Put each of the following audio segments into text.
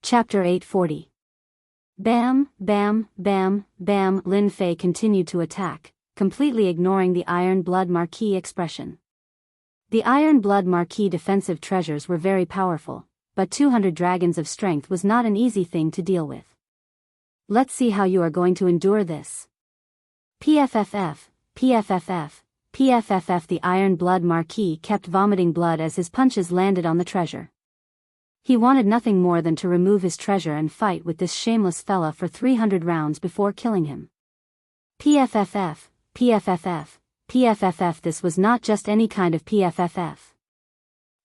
Chapter 840. Bam, bam, bam, bam. Lin Fei continued to attack, completely ignoring the Iron Blood Marquis expression. The Iron Blood Marquis defensive treasures were very powerful, but 200 dragons of strength was not an easy thing to deal with. Let's see how you are going to endure this. PFFF, PFFF, PFFF. The Iron Blood Marquis kept vomiting blood as his punches landed on the treasure. He wanted nothing more than to remove his treasure and fight with this shameless fella for 300 rounds before killing him. PFFF, PFFF, PFFF. This was not just any kind of PFFF.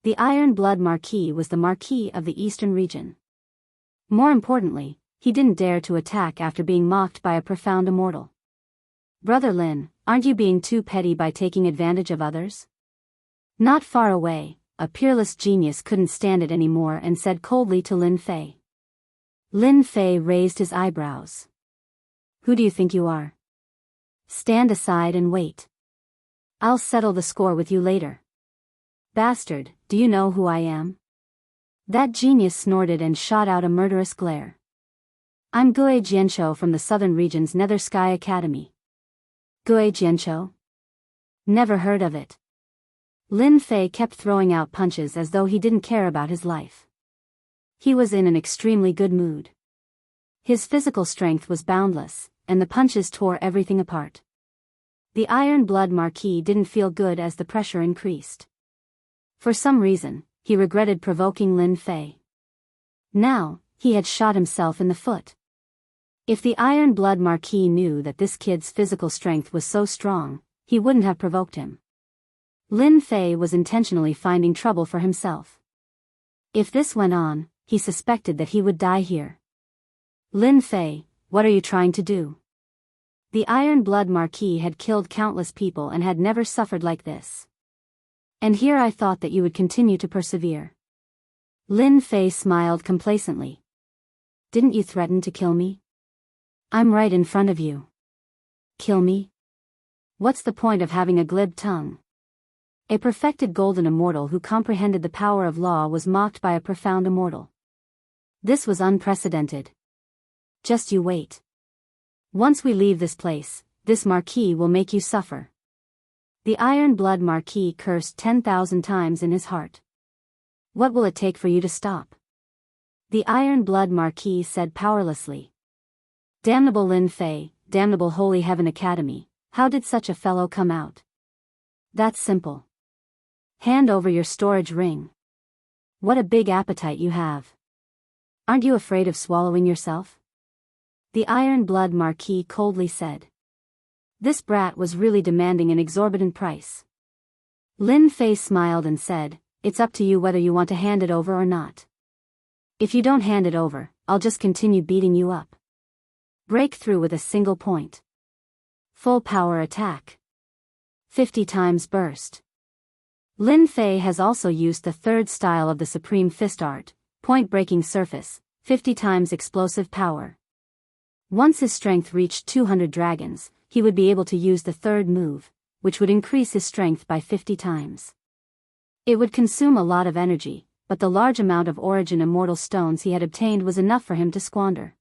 The Iron Blood Marquis was the Marquis of the Eastern region. More importantly, he didn't dare to attack after being mocked by a profound immortal. Brother Lin, aren't you being too petty by taking advantage of others? Not far away, a peerless genius couldn't stand it anymore and said coldly to Lin Fei. Lin Fei raised his eyebrows. Who do you think you are? Stand aside and wait. I'll settle the score with you later. Bastard, do you know who I am? That genius snorted and shot out a murderous glare. I'm Gue Jianqiu from the Southern Region's Nether Sky Academy. Gue Jianqiu? Never heard of it. Lin Fei kept throwing out punches as though he didn't care about his life. He was in an extremely good mood. His physical strength was boundless, and the punches tore everything apart. The Iron Blood Marquis didn't feel good as the pressure increased. For some reason, he regretted provoking Lin Fei. Now, he had shot himself in the foot. If the Iron Blood Marquis knew that this kid's physical strength was so strong, he wouldn't have provoked him. Lin Fei was intentionally finding trouble for himself. If this went on, he suspected that he would die here. Lin Fei, what are you trying to do? The Iron Blood Marquis had killed countless people and had never suffered like this. And here I thought that you would continue to persevere. Lin Fei smiled complacently. Didn't you threaten to kill me? I'm right in front of you. Kill me? What's the point of having a glib tongue? A perfected golden immortal who comprehended the power of law was mocked by a profound immortal. This was unprecedented. Just you wait. Once we leave this place, this Marquis will make you suffer. The Iron Blood Marquis cursed 10,000 times in his heart. What will it take for you to stop? The Iron Blood Marquis said powerlessly. Damnable Lin Fei, damnable Holy Heaven Academy, how did such a fellow come out? That's simple. Hand over your storage ring. What a big appetite you have. Aren't you afraid of swallowing yourself? The Iron Blood Marquis coldly said. This brat was really demanding an exorbitant price. Lin Fei smiled and said, it's up to you whether you want to hand it over or not. If you don't hand it over, I'll just continue beating you up. Break through with a single point. Full power attack. 50 times burst. Lin Fei has also used the third style of the Supreme Fist art, point-breaking surface, 50 times explosive power. Once his strength reached 200 dragons, he would be able to use the third move, which would increase his strength by 50 times. It would consume a lot of energy, but the large amount of origin immortal stones he had obtained was enough for him to squander.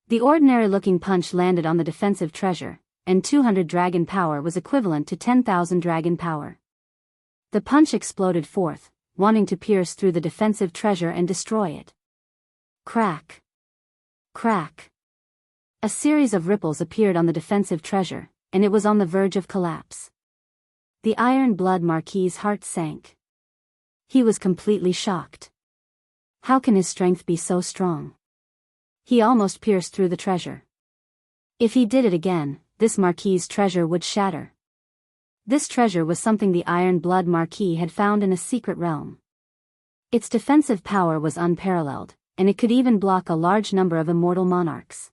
The ordinary-looking punch landed on the defensive treasure, and 200 dragon power was equivalent to 10,000 dragon power. The punch exploded forth, wanting to pierce through the defensive treasure and destroy it. Crack. Crack. A series of ripples appeared on the defensive treasure, and it was on the verge of collapse. The Iron Blood Marquis's heart sank. He was completely shocked. How can his strength be so strong? He almost pierced through the treasure. If he did it again, this Marquis's treasure would shatter. This treasure was something the Iron Blood Marquis had found in a secret realm. Its defensive power was unparalleled, and it could even block a large number of immortal monarchs.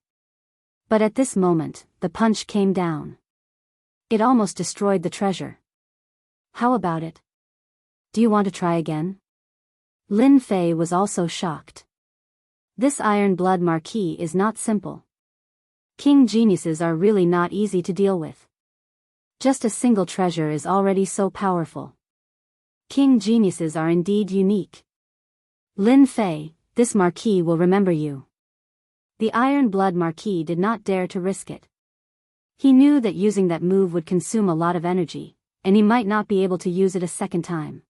But at this moment, the punch came down. It almost destroyed the treasure. How about it? Do you want to try again? Lin Fei was also shocked. This Iron Blood Marquis is not simple. King geniuses are really not easy to deal with. Just a single treasure is already so powerful. King geniuses are indeed unique. Lin Fei, this Marquis will remember you." The Iron Blood Marquis did not dare to risk it. He knew that using that move would consume a lot of energy, and he might not be able to use it a second time.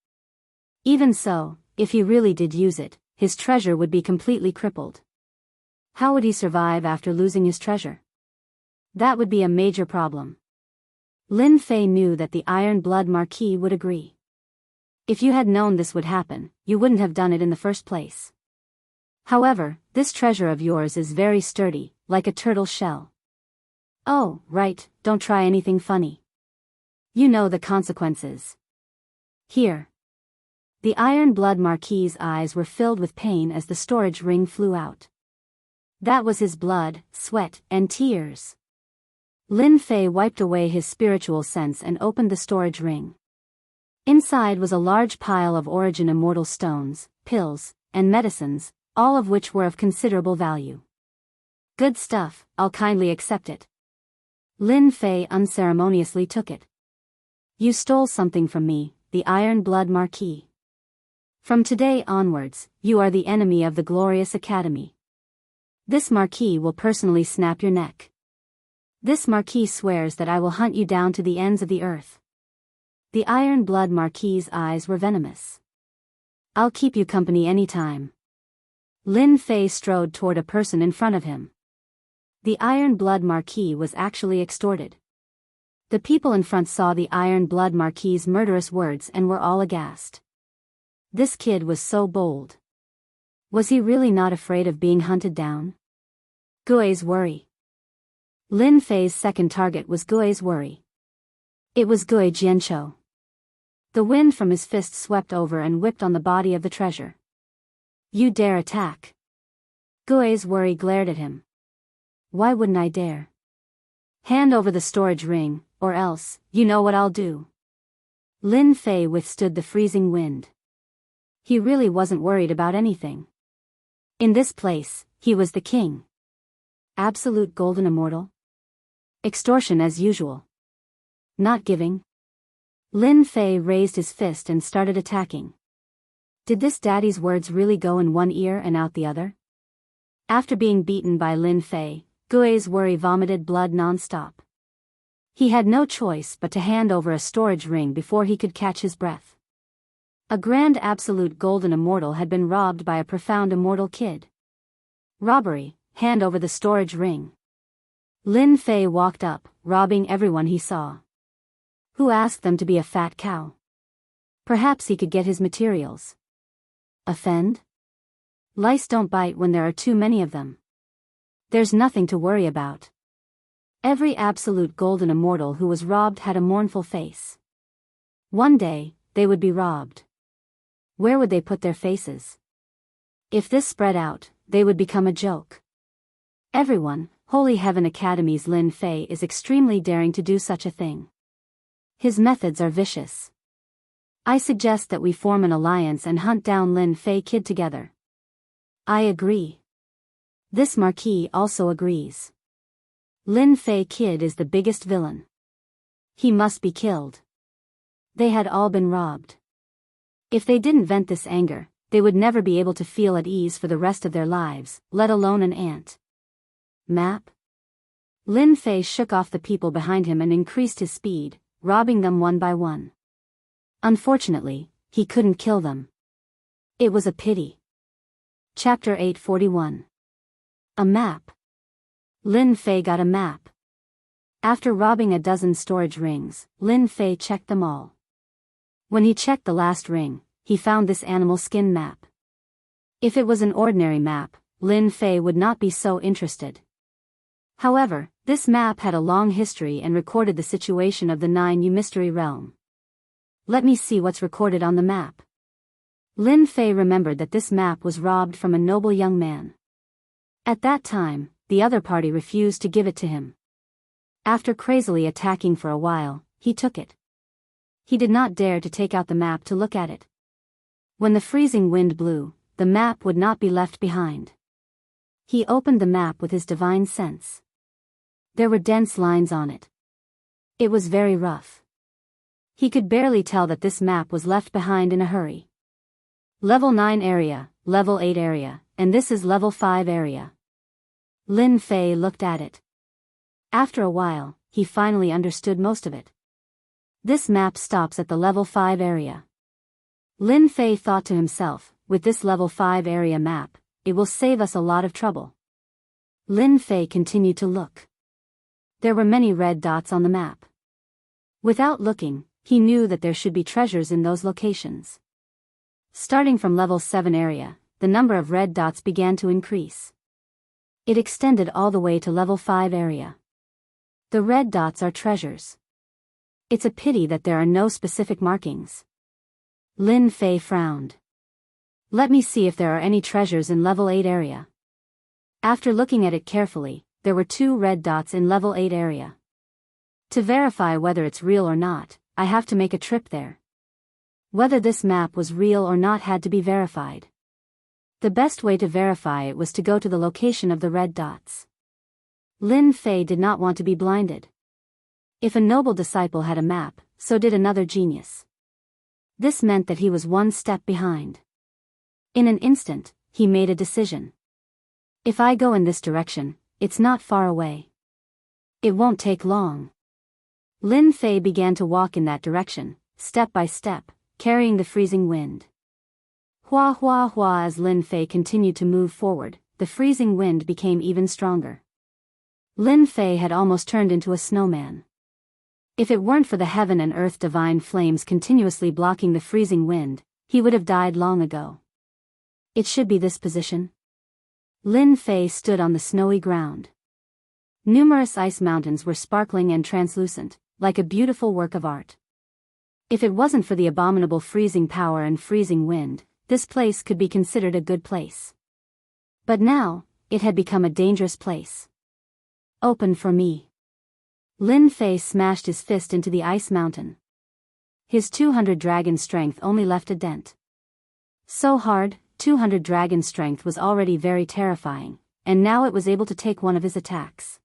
Even so, if he really did use it, his treasure would be completely crippled. How would he survive after losing his treasure? That would be a major problem. Lin Fei knew that the Iron Blood Marquis would agree. If you had known this would happen, you wouldn't have done it in the first place. However, this treasure of yours is very sturdy, like a turtle shell. Oh, right, don't try anything funny. You know the consequences. Here. The Iron Blood Marquis's eyes were filled with pain as the storage ring flew out. That was his blood, sweat, and tears. Lin Fei wiped away his spiritual sense and opened the storage ring. Inside was a large pile of Origin Immortal stones, pills, and medicines, all of which were of considerable value. Good stuff, I'll kindly accept it. Lin Fei unceremoniously took it. You stole something from me, the Iron Blood Marquis. From today onwards, you are the enemy of the Glorious Academy. This Marquis will personally snap your neck. This Marquis swears that I will hunt you down to the ends of the earth. The Iron Blood Marquis's eyes were venomous. I'll keep you company anytime. Lin Fei strode toward a person in front of him. The Iron Blood Marquis was actually extorted. The people in front saw the Iron Blood Marquis's murderous words and were all aghast. This kid was so bold. Was he really not afraid of being hunted down? Gui's worry. Lin Fei's second target was Gui's worry. It was Gui Jianqiu. The wind from his fist swept over and whipped on the body of the treasure. You dare attack? Gui's worry glared at him. Why wouldn't I dare? Hand over the storage ring, or else, you know what I'll do. Lin Fei withstood the freezing wind. He really wasn't worried about anything. In this place, he was the king. Absolute golden immortal? Extortion as usual. Not giving. Lin Fei raised his fist and started attacking. Did this daddy's words really go in one ear and out the other? After being beaten by Lin Fei, Gui's worry vomited blood non-stop. He had no choice but to hand over a storage ring before he could catch his breath. A grand absolute golden immortal had been robbed by a profound immortal kid. Robbery, hand over the storage ring. Lin Fei walked up, robbing everyone he saw. Who asked them to be a fat cow? Perhaps he could get his materials. Offend? Lice don't bite when there are too many of them. There's nothing to worry about. Every absolute golden immortal who was robbed had a mournful face. One day, they would be robbed. Where would they put their faces? If this spread out, they would become a joke. Everyone, Holy Heaven Academy's Lin Fei is extremely daring to do such a thing. His methods are vicious. I suggest that we form an alliance and hunt down Lin Fei Kid together. I agree. This Marquis also agrees. Lin Fei Kid is the biggest villain. He must be killed. They had all been robbed. If they didn't vent this anger, they would never be able to feel at ease for the rest of their lives, let alone an ant. Map? Lin Fei shook off the people behind him and increased his speed, robbing them one by one. Unfortunately, he couldn't kill them. It was a pity. Chapter 841. A map. Lin Fei got a map. After robbing a dozen storage rings, Lin Fei checked them all. When he checked the last ring, he found this animal skin map. If it was an ordinary map, Lin Fei would not be so interested. However, this map had a long history and recorded the situation of the 9U Mystery Realm. Let me see what's recorded on the map. Lin Fei remembered that this map was robbed from a noble young man. At that time, the other party refused to give it to him. After crazily attacking for a while, he took it. He did not dare to take out the map to look at it. When the freezing wind blew, the map would not be left behind. He opened the map with his divine sense. There were dense lines on it. It was very rough. He could barely tell that this map was left behind in a hurry. Level 9 area, Level 8 area, and this is level 5 area. Lin Fei looked at it. After a while, he finally understood most of it. This map stops at the level 5 area. Lin Fei thought to himself, with this level 5 area map, it will save us a lot of trouble. Lin Fei continued to look. There were many red dots on the map. Without looking, he knew that there should be treasures in those locations. Starting from level 7 area, the number of red dots began to increase. It extended all the way to level 5 area. The red dots are treasures. It's a pity that there are no specific markings. Lin Fei frowned. Let me see if there are any treasures in level 8 area. After looking at it carefully, there were 2 red dots in level 8 area. To verify whether it's real or not, I have to make a trip there. Whether this map was real or not had to be verified. The best way to verify it was to go to the location of the red dots. Lin Fei did not want to be blinded. If a noble disciple had a map, so did another genius. This meant that he was one step behind. In an instant, he made a decision. If I go in this direction, it's not far away. It won't take long. Lin Fei began to walk in that direction, step by step, carrying the freezing wind. Hua hua hua. As Lin Fei continued to move forward, the freezing wind became even stronger. Lin Fei had almost turned into a snowman. If it weren't for the heaven and earth divine flames continuously blocking the freezing wind, he would have died long ago. It should be this position. Lin Fei stood on the snowy ground. Numerous ice mountains were sparkling and translucent, like a beautiful work of art. If it wasn't for the abominable freezing power and freezing wind, this place could be considered a good place. But now, it had become a dangerous place. Open for me. Lin Fei smashed his fist into the ice mountain. His 200 dragon strength only left a dent. So hard, 200 dragon strength was already very terrifying, and now it was able to take one of his attacks.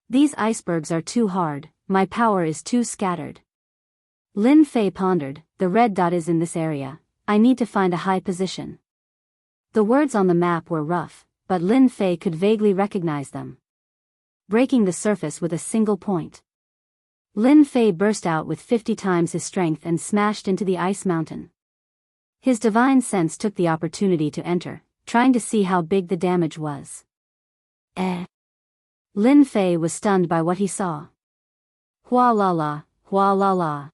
These icebergs are too hard, my power is too scattered. Lin Fei pondered, the red dot is in this area, I need to find a high position. The words on the map were rough, but Lin Fei could vaguely recognize them. Breaking the surface with a single point. Lin Fei burst out with 50 times his strength and smashed into the ice mountain. His divine sense took the opportunity to enter, trying to see how big the damage was. Lin Fei was stunned by what he saw. Hua la la, hua la la.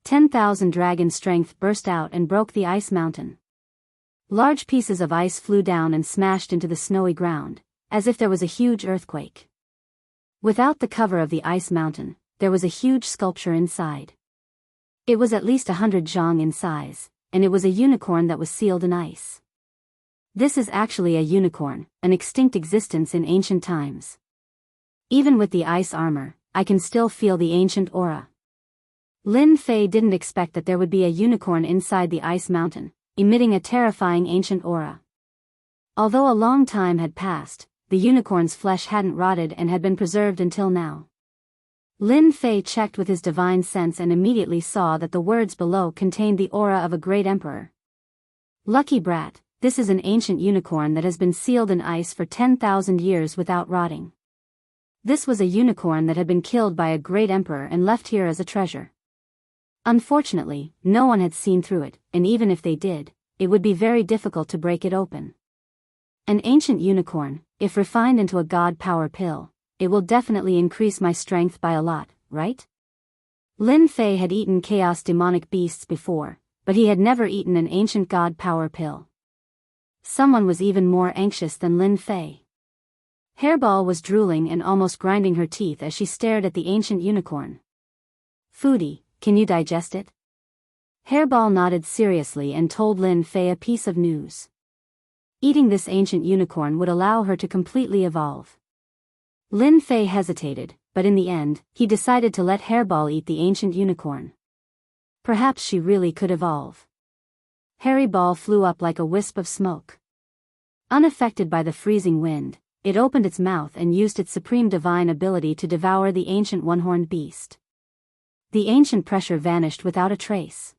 10,000 dragon strength burst out and broke the ice mountain. Large pieces of ice flew down and smashed into the snowy ground, as if there was a huge earthquake. Without the cover of the ice mountain, there was a huge sculpture inside. It was at least 100 zhang in size, and it was a unicorn that was sealed in ice. This is actually a unicorn, an extinct existence in ancient times. Even with the ice armor, I can still feel the ancient aura. Lin Fei didn't expect that there would be a unicorn inside the ice mountain, emitting a terrifying ancient aura. Although a long time had passed, the unicorn's flesh hadn't rotted and had been preserved until now. Lin Fei checked with his divine sense and immediately saw that the words below contained the aura of a great emperor. Lucky brat, this is an ancient unicorn that has been sealed in ice for 10,000 years without rotting. This was a unicorn that had been killed by a great emperor and left here as a treasure. Unfortunately, no one had seen through it, and even if they did, it would be very difficult to break it open. An ancient unicorn, if refined into a god power pill, it will definitely increase my strength by a lot, right? Lin Fei had eaten chaos demonic beasts before, but he had never eaten an ancient god power pill. Someone was even more anxious than Lin Fei. Hairball was drooling and almost grinding her teeth as she stared at the ancient unicorn. Foodie, can you digest it? Hairball nodded seriously and told Lin Fei a piece of news. Eating this ancient unicorn would allow her to completely evolve. Lin Fei hesitated, but in the end, he decided to let Hairball eat the ancient unicorn. Perhaps she really could evolve. Hairy Ball flew up like a wisp of smoke. Unaffected by the freezing wind, it opened its mouth and used its supreme divine ability to devour the ancient one-horned beast. The ancient pressure vanished without a trace.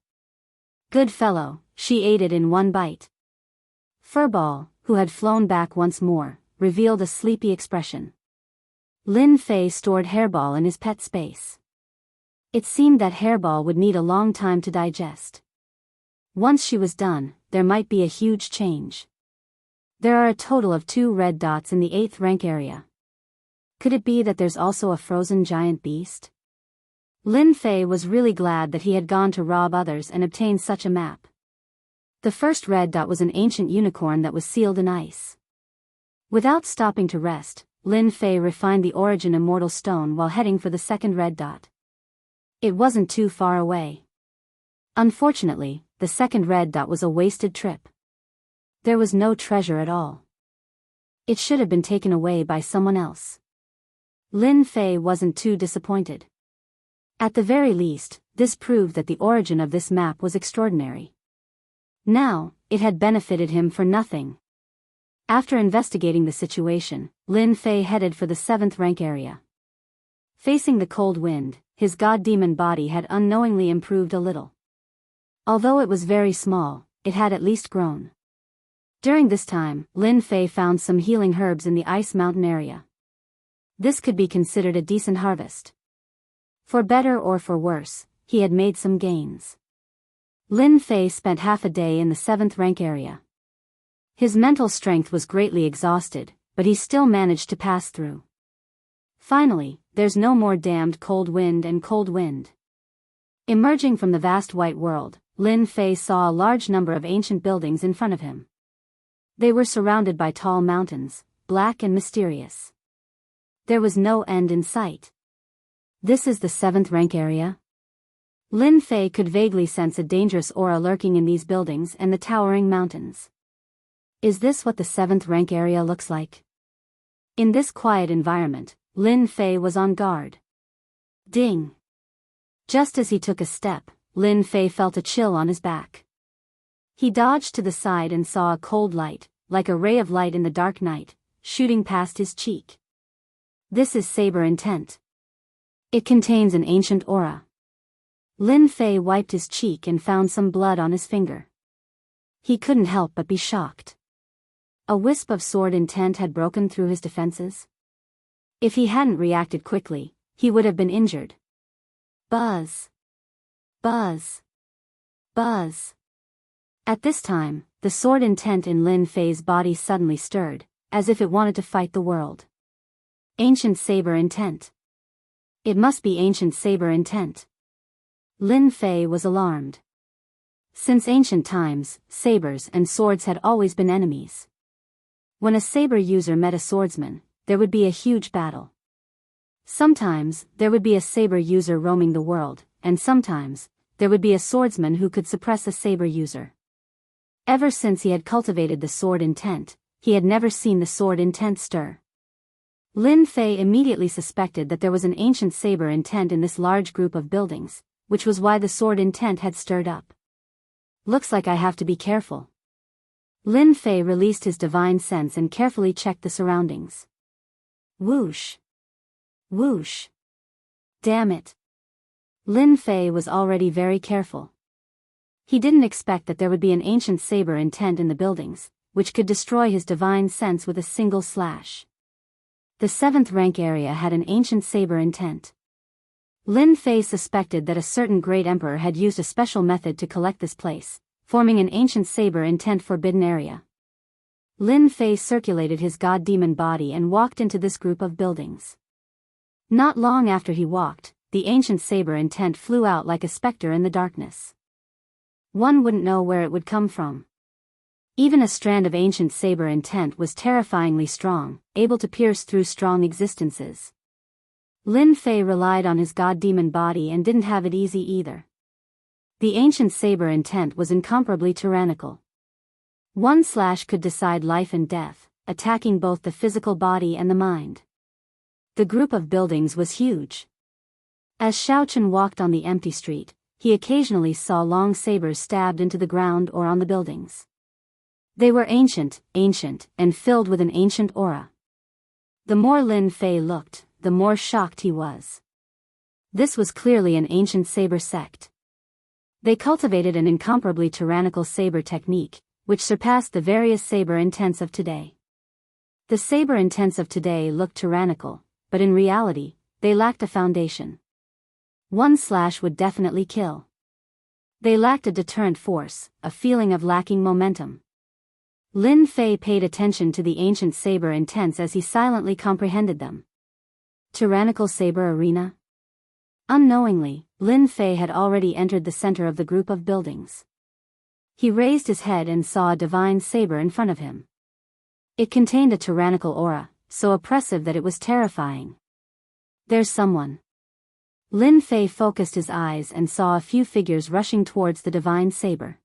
Good fellow, she ate it in one bite. Furball, who had flown back once more, revealed a sleepy expression. Lin Fei stored Hairball in his pet space. It seemed that Hairball would need a long time to digest. Once she was done, there might be a huge change. There are a total of 2 red dots in the 8th rank area. Could it be that there's also a frozen giant beast? Lin Fei was really glad that he had gone to rob others and obtain such a map. The first red dot was an ancient unicorn that was sealed in ice. Without stopping to rest, Lin Fei refined the origin immortal stone while heading for the second red dot. It wasn't too far away. Unfortunately, the second red dot was a wasted trip. There was no treasure at all. It should have been taken away by someone else. Lin Fei wasn't too disappointed. At the very least, this proved that the origin of this map was extraordinary. Now, it had benefited him for nothing. After investigating the situation, Lin Fei headed for the 7th rank area. Facing the cold wind, his god-demon body had unknowingly improved a little. Although it was very small, it had at least grown. During this time, Lin Fei found some healing herbs in the ice mountain area. This could be considered a decent harvest. For better or for worse, he had made some gains. Lin Fei spent half a day in the 7th rank area. His mental strength was greatly exhausted, but he still managed to pass through. Finally, there's no more damned cold wind and cold wind. Emerging from the vast white world, Lin Fei saw a large number of ancient buildings in front of him. They were surrounded by tall mountains, black and mysterious. There was no end in sight. This is the 7th rank area? Lin Fei could vaguely sense a dangerous aura lurking in these buildings and the towering mountains. Is this what the 7th rank area looks like? In this quiet environment, Lin Fei was on guard. Ding! Just as he took a step, Lin Fei felt a chill on his back. He dodged to the side and saw a cold light, like a ray of light in the dark night, shooting past his cheek. This is Saber Intent. It contains an ancient aura. Lin Fei wiped his cheek and found some blood on his finger. He couldn't help but be shocked. A wisp of sword intent had broken through his defenses. If he hadn't reacted quickly, he would have been injured. Buzz. Buzz. Buzz. At this time, the sword intent in Lin Fei's body suddenly stirred, as if it wanted to fight the world. Ancient Saber Intent. It must be Ancient Saber Intent. Lin Fei was alarmed. Since ancient times, sabers and swords had always been enemies. When a saber user met a swordsman, there would be a huge battle. Sometimes, there would be a saber user roaming the world, and sometimes, there would be a swordsman who could suppress a saber user. Ever since he had cultivated the sword intent, he had never seen the sword intent stir. Lin Fei immediately suspected that there was an ancient saber intent in this large group of buildings, which was why the sword intent had stirred up. Looks like I have to be careful. Lin Fei released his divine sense and carefully checked the surroundings. Whoosh. Whoosh. Damn it. Lin Fei was already very careful. He didn't expect that there would be an ancient saber intent in the buildings, which could destroy his divine sense with a single slash. The 7th rank area had an ancient saber intent. Lin Fei suspected that a certain great emperor had used a special method to collect this place, forming an ancient saber intent forbidden area. Lin Fei circulated his god-demon body and walked into this group of buildings. Not long after he walked, the ancient saber intent flew out like a specter in the darkness. One wouldn't know where it would come from. Even a strand of ancient saber intent was terrifyingly strong, able to pierce through strong existences. Lin Fei relied on his god-demon body and didn't have it easy either. The ancient saber intent was incomparably tyrannical. One slash could decide life and death, attacking both the physical body and the mind. The group of buildings was huge. As Xiaochen walked on the empty street, he occasionally saw long sabers stabbed into the ground or on the buildings. They were ancient, and filled with an ancient aura. The more Lin Fei looked, the more shocked he was. This was clearly an ancient saber sect. They cultivated an incomparably tyrannical saber technique, which surpassed the various saber intents of today. The saber intents of today looked tyrannical, but in reality, they lacked a foundation. One slash would definitely kill. They lacked a deterrent force, a feeling of lacking momentum. Lin Fei paid attention to the ancient saber intents as he silently comprehended them. Tyrannical saber arena? Unknowingly, Lin Fei had already entered the center of the group of buildings. He raised his head and saw a divine saber in front of him. It contained a tyrannical aura, so oppressive that it was terrifying. There's someone. Lin Fei focused his eyes and saw a few figures rushing towards the divine saber.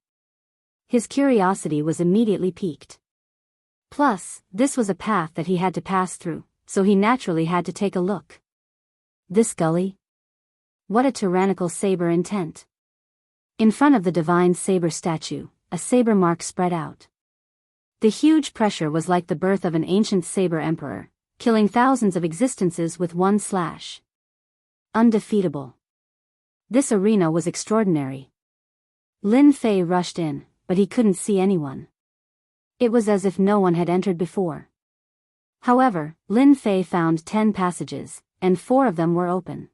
His curiosity was immediately piqued. Plus, this was a path that he had to pass through, so he naturally had to take a look. This gully? What a tyrannical saber intent. In front of the divine saber statue, a saber mark spread out. The huge pressure was like the birth of an ancient saber emperor, killing thousands of existences with one slash. Undefeatable. This arena was extraordinary. Lin Fei rushed in, but he couldn't see anyone. It was as if no one had entered before. However, Lin Fei found 10 passages, and 4 of them were open.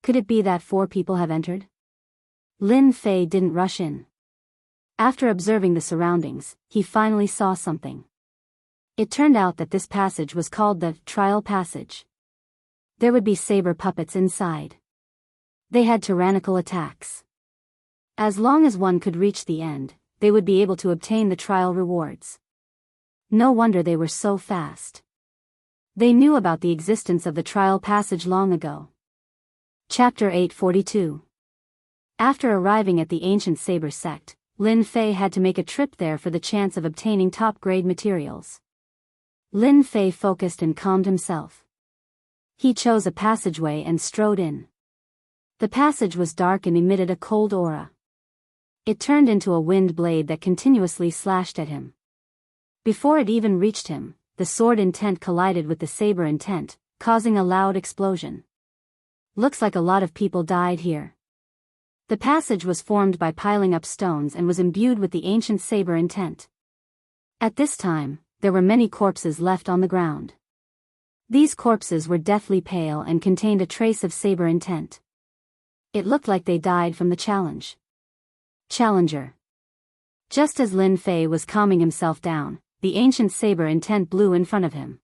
Could it be that 4 people have entered? Lin Fei didn't rush in. After observing the surroundings, he finally saw something. It turned out that this passage was called the Trial Passage. There would be saber puppets inside. They had tyrannical attacks. As long as one could reach the end, they would be able to obtain the trial rewards. No wonder they were so fast. They knew about the existence of the Trial Passage long ago. Chapter 842. After arriving at the ancient saber sect, Lin Fei had to make a trip there for the chance of obtaining top-grade materials. Lin Fei focused and calmed himself. He chose a passageway and strode in. The passage was dark and emitted a cold aura. It turned into a wind blade that continuously slashed at him. Before it even reached him, the sword intent collided with the saber intent, causing a loud explosion. Looks like a lot of people died here. The passage was formed by piling up stones and was imbued with the ancient saber intent. At this time, there were many corpses left on the ground. These corpses were deathly pale and contained a trace of saber intent. It looked like they died from the challenge. Challenger. Just as Lin Fei was calming himself down, the ancient saber intent blew in front of him.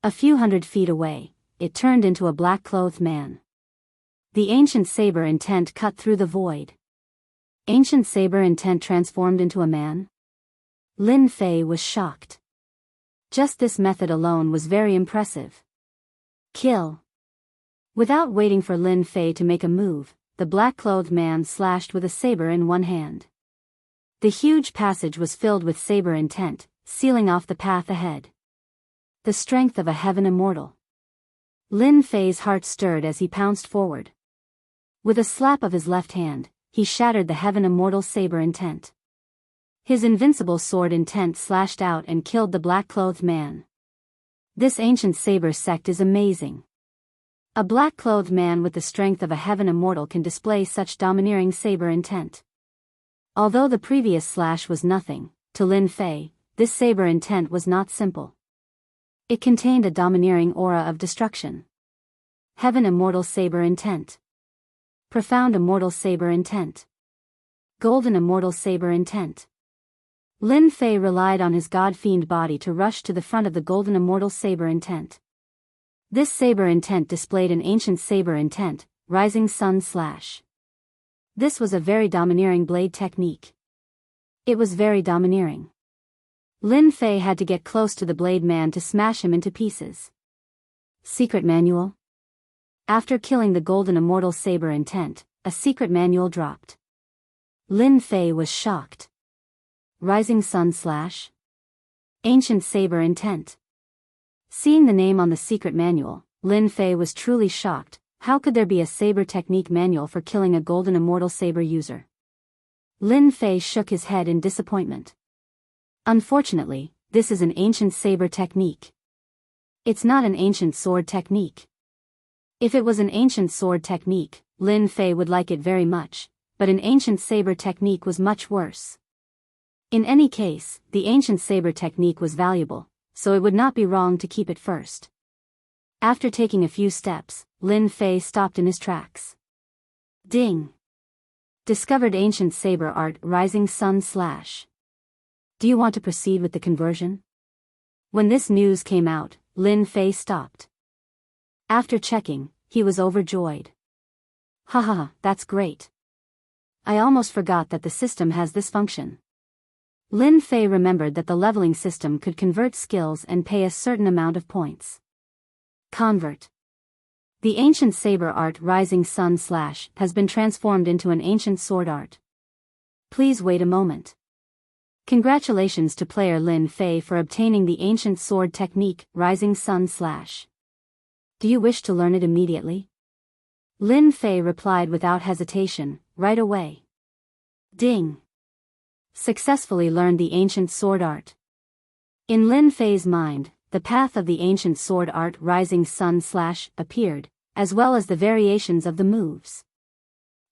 A few hundred feet away, it turned into a black-clothed man. The ancient saber intent cut through the void. Ancient saber intent transformed into a man? Lin Fei was shocked. Just this method alone was very impressive. Kill. Without waiting for Lin Fei to make a move, the black-clothed man slashed with a saber in one hand. The huge passage was filled with saber intent, sealing off the path ahead. The strength of a heaven immortal. Lin Fei's heart stirred as he pounced forward. With a slap of his left hand, he shattered the heaven immortal saber intent. His invincible sword intent slashed out and killed the black-clothed man. This ancient saber sect is amazing. A black-clothed man with the strength of a heaven immortal can display such domineering saber intent. Although the previous slash was nothing, to Lin Fei, this saber intent was not simple. It contained a domineering aura of destruction. Heaven immortal saber intent. Profound immortal saber intent. Golden immortal saber intent. Lin Fei relied on his god-fiend body to rush to the front of the golden immortal saber intent. This saber intent displayed an ancient saber intent, rising sun slash. This was a very domineering blade technique. It was very domineering. Lin Fei had to get close to the blade man to smash him into pieces. Secret manual? After killing the golden immortal saber intent, a secret manual dropped. Lin Fei was shocked. Rising sun slash? Ancient saber intent. Seeing the name on the secret manual, Lin Fei was truly shocked. How could there be a saber technique manual for killing a golden immortal saber user? Lin Fei shook his head in disappointment. Unfortunately, this is an ancient saber technique. It's not an ancient sword technique. If it was an ancient sword technique, Lin Fei would like it very much, but an ancient saber technique was much worse. In any case, the ancient saber technique was valuable, so it would not be wrong to keep it first. After taking a few steps, Lin Fei stopped in his tracks. Ding! Discovered ancient saber art rising sun slash. Do you want to proceed with the conversion? When this news came out, Lin Fei stopped. After checking, he was overjoyed. Haha, that's great. I almost forgot that the system has this function. Lin Fei remembered that the leveling system could convert skills and pay a certain amount of points. Convert. The ancient saber art rising sun slash has been transformed into an ancient sword art. Please wait a moment. Congratulations to player Lin Fei for obtaining the ancient sword technique rising sun slash. Do you wish to learn it immediately? Lin Fei replied without hesitation, right away. Ding! Successfully learned the ancient sword art. In Lin Fei's mind, the path of the ancient sword art rising sun slash appeared, as well as the variations of the moves.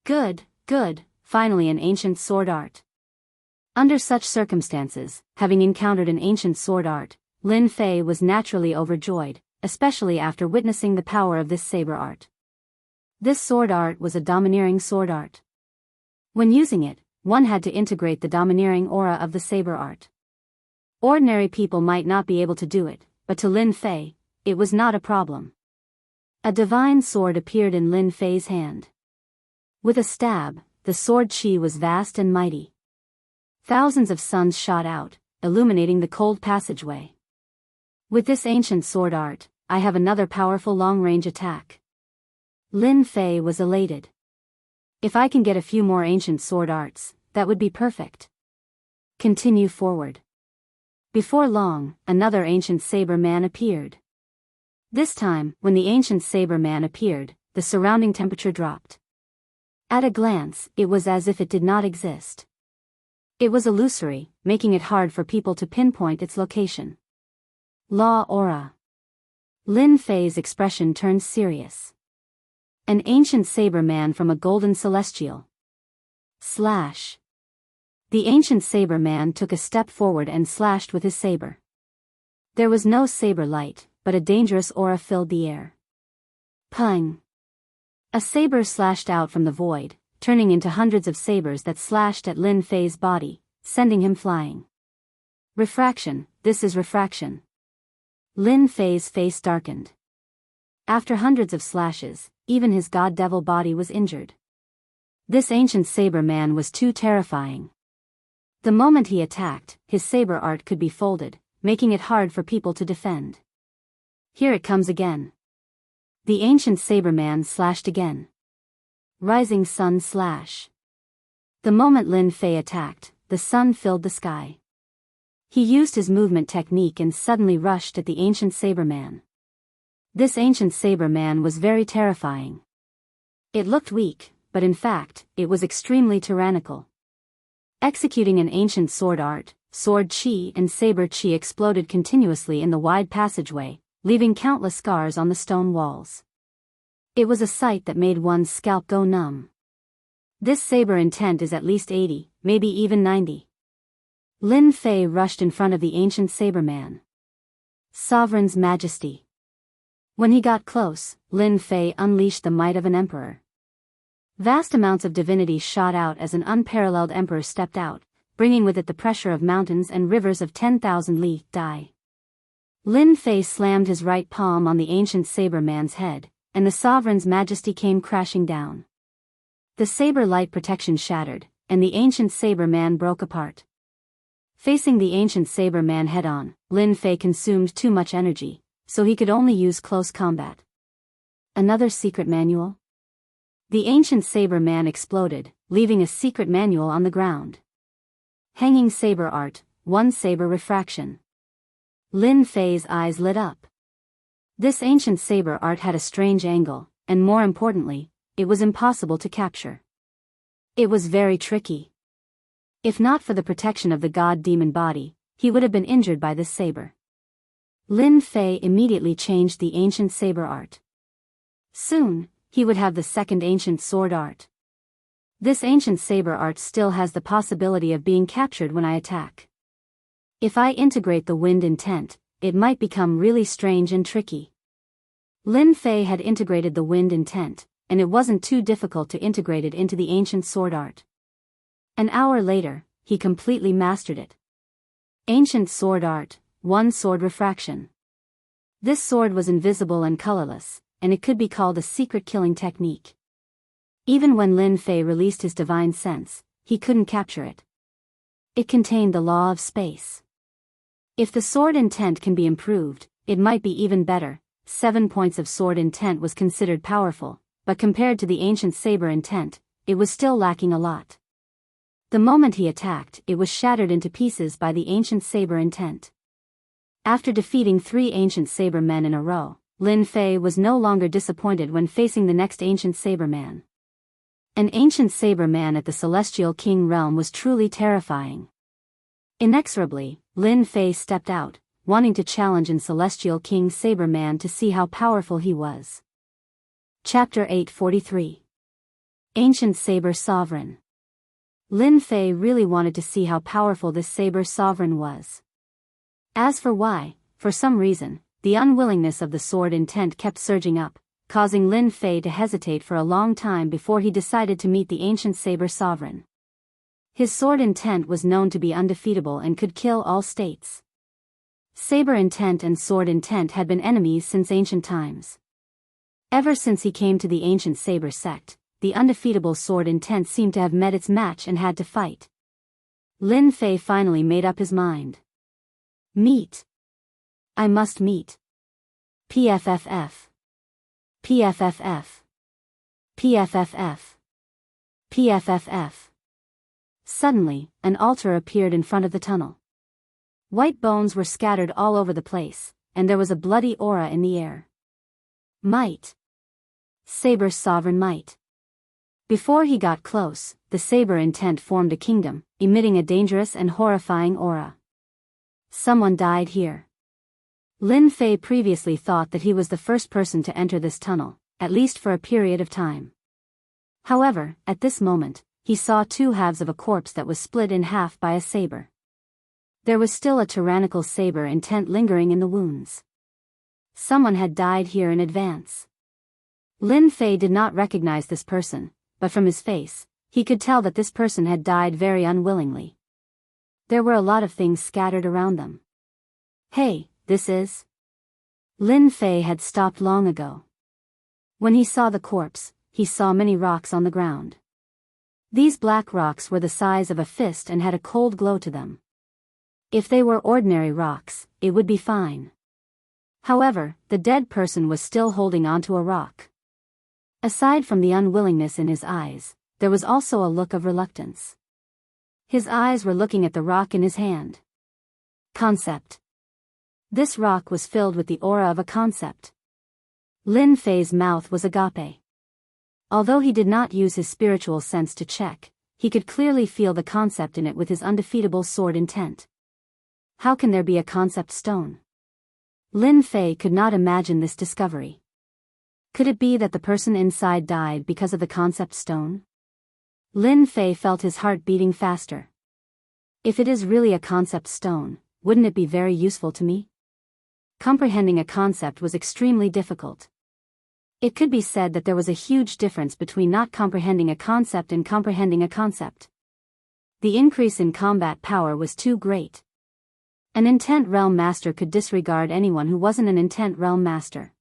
Good, good, finally an ancient sword art. Under such circumstances, having encountered an ancient sword art, Lin Fei was naturally overjoyed, especially after witnessing the power of this saber art. This sword art was a domineering sword art. When using it, one had to integrate the domineering aura of the saber art. Ordinary people might not be able to do it, but to Lin Fei, it was not a problem. A divine sword appeared in Lin Fei's hand. With a stab, the sword chi was vast and mighty. Thousands of suns shot out, illuminating the cold passageway. With this ancient sword art, I have another powerful long-range attack. Lin Fei was elated. If I can get a few more ancient sword arts, that would be perfect. Continue forward. Before long, another ancient saber man appeared. This time, when the ancient saber man appeared, the surrounding temperature dropped. At a glance, it was as if it did not exist. It was illusory, making it hard for people to pinpoint its location. Law aura. Lin Fei's expression turned serious. An ancient saber man from a golden celestial. Slash. The ancient saber man took a step forward and slashed with his saber. There was no saber light, but a dangerous aura filled the air. Pung. A saber slashed out from the void, turning into hundreds of sabers that slashed at Lin Fei's body, sending him flying. Refraction, this is refraction. Lin Fei's face darkened. After hundreds of slashes, even his god-devil body was injured. This ancient saber man was too terrifying. The moment he attacked, his saber art could be folded, making it hard for people to defend. Here it comes again. The ancient saber man slashed again. Rising sun slash. The moment Lin Fei attacked, the sun filled the sky. He used his movement technique and suddenly rushed at the ancient saber man. This ancient saber man was very terrifying. It looked weak, but in fact, it was extremely tyrannical. Executing an ancient sword art, sword chi and saber chi exploded continuously in the wide passageway, leaving countless scars on the stone walls. It was a sight that made one's scalp go numb. This saber intent is at least 80, maybe even 90. Lin Fei rushed in front of the ancient saber man. Sovereign's Majesty. When he got close, Lin Fei unleashed the might of an emperor. Vast amounts of divinity shot out as an unparalleled emperor stepped out, bringing with it the pressure of mountains and rivers of 10,000 li dai. Lin Fei slammed his right palm on the ancient saber man's head, and the sovereign's majesty came crashing down. The saber light protection shattered, and the ancient saber man broke apart. Facing the ancient saber man head-on, Lin Fei consumed too much energy, so he could only use close combat. Another secret manual? The ancient saber man exploded, leaving a secret manual on the ground. Hanging saber art, 1 saber refraction. Lin Fei's eyes lit up. This ancient saber art had a strange angle, and more importantly, it was impossible to capture. It was very tricky. If not for the protection of the god-demon body, he would have been injured by this saber. Lin Fei immediately changed the ancient saber art. Soon, he would have the second ancient sword art. This ancient saber art still has the possibility of being captured when I attack. If I integrate the wind intent, it might become really strange and tricky. Lin Fei had integrated the wind intent, and it wasn't too difficult to integrate it into the ancient sword art. An hour later, he completely mastered it. Ancient sword art, one sword refraction. This sword was invisible and colorless, and it could be called a secret killing technique. Even when Lin Fei released his divine sense, he couldn't capture it. It contained the law of space. If the sword intent can be improved, it might be even better. 7 points of sword intent was considered powerful, but compared to the ancient saber intent, it was still lacking a lot. The moment he attacked, it was shattered into pieces by the ancient saber intent. After defeating 3 ancient saber men in a row, Lin Fei was no longer disappointed when facing the next ancient saber man. An ancient saber man at the Celestial King realm was truly terrifying. Inexorably, Lin Fei stepped out, wanting to challenge an Celestial King saber man to see how powerful he was. Chapter 843. Ancient Saber Sovereign. Lin Fei really wanted to see how powerful this saber sovereign was. As for why, for some reason, the unwillingness of the sword intent kept surging up, causing Lin Fei to hesitate for a long time before he decided to meet the ancient saber sovereign. His sword intent was known to be undefeatable and could kill all states. Saber intent and sword intent had been enemies since ancient times. Ever since he came to the ancient saber sect, the undefeatable sword intent seemed to have met its match and had to fight. Lin Fei finally made up his mind. Meet. I must meet. PFFF. PFFF. PFFF. PFFF. Suddenly, an altar appeared in front of the tunnel. White bones were scattered all over the place, and there was a bloody aura in the air. Might. Saber sovereign might. Before he got close, the saber intent formed a kingdom, emitting a dangerous and horrifying aura. Someone died here. Lin Fei previously thought that he was the first person to enter this tunnel, at least for a period of time. However, at this moment, he saw 2 halves of a corpse that was split in half by a saber. There was still a tyrannical saber intent lingering in the wounds. Someone had died here in advance. Lin Fei did not recognize this person, but from his face, he could tell that this person had died very unwillingly. There were a lot of things scattered around them. Hey, this is... Lin Fei had stopped long ago. When he saw the corpse, he saw many rocks on the ground. These black rocks were the size of a fist and had a cold glow to them. If they were ordinary rocks, it would be fine. However, the dead person was still holding onto a rock. Aside from the unwillingness in his eyes, there was also a look of reluctance. His eyes were looking at the rock in his hand. Concept. This rock was filled with the aura of a concept. Lin Fei's mouth was agape. Although he did not use his spiritual sense to check, he could clearly feel the concept in it with his undefeatable sword intent. How can there be a concept stone? Lin Fei could not imagine this discovery. Could it be that the person inside died because of the concept stone? Lin Fei felt his heart beating faster. If it is really a concept stone, wouldn't it be very useful to me? Comprehending a concept was extremely difficult. It could be said that there was a huge difference between not comprehending a concept and comprehending a concept. The increase in combat power was too great. An intent realm master could disregard anyone who wasn't an intent realm master.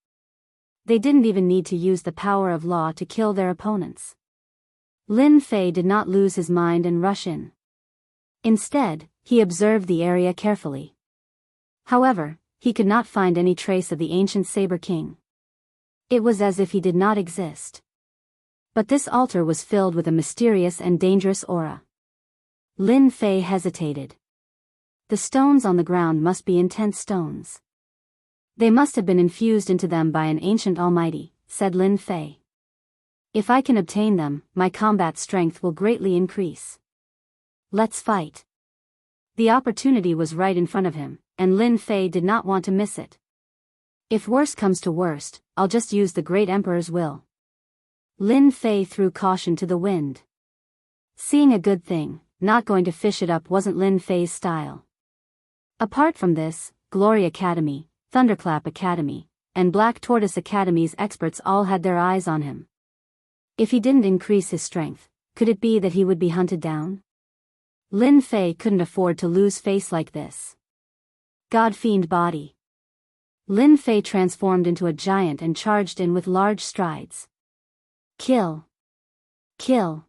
They didn't even need to use the power of law to kill their opponents. Lin Fei did not lose his mind and rush in. Instead, he observed the area carefully. However, he could not find any trace of the ancient Saber King. It was as if he did not exist. But this altar was filled with a mysterious and dangerous aura. Lin Fei hesitated. The stones on the ground must be intense stones. They must have been infused into them by an ancient almighty, said Lin Fei. If I can obtain them, my combat strength will greatly increase. Let's fight. The opportunity was right in front of him, and Lin Fei did not want to miss it. If worst comes to worst, I'll just use the great emperor's will. Lin Fei threw caution to the wind. Seeing a good thing, not going to fish it up wasn't Lin Fei's style. Apart from this, Glory Academy, Thunderclap Academy, and Black Tortoise Academy's experts all had their eyes on him. If he didn't increase his strength, could it be that he would be hunted down? Lin Fei couldn't afford to lose face like this. God Fiend Body. Lin Fei transformed into a giant and charged in with large strides. Kill. Kill.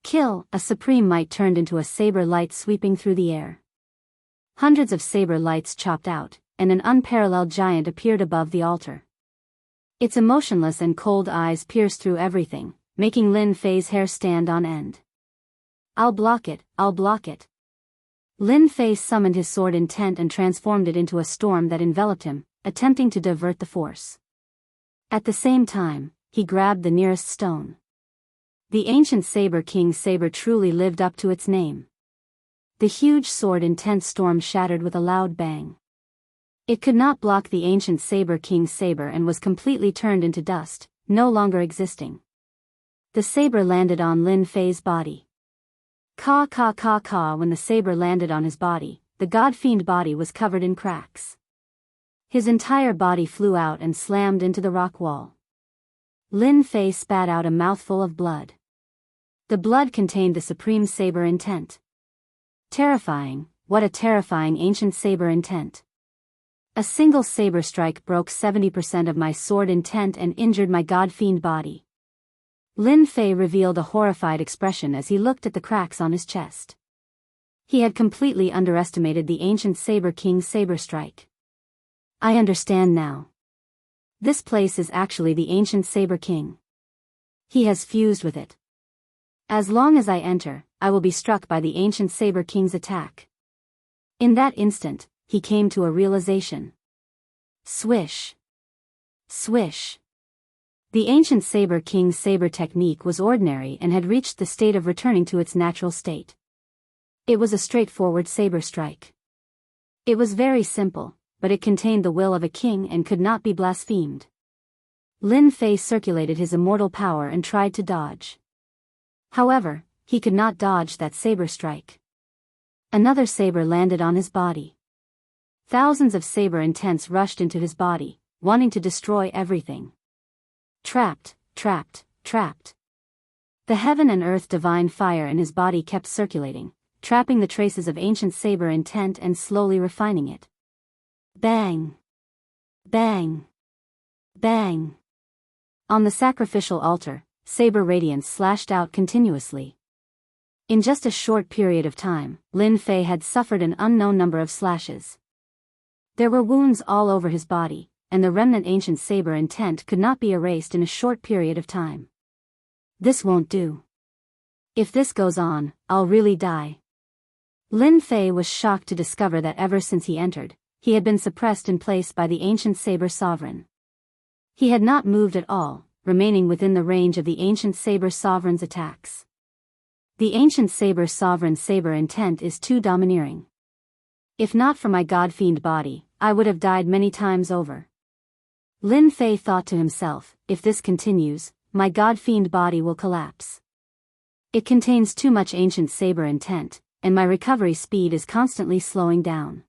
Kill. A supreme might turned into a saber light sweeping through the air. Hundreds of saber lights chopped out, and an unparalleled giant appeared above the altar. Its emotionless and cold eyes pierced through everything, making Lin Fei's hair stand on end. I'll block it, I'll block it. Lin Fei summoned his sword intent and transformed it into a storm that enveloped him, attempting to divert the force. At the same time, he grabbed the nearest stone. The ancient Saber King's saber truly lived up to its name. The huge sword intent storm shattered with a loud bang. It could not block the ancient Saber King's saber and was completely turned into dust, no longer existing. The saber landed on Lin Fei's body. Caw caw caw caw. When the saber landed on his body, the God Fiend body was covered in cracks. His entire body flew out and slammed into the rock wall. Lin Fei spat out a mouthful of blood. The blood contained the supreme saber intent. Terrifying, what a terrifying ancient saber intent. A single saber strike broke 70% of my sword intent and injured my God Fiend body. Lin Fei revealed a horrified expression as he looked at the cracks on his chest. He had completely underestimated the ancient Saber King's saber strike. I understand now. This place is actually the ancient Saber King. He has fused with it. As long as I enter, I will be struck by the ancient Saber King's attack. In that instant, he came to a realization. Swish. Swish. The ancient Saber King's saber technique was ordinary and had reached the state of returning to its natural state. It was a straightforward saber strike. It was very simple, but it contained the will of a king and could not be blasphemed. Lin Fei circulated his immortal power and tried to dodge. However, he could not dodge that saber strike. Another saber landed on his body. Thousands of saber intents rushed into his body, wanting to destroy everything. Trapped, trapped, trapped. The heaven and earth divine fire in his body kept circulating, trapping the traces of ancient saber intent and slowly refining it. Bang! Bang! Bang! On the sacrificial altar, saber radiance slashed out continuously. In just a short period of time, Lin Fei had suffered an unknown number of slashes. There were wounds all over his body, and the remnant ancient saber intent could not be erased in a short period of time. This won't do. If this goes on, I'll really die. Lin Fei was shocked to discover that ever since he entered, he had been suppressed in place by the ancient saber sovereign. He had not moved at all, remaining within the range of the ancient saber sovereign's attacks. The ancient saber sovereign's saber intent is too domineering. If not for my God Fiend body, I would have died many times over. Lin Fei thought to himself, if this continues, my God Fiend body will collapse. It contains too much ancient saber intent, and my recovery speed is constantly slowing down.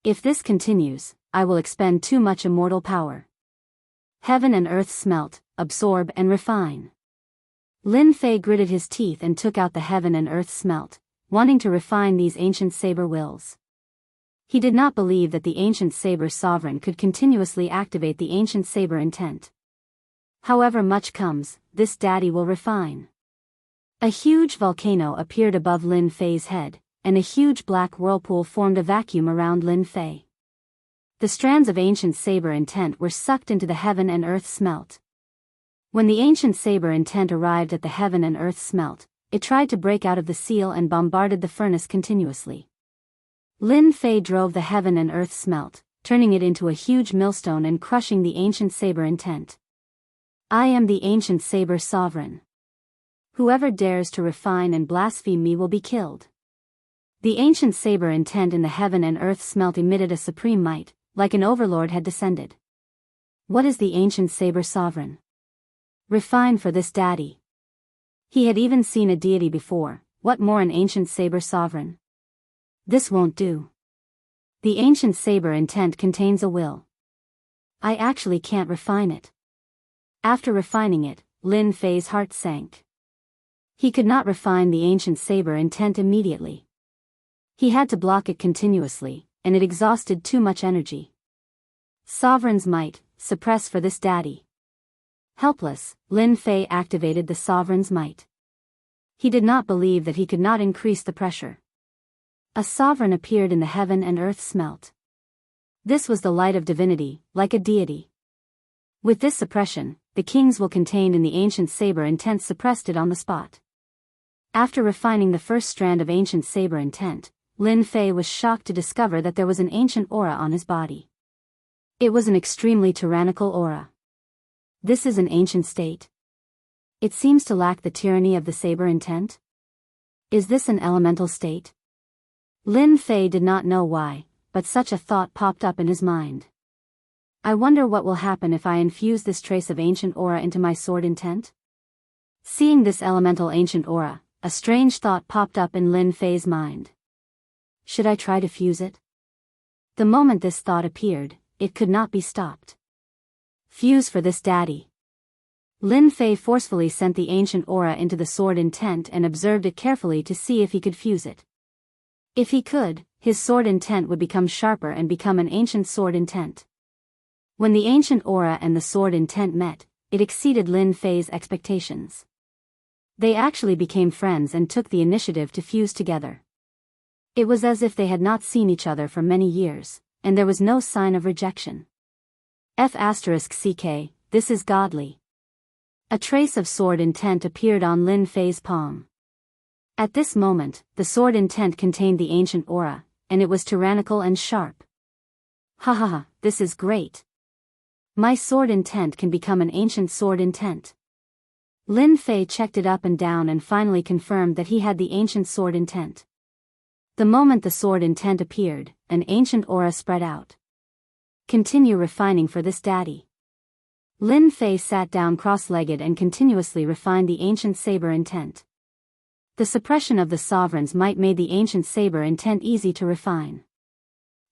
If this continues, I will expend too much immortal power. Heaven and earth smelt, absorb and refine. Lin Fei gritted his teeth and took out the heaven and earth smelt, wanting to refine these ancient saber wills. He did not believe that the ancient saber sovereign could continuously activate the ancient saber intent. However much comes, this daddy will refine. A huge volcano appeared above Lin Fei's head, and a huge black whirlpool formed a vacuum around Lin Fei. The strands of ancient saber intent were sucked into the heaven and earth smelt. When the ancient saber intent arrived at the heaven and earth smelt, it tried to break out of the seal and bombarded the furnace continuously. Lin Fei drove the heaven and earth smelt, turning it into a huge millstone and crushing the ancient saber intent. I am the ancient saber sovereign. Whoever dares to refine and blaspheme me will be killed. The ancient saber intent in the heaven and earth smelt emitted a supreme might, like an overlord had descended. What is the ancient saber sovereign? Refine for this daddy. He had even seen a deity before, what more an ancient saber sovereign? This won't do. The ancient saber intent contains a will. I actually can't refine it. After refining it, Lin Fei's heart sank. He could not refine the ancient saber intent immediately. He had to block it continuously, and it exhausted too much energy. Sovereign's might, suppress for this daddy. Helpless, Lin Fei activated the sovereign's might. He did not believe that he could not increase the pressure. A sovereign appeared in the heaven and earth smelt. This was the light of divinity, like a deity. With this suppression, the king's will contained in the ancient saber intent suppressed it on the spot. After refining the first strand of ancient saber intent, Lin Fei was shocked to discover that there was an ancient aura on his body. It was an extremely tyrannical aura. This is an ancient state. It seems to lack the tyranny of the saber intent. Is this an elemental state? Lin Fei did not know why, but such a thought popped up in his mind. I wonder what will happen if I infuse this trace of ancient aura into my sword intent? Seeing this elemental ancient aura, a strange thought popped up in Lin Fei's mind. Should I try to fuse it? The moment this thought appeared, it could not be stopped. Fuse for this daddy. Lin Fei forcefully sent the ancient aura into the sword intent and observed it carefully to see if he could fuse it. If he could, his sword intent would become sharper and become an ancient sword intent. When the ancient aura and the sword intent met, it exceeded Lin Fei's expectations. They actually became friends and took the initiative to fuse together. It was as if they had not seen each other for many years, and there was no sign of rejection. F***ck, this is godly. A trace of sword intent appeared on Lin Fei's palm. At this moment, the sword intent contained the ancient aura, and it was tyrannical and sharp. Ha ha ha, this is great. My sword intent can become an ancient sword intent. Lin Fei checked it up and down and finally confirmed that he had the ancient sword intent. The moment the sword intent appeared, an ancient aura spread out. Continue refining for this daddy. Lin Fei sat down cross-legged and continuously refined the ancient saber intent. The suppression of the sovereign's might made the ancient saber intent easy to refine.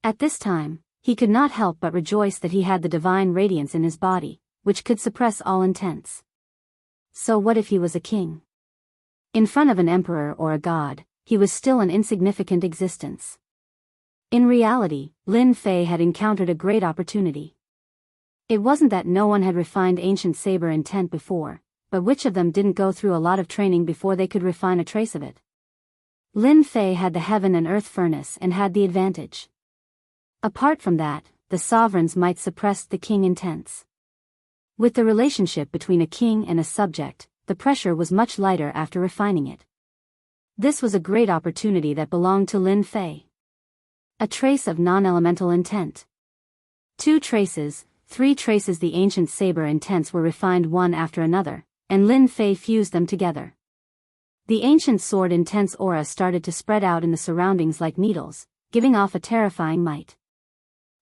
At this time, he could not help but rejoice that he had the divine radiance in his body, which could suppress all intents. So what if he was a king? In front of an emperor or a god, he was still an insignificant existence. In reality, Lin Fei had encountered a great opportunity. It wasn't that no one had refined ancient saber intent before, but which of them didn't go through a lot of training before they could refine a trace of it? Lin Fei had the heaven and earth furnace and had the advantage. Apart from that, the sovereign's might suppressed the king intents. With the relationship between a king and a subject, the pressure was much lighter after refining it. This was a great opportunity that belonged to Lin Fei. A trace of non-elemental intent. 2 traces, 3 traces. The ancient saber intents were refined one after another, and Lin Fei fused them together. The ancient sword intent's aura started to spread out in the surroundings like needles, giving off a terrifying might.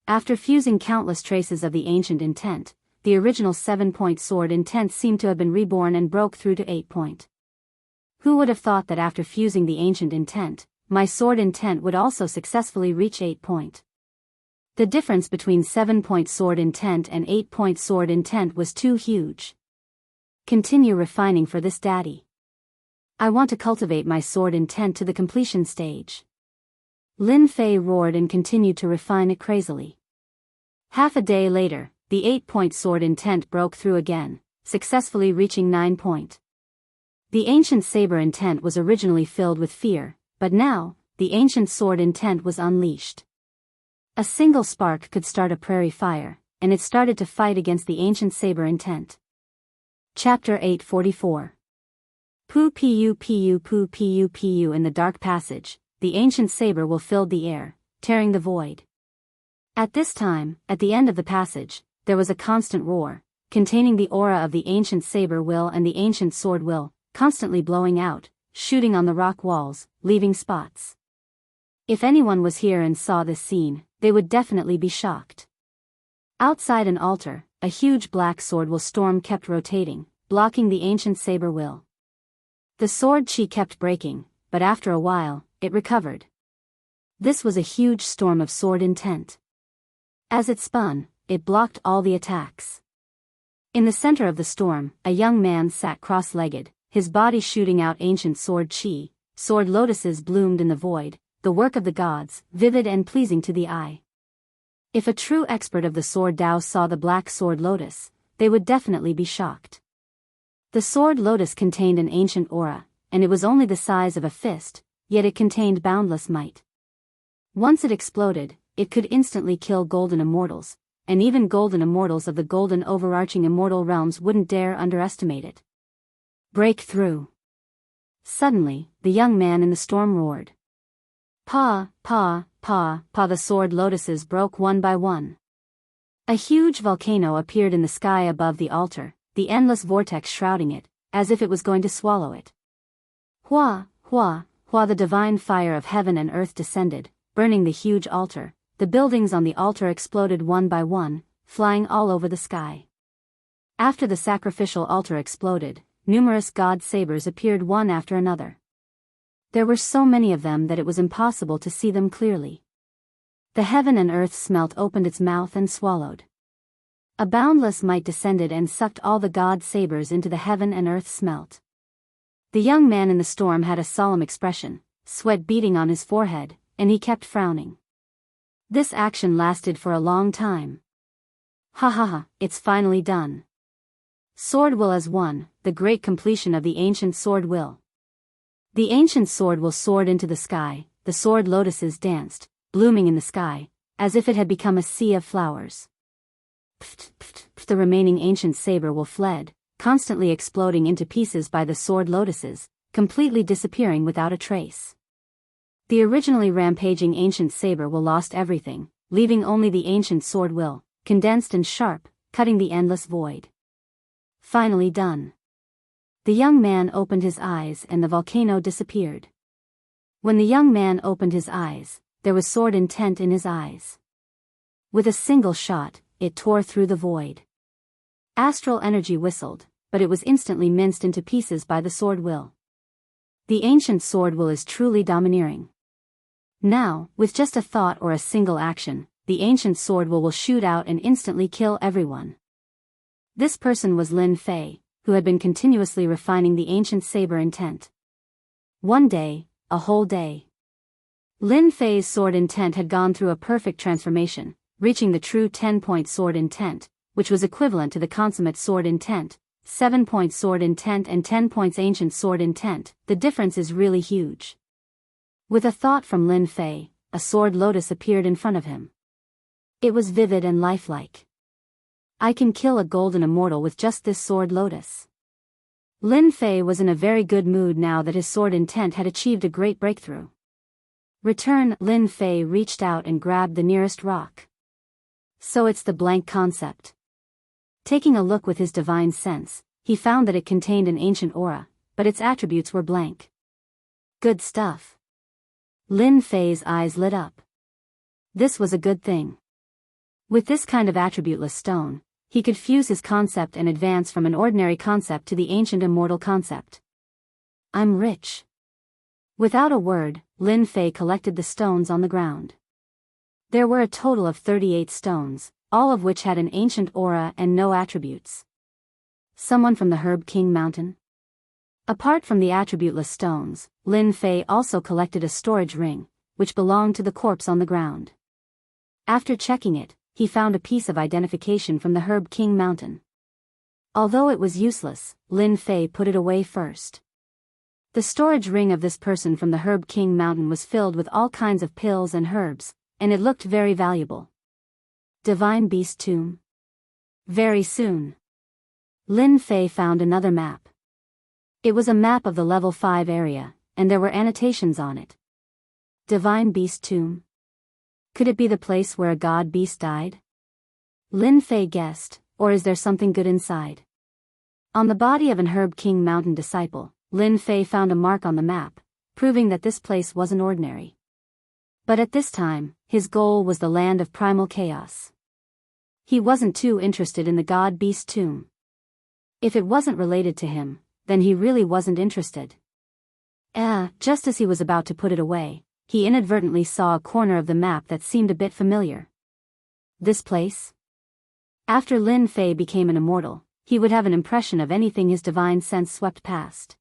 After fusing countless traces of the ancient intent, the original 7-point sword intent seemed to have been reborn and broke through to 8-point. Who would have thought that after fusing the ancient intent, my sword intent would also successfully reach 8-point. The difference between 7-point sword intent and 8-point sword intent was too huge. Continue refining for this daddy. I want to cultivate my sword intent to the completion stage. Lin Fei roared and continued to refine it crazily. Half a day later, the 8-point sword intent broke through again, successfully reaching 9-point. The ancient saber intent was originally filled with fear, but now, the ancient sword intent was unleashed. A single spark could start a prairie fire, and it started to fight against the ancient saber intent. Chapter 844. Pu pu pu pu pu pu. In the dark passage, the ancient saber will filled the air, tearing the void. At this time, at the end of the passage, there was a constant roar, containing the aura of the ancient saber will and the ancient sword will, constantly blowing out, shooting on the rock walls, leaving spots. If anyone was here and saw this scene, they would definitely be shocked. Outside an altar, a huge black sword will storm kept rotating, blocking the ancient saber will. The sword chi kept breaking, but after a while, it recovered. This was a huge storm of sword intent. As it spun, it blocked all the attacks. In the center of the storm, a young man sat cross-legged, his body shooting out ancient sword chi. Sword lotuses bloomed in the void, the work of the gods, vivid and pleasing to the eye. If a true expert of the sword Tao saw the black sword lotus, they would definitely be shocked. The sword lotus contained an ancient aura, and it was only the size of a fist, yet it contained boundless might. Once it exploded, it could instantly kill golden immortals, and even golden immortals of the golden overarching immortal realms wouldn't dare underestimate it. Break through. Suddenly, the young man in the storm roared. Pa, pa, pa, pa. The sword lotuses broke one by one. A huge volcano appeared in the sky above the altar, the endless vortex shrouding it, as if it was going to swallow it. Hua, hua, hua. The divine fire of heaven and earth descended, burning the huge altar. The buildings on the altar exploded one by one, flying all over the sky. After the sacrificial altar exploded, numerous god sabers appeared one after another. There were so many of them that it was impossible to see them clearly. The heaven and earth smelt opened its mouth and swallowed. A boundless might descended and sucked all the god sabers into the heaven and earth smelt. The young man in the storm had a solemn expression, sweat beading on his forehead, and he kept frowning. This action lasted for a long time. Ha ha ha, it's finally done. Sword will as one, the great completion of the ancient sword will. The ancient sword will soared into the sky, the sword lotuses danced, blooming in the sky, as if it had become a sea of flowers. Pft, pft, pft. The remaining ancient saber will fled, constantly exploding into pieces by the sword lotuses, completely disappearing without a trace. The originally rampaging ancient saber will lost everything, leaving only the ancient sword will, condensed and sharp, cutting the endless void. Finally done. The young man opened his eyes and the volcano disappeared. When the young man opened his eyes, there was sword intent in his eyes. With a single shot, it tore through the void. Astral energy whistled, but it was instantly minced into pieces by the sword will. The ancient sword will is truly domineering. Now, with just a thought or a single action, the ancient sword will shoot out and instantly kill everyone. This person was Lin Fei, who had been continuously refining the ancient saber intent. One day, a whole day. Lin Fei's sword intent had gone through a perfect transformation, reaching the true 10-point sword intent, which was equivalent to the consummate sword intent, 7-point sword intent and 10 points ancient sword intent. The difference is really huge. With a thought from Lin Fei, a sword lotus appeared in front of him. It was vivid and lifelike. I can kill a golden immortal with just this sword lotus. Lin Fei was in a very good mood now that his sword intent had achieved a great breakthrough. Return. Lin Fei reached out and grabbed the nearest rock. So it's the blank concept. Taking a look with his divine sense, he found that it contained an ancient aura, but its attributes were blank. Good stuff. Lin Fei's eyes lit up. This was a good thing. With this kind of attributeless stone, he could fuse his concept and advance from an ordinary concept to the ancient immortal concept. I'm rich. Without a word, Lin Fei collected the stones on the ground. There were a total of 38 stones, all of which had an ancient aura and no attributes. Someone from the Herb King Mountain? Apart from the attributeless stones, Lin Fei also collected a storage ring, which belonged to the corpse on the ground. After checking it, he found a piece of identification from the Herb King Mountain. Although it was useless, Lin Fei put it away first. The storage ring of this person from the Herb King Mountain was filled with all kinds of pills and herbs, and it looked very valuable. Divine Beast Tomb. Very soon, Lin Fei found another map. It was a map of the level 5 area, and there were annotations on it. Divine Beast Tomb. Could it be the place where a god beast died? Lin Fei guessed, or is there something good inside? On the body of an Herb King Mountain disciple, Lin Fei found a mark on the map, proving that this place wasn't ordinary. But at this time, his goal was the land of primal chaos. He wasn't too interested in the god beast tomb. If it wasn't related to him, then he really wasn't interested. Just as he was about to put it away, he inadvertently saw a corner of the map that seemed a bit familiar. This place? After Lin Fei became an immortal, he would have an impression of anything his divine sense swept past.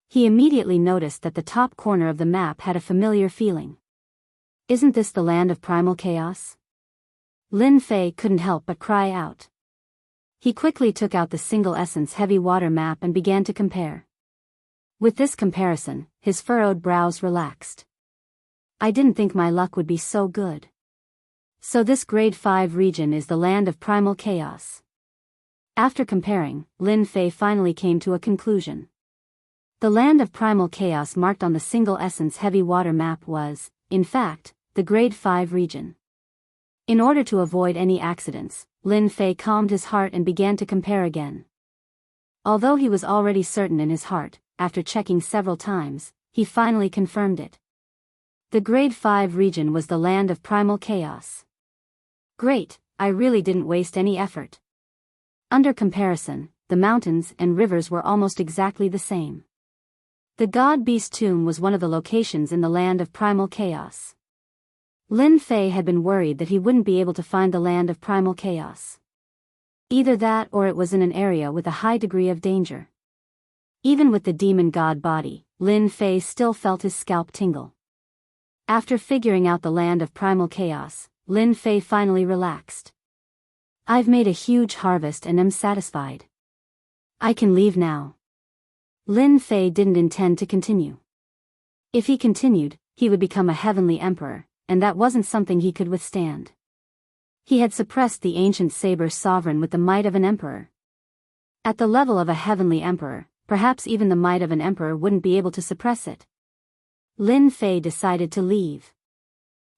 He immediately noticed that the top corner of the map had a familiar feeling. Isn't this the land of primal chaos? Lin Fei couldn't help but cry out. He quickly took out the single essence heavy water map and began to compare. With this comparison, his furrowed brows relaxed. I didn't think my luck would be so good. So this grade 5 region is the land of primal chaos. After comparing, Lin Fei finally came to a conclusion. The land of primal chaos marked on the single essence heavy water map was, in fact, the grade 5 region. In order to avoid any accidents, Lin Fei calmed his heart and began to compare again. Although he was already certain in his heart, after checking several times, he finally confirmed it. The grade 5 region was the land of primal chaos. Great, I really didn't waste any effort. Under comparison, the mountains and rivers were almost exactly the same. The god-beast tomb was one of the locations in the land of primal chaos. Lin Fei had been worried that he wouldn't be able to find the land of primal chaos. Either that or it was in an area with a high degree of danger. Even with the demon god body, Lin Fei still felt his scalp tingle. After figuring out the land of primal chaos, Lin Fei finally relaxed. I've made a huge harvest and am satisfied. I can leave now. Lin Fei didn't intend to continue. If he continued, he would become a heavenly emperor, and that wasn't something he could withstand. He had suppressed the ancient saber sovereign with the might of an emperor. At the level of a heavenly emperor, perhaps even the might of an emperor wouldn't be able to suppress it. Lin Fei decided to leave.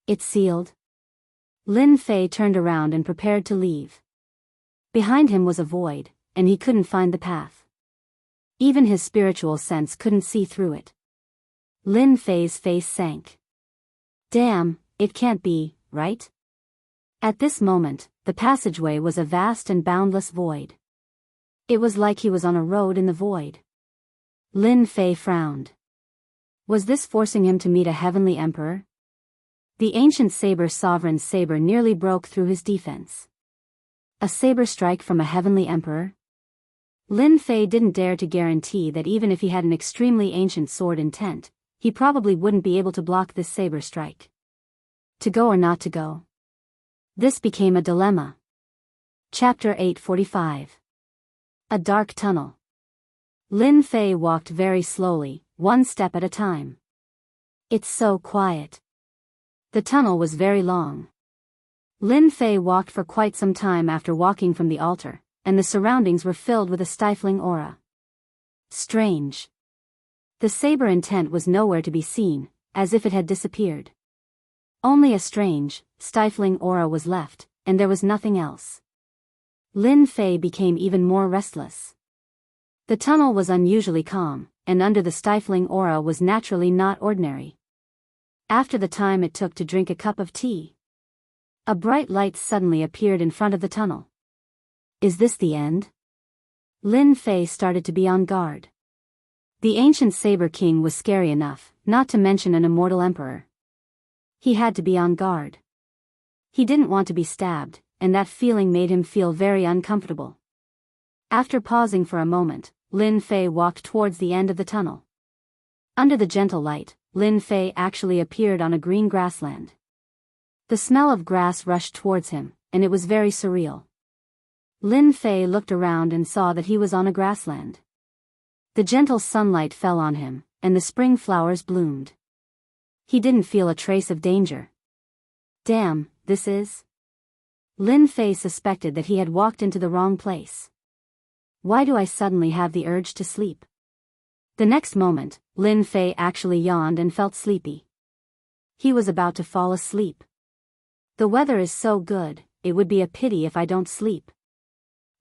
It's sealed. Lin Fei turned around and prepared to leave. Behind him was a void, and he couldn't find the path. Even his spiritual sense couldn't see through it. Lin Fei's face sank. Damn, it can't be, right? At this moment, the passageway was a vast and boundless void. It was like he was on a road in the void. Lin Fei frowned. Was this forcing him to meet a heavenly emperor? The ancient saber sovereign's saber nearly broke through his defense. A saber strike from a heavenly emperor? Lin Fei didn't dare to guarantee that even if he had an extremely ancient sword intent, he probably wouldn't be able to block this saber strike. To go or not to go? This became a dilemma. Chapter 845. A dark tunnel. Lin Fei walked very slowly, one step at a time. It's so quiet. The tunnel was very long. Lin Fei walked for quite some time after walking from the altar, and the surroundings were filled with a stifling aura. Strange. The saber intent was nowhere to be seen, as if it had disappeared. Only a strange, stifling aura was left, and there was nothing else. Lin Fei became even more restless. The tunnel was unusually calm, and under the stifling aura was naturally not ordinary. After the time it took to drink a cup of tea, a bright light suddenly appeared in front of the tunnel. Is this the end? Lin Fei started to be on guard. The ancient Saber King was scary enough, not to mention an immortal emperor. He had to be on guard. He didn't want to be stabbed, and that feeling made him feel very uncomfortable. After pausing for a moment, Lin Fei walked towards the end of the tunnel. Under the gentle light, Lin Fei actually appeared on a green grassland. The smell of grass rushed towards him, and it was very surreal. Lin Fei looked around and saw that he was on a grassland. The gentle sunlight fell on him, and the spring flowers bloomed. He didn't feel a trace of danger. Damn, this is... Lin Fei suspected that he had walked into the wrong place. Why do I suddenly have the urge to sleep? The next moment, Lin Fei actually yawned and felt sleepy. He was about to fall asleep. The weather is so good, it would be a pity if I don't sleep.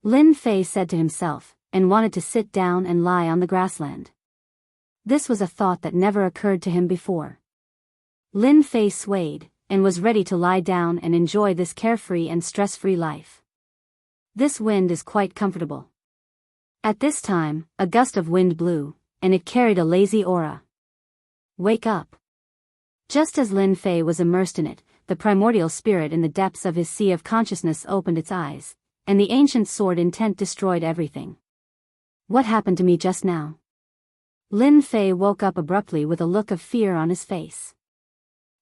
Lin Fei said to himself, and wanted to sit down and lie on the grassland. This was a thought that never occurred to him before. Lin Fei swayed, and was ready to lie down and enjoy this carefree and stress-free life. This wind is quite comfortable. At this time, a gust of wind blew, and it carried a lazy aura. Wake up. Just as Lin Fei was immersed in it, the primordial spirit in the depths of his sea of consciousness opened its eyes, and the ancient sword intent destroyed everything. What happened to me just now? Lin Fei woke up abruptly with a look of fear on his face.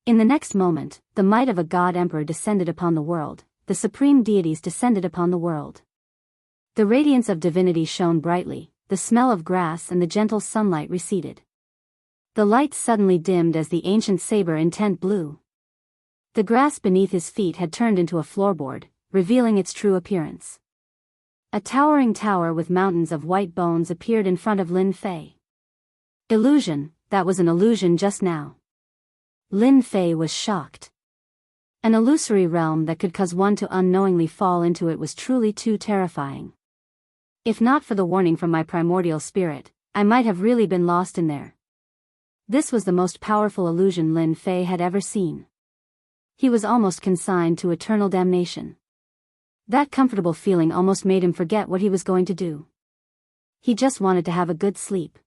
In the next moment, the might of a god emperor descended upon the world, the supreme deities descended upon the world. The radiance of divinity shone brightly, the smell of grass and the gentle sunlight receded. The light suddenly dimmed as the ancient saber intent blew. The grass beneath his feet had turned into a floorboard, revealing its true appearance. A towering tower with mountains of white bones appeared in front of Lin Fei. Illusion, that was an illusion just now. Lin Fei was shocked. An illusory realm that could cause one to unknowingly fall into it was truly too terrifying. If not for the warning from my primordial spirit, I might have really been lost in there. This was the most powerful illusion Lin Fei had ever seen. He was almost consigned to eternal damnation. That comfortable feeling almost made him forget what he was going to do. He just wanted to have a good sleep.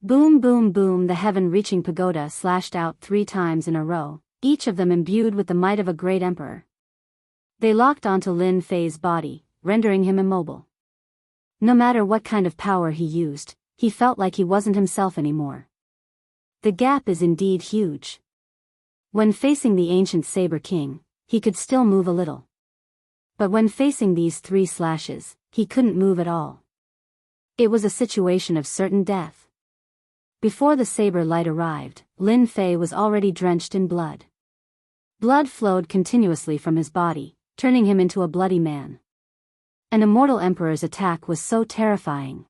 Boom boom boom, the heaven-reaching pagoda slashed out 3 times in a row, each of them imbued with the might of a great emperor. They locked onto Lin Fei's body, rendering him immobile. No matter what kind of power he used, he felt like he wasn't himself anymore. The gap is indeed huge. When facing the ancient Saber King, he could still move a little. But when facing these 3 slashes, he couldn't move at all. It was a situation of certain death. Before the saber light arrived, Lin Fei was already drenched in blood. Blood flowed continuously from his body, turning him into a bloody man. An immortal emperor's attack was so terrifying.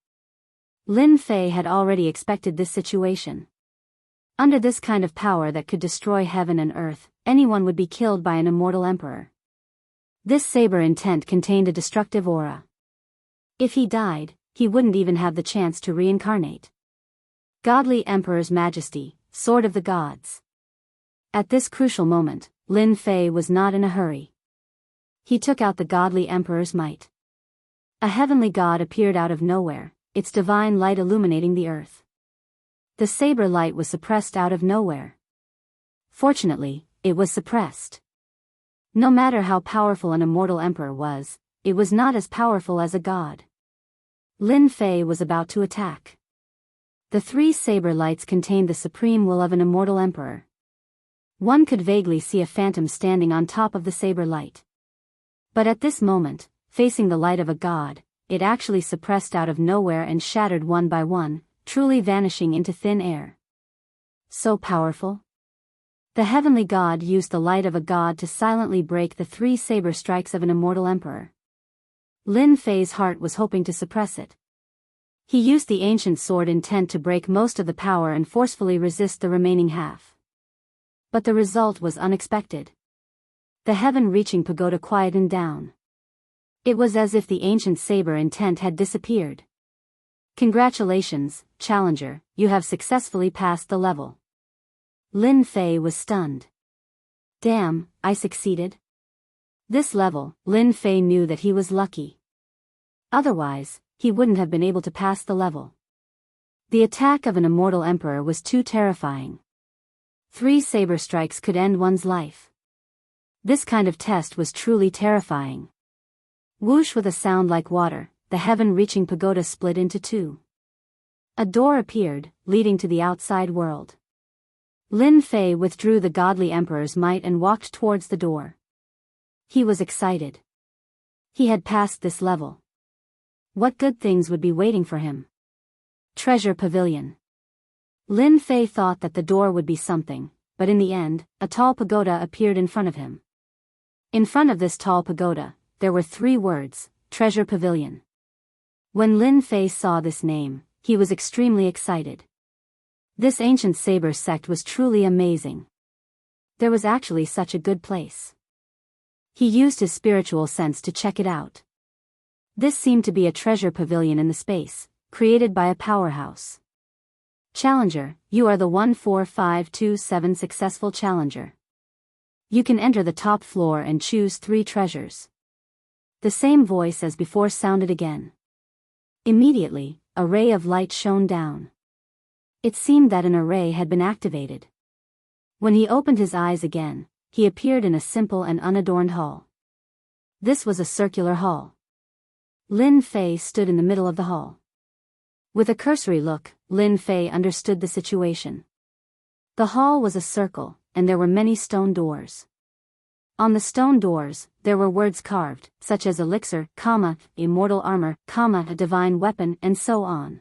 Lin Fei had already expected this situation. Under this kind of power that could destroy heaven and earth, anyone would be killed by an immortal emperor. This saber intent contained a destructive aura. If he died, he wouldn't even have the chance to reincarnate. Godly Emperor's Majesty, Sword of the Gods. At this crucial moment, Lin Fei was not in a hurry. He took out the godly Emperor's might. A heavenly god appeared out of nowhere, its divine light illuminating the earth. The saber light was suppressed out of nowhere. Fortunately, it was suppressed. No matter how powerful an immortal emperor was, it was not as powerful as a god. Lin Fei was about to attack. The 3 saber lights contained the supreme will of an immortal emperor. One could vaguely see a phantom standing on top of the saber light. But at this moment, facing the light of a god, it actually suppressed out of nowhere and shattered one by one, truly vanishing into thin air. So powerful? The heavenly god used the light of a god to silently break the 3 saber strikes of an immortal emperor. Lin Fei's heart was hoping to suppress it. He used the ancient sword intent to break most of the power and forcefully resist the remaining half. But the result was unexpected. The heaven-reaching pagoda quietened down. It was as if the ancient saber intent had disappeared. Congratulations, challenger, you have successfully passed the level. Lin Fei was stunned. Damn, I succeeded? This level, Lin Fei knew that he was lucky. Otherwise, he wouldn't have been able to pass the level. The attack of an immortal emperor was too terrifying. 3 saber strikes could end one's life. This kind of test was truly terrifying. Whoosh, with a sound like water, the heaven-reaching pagoda split into 2. A door appeared, leading to the outside world. Lin Fei withdrew the godly emperor's might and walked towards the door. He was excited. He had passed this level. What good things would be waiting for him? Treasure Pavilion. Lin Fei thought that the door would be something, but in the end, a tall pagoda appeared in front of him. In front of this tall pagoda, there were 3 words, Treasure Pavilion. When Lin Fei saw this name, he was extremely excited. This ancient saber sect was truly amazing. There was actually such a good place. He used his spiritual sense to check it out. This seemed to be a treasure pavilion in the space, created by a powerhouse. Challenger, you are the 14527 successful challenger. You can enter the top floor and choose 3 treasures. The same voice as before sounded again. Immediately, a ray of light shone down. It seemed that an array had been activated. When he opened his eyes again, he appeared in a simple and unadorned hall. This was a circular hall. Lin Fei stood in the middle of the hall. With a cursory look, Lin Fei understood the situation. The hall was a circle, and there were many stone doors. On the stone doors, there were words carved, such as elixir, immortal armor, a divine weapon, and so on.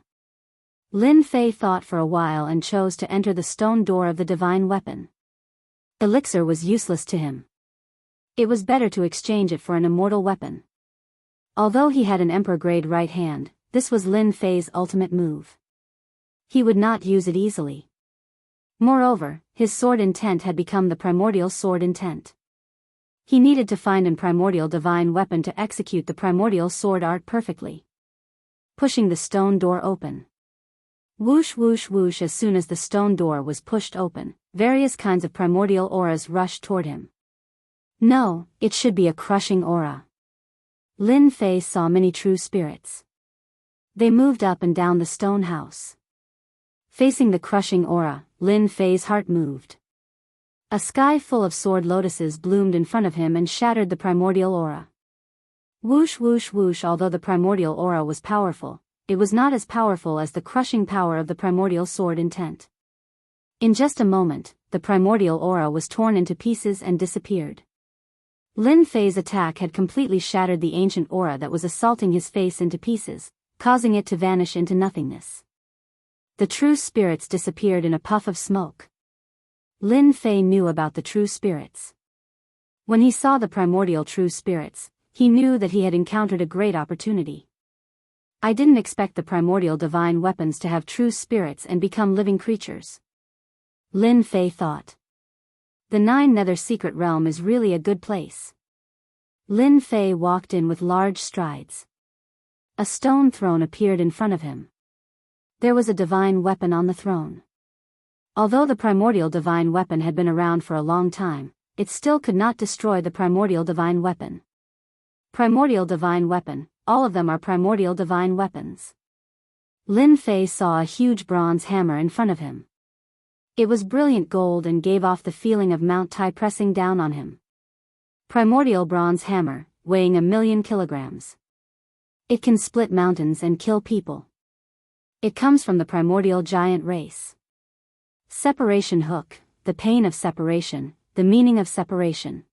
Lin Fei thought for a while and chose to enter the stone door of the divine weapon. Elixir was useless to him. It was better to exchange it for an immortal weapon. Although he had an emperor-grade right hand, this was Lin Fei's ultimate move. He would not use it easily. Moreover, his sword intent had become the primordial sword intent. He needed to find an primordial divine weapon to execute the primordial sword art perfectly. Pushing the stone door open. Whoosh whoosh whoosh. As soon as the stone door was pushed open, various kinds of primordial auras rushed toward him. No, it should be a crushing aura. Lin Fei saw many true spirits. They moved up and down the stone house. Facing the crushing aura, Lin Fei's heart moved. A sky full of sword lotuses bloomed in front of him and shattered the primordial aura. Whoosh whoosh whoosh. Although the primordial aura was powerful, it was not as powerful as the crushing power of the primordial sword intent. In just a moment, the primordial aura was torn into pieces and disappeared. Lin Fei's attack had completely shattered the ancient aura that was assaulting his face into pieces, causing it to vanish into nothingness. The true spirits disappeared in a puff of smoke. Lin Fei knew about the true spirits. When he saw the primordial true spirits, he knew that he had encountered a great opportunity. I didn't expect the primordial divine weapons to have true spirits and become living creatures. Lin Fei thought. The Nine Nether Secret Realm is really a good place. Lin Fei walked in with large strides. A stone throne appeared in front of him. There was a divine weapon on the throne. Although the primordial divine weapon had been around for a long time, it still could not destroy the primordial divine weapon. Primordial divine weapon, all of them are primordial divine weapons. Lin Fei saw a huge bronze hammer in front of him. It was brilliant gold and gave off the feeling of Mount Tai pressing down on him. Primordial bronze hammer, weighing 1,000,000 kilograms. It can split mountains and kill people. It comes from the primordial giant race. Separation hook, the pain of separation, the meaning of separation.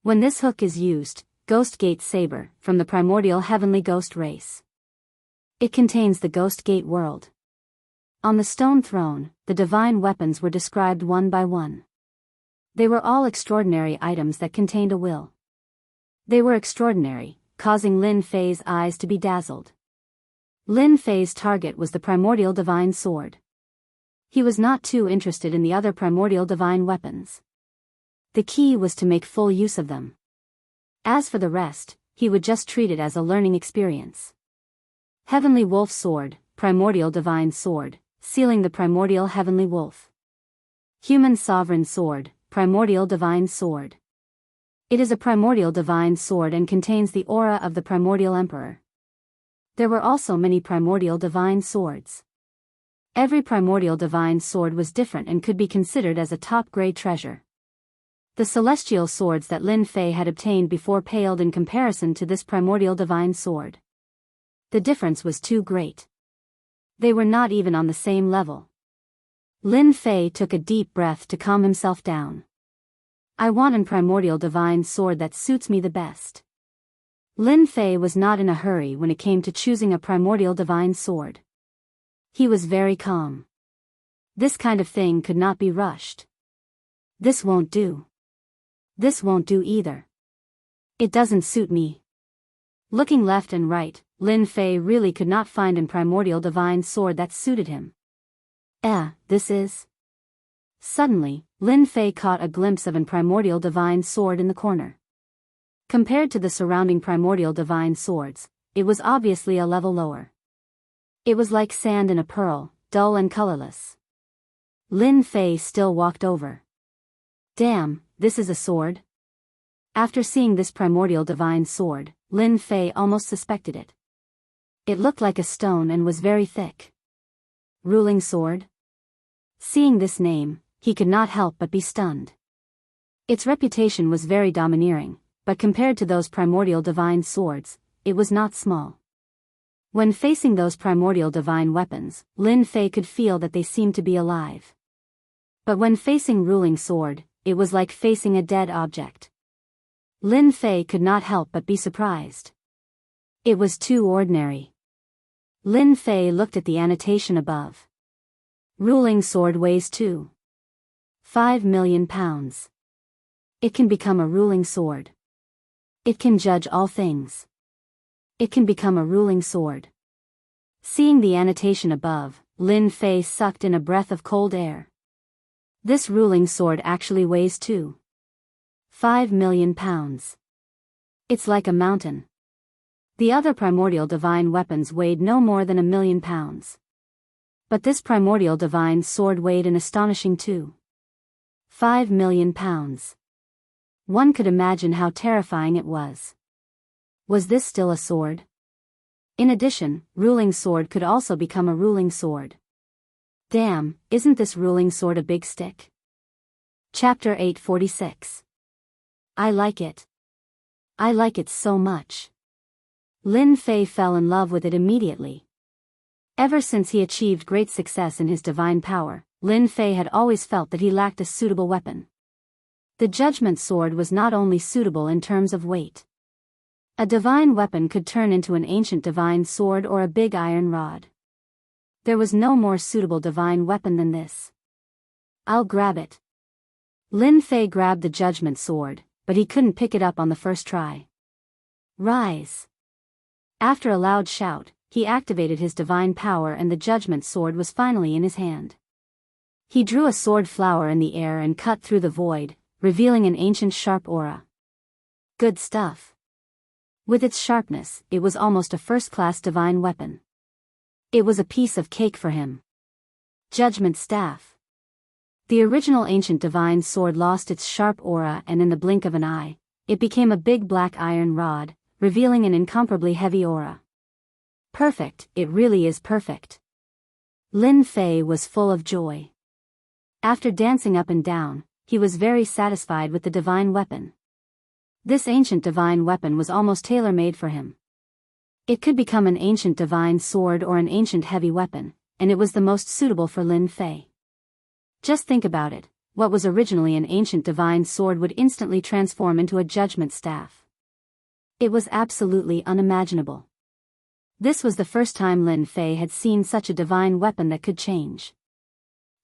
When this hook is used, Ghost Gate Saber, from the primordial heavenly ghost race. It contains the Ghost Gate world. On the stone throne, the divine weapons were described one by one. They were all extraordinary items that contained a will. They were extraordinary, causing Lin Fei's eyes to be dazzled. Lin Fei's target was the primordial divine sword. He was not too interested in the other primordial divine weapons. The key was to make full use of them. As for the rest, he would just treat it as a learning experience. Heavenly Wolf Sword, Primordial Divine Sword, sealing the Primordial Heavenly Wolf. Human Sovereign Sword, Primordial Divine Sword. It is a primordial divine sword and contains the aura of the primordial emperor. There were also many primordial divine swords. Every primordial divine sword was different and could be considered as a top-grade treasure. The celestial swords that Lin Fei had obtained before paled in comparison to this primordial divine sword. The difference was too great. They were not even on the same level. Lin Fei took a deep breath to calm himself down. I want an primordial divine sword that suits me the best. Lin Fei was not in a hurry when it came to choosing a primordial divine sword. He was very calm. This kind of thing could not be rushed. This won't do. This won't do either. It doesn't suit me. Looking left and right, Lin Fei really could not find an primordial divine sword that suited him. This is... Suddenly, Lin Fei caught a glimpse of an primordial divine sword in the corner. Compared to the surrounding primordial divine swords, it was obviously a level lower. It was like sand in a pearl, dull and colorless. Lin Fei still walked over. Damn, this is a sword? After seeing this primordial divine sword, Lin Fei almost suspected it. It looked like a stone and was very thick. Ruling sword? Seeing this name, he could not help but be stunned. Its reputation was very domineering, but compared to those primordial divine swords, it was not small. When facing those primordial divine weapons, Lin Fei could feel that they seemed to be alive. But when facing ruling sword, it was like facing a dead object. Lin Fei could not help but be surprised. It was too ordinary. Lin Fei looked at the annotation above. Ruling sword weighs 2.5 million pounds. It can become a ruling sword. It can judge all things. It can become a ruling sword. Seeing the annotation above, Lin Fei sucked in a breath of cold air. This ruling sword actually weighs 2.5 million pounds. It's like a mountain. The other primordial divine weapons weighed no more than 1,000,000 pounds. But this primordial divine sword weighed an astonishing 2.5 million pounds. One could imagine how terrifying it was. Was this still a sword? In addition, ruling sword could also become a ruling sword. Damn, isn't this ruling sword a big stick? Chapter 846. I like it. I like it so much. Lin Fei fell in love with it immediately. Ever since he achieved great success in his divine power, Lin Fei had always felt that he lacked a suitable weapon. The Judgment Sword was not only suitable in terms of weight. A divine weapon could turn into an ancient divine sword or a big iron rod. There was no more suitable divine weapon than this. I'll grab it. Lin Fei grabbed the Judgment Sword, but he couldn't pick it up on the first try. Rise! After a loud shout, he activated his divine power and the Judgment Sword was finally in his hand. He drew a sword flower in the air and cut through the void, revealing an ancient sharp aura. Good stuff. With its sharpness, it was almost a first-class divine weapon. It was a piece of cake for him. Judgment Staff. The original ancient divine sword lost its sharp aura and in the blink of an eye, it became a big black iron rod, revealing an incomparably heavy aura. Perfect, it really is perfect. Lin Fei was full of joy. After dancing up and down, he was very satisfied with the divine weapon. This ancient divine weapon was almost tailor-made for him. It could become an ancient divine sword or an ancient heavy weapon, and it was the most suitable for Lin Fei. Just think about it, what was originally an ancient divine sword would instantly transform into a judgment staff. It was absolutely unimaginable. This was the first time Lin Fei had seen such a divine weapon that could change.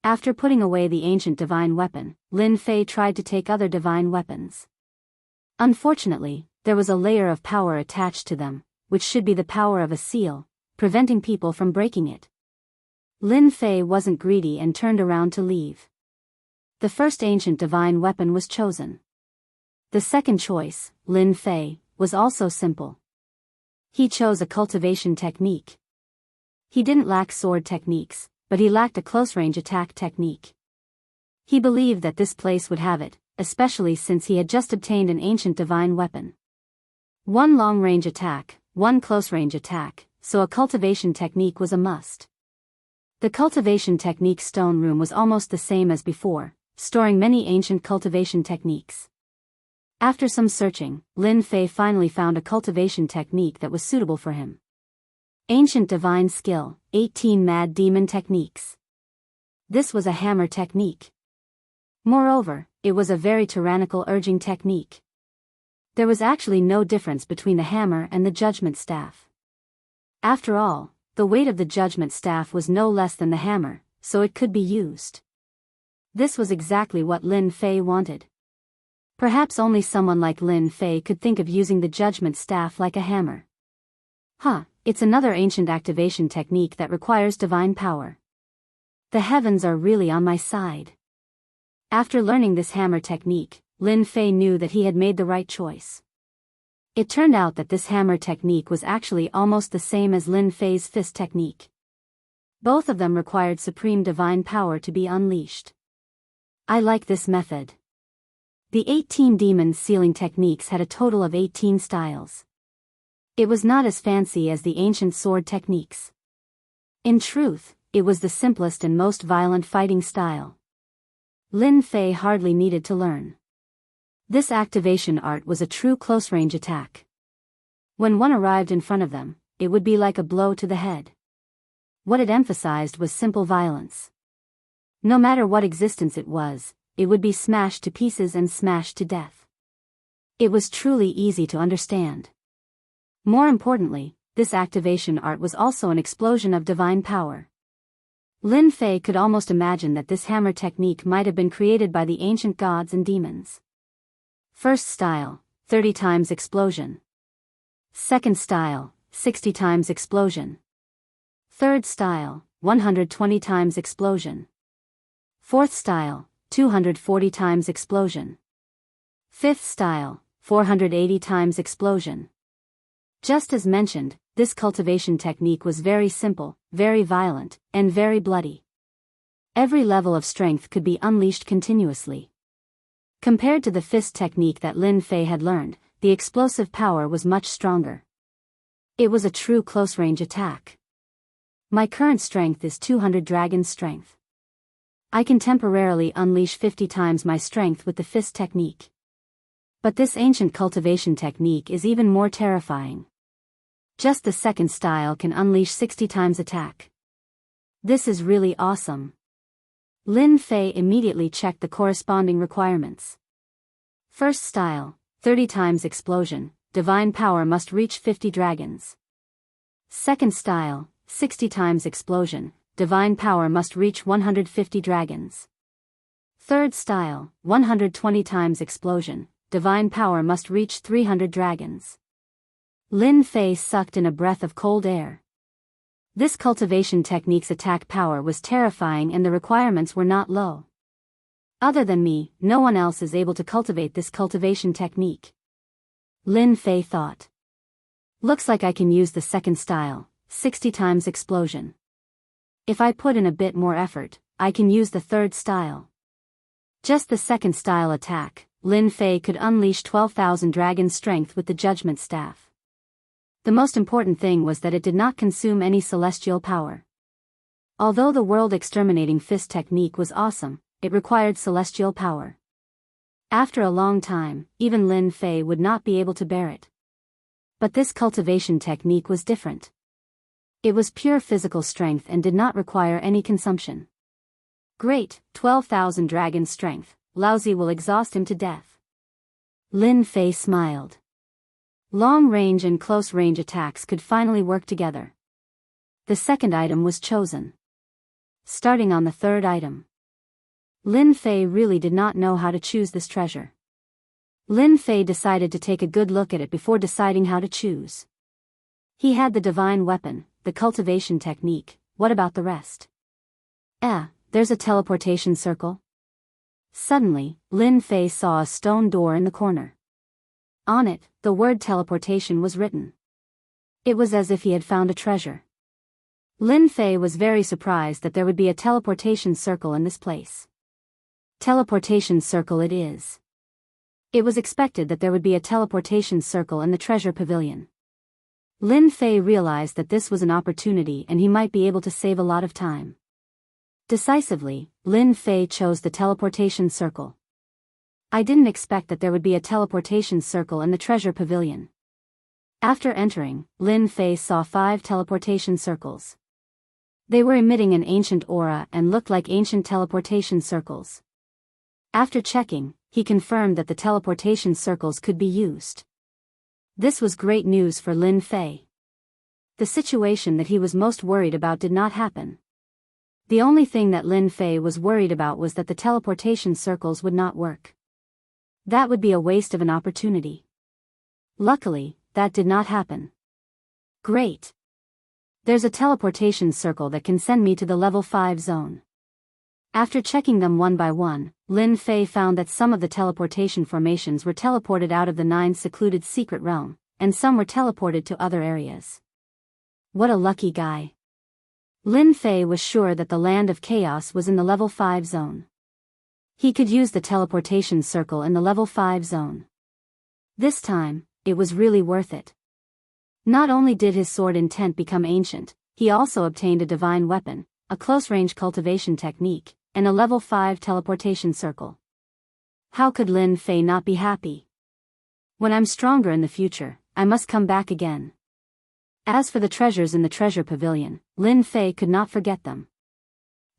After putting away the ancient divine weapon, Lin Fei tried to take other divine weapons. Unfortunately, there was a layer of power attached to them, which should be the power of a seal, preventing people from breaking it. Lin Fei wasn't greedy and turned around to leave. The first ancient divine weapon was chosen. The second choice, Lin Fei, was also simple. He chose a cultivation technique. He didn't lack sword techniques, but he lacked a close-range attack technique. He believed that this place would have it, especially since he had just obtained an ancient divine weapon. One long-range attack, one close-range attack, so a cultivation technique was a must. The cultivation technique stone room was almost the same as before, storing many ancient cultivation techniques. After some searching, Lin Fei finally found a cultivation technique that was suitable for him. Ancient Divine Skill, 18 Mad Demon Techniques. This was a hammer technique. Moreover, it was a very tyrannical urging technique. There was actually no difference between the hammer and the judgment staff. After all, the weight of the judgment staff was no less than the hammer, so it could be used. This was exactly what Lin Fei wanted. Perhaps only someone like Lin Fei could think of using the judgment staff like a hammer. It's another ancient activation technique that requires divine power. The heavens are really on my side. After learning this hammer technique, Lin Fei knew that he had made the right choice. It turned out that this hammer technique was actually almost the same as Lin Fei's fist technique. Both of them required supreme divine power to be unleashed. I like this method. The 18 demon sealing techniques had a total of 18 styles. It was not as fancy as the ancient sword techniques. In truth, it was the simplest and most violent fighting style. Lin Fei hardly needed to learn. This activation art was a true close-range attack. When one arrived in front of them, it would be like a blow to the head. What it emphasized was simple violence. No matter what existence it was, it would be smashed to pieces and smashed to death. It was truly easy to understand. More importantly, this activation art was also an explosion of divine power. Lin Fei could almost imagine that this hammer technique might have been created by the ancient gods and demons. First style, 30 times explosion. Second style, 60 times explosion. Third style, 120 times explosion. Fourth style, 240 times explosion. Fifth style, 480 times explosion. Just as mentioned, this cultivation technique was very simple, very violent, and very bloody. Every level of strength could be unleashed continuously. Compared to the fist technique that Lin Fei had learned, the explosive power was much stronger. It was a true close-range attack. My current strength is 200 dragon strength. I can temporarily unleash 50 times my strength with the fist technique. But this ancient cultivation technique is even more terrifying. Just the second style can unleash 60 times attack. This is really awesome. Lin Fei immediately checked the corresponding requirements. First style, 30 times explosion, divine power must reach 50 dragons. Second style, 60 times explosion, divine power must reach 150 dragons. Third style, 120 times explosion, divine power must reach 300 dragons. Lin Fei sucked in a breath of cold air. This cultivation technique's attack power was terrifying and the requirements were not low. Other than me, no one else is able to cultivate this cultivation technique. Lin Fei thought. Looks like I can use the second style, 60 times explosion. If I put in a bit more effort, I can use the third style. Just the second style attack, Lin Fei could unleash 12,000 dragon strength with the judgment staff. The most important thing was that it did not consume any celestial power. Although the world-exterminating fist technique was awesome, it required celestial power. After a long time, even Lin Fei would not be able to bear it. But this cultivation technique was different. It was pure physical strength and did not require any consumption. Great, 12,000 dragon strength, Laozi will exhaust him to death. Lin Fei smiled. Long-range and close-range attacks could finally work together. The second item was chosen. Starting on the third item. Lin Fei really did not know how to choose this treasure. Lin Fei decided to take a good look at it before deciding how to choose. He had the divine weapon, the cultivation technique, what about the rest? There's a teleportation circle. Suddenly, Lin Fei saw a stone door in the corner. On it, the word teleportation was written. It was as if he had found a treasure. Lin Fei was very surprised that there would be a teleportation circle in this place. Teleportation circle it is. It was expected that there would be a teleportation circle in the treasure pavilion. Lin Fei realized that this was an opportunity and he might be able to save a lot of time. Decisively, Lin Fei chose the teleportation circle. I didn't expect that there would be a teleportation circle in the treasure pavilion. After entering, Lin Fei saw 5 teleportation circles. They were emitting an ancient aura and looked like ancient teleportation circles. After checking, he confirmed that the teleportation circles could be used. This was great news for Lin Fei. The situation that he was most worried about did not happen. The only thing that Lin Fei was worried about was that the teleportation circles would not work. That would be a waste of an opportunity. Luckily, that did not happen. Great. There's a teleportation circle that can send me to the level 5 zone. After checking them one by one, Lin Fei found that some of the teleportation formations were teleported out of the 9 secluded secret realm, and some were teleported to other areas. What a lucky guy. Lin Fei was sure that the land of chaos was in the level 5 zone. He could use the teleportation circle in the level 5 zone. This time, it was really worth it. Not only did his sword intent become ancient, he also obtained a divine weapon, a close-range cultivation technique, and a level 5 teleportation circle. How could Lin Fei not be happy? When I'm stronger in the future, I must come back again. As for the treasures in the treasure pavilion, Lin Fei could not forget them.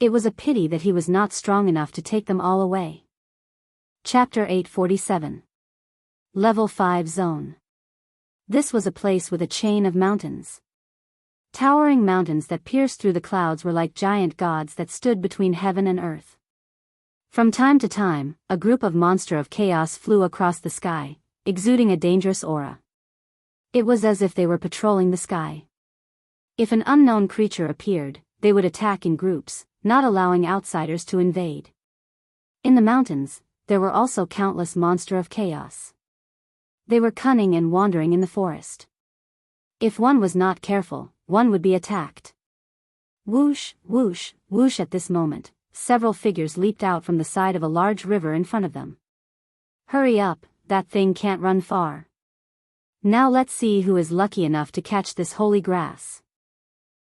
It was a pity that he was not strong enough to take them all away. Chapter 847. Level 5 Zone. This was a place with a chain of mountains. Towering mountains that pierced through the clouds were like giant gods that stood between heaven and earth. From time to time, a group of monster of chaos flew across the sky, exuding a dangerous aura. It was as if they were patrolling the sky. If an unknown creature appeared, they would attack in groups, not allowing outsiders to invade. In the mountains, there were also countless monster of chaos. They were cunning and wandering in the forest. If one was not careful, one would be attacked. Whoosh, whoosh, whoosh. At this moment, several figures leaped out from the side of a large river in front of them. Hurry up, that thing can't run far. Now let's see who is lucky enough to catch this holy grass.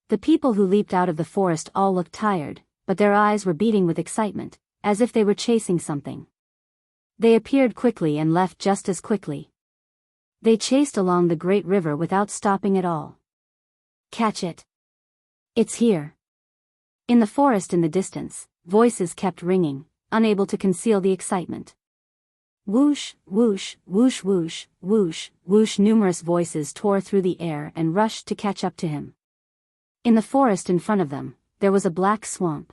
The people who leaped out of the forest all looked tired, but their eyes were beating with excitement, as if they were chasing something. They appeared quickly and left just as quickly. They chased along the great river without stopping at all. Catch it. It's here. In the forest in the distance, voices kept ringing, unable to conceal the excitement. Whoosh, whoosh, whoosh, whoosh, whoosh, whoosh. Numerous voices tore through the air and rushed to catch up to him. In the forest in front of them, there was a black swamp.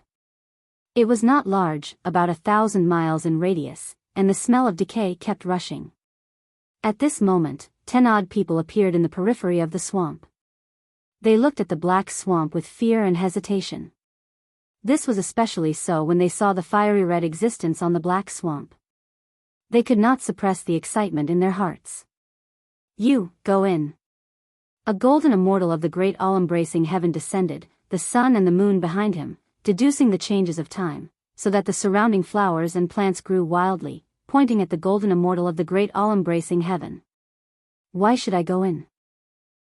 It was not large, about 1,000 miles in radius, and the smell of decay kept rushing. At this moment, 10 odd people appeared in the periphery of the swamp. They looked at the black swamp with fear and hesitation. This was especially so when they saw the fiery red existence on the black swamp. They could not suppress the excitement in their hearts. You, go in. A golden immortal of the great all-embracing heaven descended, the sun and the moon behind him, deducing the changes of time, so that the surrounding flowers and plants grew wildly, pointing at the golden immortal of the great all-embracing heaven. Why should I go in?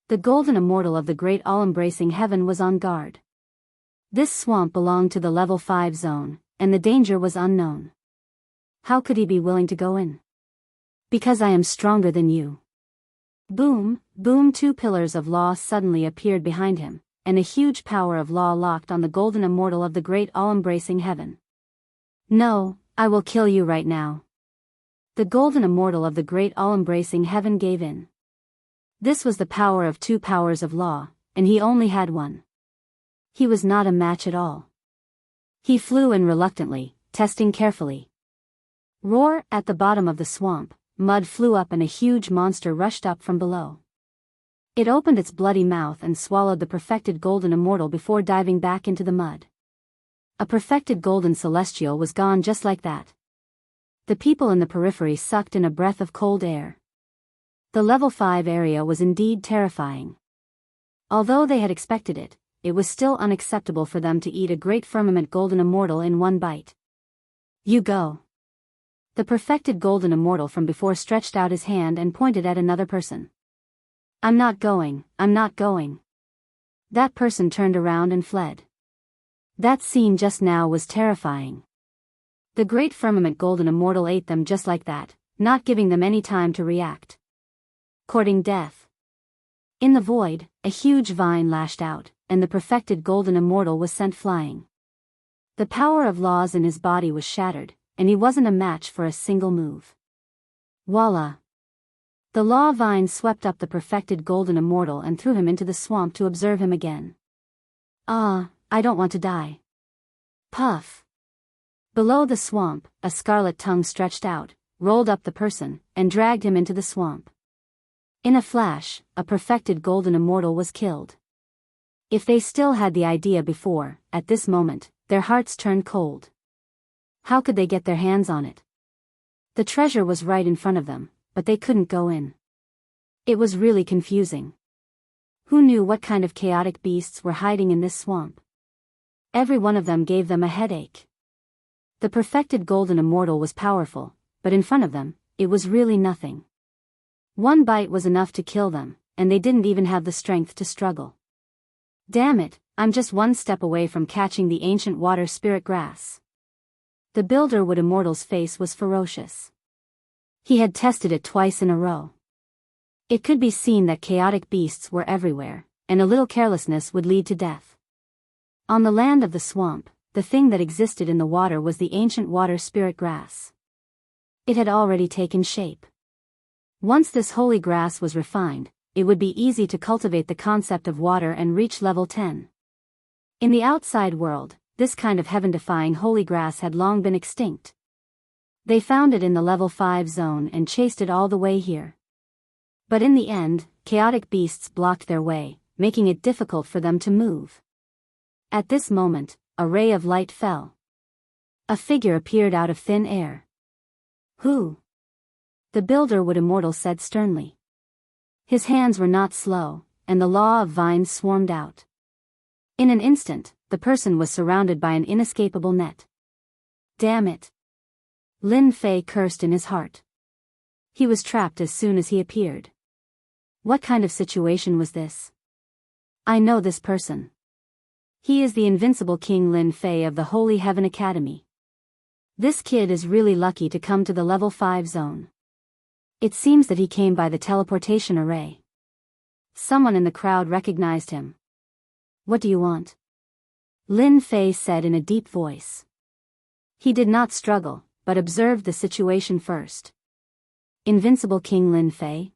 The golden immortal of the great all-embracing heaven was on guard. This swamp belonged to the level 5 zone, and the danger was unknown. How could he be willing to go in? Because I am stronger than you. Boom, boom. 2 pillars of law suddenly appeared behind him, and a huge power of law locked on the golden immortal of the great all-embracing heaven. No, I will kill you right now. The golden immortal of the great all-embracing heaven gave in. This was the power of 2 powers of law, and he only had one. He was not a match at all. He flew in reluctantly, testing carefully. Roar! At the bottom of the swamp, mud flew up and a huge monster rushed up from below. It opened its bloody mouth and swallowed the perfected golden immortal before diving back into the mud. A perfected golden celestial was gone just like that. The people in the periphery sucked in a breath of cold air. The level 5 area was indeed terrifying. Although they had expected it, it was still unacceptable for them to eat a great firmament golden immortal in one bite. You go. The perfected golden immortal from before stretched out his hand and pointed at another person. I'm not going, I'm not going. That person turned around and fled. That scene just now was terrifying. The great firmament golden immortal ate them just like that, not giving them any time to react. Courting death. In the void, a huge vine lashed out, and the perfected golden immortal was sent flying. The power of laws in his body was shattered, and he wasn't a match for a single move. Voila! The law vine swept up the perfected golden immortal and threw him into the swamp to observe him again. I don't want to die. Puff! Below the swamp, a scarlet tongue stretched out, rolled up the person, and dragged him into the swamp. In a flash, a perfected golden immortal was killed. If they still had the idea before, at this moment, their hearts turned cold. How could they get their hands on it? The treasure was right in front of them, but they couldn't go in. It was really confusing. Who knew what kind of chaotic beasts were hiding in this swamp? Every one of them gave them a headache. The perfected golden immortal was powerful, but in front of them, it was really nothing. One bite was enough to kill them, and they didn't even have the strength to struggle. Damn it, I'm just one step away from catching the ancient water spirit grass. The builder wood immortal's face was ferocious. He had tested it twice in a row. It could be seen that chaotic beasts were everywhere, and a little carelessness would lead to death. On the land of the swamp, the thing that existed in the water was the ancient water spirit grass. It had already taken shape. Once this holy grass was refined, it would be easy to cultivate the concept of water and reach level 10. In the outside world, this kind of heaven-defying holy grass had long been extinct. They found it in the level 5 zone and chased it all the way here. But in the end, chaotic beasts blocked their way, making it difficult for them to move. At this moment, a ray of light fell. A figure appeared out of thin air. Who? The builder wood immortal said sternly. His hands were not slow, and the law of vines swarmed out. In an instant, the person was surrounded by an inescapable net. Damn it! Lin Fei cursed in his heart. He was trapped as soon as he appeared. What kind of situation was this? I know this person. He is the invincible King Lin Fei of the Holy Heaven Academy. This kid is really lucky to come to the level 5 zone. It seems that he came by the teleportation array. Someone in the crowd recognized him. What do you want? Lin Fei said in a deep voice. He did not struggle, but observed the situation first. Invincible King Lin Fei?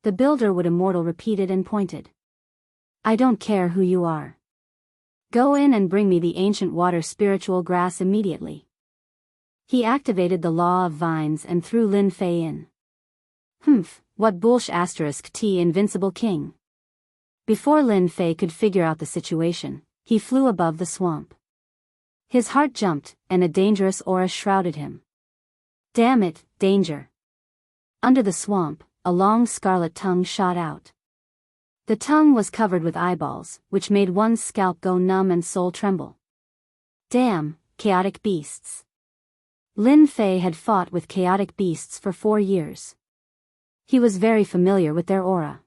The builder wood immortal repeated and pointed. I don't care who you are. Go in and bring me the ancient water spiritual grass immediately. He activated the law of vines and threw Lin Fei in. What bullsh***t invincible king. Before Lin Fei could figure out the situation, he flew above the swamp. His heart jumped, and a dangerous aura shrouded him. Damn it, danger. Under the swamp, a long scarlet tongue shot out. The tongue was covered with eyeballs, which made one's scalp go numb and soul tremble. Damn, chaotic beasts. Lin Fei had fought with chaotic beasts for 4 years. He was very familiar with their aura.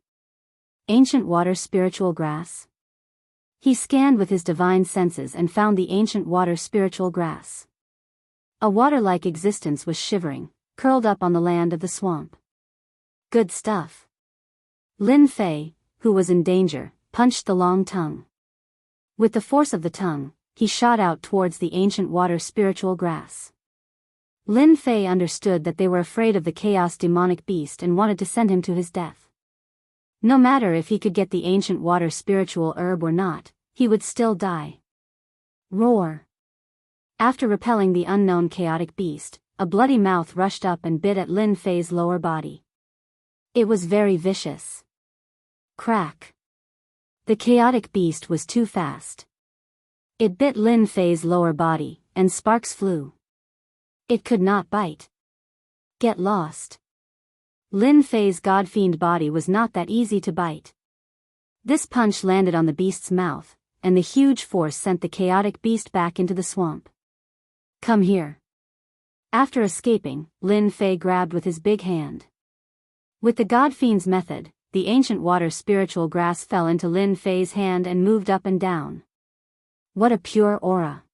Ancient water spiritual grass? He scanned with his divine senses and found the ancient water spiritual grass. A water-like existence was shivering, curled up on the land of the swamp. Good stuff. Lin Fei, who was in danger, punched the long tongue. With the force of the tongue, he shot out towards the ancient water spiritual grass. Lin Fei understood that they were afraid of the chaos demonic beast and wanted to send him to his death. No matter if he could get the ancient water spiritual herb or not, he would still die. Roar. After repelling the unknown chaotic beast, a bloody mouth rushed up and bit at Lin Fei's lower body. It was very vicious. Crack. The chaotic beast was too fast. It bit Lin Fei's lower body, and sparks flew. It could not bite. Get lost. Lin Fei's god-fiend body was not that easy to bite. This punch landed on the beast's mouth, and the huge force sent the chaotic beast back into the swamp. Come here. After escaping, Lin Fei grabbed with his big hand. With the god-fiend's method, the ancient water spiritual grass fell into Lin Fei's hand and moved up and down. What a pure aura.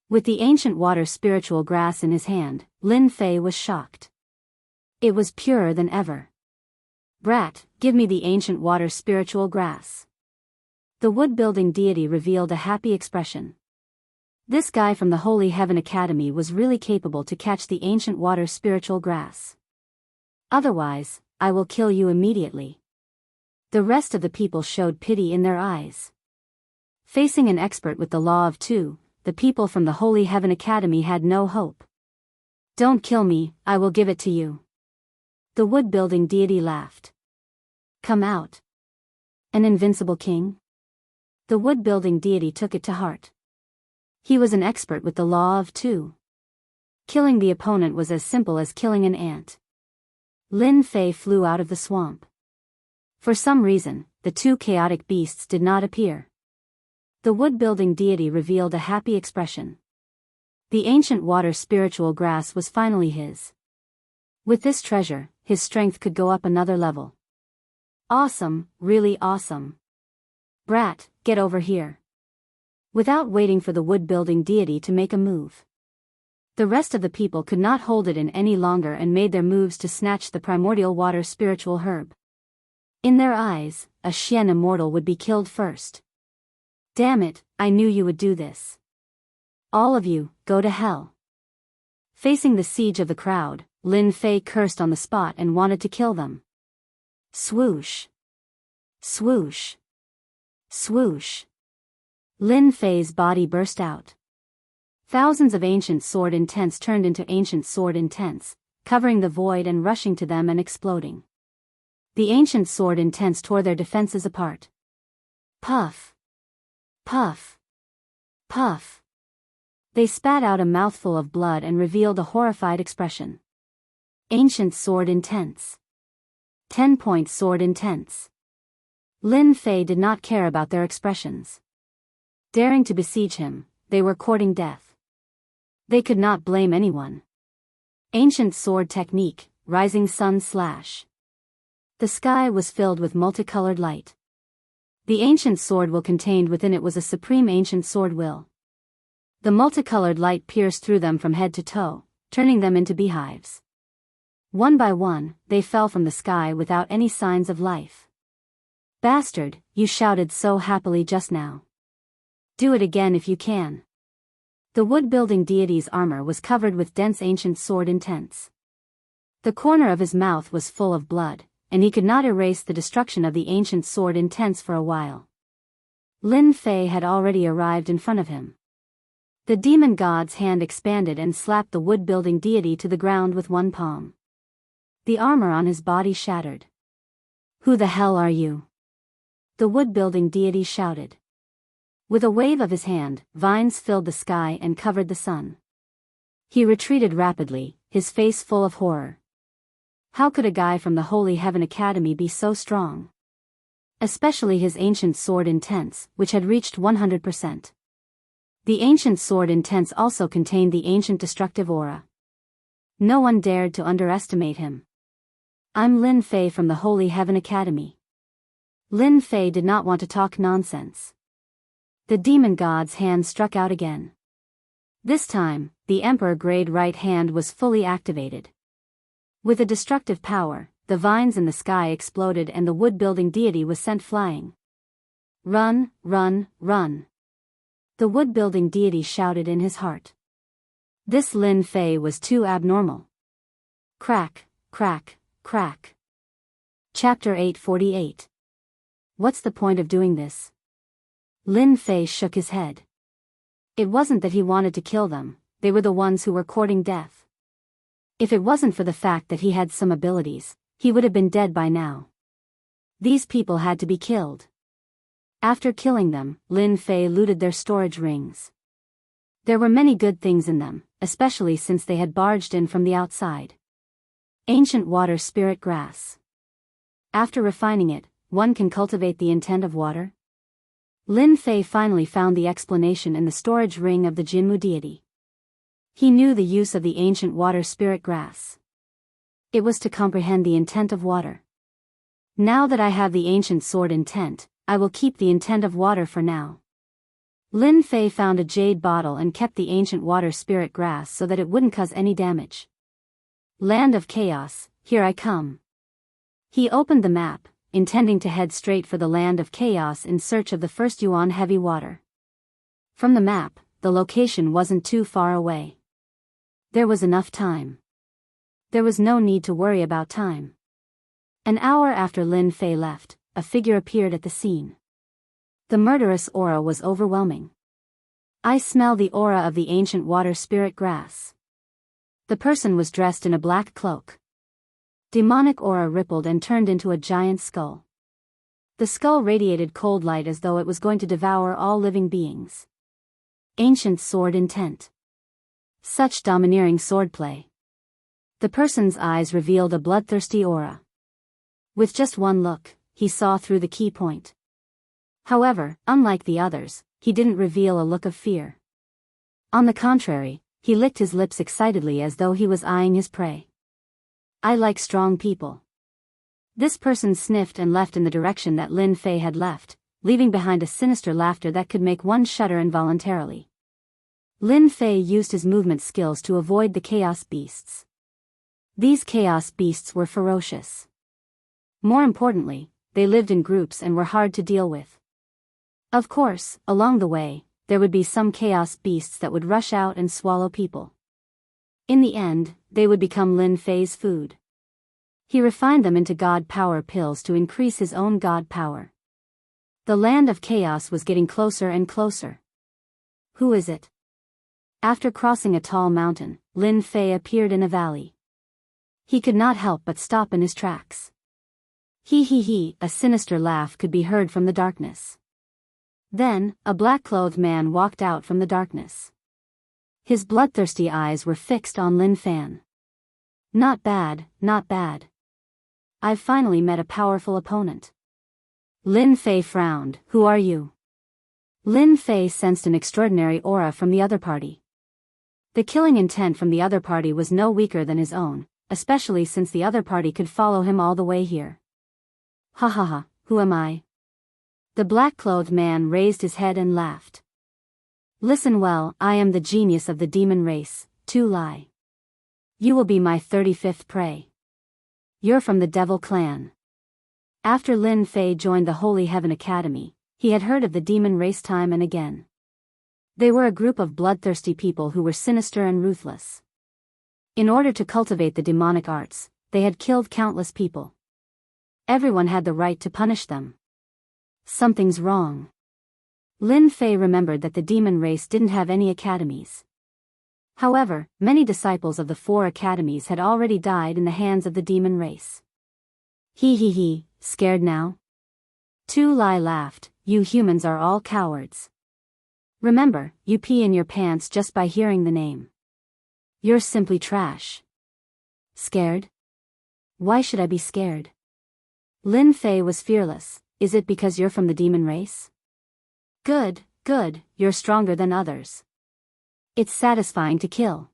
With the ancient water spiritual grass in his hand, Lin Fei was shocked. It was purer than ever. Brat, give me the ancient water spiritual grass. The wood-building deity revealed a happy expression. This guy from the Holy Heaven Academy was really capable to catch the ancient water spiritual grass. Otherwise, I will kill you immediately. The rest of the people showed pity in their eyes. Facing an expert with the law of 2, the people from the Holy Heaven Academy had no hope. Don't kill me, I will give it to you. The wood-building deity laughed. Come out. An invincible king? The wood-building deity took it to heart. He was an expert with the law of 2. Killing the opponent was as simple as killing an ant. Lin Fei flew out of the swamp. For some reason, the 2 chaotic beasts did not appear. The wood-building deity revealed a happy expression. The ancient water spiritual grass was finally his. With this treasure, his strength could go up another level. Awesome, really awesome. Brat, get over here. Without waiting for the wood-building deity to make a move. The rest of the people could not hold it in any longer and made their moves to snatch the primordial water spiritual herb. In their eyes, a Xian immortal would be killed first. Damn it, I knew you would do this. All of you, go to hell. Facing the siege of the crowd, Lin Fei cursed on the spot and wanted to kill them. Swoosh. Swoosh. Swoosh. Lin Fei's body burst out. Thousands of ancient sword intents turned into ancient sword intents, covering the void and rushing to them and exploding. The ancient sword intents tore their defenses apart. Puff. Puff. Puff. They spat out a mouthful of blood and revealed a horrified expression. Ancient sword intents. 10-point sword intents. Lin Fei did not care about their expressions. Daring to besiege him, they were courting death. They could not blame anyone. Ancient sword technique, rising sun slash. The sky was filled with multicolored light. The ancient sword will contained within it was a supreme ancient sword will. The multicolored light pierced through them from head to toe, turning them into beehives. One by one, they fell from the sky without any signs of life. Bastard, you shouted so happily just now. Do it again if you can. The wood-building deity's armor was covered with dense ancient sword intents. The corner of his mouth was full of blood, and he could not erase the destruction of the ancient sword intents for a while. Lin Fei had already arrived in front of him. The demon god's hand expanded and slapped the wood-building deity to the ground with one palm. The armor on his body shattered. Who the hell are you? The wood-building deity shouted. With a wave of his hand, vines filled the sky and covered the sun. He retreated rapidly, his face full of horror. How could a guy from the Holy Heaven Academy be so strong? Especially his ancient sword intents, which had reached 100%. The ancient sword intents also contained the ancient destructive aura. No one dared to underestimate him. I'm Lin Fei from the Holy Heaven Academy. Lin Fei did not want to talk nonsense. The demon god's hand struck out again. This time, the emperor-grade right hand was fully activated. With a destructive power, the vines in the sky exploded and the wood-building deity was sent flying. Run, run, run. The wood-building deity shouted in his heart. This Lin Fei was too abnormal. Crack, crack, crack. Chapter 848. What's the point of doing this? Lin Fei shook his head. It wasn't that he wanted to kill them, they were the ones who were courting death. If it wasn't for the fact that he had some abilities, he would have been dead by now. These people had to be killed. After killing them, Lin Fei looted their storage rings. There were many good things in them, especially since they had barged in from the outside. Ancient water spirit grass. After refining it, one can cultivate the intent of water. Lin Fei finally found the explanation in the storage ring of the Jinmu deity. He knew the use of the ancient water spirit grass. It was to comprehend the intent of water. Now that I have the ancient sword intent, I will keep the intent of water for now. Lin Fei found a jade bottle and kept the ancient water spirit grass so that it wouldn't cause any damage. Land of Chaos, here I come. He opened the map, intending to head straight for the Land of Chaos in search of the first Yuan heavy water. From the map, the location wasn't too far away. There was enough time. There was no need to worry about time. An hour after Lin Fei left, a figure appeared at the scene. The murderous aura was overwhelming. I smell the aura of the ancient water spirit grass. The person was dressed in a black cloak. Demonic aura rippled and turned into a giant skull. The skull radiated cold light as though it was going to devour all living beings. Ancient sword intent. Such domineering swordplay. The person's eyes revealed a bloodthirsty aura. With just one look, he saw through the key point. However, unlike the others, he didn't reveal a look of fear. On the contrary, he licked his lips excitedly as though he was eyeing his prey. I like strong people. This person sniffed and left in the direction that Lin Fei had left, leaving behind a sinister laughter that could make one shudder involuntarily. Lin Fei used his movement skills to avoid the chaos beasts. These chaos beasts were ferocious. More importantly, they lived in groups and were hard to deal with. Of course, along the way, there would be some chaos beasts that would rush out and swallow people. In the end, they would become Lin Fei's food. He refined them into god power pills to increase his own god power. The land of chaos was getting closer and closer. Who is it? After crossing a tall mountain, Lin Fei appeared in a valley. He could not help but stop in his tracks. He, a sinister laugh could be heard from the darkness. Then, a black-clothed man walked out from the darkness. His bloodthirsty eyes were fixed on Lin Fan. Not bad, not bad. I've finally met a powerful opponent. Lin Fei frowned. Who are you? Lin Fei sensed an extraordinary aura from the other party. The killing intent from the other party was no weaker than his own, especially since the other party could follow him all the way here. Ha ha ha, who am I? The black-clothed man raised his head and laughed. Listen well, I am the genius of the demon race, Tu Lai. You will be my 35th prey. You're from the Devil Clan. After Lin Fei joined the Holy Heaven Academy, he had heard of the demon race time and again. They were a group of bloodthirsty people who were sinister and ruthless. In order to cultivate the demonic arts, they had killed countless people. Everyone had the right to punish them. Something's wrong. Lin Fei remembered that the demon race didn't have any academies. However, many disciples of the 4 academies had already died in the hands of the demon race. He, scared now? Tu Lai laughed. You humans are all cowards. Remember, you pee in your pants just by hearing the name. You're simply trash. Scared? Why should I be scared? Lin Fei was fearless. Is it because you're from the demon race? Good, you're stronger than others. It's satisfying to kill.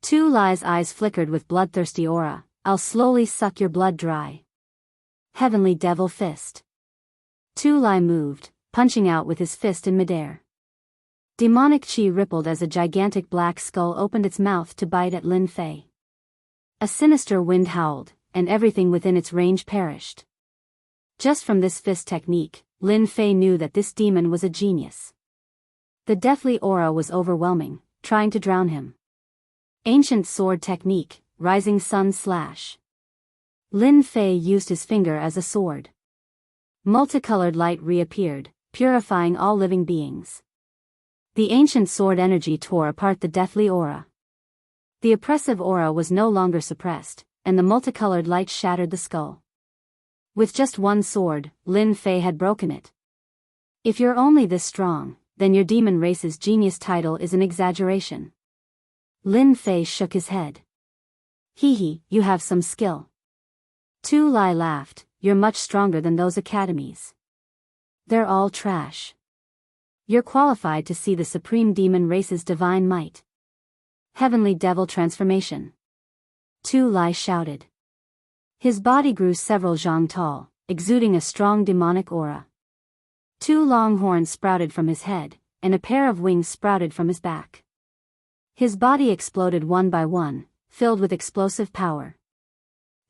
Tu Lai's eyes flickered with bloodthirsty aura. I'll slowly suck your blood dry. Heavenly Devil Fist. Tu Lai moved, punching out with his fist in midair. Demonic chi rippled as a gigantic black skull opened its mouth to bite at Lin Fei. A sinister wind howled, and everything within its range perished. Just from this fist technique, Lin Fei knew that this demon was a genius. The deathly aura was overwhelming, trying to drown him. Ancient sword technique, rising sun slash. Lin Fei used his finger as a sword. Multicolored light reappeared, purifying all living beings. The ancient sword energy tore apart the deathly aura. The oppressive aura was no longer suppressed, and the multicolored light shattered the skull. With just one sword, Lin Fei had broken it. If you're only this strong, then your demon race's genius title is an exaggeration. Lin Fei shook his head. You have some skill. Tu Lai laughed. You're much stronger than those academies. They're all trash. You're qualified to see the supreme demon race's divine might. Heavenly Devil Transformation. Tu Lai shouted. His body grew several zhang tall, exuding a strong demonic aura. 2 long horns sprouted from his head, and a pair of wings sprouted from his back. His body exploded one by one, filled with explosive power.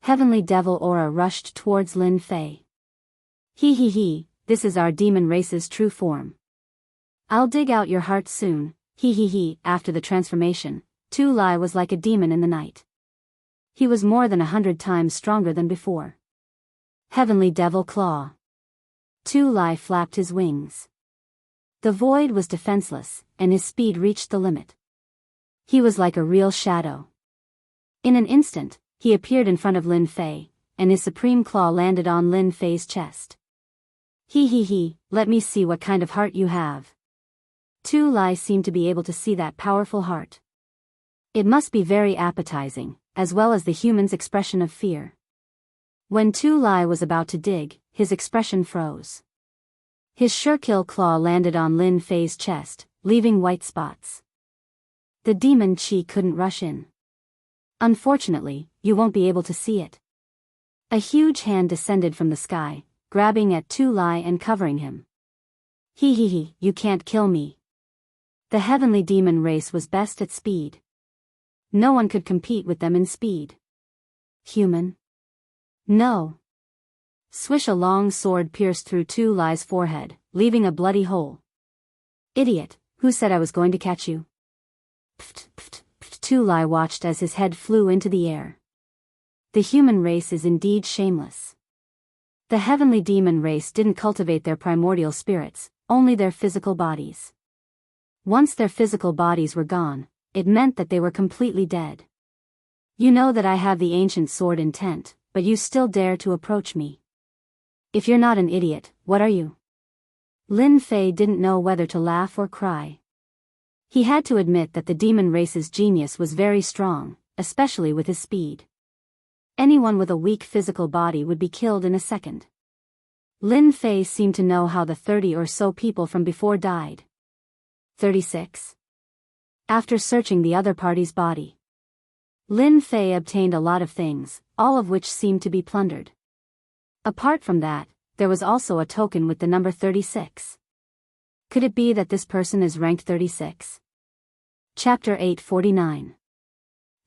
Heavenly Devil aura rushed towards Lin Fei. This is our demon race's true form. I'll dig out your heart soon. After the transformation, Tu Lai was like a demon in the night. He was more than 100 times stronger than before. Heavenly Devil Claw. Tu Lai flapped his wings. The void was defenseless, and his speed reached the limit. He was like a real shadow. In an instant, he appeared in front of Lin Fei, and his supreme claw landed on Lin Fei's chest. Let me see what kind of heart you have. Tu Lai seemed to be able to see that powerful heart. It must be very appetizing, as well as the human's expression of fear. When Tu Lai was about to dig, his expression froze. His sure-kill claw landed on Lin Fei's chest, leaving white spots. The demon chi couldn't rush in. Unfortunately, you won't be able to see it. A huge hand descended from the sky, grabbing at Tu Lai and covering him. He, you can't kill me. The heavenly demon race was best at speed. No one could compete with them in speed. Human? No. Swish, a long sword pierced through Tu Lai's forehead, leaving a bloody hole. Idiot, who said I was going to catch you? Pft, pft, pft. Tu Lai watched as his head flew into the air. The human race is indeed shameless. The heavenly demon race didn't cultivate their primordial spirits, only their physical bodies. Once their physical bodies were gone, it meant that they were completely dead. You know that I have the ancient sword intent, but you still dare to approach me. If you're not an idiot, what are you? Lin Fei didn't know whether to laugh or cry. He had to admit that the demon race's genius was very strong, especially with his speed. Anyone with a weak physical body would be killed in a second. Lin Fei seemed to know how the 30 or so people from before died. 36. After searching the other party's body, Lin Fei obtained a lot of things, all of which seemed to be plundered. Apart from that, there was also a token with the number 36. Could it be that this person is ranked 36? Chapter 849.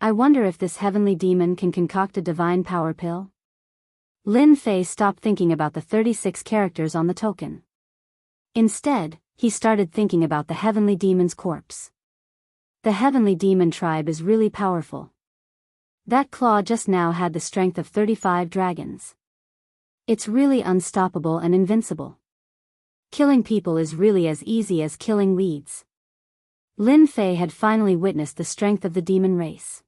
I wonder if this heavenly demon can concoct a divine power pill? Lin Fei stopped thinking about the 36 characters on the token. Instead, he started thinking about the heavenly demon's corpse. The heavenly demon tribe is really powerful. That claw just now had the strength of 35 dragons. It's really unstoppable and invincible. Killing people is really as easy as killing weeds. Lin Fei had finally witnessed the strength of the demon race.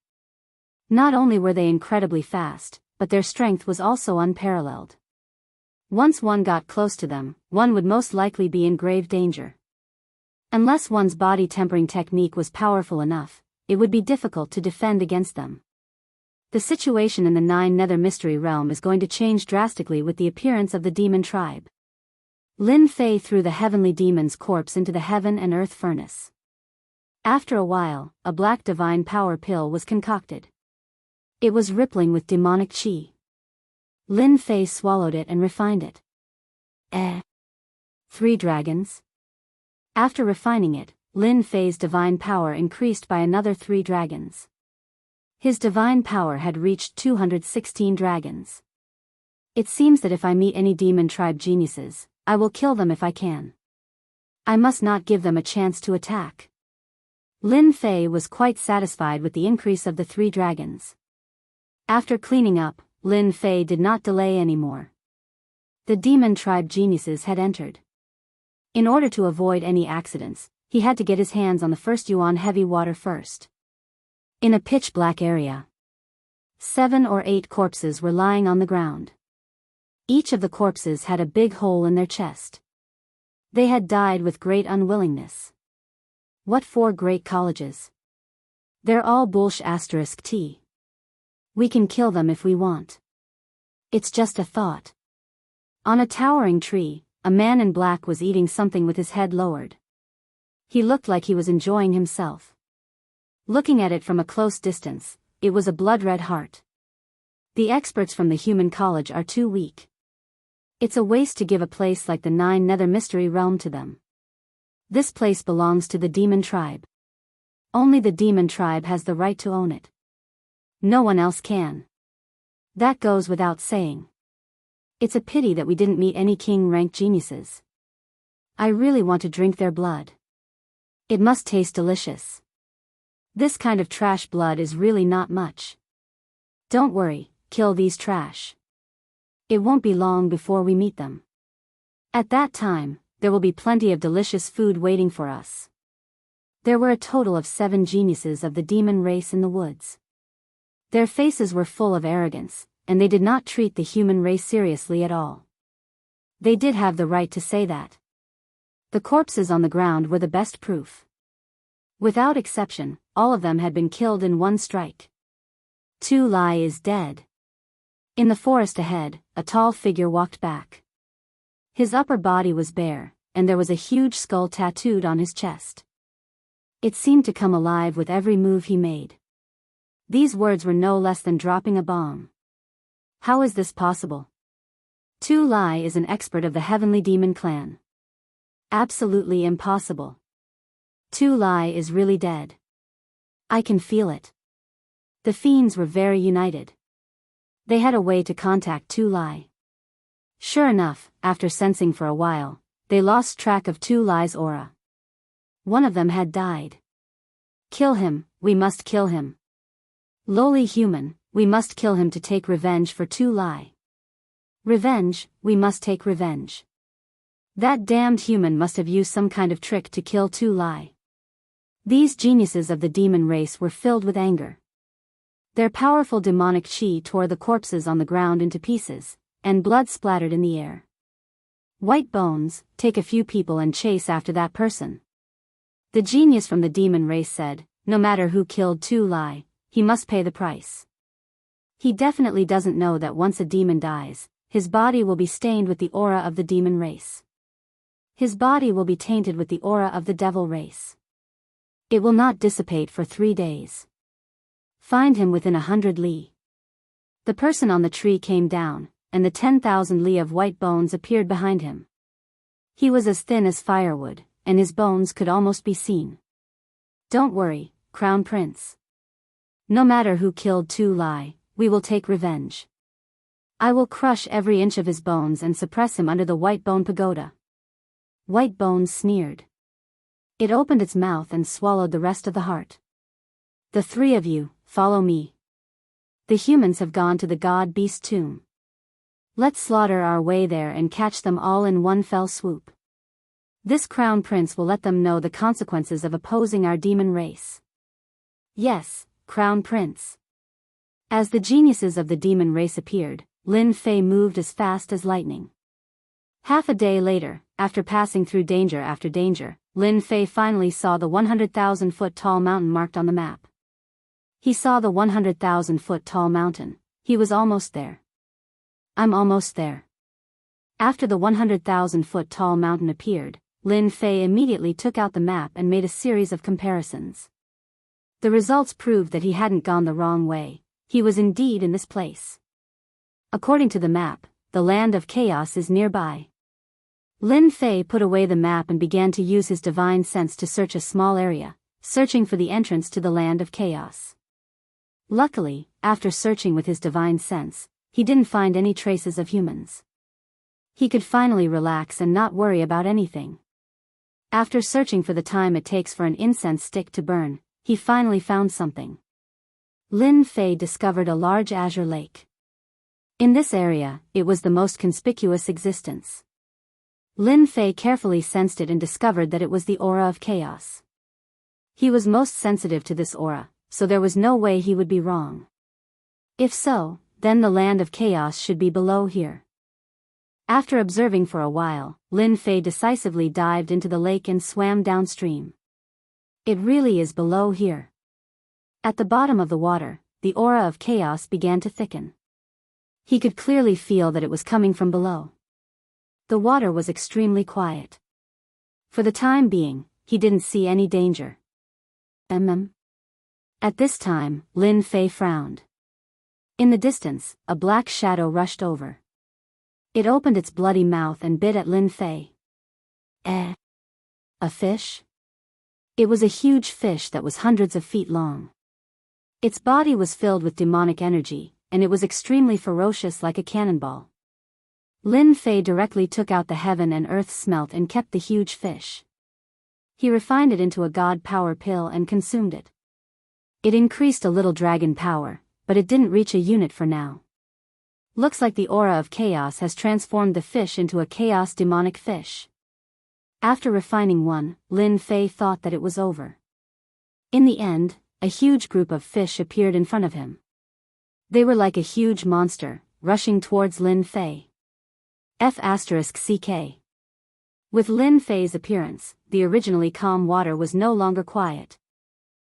Not only were they incredibly fast, but their strength was also unparalleled. Once one got close to them, one would most likely be in grave danger. Unless one's body tempering technique was powerful enough, it would be difficult to defend against them. The situation in the 9 Nether Mystery Realm is going to change drastically with the appearance of the demon tribe. Lin Fei threw the heavenly demon's corpse into the heaven and earth furnace. After a while, a black divine power pill was concocted. It was rippling with demonic chi. Lin Fei swallowed it and refined it. 3 dragons? After refining it, Lin Fei's divine power increased by another 3 dragons. His divine power had reached 216 dragons. It seems that if I meet any demon tribe geniuses, I will kill them if I can. I must not give them a chance to attack. Lin Fei was quite satisfied with the increase of the 3 dragons. After cleaning up, Lin Fei did not delay anymore. The demon tribe geniuses had entered. In order to avoid any accidents, he had to get his hands on the first yuan heavy water first. In a pitch-black area, 7 or 8 corpses were lying on the ground. Each of the corpses had a big hole in their chest. They had died with great unwillingness. What 4 great colleges? They're all *T. We can kill them if we want. It's just a thought. On a towering tree, a man in black was eating something with his head lowered. He looked like he was enjoying himself. Looking at it from a close distance, it was a blood-red heart. The experts from the human college are too weak. It's a waste to give a place like the 9 Nether Mystery Realm to them. This place belongs to the demon tribe. Only the demon tribe has the right to own it. No one else can. That goes without saying. It's a pity that we didn't meet any king-ranked geniuses. I really want to drink their blood. It must taste delicious. This kind of trash blood is really not much. Don't worry, kill these trash. It won't be long before we meet them. At that time, there will be plenty of delicious food waiting for us. There were a total of 7 geniuses of the demon race in the woods. Their faces were full of arrogance, and they did not treat the human race seriously at all. They did have the right to say that. The corpses on the ground were the best proof. Without exception, all of them had been killed in one strike. Tu Lai is dead. In the forest ahead, a tall figure walked back. His upper body was bare, and there was a huge skull tattooed on his chest. It seemed to come alive with every move he made. These words were no less than dropping a bomb. How is this possible? Tu Lai is an expert of the heavenly demon clan. Absolutely impossible. Tu Lai is really dead. I can feel it. The fiends were very united. They had a way to contact Tu Lai. Sure enough, after sensing for a while, they lost track of Tu Lai's aura. One of them had died. Kill him, we must kill him. Lowly human, we must kill him to take revenge for Tu Lai. Revenge, we must take revenge. That damned human must have used some kind of trick to kill Tu Lai. These geniuses of the demon race were filled with anger. Their powerful demonic chi tore the corpses on the ground into pieces, and blood splattered in the air. White bones, take a few people and chase after that person. The genius from the demon race said, no matter who killed Tu Lai, he must pay the price. He definitely doesn't know that once a demon dies, his body will be stained with the aura of the demon race. His body will be tainted with the aura of the devil race. It will not dissipate for 3 days. Find him within 100 li. The person on the tree came down, and the 10,000 li of white bones appeared behind him. He was as thin as firewood, and his bones could almost be seen. Don't worry, Crown Prince. No matter who killed Tu Lai, we will take revenge. I will crush every inch of his bones and suppress him under the white bone pagoda. White Bones sneered. It opened its mouth and swallowed the rest of the heart. The 3 of you, follow me. The humans have gone to the god-beast tomb. Let's slaughter our way there and catch them all in one fell swoop. This Crown Prince will let them know the consequences of opposing our demon race. Yes, Crown Prince. As the geniuses of the demon race appeared, Lin Fei moved as fast as lightning. Half a day later, after passing through danger after danger, Lin Fei finally saw the 100,000-foot tall mountain marked on the map. He saw the 100,000-foot tall mountain. He was almost there. I'm almost there. After the 100,000-foot tall mountain appeared, Lin Fei immediately took out the map and made a series of comparisons. The results proved that he hadn't gone the wrong way. He was indeed in this place. According to the map, the land of chaos is nearby. Lin Fei put away the map and began to use his divine sense to search a small area, searching for the entrance to the land of chaos. Luckily, after searching with his divine sense, he didn't find any traces of humans. He could finally relax and not worry about anything. After searching for the time it takes for an incense stick to burn, he finally found something. Lin Fei discovered a large azure lake. In this area, it was the most conspicuous existence. Lin Fei carefully sensed it and discovered that it was the aura of chaos. He was most sensitive to this aura, so there was no way he would be wrong. If so, then the land of chaos should be below here. After observing for a while, Lin Fei decisively dived into the lake and swam downstream. It really is below here. At the bottom of the water, the aura of chaos began to thicken. He could clearly feel that it was coming from below. The water was extremely quiet. For the time being, he didn't see any danger. At this time, Lin Fei frowned. In the distance, a black shadow rushed over. It opened its bloody mouth and bit at Lin Fei. A fish? It was a huge fish that was hundreds of feet long. Its body was filled with demonic energy, and it was extremely ferocious like a cannonball. Lin Fei directly took out the heaven and earth smelt and kept the huge fish. He refined it into a god power pill and consumed it. It increased a little dragon power, but it didn't reach a unit for now. Looks like the aura of chaos has transformed the fish into a chaos demonic fish. After refining one, Lin Fei thought that it was over. In the end, a huge group of fish appeared in front of him. They were like a huge monster, rushing towards Lin Fei. F***CK. With Lin Fei's appearance, the originally calm water was no longer quiet.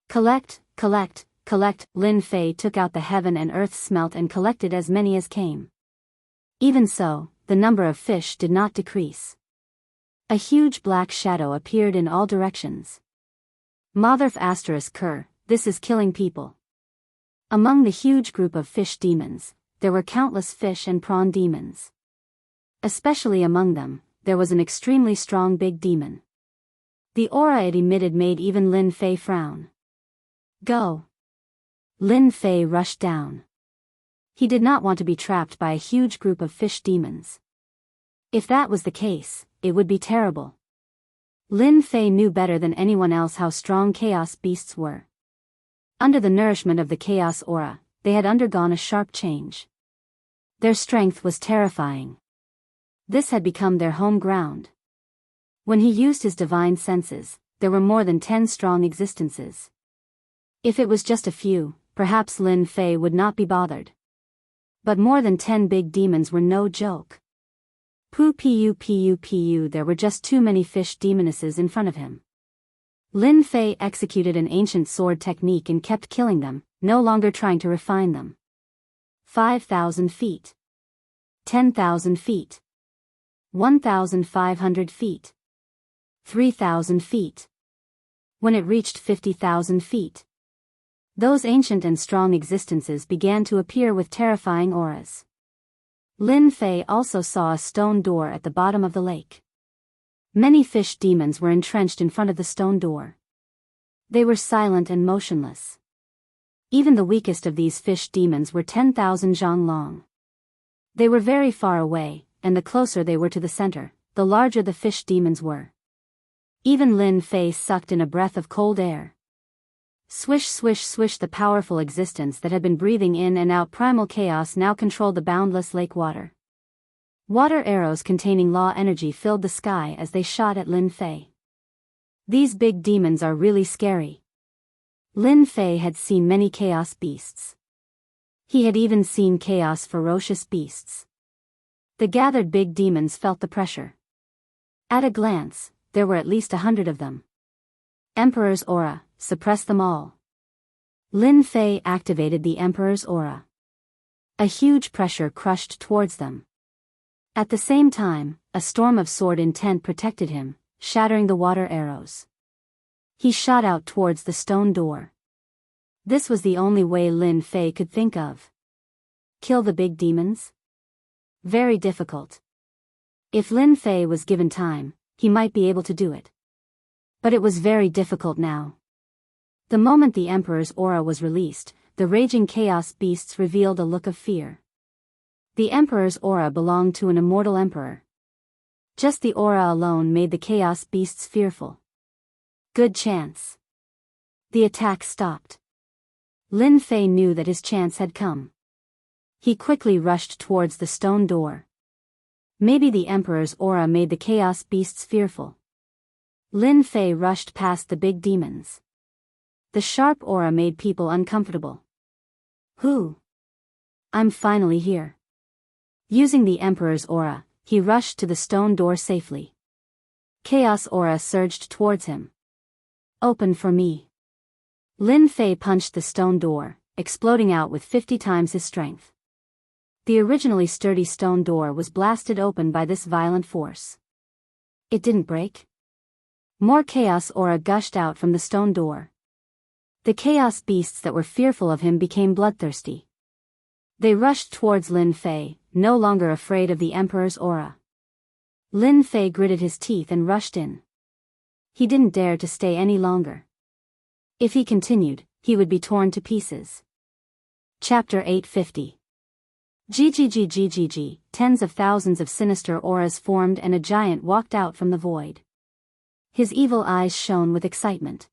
Collect, collect, collect. Lin Fei took out the heaven and earth smelt and collected as many as came. Even so, the number of fish did not decrease. A huge black shadow appeared in all directions. Mother****, this is killing people. Among the huge group of fish demons, there were countless fish and prawn demons. Especially among them, there was an extremely strong big demon. The aura it emitted made even Lin Fei frown. Go! Lin Fei rushed down. He did not want to be trapped by a huge group of fish demons. If that was the case, it would be terrible. Lin Fei knew better than anyone else how strong chaos beasts were. Under the nourishment of the chaos aura, they had undergone a sharp change. Their strength was terrifying. This had become their home ground. When he used his divine senses, there were more than 10 strong existences. If it was just a few, perhaps Lin Fei would not be bothered. But more than 10 big demons were no joke. Pu, there were just too many fish demonesses in front of him. Lin Fei executed an ancient sword technique and kept killing them, no longer trying to refine them. 5,000 feet. 10,000 feet. 1,500 feet. 3,000 feet. When it reached 50,000 feet, those ancient and strong existences began to appear with terrifying auras. Lin Fei also saw a stone door at the bottom of the lake. Many fish demons were entrenched in front of the stone door. They were silent and motionless. Even the weakest of these fish demons were 10,000 zhang long. They were very far away, and the closer they were to the center, the larger the fish demons were. Even Lin Fei sucked in a breath of cold air. Swish swish swish, the powerful existence that had been breathing in and out primal chaos now controlled the boundless lake water. Water arrows containing law energy filled the sky as they shot at Lin Fei. These big demons are really scary. Lin Fei had seen many chaos beasts. He had even seen chaos ferocious beasts. The gathered big demons felt the pressure. At a glance, there were at least 100 of them. Emperor's aura, suppress them all. Lin Fei activated the Emperor's aura. A huge pressure crushed towards them. At the same time, a storm of sword intent protected him, shattering the water arrows. He shot out towards the stone door. This was the only way Lin Fei could think of. Kill the big demons? Very difficult. If Lin Fei was given time, he might be able to do it. But it was very difficult now. The moment the Emperor's aura was released, the raging chaos beasts revealed a look of fear. The Emperor's aura belonged to an immortal emperor. Just the aura alone made the chaos beasts fearful. Good chance. The attack stopped. Lin Fei knew that his chance had come. He quickly rushed towards the stone door. Maybe the Emperor's aura made the chaos beasts fearful. Lin Fei rushed past the big demons. The sharp aura made people uncomfortable. Who? I'm finally here. Using the Emperor's aura, he rushed to the stone door safely. Chaos aura surged towards him. Open for me. Lin Fei punched the stone door, exploding out with 50 times his strength. The originally sturdy stone door was blasted open by this violent force. It didn't break. More chaos aura gushed out from the stone door. The chaos beasts that were fearful of him became bloodthirsty. They rushed towards Lin Fei, no longer afraid of the Emperor's aura. Lin Fei gritted his teeth and rushed in. He didn't dare to stay any longer. If he continued, he would be torn to pieces. Chapter 850. GGGGGG, tens of thousands of sinister auras formed and a giant walked out from the void. His evil eyes shone with excitement.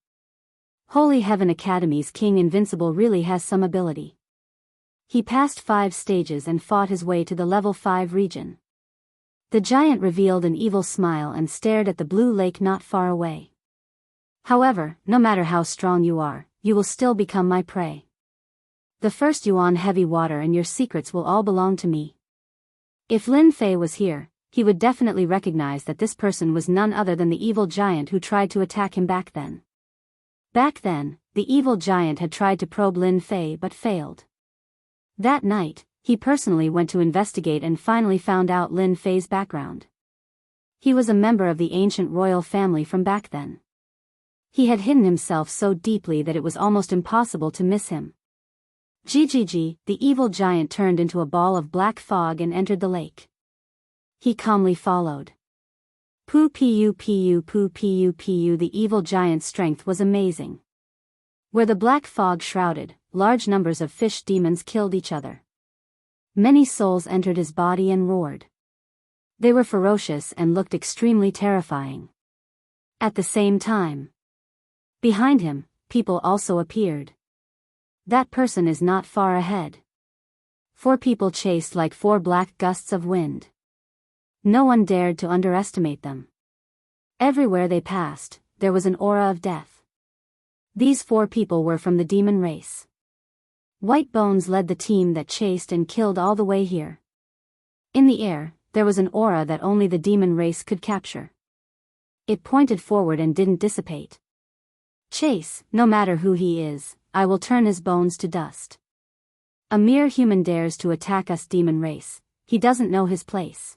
Holy Heaven Academy's King Invincible really has some ability. He passed 5 stages and fought his way to the level 5 region. The giant revealed an evil smile and stared at the blue lake not far away. However, no matter how strong you are, you will still become my prey. The first yuan heavy water and your secrets will all belong to me. If Lin Fei was here, he would definitely recognize that this person was none other than the evil giant who tried to attack him back then. Back then, the evil giant had tried to probe Lin Fei but failed. That night, he personally went to investigate and finally found out Lin Fei's background. He was a member of the ancient royal family from back then. He had hidden himself so deeply that it was almost impossible to miss him. GGG, the evil giant turned into a ball of black fog and entered the lake. He calmly followed. Poo pu pu poo pu pu. The evil giant's strength was amazing. Where the black fog shrouded, large numbers of fish demons killed each other. Many souls entered his body and roared. They were ferocious and looked extremely terrifying. At the same time, behind him, people also appeared. That person is not far ahead. 4 people chased like 4 black gusts of wind. No one dared to underestimate them. Everywhere they passed, there was an aura of death. These 4 people were from the demon race. White Bones led the team that chased and killed all the way here. In the air, there was an aura that only the demon race could capture. It pointed forward and didn't dissipate. Chase, no matter who he is, I will turn his bones to dust. A mere human dares to attack us, demon race. He doesn't know his place.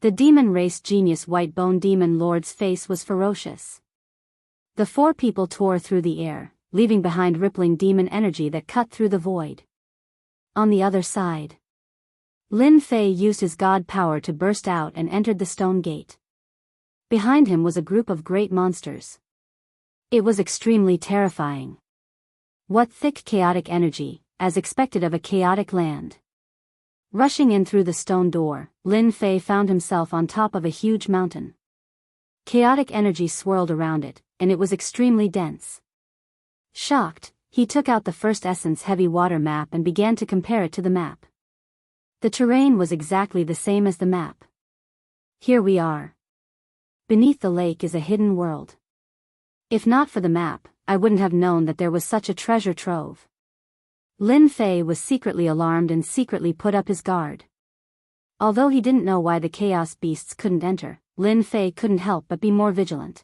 The demon race genius White Bone Demon Lord's face was ferocious. The 4 people tore through the air, leaving behind rippling demon energy that cut through the void. On the other side, Lin Fei used his god power to burst out and entered the stone gate. Behind him was a group of great monsters. It was extremely terrifying. What thick chaotic energy, as expected of a chaotic land. Rushing in through the stone door, Lin Fei found himself on top of a huge mountain. Chaotic energy swirled around it, and it was extremely dense. Shocked, he took out the first essence heavy water map and began to compare it to the map. The terrain was exactly the same as the map. Here we are. Beneath the lake is a hidden world. If not for the map, I wouldn't have known that there was such a treasure trove. Lin Fei was secretly alarmed and secretly put up his guard. Although he didn't know why the chaos beasts couldn't enter, Lin Fei couldn't help but be more vigilant.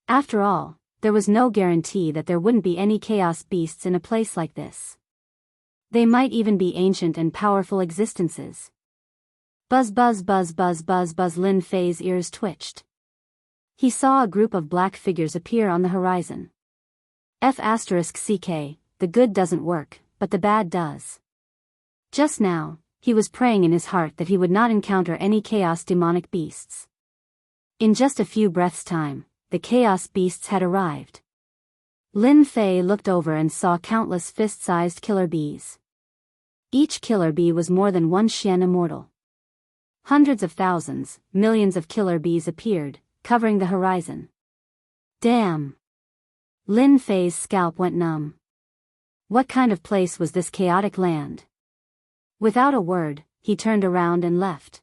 After all, there was no guarantee that there wouldn't be any chaos beasts in a place like this. They might even be ancient and powerful existences. Buzz buzz buzz buzz buzz buzz. Lin Fei's ears twitched. He saw a group of black figures appear on the horizon. F***ck, the good doesn't work, but the bad does. Just now, he was praying in his heart that he would not encounter any chaos demonic beasts. In just a few breaths' time, the chaos beasts had arrived. Lin Fei looked over and saw countless fist-sized killer bees. Each killer bee was more than 1 Xian immortal. Hundreds of thousands, millions of killer bees appeared, covering the horizon. Damn! Lin Fei's scalp went numb. What kind of place was this chaotic land? Without a word, he turned around and left.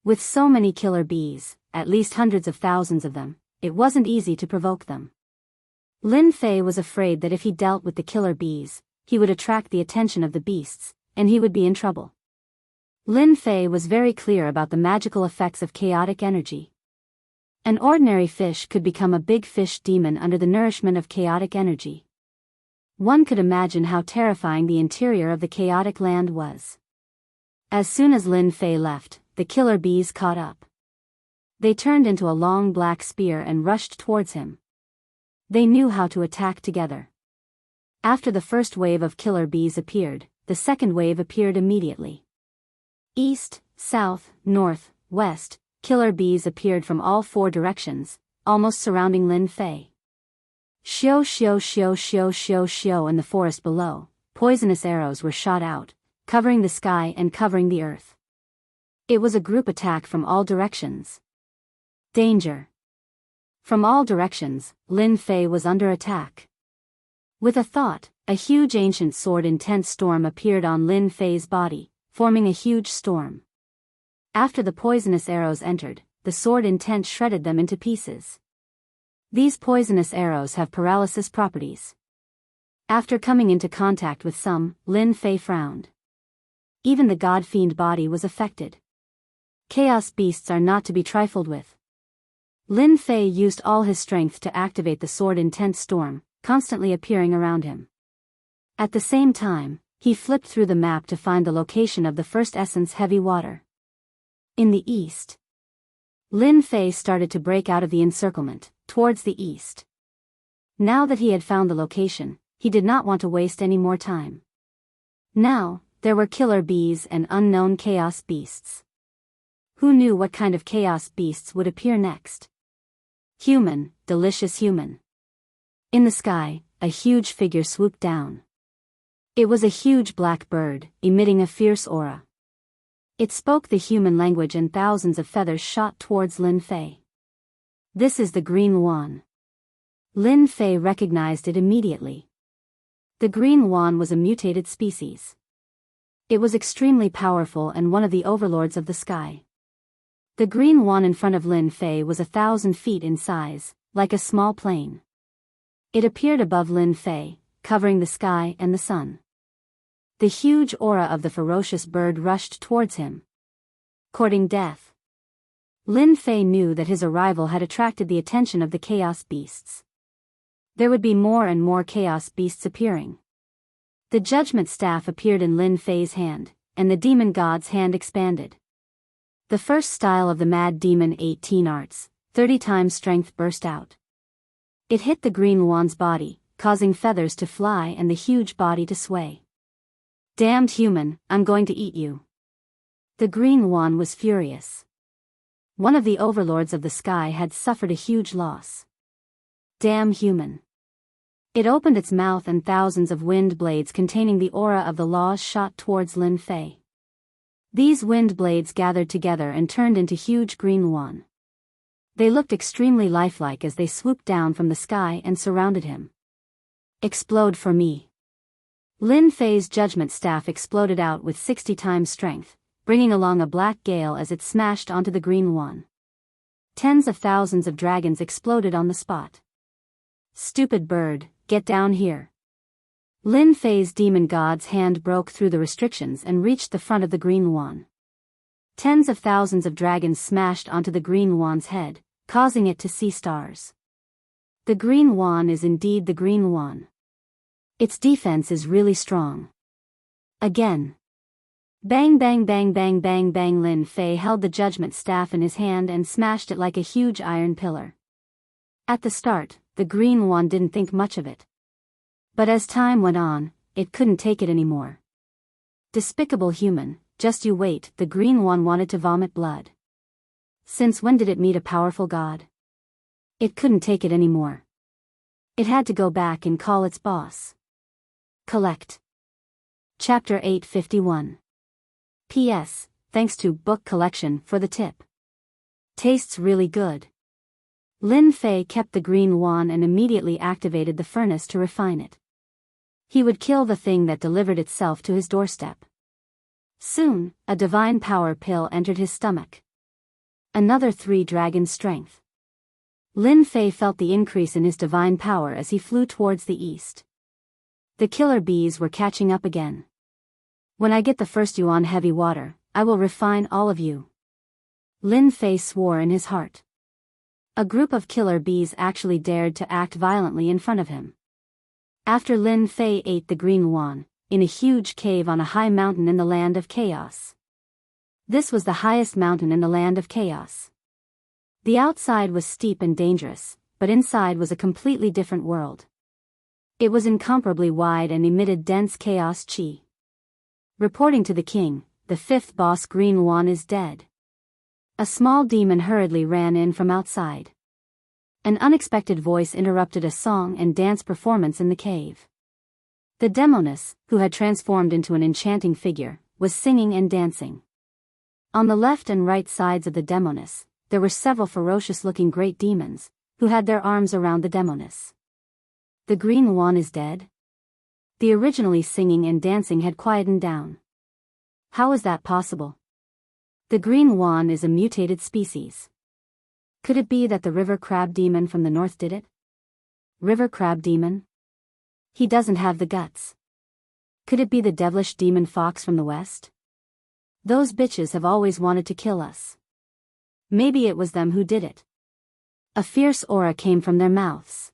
With so many killer bees, at least hundreds of thousands of them, it wasn't easy to provoke them. Lin Fei was afraid that if he dealt with the killer bees, he would attract the attention of the beasts, and he would be in trouble. Lin Fei was very clear about the magical effects of chaotic energy. An ordinary fish could become a big fish demon under the nourishment of chaotic energy. One could imagine how terrifying the interior of the chaotic land was. As soon as Lin Fei left, the killer bees caught up. They turned into a long black spear and rushed towards him. They knew how to attack together. After the first wave of killer bees appeared, the second wave appeared immediately. East, south, north, west, killer bees appeared from all 4 directions, almost surrounding Lin Fei. Shio shio shio shio shio shio. In the forest below, poisonous arrows were shot out, covering the sky and covering the earth. It was a group attack from all directions. Danger! From all directions, Lin Fei was under attack. With a thought, a huge ancient sword intense storm appeared on Lin Fei's body, forming a huge storm. After the poisonous arrows entered, the sword intent shredded them into pieces. These poisonous arrows have paralysis properties. After coming into contact with some, Lin Fei frowned. Even the god-fiend body was affected. Chaos beasts are not to be trifled with. Lin Fei used all his strength to activate the sword intense storm, constantly appearing around him. At the same time, he flipped through the map to find the location of the first essence heavy water. In the east. Lin Fei started to break out of the encirclement, towards the east. Now that he had found the location, he did not want to waste any more time. Now, there were killer bees and unknown chaos beasts. Who knew what kind of chaos beasts would appear next? Human, delicious human. In the sky, a huge figure swooped down. It was a huge black bird, emitting a fierce aura. It spoke the human language and thousands of feathers shot towards Lin Fei. This is the green swan. Lin Fei recognized it immediately. The green swan was a mutated species. It was extremely powerful and one of the overlords of the sky. The green swan in front of Lin Fei was 1,000 feet in size, like a small plane. It appeared above Lin Fei, covering the sky and the sun. The huge aura of the ferocious bird rushed towards him. Courting death. Lin Fei knew that his arrival had attracted the attention of the chaos beasts. There would be more and more chaos beasts appearing. The judgment staff appeared in Lin Fei's hand, and the demon god's hand expanded. The first style of the mad demon 18 arts, 30 times strength burst out. It hit the green swan's body, causing feathers to fly and the huge body to sway. Damned human, I'm going to eat you. The green swan was furious. One of the overlords of the sky had suffered a huge loss. Damn human. It opened its mouth and thousands of wind blades containing the aura of the laws shot towards Lin Fei. These wind blades gathered together and turned into huge green swan. They looked extremely lifelike as they swooped down from the sky and surrounded him. Explode for me. Lin Fei's judgment staff exploded out with 60 times strength, bringing along a black gale as it smashed onto the green swan. Tens of thousands of dragons exploded on the spot. Stupid bird, get down here. Lin Fei's demon god's hand broke through the restrictions and reached the front of the green swan. Tens of thousands of dragons smashed onto the green swan's head, causing it to see stars. The green swan is indeed the green swan. Its defense is really strong. Again. Bang bang bang bang bang bang. Lin Fei held the judgment staff in his hand and smashed it like a huge iron pillar. At the start, the green swan didn't think much of it. But as time went on, it couldn't take it anymore. Despicable human, just you wait. The green swan wanted to vomit blood. Since when did it meet a powerful god? It couldn't take it anymore. It had to go back and call its boss. Collect. Chapter 851. P.S. Thanks to Book Collection for the tip. Tastes really good. Lin Fei kept the green swan and immediately activated the furnace to refine it. He would kill the thing that delivered itself to his doorstep. Soon, a divine power pill entered his stomach. Another 3 dragon strength. Lin Fei felt the increase in his divine power as he flew towards the east. The killer bees were catching up again. When I get the first yuan heavy water, I will refine all of you. Lin Fei swore in his heart. A group of killer bees actually dared to act violently in front of him. After Lin Fei ate the green swan, in a huge cave on a high mountain in the land of chaos. This was the highest mountain in the land of chaos. The outside was steep and dangerous, but inside was a completely different world. It was incomparably wide and emitted dense chaos chi. Reporting to the king, the 5th boss green swan is dead. A small demon hurriedly ran in from outside. An unexpected voice interrupted a song and dance performance in the cave. The Gluttonous, who had transformed into an enchanting figure, was singing and dancing. On the left and right sides of the Gluttonous, there were several ferocious-looking great demons, who had their arms around the Gluttonous. The green swan is dead? The originally singing and dancing had quietened down. How is that possible? The green swan is a mutated species. Could it be that the river crab demon from the north did it? River crab demon? He doesn't have the guts. Could it be the devilish demon fox from the west? Those bitches have always wanted to kill us. Maybe it was them who did it. A fierce aura came from their mouths.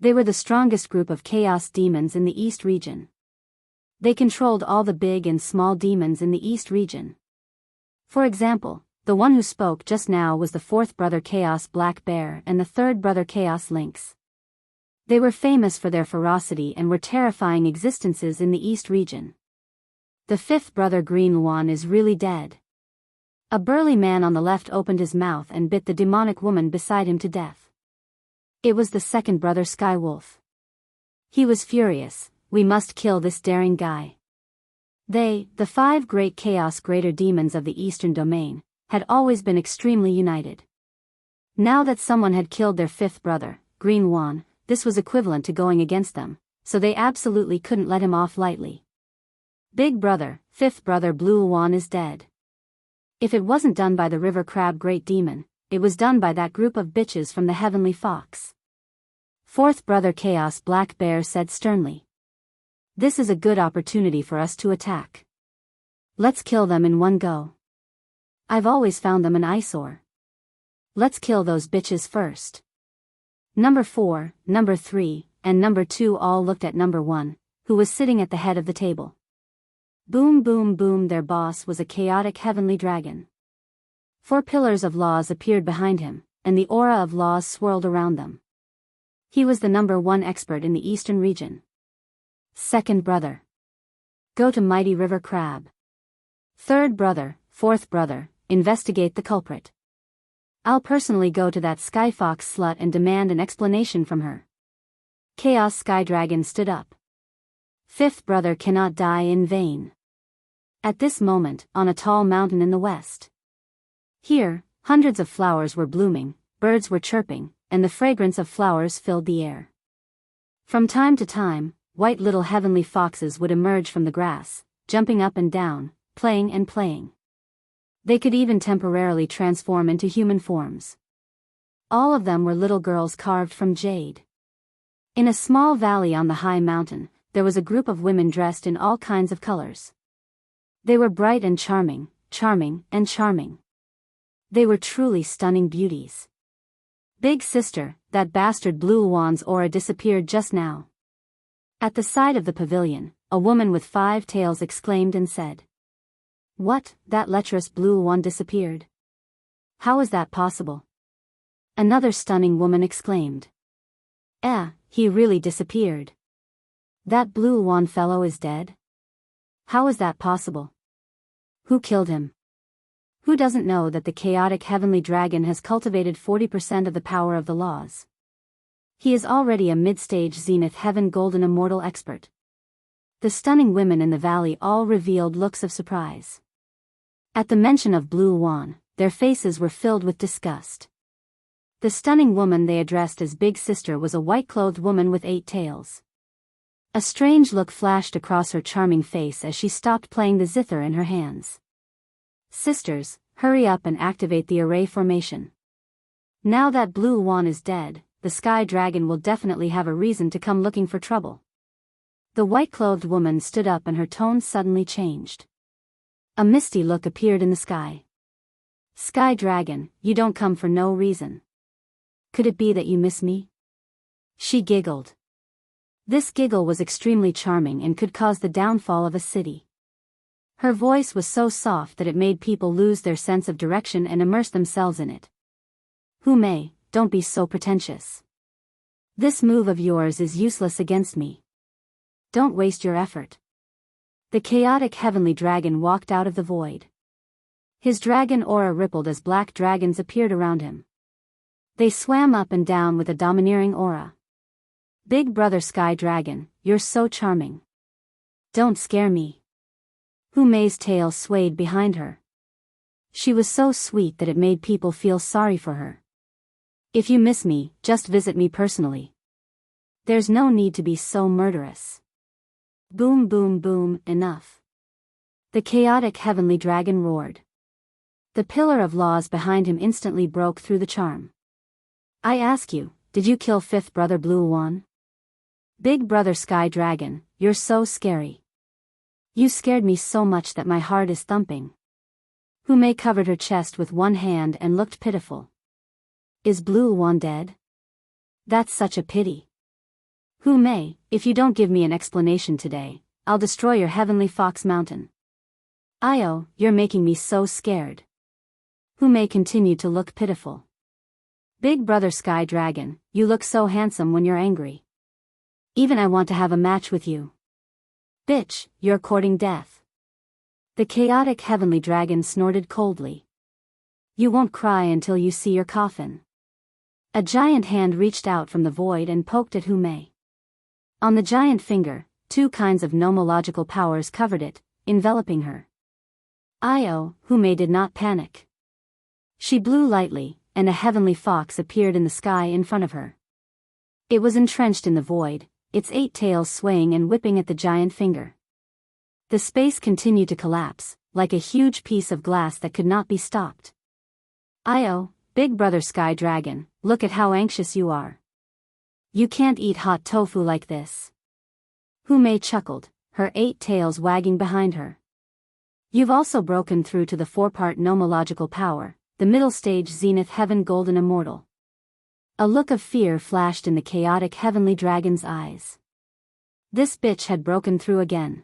They were the strongest group of chaos demons in the East region. They controlled all the big and small demons in the East region. For example, the one who spoke just now was the 4th brother Chaos Black Bear and the 3rd brother Chaos Lynx. They were famous for their ferocity and were terrifying existences in the East region. The 5th brother Green Swan is really dead. A burly man on the left opened his mouth and bit the demonic woman beside him to death. It was the second brother Skywolf. He was furious. We must kill this daring guy. They, the 5 great chaos greater demons of the Eastern Domain, had always been extremely united. Now that someone had killed their 5th brother, Green Wan, this was equivalent to going against them, so they absolutely couldn't let him off lightly. Big brother, 5th brother Blue Wan is dead. If it wasn't done by the river crab great demon, it was done by that group of bitches from the heavenly fox. 4th brother Chaos Black Bear said sternly. This is a good opportunity for us to attack. Let's kill them in one go. I've always found them an eyesore. Let's kill those bitches first. Number 4, number 3, and number 2 all looked at number 1, who was sitting at the head of the table. Boom boom boom, their boss was a chaotic heavenly dragon. 4 pillars of laws appeared behind him, and the aura of laws swirled around them. He was the number 1 expert in the Eastern region. 2nd brother. Go to Mighty River Crab. 3rd brother, 4th brother, investigate the culprit. I'll personally go to that Sky Fox slut and demand an explanation from her. Chaos Sky Dragon stood up. 5th brother cannot die in vain. At this moment, on a tall mountain in the west. Here, hundreds of flowers were blooming, birds were chirping, and the fragrance of flowers filled the air. From time to time, white little heavenly foxes would emerge from the grass, jumping up and down, playing and playing. They could even temporarily transform into human forms. All of them were little girls carved from jade. In a small valley on the high mountain, there was a group of women dressed in all kinds of colors. They were bright and charming, charming and charming. They were truly stunning beauties. Big sister, that bastard Blue Wan's aura disappeared just now. At the side of the pavilion, a woman with 5 tails exclaimed and said. What, that lecherous Blue Wan disappeared? How is that possible? Another stunning woman exclaimed. He really disappeared. That Blue Wan fellow is dead? How is that possible? Who killed him? Who doesn't know that the chaotic heavenly dragon has cultivated 40% of the power of the laws? He is already a mid-stage Zenith Heaven Golden Immortal expert. The stunning women in the valley all revealed looks of surprise. At the mention of Blue Wan, their faces were filled with disgust. The stunning woman they addressed as Big Sister was a white-clothed woman with 8 tails. A strange look flashed across her charming face as she stopped playing the zither in her hands. Sisters, hurry up and activate the array formation. Now that Blue Wan is dead, the Sky Dragon will definitely have a reason to come looking for trouble. The white-clothed woman stood up and her tone suddenly changed. A misty look appeared in the sky. Sky Dragon, you don't come for no reason. Could it be that you miss me? She giggled. This giggle was extremely charming and could cause the downfall of a city. Her voice was so soft that it made people lose their sense of direction and immerse themselves in it. Hume, don't be so pretentious. This move of yours is useless against me. Don't waste your effort. The chaotic heavenly dragon walked out of the void. His dragon aura rippled as black dragons appeared around him. They swam up and down with a domineering aura. Big brother Sky Dragon, you're so charming. Don't scare me. Hume's tail swayed behind her. She was so sweet that it made people feel sorry for her. If you miss me, just visit me personally. There's no need to be so murderous. Boom boom boom, enough. The chaotic heavenly dragon roared. The pillar of laws behind him instantly broke through the charm. I ask you, did you kill 5th brother Blue Wan? Big brother Sky Dragon, you're so scary. You scared me so much that my heart is thumping. Hume covered her chest with one hand and looked pitiful. Is Blue Wan dead? That's such a pity. Hume, if you don't give me an explanation today, I'll destroy your heavenly fox mountain. Io, you're making me so scared. Hume continued to look pitiful. Big brother Sky Dragon, you look so handsome when you're angry. Even I want to have a match with you. Bitch, you're courting death. The chaotic heavenly dragon snorted coldly. You won't cry until you see your coffin. A giant hand reached out from the void and poked at Hu Mei. On the giant finger, two kinds of nomological powers covered it, enveloping her. Hu Mei did not panic. She blew lightly, and a heavenly fox appeared in the sky in front of her. It was entrenched in the void, its 8 tails swaying and whipping at the giant finger. The space continued to collapse, like a huge piece of glass that could not be stopped. Big brother Sky Dragon, look at how anxious you are. You can't eat hot tofu like this. Hu Mei chuckled, her 8 tails wagging behind her. You've also broken through to the 4-part nomological power, the middle stage Zenith Heaven Golden Immortal. A look of fear flashed in the chaotic heavenly dragon's eyes. This bitch had broken through again.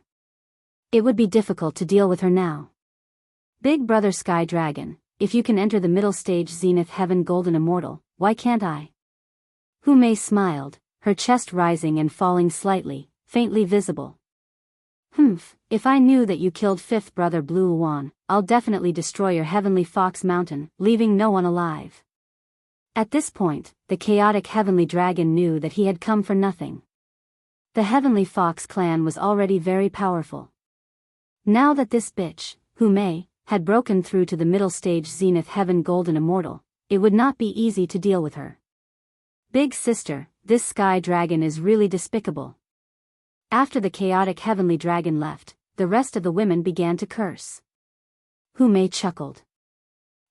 It would be difficult to deal with her now. Big brother Sky Dragon, if you can enter the middle stage Zenith Heaven Golden Immortal, why can't I? Hu Mei smiled, her chest rising and falling slightly, faintly visible. If I knew that you killed 5th brother Blue Wan, I'll definitely destroy your heavenly fox mountain, leaving no one alive. At this point, the chaotic heavenly dragon knew that he had come for nothing. The heavenly fox clan was already very powerful. Now that this bitch, Hu Mei, had broken through to the middle stage Zenith Heaven Golden Immortal, it would not be easy to deal with her. Big sister, this sky dragon is really despicable. After the chaotic heavenly dragon left, the rest of the women began to curse. Hu Mei chuckled.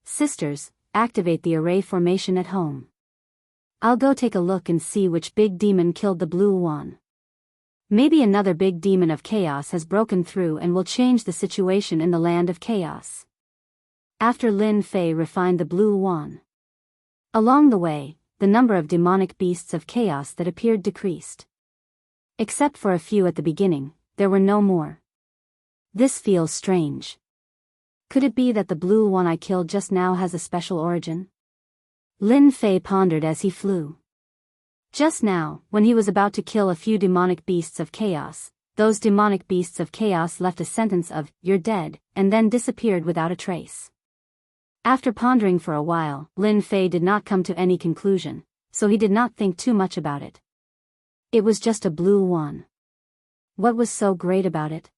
Sisters, activate the array formation at home. I'll go take a look and see which big demon killed the Blue Wan. Maybe another big demon of chaos has broken through and will change the situation in the land of chaos. After Lin Fei refined the Blue Wan. Along the way, the number of demonic beasts of chaos that appeared decreased. Except for a few at the beginning, there were no more. This feels strange. Could it be that the Blue One I killed just now has a special origin? Lin Fei pondered as he flew. Just now, when he was about to kill a few demonic beasts of chaos, those demonic beasts of chaos left a sentence of, "You're dead," and then disappeared without a trace. After pondering for a while, Lin Fei did not come to any conclusion, so he did not think too much about it. It was just a Blue One. What was so great about it?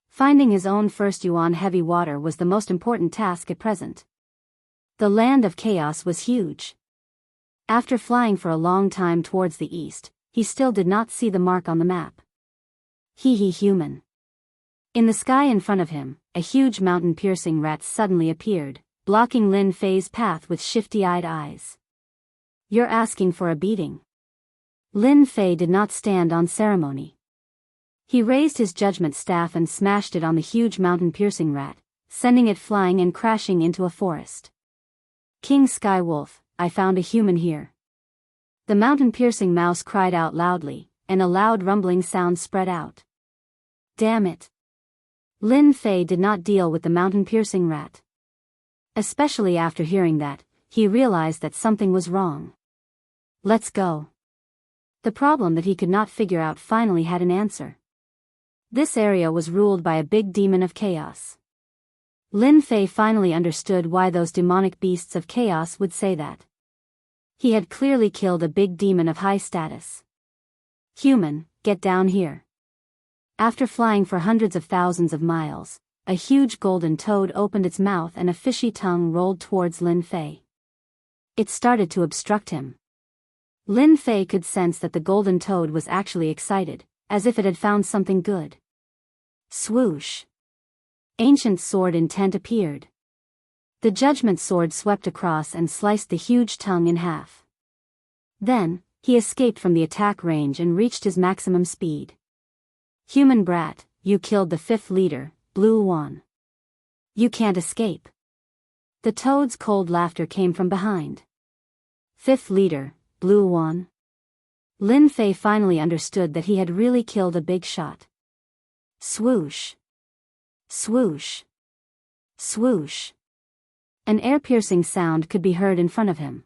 Finding his own first Yuan heavy water was the most important task at present. The land of chaos was huge. After flying for a long time towards the east, he still did not see the mark on the map. Human. In the sky in front of him, a huge mountain-piercing rat suddenly appeared, blocking Lin Fei's path with shifty-eyed eyes. You're asking for a beating. Lin Fei did not stand on ceremony. He raised his judgment staff and smashed it on the huge mountain-piercing rat, sending it flying and crashing into a forest. King Sky Wolf, I found a human here. The mountain-piercing mouse cried out loudly, and a loud rumbling sound spread out. Damn it. Lin Fei did not deal with the mountain-piercing rat. Especially after hearing that, he realized that something was wrong. Let's go. The problem that he could not figure out finally had an answer. This area was ruled by a big demon of chaos. Lin Fei finally understood why those demonic beasts of chaos would say that. He had clearly killed a big demon of high status. Human, get down here. After flying for hundreds of thousands of miles, a huge golden toad opened its mouth and a fishy tongue rolled towards Lin Fei. It started to obstruct him. Lin Fei could sense that the golden toad was actually excited, as if it had found something good. Swoosh. Ancient sword intent appeared. The judgment sword swept across and sliced the huge tongue in half. Then, he escaped from the attack range and reached his maximum speed. Human brat, you killed the 5th leader, Blue Wan. You can't escape. The toad's cold laughter came from behind. 5th leader, Blue Wan. Lin Fei finally understood that he had really killed a big shot. Swoosh. Swoosh. Swoosh. An air-piercing sound could be heard in front of him.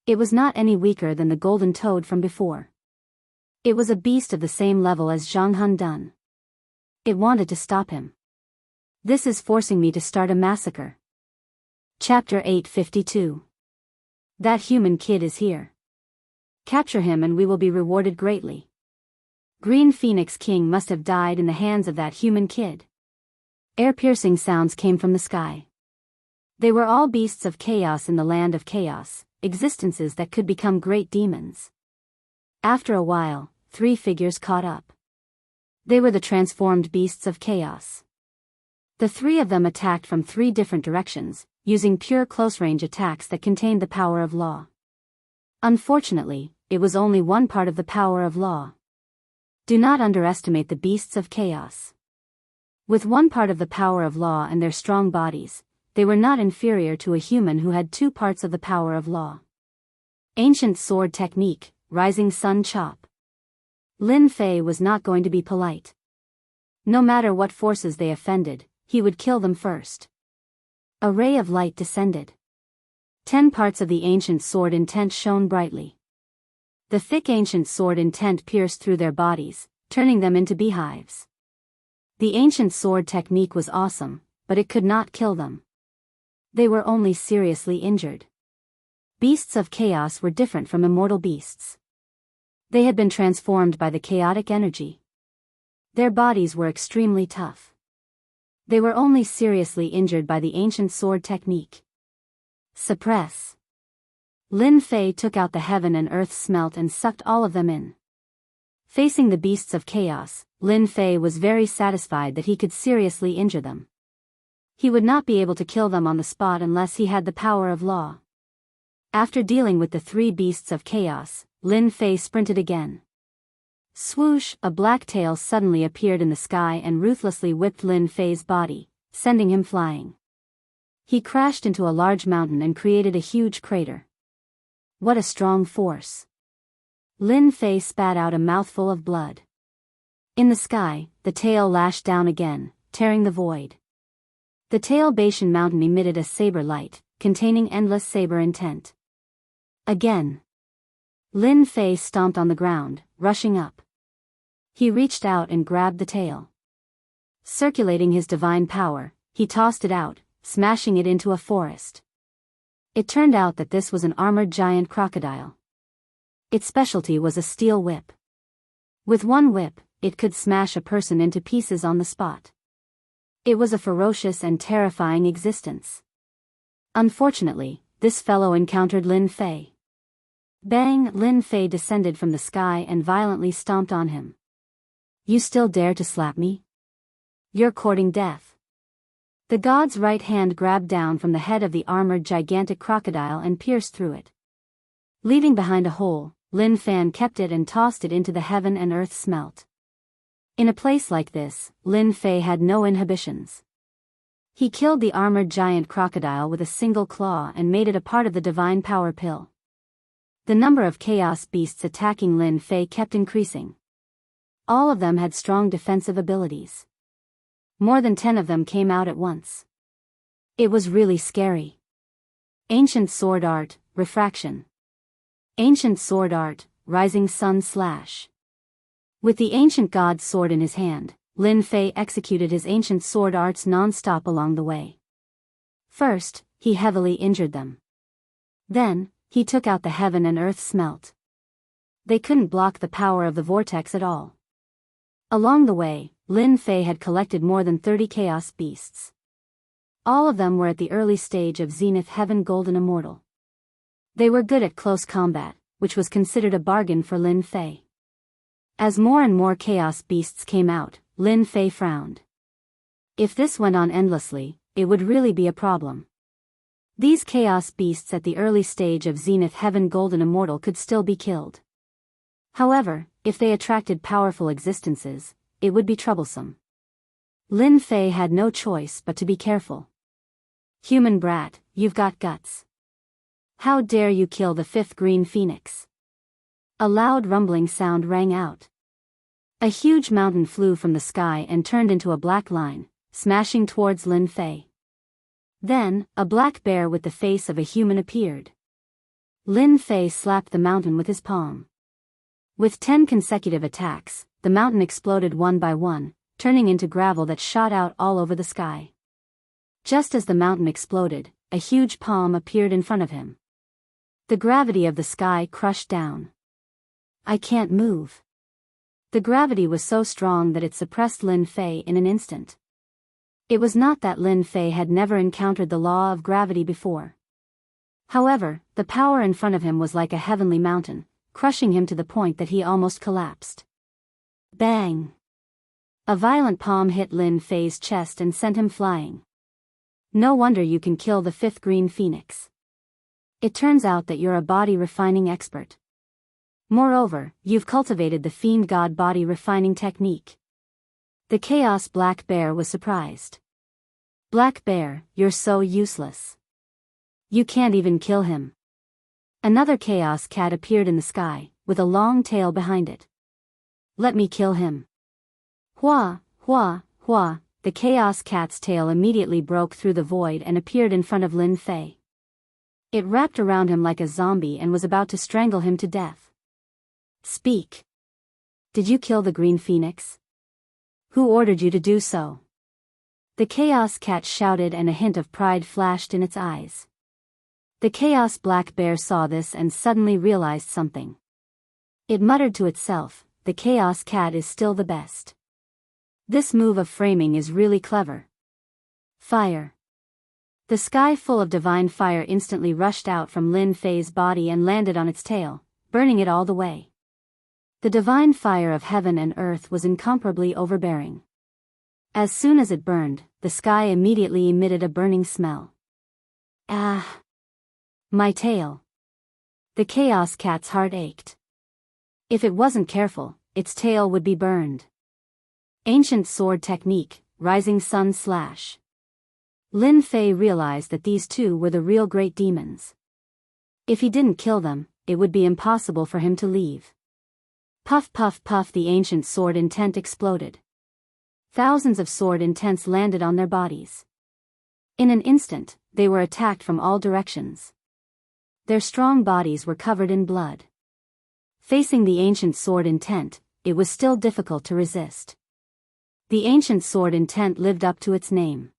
It was not any weaker than the golden toad from before. It was a beast of the same level as Zhang Hun Dun. It wanted to stop him. This is forcing me to start a massacre. Chapter 852. That human kid is here. Capture him and we will be rewarded greatly. Green Phoenix King must have died in the hands of that human kid. Ear-piercing sounds came from the sky. They were all beasts of chaos in the land of chaos, existences that could become great demons. After a while, 3 figures caught up. They were the transformed beasts of chaos. The 3 of them attacked from 3 different directions, using pure close-range attacks that contained the power of law. Unfortunately, it was only one part of the power of law. Do not underestimate the beasts of chaos. With one part of the power of law and their strong bodies, they were not inferior to a human who had 2 parts of the power of law. Ancient sword technique, rising sun chop. Lin Fei was not going to be polite. No matter what forces they offended, he would kill them first. A ray of light descended. 10 parts of the ancient sword intent shone brightly. The thick ancient sword intent pierced through their bodies, turning them into beehives. The ancient sword technique was awesome, but it could not kill them. They were only seriously injured. Beasts of chaos were different from immortal beasts. They had been transformed by the chaotic energy. Their bodies were extremely tough. They were only seriously injured by the ancient sword technique. Suppress. Lin Fei took out the heaven and earth smelt and sucked all of them in. Facing the beasts of chaos, Lin Fei was very satisfied that he could seriously injure them. He would not be able to kill them on the spot unless he had the power of law. After dealing with the 3 beasts of chaos, Lin Fei sprinted again. Swoosh! A black tail suddenly appeared in the sky and ruthlessly whipped Lin Fei's body, sending him flying. He crashed into a large mountain and created a huge crater. What a strong force! Lin Fei spat out a mouthful of blood. In the sky, the tail lashed down again, tearing the void. The tail Bashan mountain emitted a saber light, containing endless saber intent. Again. Lin Fei stomped on the ground, rushing up. He reached out and grabbed the tail. Circulating his divine power, he tossed it out, smashing it into a forest. It turned out that this was an armored giant crocodile. Its specialty was a steel whip. With one whip, it could smash a person into pieces on the spot. It was a ferocious and terrifying existence. Unfortunately, this fellow encountered Lin Fei. Bang! Lin Fei descended from the sky and violently stomped on him. You still dare to slap me? You're courting death. The god's right hand grabbed down from the head of the armored gigantic crocodile and pierced through it. Leaving behind a hole, Lin Fei kept it and tossed it into the heaven and earth smelt. In a place like this, Lin Fei had no inhibitions. He killed the armored giant crocodile with a single claw and made it a part of the divine power pill. The number of chaos beasts attacking Lin Fei kept increasing. All of them had strong defensive abilities. More than 10 of them came out at once. It was really scary. Ancient sword art, refraction. Ancient sword art, rising sun slash. With the ancient god's sword in his hand, Lin Fei executed his ancient sword arts non-stop along the way. First, he heavily injured them. Then, he took out the heaven and earth smelt. They couldn't block the power of the vortex at all. Along the way, Lin Fei had collected more than 30 chaos beasts. All of them were at the early stage of Zenith Heaven Golden Immortal. They were good at close combat, which was considered a bargain for Lin Fei. As more and more chaos beasts came out, Lin Fei frowned. If this went on endlessly, it would really be a problem. These chaos beasts at the early stage of Zenith Heaven Golden Immortal could still be killed. However, if they attracted powerful existences, it would be troublesome. Lin Fei had no choice but to be careful. Human brat, you've got guts. How dare you kill the 5th green phoenix? A loud rumbling sound rang out. A huge mountain flew from the sky and turned into a black line, smashing towards Lin Fei. Then, a black bear with the face of a human appeared. Lin Fei slapped the mountain with his palm. With 10 consecutive attacks, the mountain exploded one by one, turning into gravel that shot out all over the sky. Just as the mountain exploded, a huge palm appeared in front of him. The gravity of the sky crushed down. I can't move. The gravity was so strong that it suppressed Lin Fei in an instant. It was not that Lin Fei had never encountered the law of gravity before. However, the power in front of him was like a heavenly mountain, crushing him to the point that he almost collapsed. Bang! A violent palm hit Lin Fei's chest and sent him flying. No wonder you can kill the 5th green phoenix. It turns out that you're a body refining expert. Moreover, you've cultivated the fiend god body refining technique. The Chaos Black Bear was surprised. Black Bear, you're so useless. You can't even kill him. Another Chaos Cat appeared in the sky, with a long tail behind it. Let me kill him. Hua, hua, hua, the Chaos Cat's tail immediately broke through the void and appeared in front of Lin Fei. It wrapped around him like a zombie and was about to strangle him to death. Speak. Did you kill the green phoenix? Who ordered you to do so? The Chaos Cat shouted and a hint of pride flashed in its eyes. The Chaos Black Bear saw this and suddenly realized something. It muttered to itself, the Chaos Cat is still the best. This move of framing is really clever. Fire. The sky full of divine fire instantly rushed out from Lin Fei's body and landed on its tail, burning it all the way. The divine fire of heaven and earth was incomparably overbearing. As soon as it burned, the sky immediately emitted a burning smell. Ah! My tail. The Chaos Cat's heart ached. If it wasn't careful, its tail would be burned. Ancient sword technique, rising sun slash. Lin Fei realized that these two were the real great demons. If he didn't kill them, it would be impossible for him to leave. Puff puff puff, the ancient sword intent exploded. Thousands of sword intents landed on their bodies. In an instant, they were attacked from all directions. Their strong bodies were covered in blood. Facing the ancient sword intent, it was still difficult to resist. The ancient sword intent lived up to its name.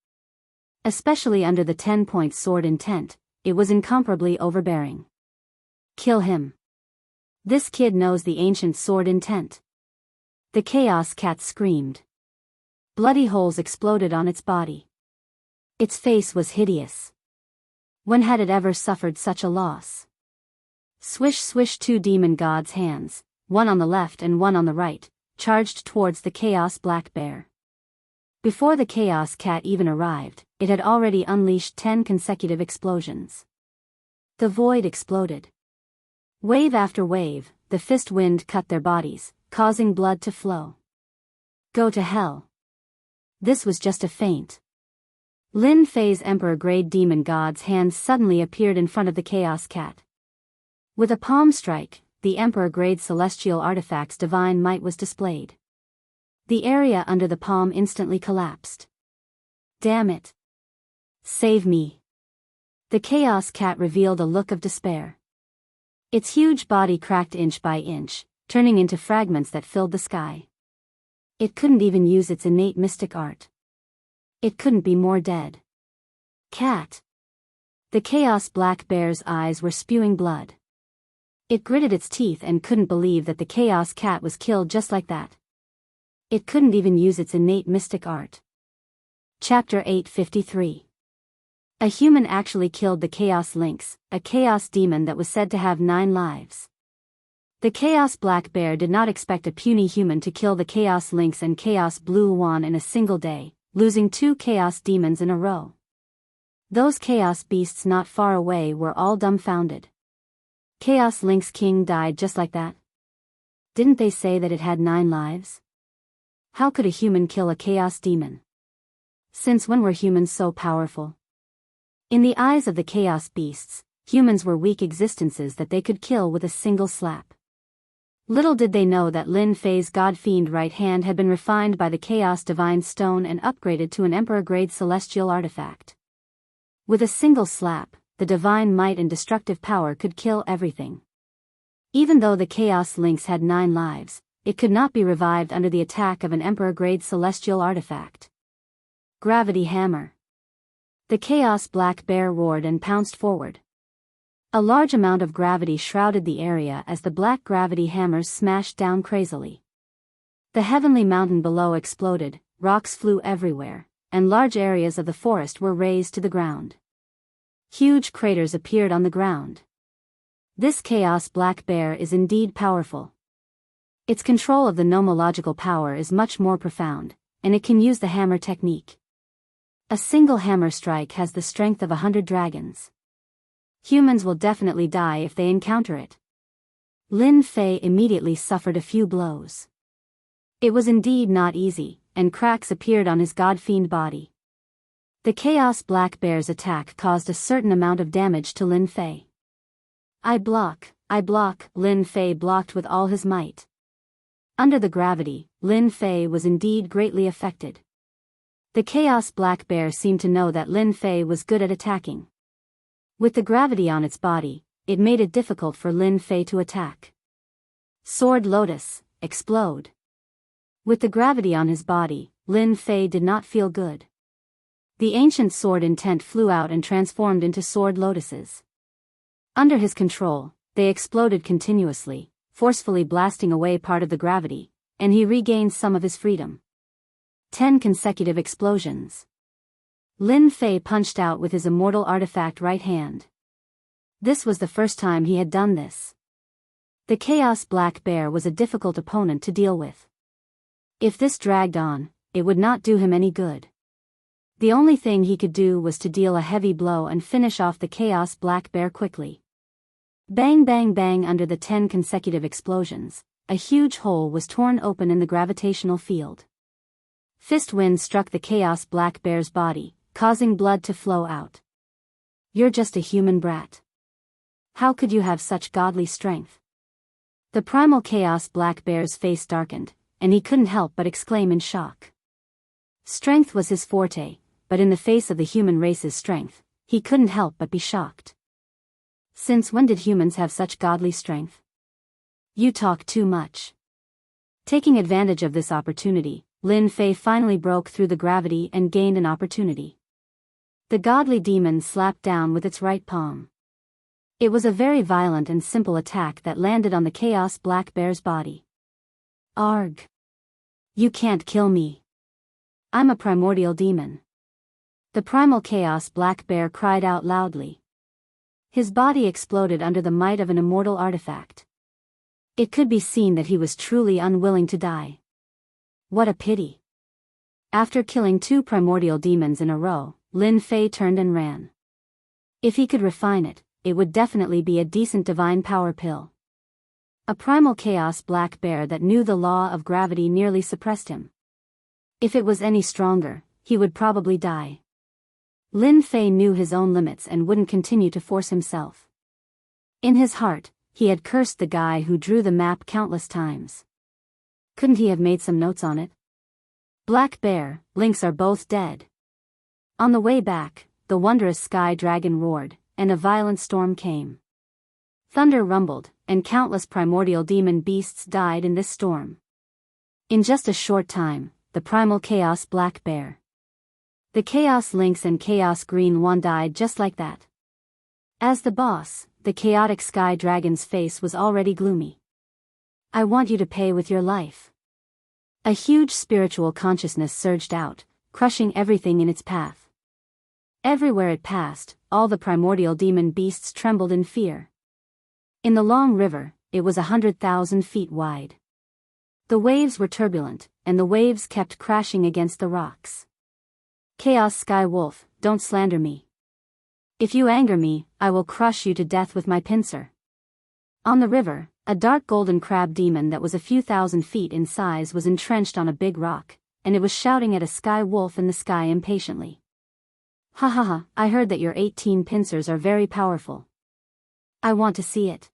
Especially under the 10-point sword intent, it was incomparably overbearing. Kill him. This kid knows the ancient sword intent. The Chaos Cat screamed. Bloody holes exploded on its body. Its face was hideous. When had it ever suffered such a loss? Swish swish, 2 demon gods' hands, one on the left and one on the right, charged towards the Chaos Black Bear. Before the Chaos Cat even arrived, it had already unleashed 10 consecutive explosions. The void exploded. Wave after wave, the fist wind cut their bodies, causing blood to flow. Go to hell. This was just a feint. Lin Fei's Emperor-grade demon god's hands suddenly appeared in front of the Chaos Cat. With a palm strike, the Emperor-grade celestial artifact's divine might was displayed. The area under the palm instantly collapsed. Damn it. Save me. The Chaos Cat revealed a look of despair. Its huge body cracked inch by inch, turning into fragments that filled the sky. It couldn't even use its innate mystic art. It couldn't be more dead. Cat. The Chaos Black Bear's eyes were spewing blood. It gritted its teeth and couldn't believe that the Chaos Cat was killed just like that. It couldn't even use its innate mystic art. Chapter 853. A human actually killed the Chaos Lynx, a chaos demon that was said to have 9 lives. The Chaos Black Bear did not expect a puny human to kill the Chaos Lynx and Chaos Blue Swan in a single day, losing 2 chaos demons in a row. Those chaos beasts not far away were all dumbfounded. Chaos Lynx King died just like that? Didn't they say that it had 9 lives? How could a human kill a chaos demon? Since when were humans so powerful? In the eyes of the chaos beasts, humans were weak existences that they could kill with a single slap. Little did they know that Lin Fei's god-fiend right hand had been refined by the Chaos Divine Stone and upgraded to an Emperor-grade celestial artifact. With a single slap, the divine might and destructive power could kill everything. Even though the Chaos Lynx had 9 lives, it could not be revived under the attack of an Emperor-grade celestial artifact. Gravity Hammer. The Chaos Black Bear roared and pounced forward. A large amount of gravity shrouded the area as the black gravity hammers smashed down crazily. The heavenly mountain below exploded, rocks flew everywhere, and large areas of the forest were razed to the ground. Huge craters appeared on the ground. This Chaos Black Bear is indeed powerful. Its control of the nomological power is much more profound, and it can use the hammer technique. A single hammer strike has the strength of 100 dragons. Humans will definitely die if they encounter it. Lin Fei immediately suffered a few blows. It was indeed not easy, and cracks appeared on his god-fiend body. The Chaos Black Bear's attack caused a certain amount of damage to Lin Fei. I block, Lin Fei blocked with all his might. Under the gravity, Lin Fei was indeed greatly affected. The Chaos Black Bear seemed to know that Lin Fei was good at attacking. With the gravity on its body, it made it difficult for Lin Fei to attack. Sword Lotus, explode. With the gravity on his body, Lin Fei did not feel good. The ancient sword intent flew out and transformed into sword lotuses. Under his control, they exploded continuously, forcefully blasting away part of the gravity, and he regained some of his freedom. 10 consecutive explosions. Lin Fei punched out with his immortal artifact right hand. This was the first time he had done this. The Chaos Black Bear was a difficult opponent to deal with. If this dragged on, it would not do him any good. The only thing he could do was to deal a heavy blow and finish off the Chaos Black Bear quickly. Bang bang bang. Under the 10 consecutive explosions, a huge hole was torn open in the gravitational field. Fist wind struck the Chaos Black Bear's body, causing blood to flow out. You're just a human brat. How could you have such godly strength? The primal Chaos Black Bear's face darkened, and he couldn't help but exclaim in shock. Strength was his forte, but in the face of the human race's strength, he couldn't help but be shocked. Since when did humans have such godly strength? You talk too much. Taking advantage of this opportunity, Lin Fei finally broke through the gravity and gained an opportunity. The godly demon slapped down with its right palm. It was a very violent and simple attack that landed on the Chaos Black Bear's body. Arg! You can't kill me. I'm a primordial demon. The primal Chaos Black Bear cried out loudly. His body exploded under the might of an immortal artifact. It could be seen that he was truly unwilling to die. What a pity. After killing 2 primordial demons in a row, Lin Fei turned and ran. If he could refine it, it would definitely be a decent divine power pill. A primal Chaos Black Bear that knew the law of gravity nearly suppressed him. If it was any stronger, he would probably die. Lin Fei knew his own limits and wouldn't continue to force himself. In his heart, he had cursed the guy who drew the map countless times. Couldn't he have made some notes on it? Black Bear, Lynx are both dead. On the way back, the wondrous sky dragon roared, and a violent storm came. Thunder rumbled, and countless primordial demon beasts died in this storm. In just a short time, the primal Chaos Black Bear, the Chaos Lynx and Chaos Green One died just like that. As the boss, the chaotic sky dragon's face was already gloomy. I want you to pay with your life. A huge spiritual consciousness surged out, crushing everything in its path. Everywhere it passed, all the primordial demon beasts trembled in fear. In the long river, it was 100,000 feet wide. The waves were turbulent, and the waves kept crashing against the rocks. Chaos Sky Wolf, don't slander me. If you anger me, I will crush you to death with my pincer. On the river, a dark golden crab demon that was a few thousand feet in size was entrenched on a big rock, and it was shouting at a sky wolf in the sky impatiently. Ha ha ha, I heard that your 18 pincers are very powerful. I want to see it.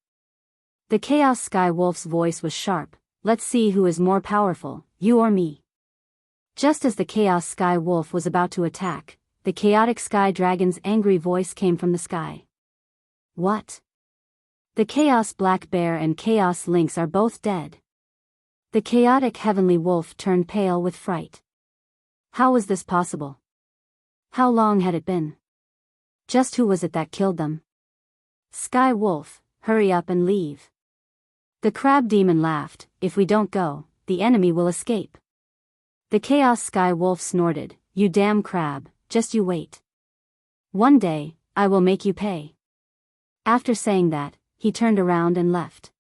The Chaos Sky Wolf's voice was sharp. Let's see who is more powerful, you or me. Just as the Chaos Sky Wolf was about to attack, the chaotic sky dragon's angry voice came from the sky. What? The Chaos Black Bear and Chaos Lynx are both dead. The chaotic heavenly wolf turned pale with fright. How was this possible? How long had it been? Just who was it that killed them? Sky Wolf, hurry up and leave. The crab demon laughed, if we don't go, the enemy will escape. The Chaos Sky Wolf snorted, you damn crab, just you wait. One day, I will make you pay. After saying that, he turned around and left.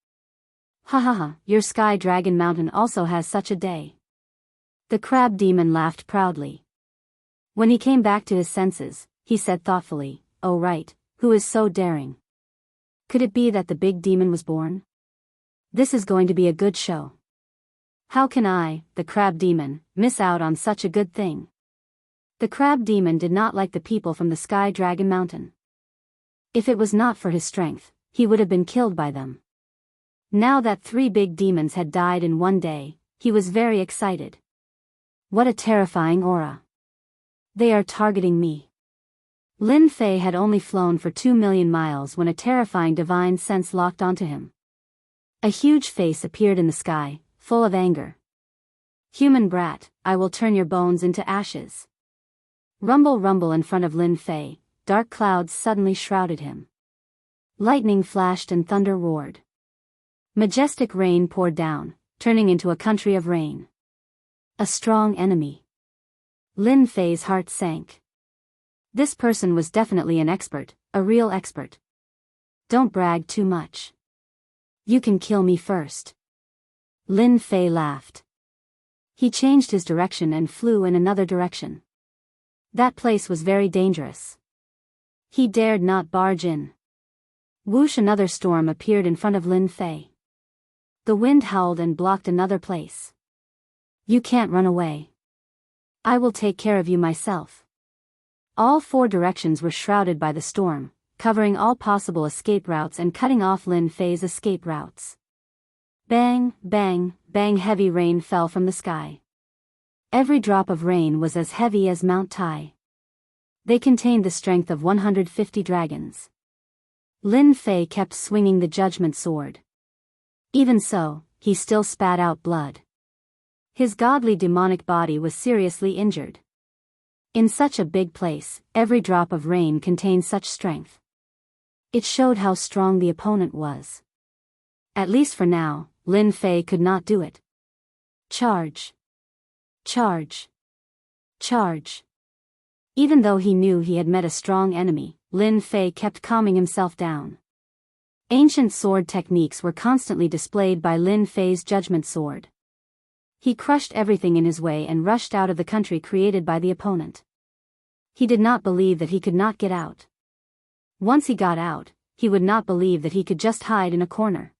Ha ha ha, your Sky Dragon Mountain also has such a day. The crab demon laughed proudly. When he came back to his senses, he said thoughtfully, oh right, who is so daring? Could it be that the big demon was born? This is going to be a good show. How can I, the crab demon, miss out on such a good thing? The crab demon did not like the people from the Sky Dragon Mountain. If it was not for his strength, he would have been killed by them. Now that 3 big demons had died in one day, he was very excited. What a terrifying aura. They are targeting me. Lin Fei had only flown for 2 million miles when a terrifying divine sense locked onto him. A huge face appeared in the sky, full of anger. Human brat, I will turn your bones into ashes. Rumble rumble in front of Lin Fei, dark clouds suddenly shrouded him. Lightning flashed and thunder roared. Majestic rain poured down, turning into a country of rain. A strong enemy. Lin Fei's heart sank. This person was definitely an expert, a real expert. Don't brag too much. You can kill me first. Lin Fei laughed. He changed his direction and flew in another direction. That place was very dangerous. He dared not barge in. Whoosh, another storm appeared in front of Lin Fei. The wind howled and blocked another place. You can't run away. I will take care of you myself. All 4 directions were shrouded by the storm, covering all possible escape routes and cutting off Lin Fei's escape routes. Bang, bang, bang, heavy rain fell from the sky. Every drop of rain was as heavy as Mount Tai. They contained the strength of 150 dragons. Lin Fei kept swinging the judgment sword. Even so, he still spat out blood. His godly demonic body was seriously injured. In such a big place, every drop of rain contained such strength. It showed how strong the opponent was. At least for now, Lin Fei could not do it. Charge. Charge. Charge. Even though he knew he had met a strong enemy, Lin Fei kept calming himself down. Ancient sword techniques were constantly displayed by Lin Fei's judgment sword. He crushed everything in his way and rushed out of the country created by the opponent. He did not believe that he could not get out. Once he got out, he would not believe that he could just hide in a corner.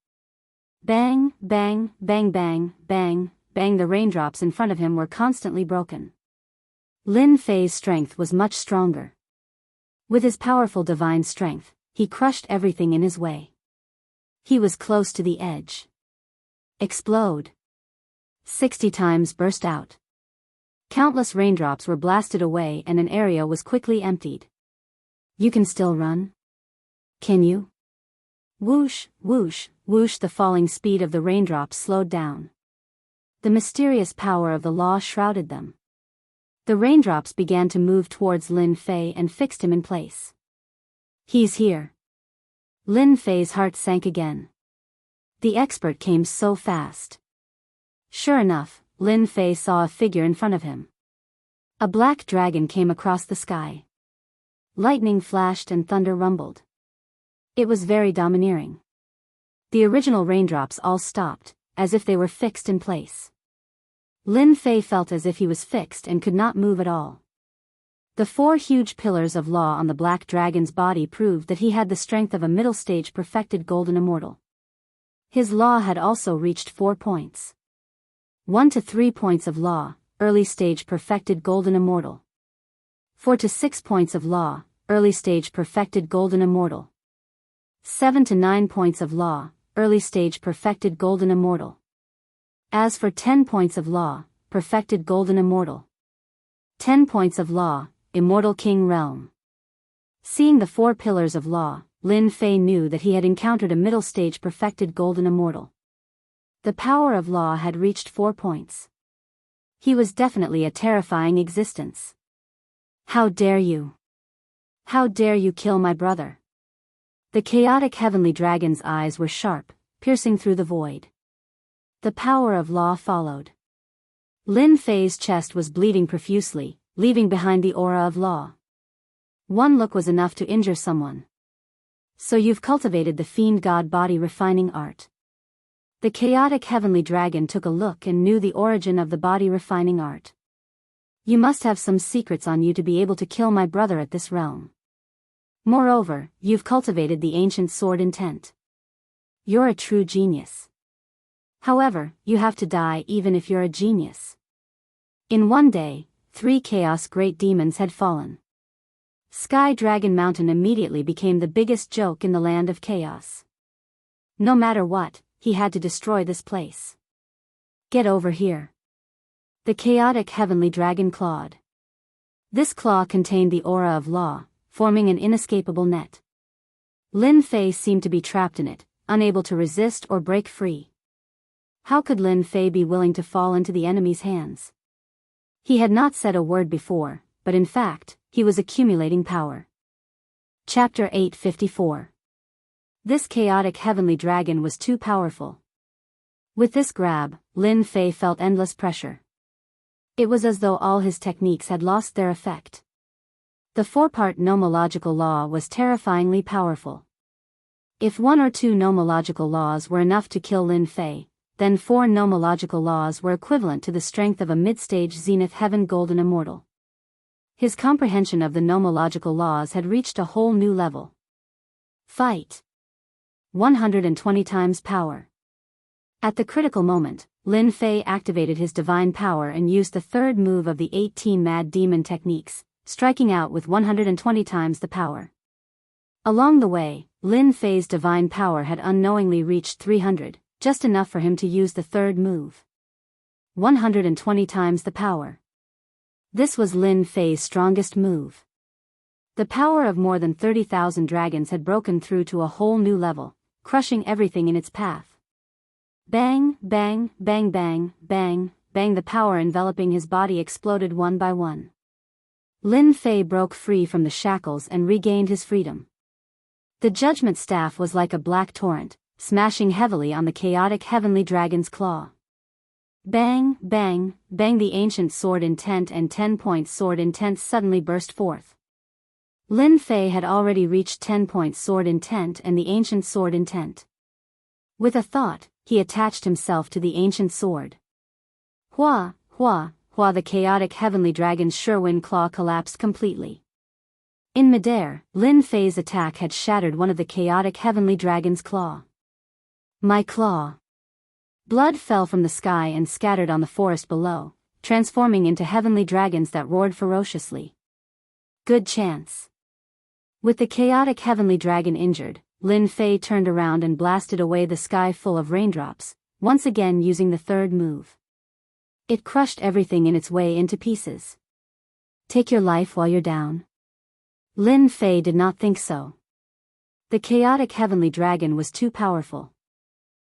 Bang, bang, bang, bang, bang, bang, the raindrops in front of him were constantly broken. Lin Fei's strength was much stronger. With his powerful divine strength, he crushed everything in his way. He was close to the edge. Explode. 60 times burst out. Countless raindrops were blasted away and an area was quickly emptied. You can still run? Can you? Whoosh, whoosh, whoosh, the falling speed of the raindrops slowed down. The mysterious power of the law shrouded them. The raindrops began to move towards Lin Fei and fixed him in place. He's here. Lin Fei's heart sank again. The expert came so fast. Sure enough, Lin Fei saw a figure in front of him. A black dragon came across the sky. Lightning flashed and thunder rumbled. It was very domineering. The original raindrops all stopped, as if they were fixed in place. Lin Fei felt as if he was fixed and could not move at all. The 4 huge pillars of law on the black dragon's body proved that he had the strength of a middle-stage perfected golden immortal. His law had also reached 4 points. 1 to 3 points of law, early stage perfected golden immortal. 4 to 6 points of law, early stage perfected golden immortal. 7 to 9 points of law, early stage perfected golden immortal. As for 10 points of law, perfected golden immortal. 10 points of law, immortal king realm. Seeing the 4 pillars of law, Lin Fei knew that he had encountered a middle stage perfected golden immortal. The power of law had reached 4 points. He was definitely a terrifying existence. How dare you? How dare you kill my brother? The chaotic heavenly dragon's eyes were sharp, piercing through the void. The power of law followed. Lin Fei's chest was bleeding profusely, leaving behind the aura of law. One look was enough to injure someone. So you've cultivated the fiend god body refining art. The chaotic heavenly dragon took a look and knew the origin of the body refining art. You must have some secrets on you to be able to kill my brother at this realm. Moreover, you've cultivated the ancient sword intent. You're a true genius. However, you have to die even if you're a genius. In one day, 3 chaos great demons had fallen. Sky Dragon Mountain immediately became the biggest joke in the land of chaos. No matter what, he had to destroy this place. Get over here. The chaotic heavenly dragon clawed. This claw contained the aura of law, forming an inescapable net. Lin Fei seemed to be trapped in it, unable to resist or break free. How could Lin Fei be willing to fall into the enemy's hands? He had not said a word before, but in fact, he was accumulating power. Chapter 854. This chaotic heavenly dragon was too powerful. With this grab, Lin Fei felt endless pressure. It was as though all his techniques had lost their effect. The 4-part nomological law was terrifyingly powerful. If 1 or 2 nomological laws were enough to kill Lin Fei, then 4 nomological laws were equivalent to the strength of a mid-stage Zenith Heaven Golden Immortal. His comprehension of the nomological laws had reached a whole new level. Fight. 120 times power. At the critical moment, Lin Fei activated his divine power and used the 3rd move of the 18 Mad Demon techniques, striking out with 120 times the power. Along the way, Lin Fei's divine power had unknowingly reached 300, just enough for him to use the 3rd move. 120 times the power. This was Lin Fei's strongest move. The power of more than 30,000 dragons had broken through to a whole new level, crushing everything in its path. Bang, bang, bang, bang, bang, bang. The power enveloping his body exploded one by one. Lin Fei broke free from the shackles and regained his freedom. The judgment staff was like a black torrent, smashing heavily on the chaotic heavenly dragon's claw. Bang, bang, bang. The ancient sword intent and 10-point sword intent suddenly burst forth. Lin Fei had already reached 10-point sword intent and the ancient sword intent. With a thought, he attached himself to the ancient sword. Hua, hua, hua. The chaotic heavenly dragon's Sherwin claw collapsed completely. In midair, Lin Fei's attack had shattered one of the chaotic heavenly dragon's claw. My claw. Blood fell from the sky and scattered on the forest below, transforming into heavenly dragons that roared ferociously. Good chance. With the chaotic heavenly dragon injured, Lin Fei turned around and blasted away the sky full of raindrops, once again using the 3rd move. It crushed everything in its way into pieces. Take your life while you're down? Lin Fei did not think so. The chaotic heavenly dragon was too powerful.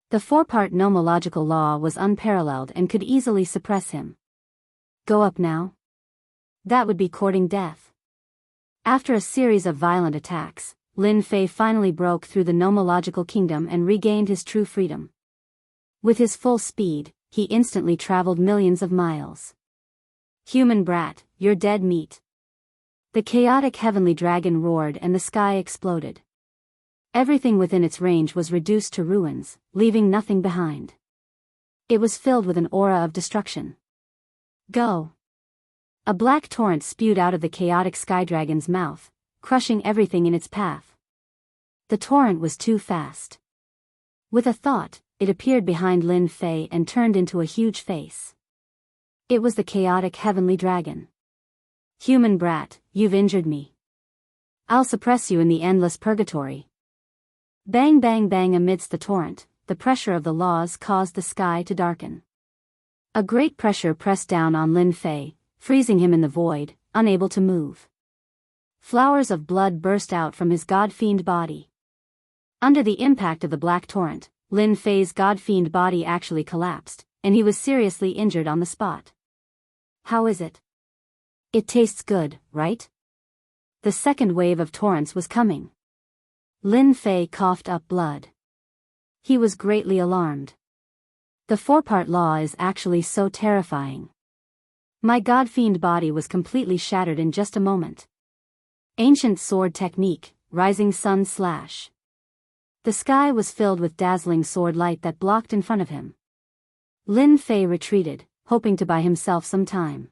The 4-part nomological law was unparalleled and could easily suppress him. Go up now? That would be courting death. After a series of violent attacks, Lin Fei finally broke through the nomological kingdom and regained his true freedom. With his full speed, he instantly traveled millions of miles. Human brat, you're dead meat. The chaotic heavenly dragon roared and the sky exploded. Everything within its range was reduced to ruins, leaving nothing behind. It was filled with an aura of destruction. Go! A black torrent spewed out of the chaotic sky dragon's mouth, crushing everything in its path. The torrent was too fast. With a thought, it appeared behind Lin Fei and turned into a huge face. It was the chaotic heavenly dragon. Human brat, you've injured me. I'll suppress you in the endless purgatory. Bang bang bang. Amidst the torrent, the pressure of the laws caused the sky to darken. A great pressure pressed down on Lin Fei, freezing him in the void, unable to move. Flowers of blood burst out from his god-fiend body. Under the impact of the black torrent, Lin Fei's god-fiend body actually collapsed, and he was seriously injured on the spot. How is it? It tastes good, right? The second wave of torrents was coming. Lin Fei coughed up blood. He was greatly alarmed. The four-part law is actually so terrifying. My god-fiend body was completely shattered in just a moment. Ancient sword technique, rising sun slash. The sky was filled with dazzling sword light that blocked in front of him. Lin Fei retreated, hoping to buy himself some time.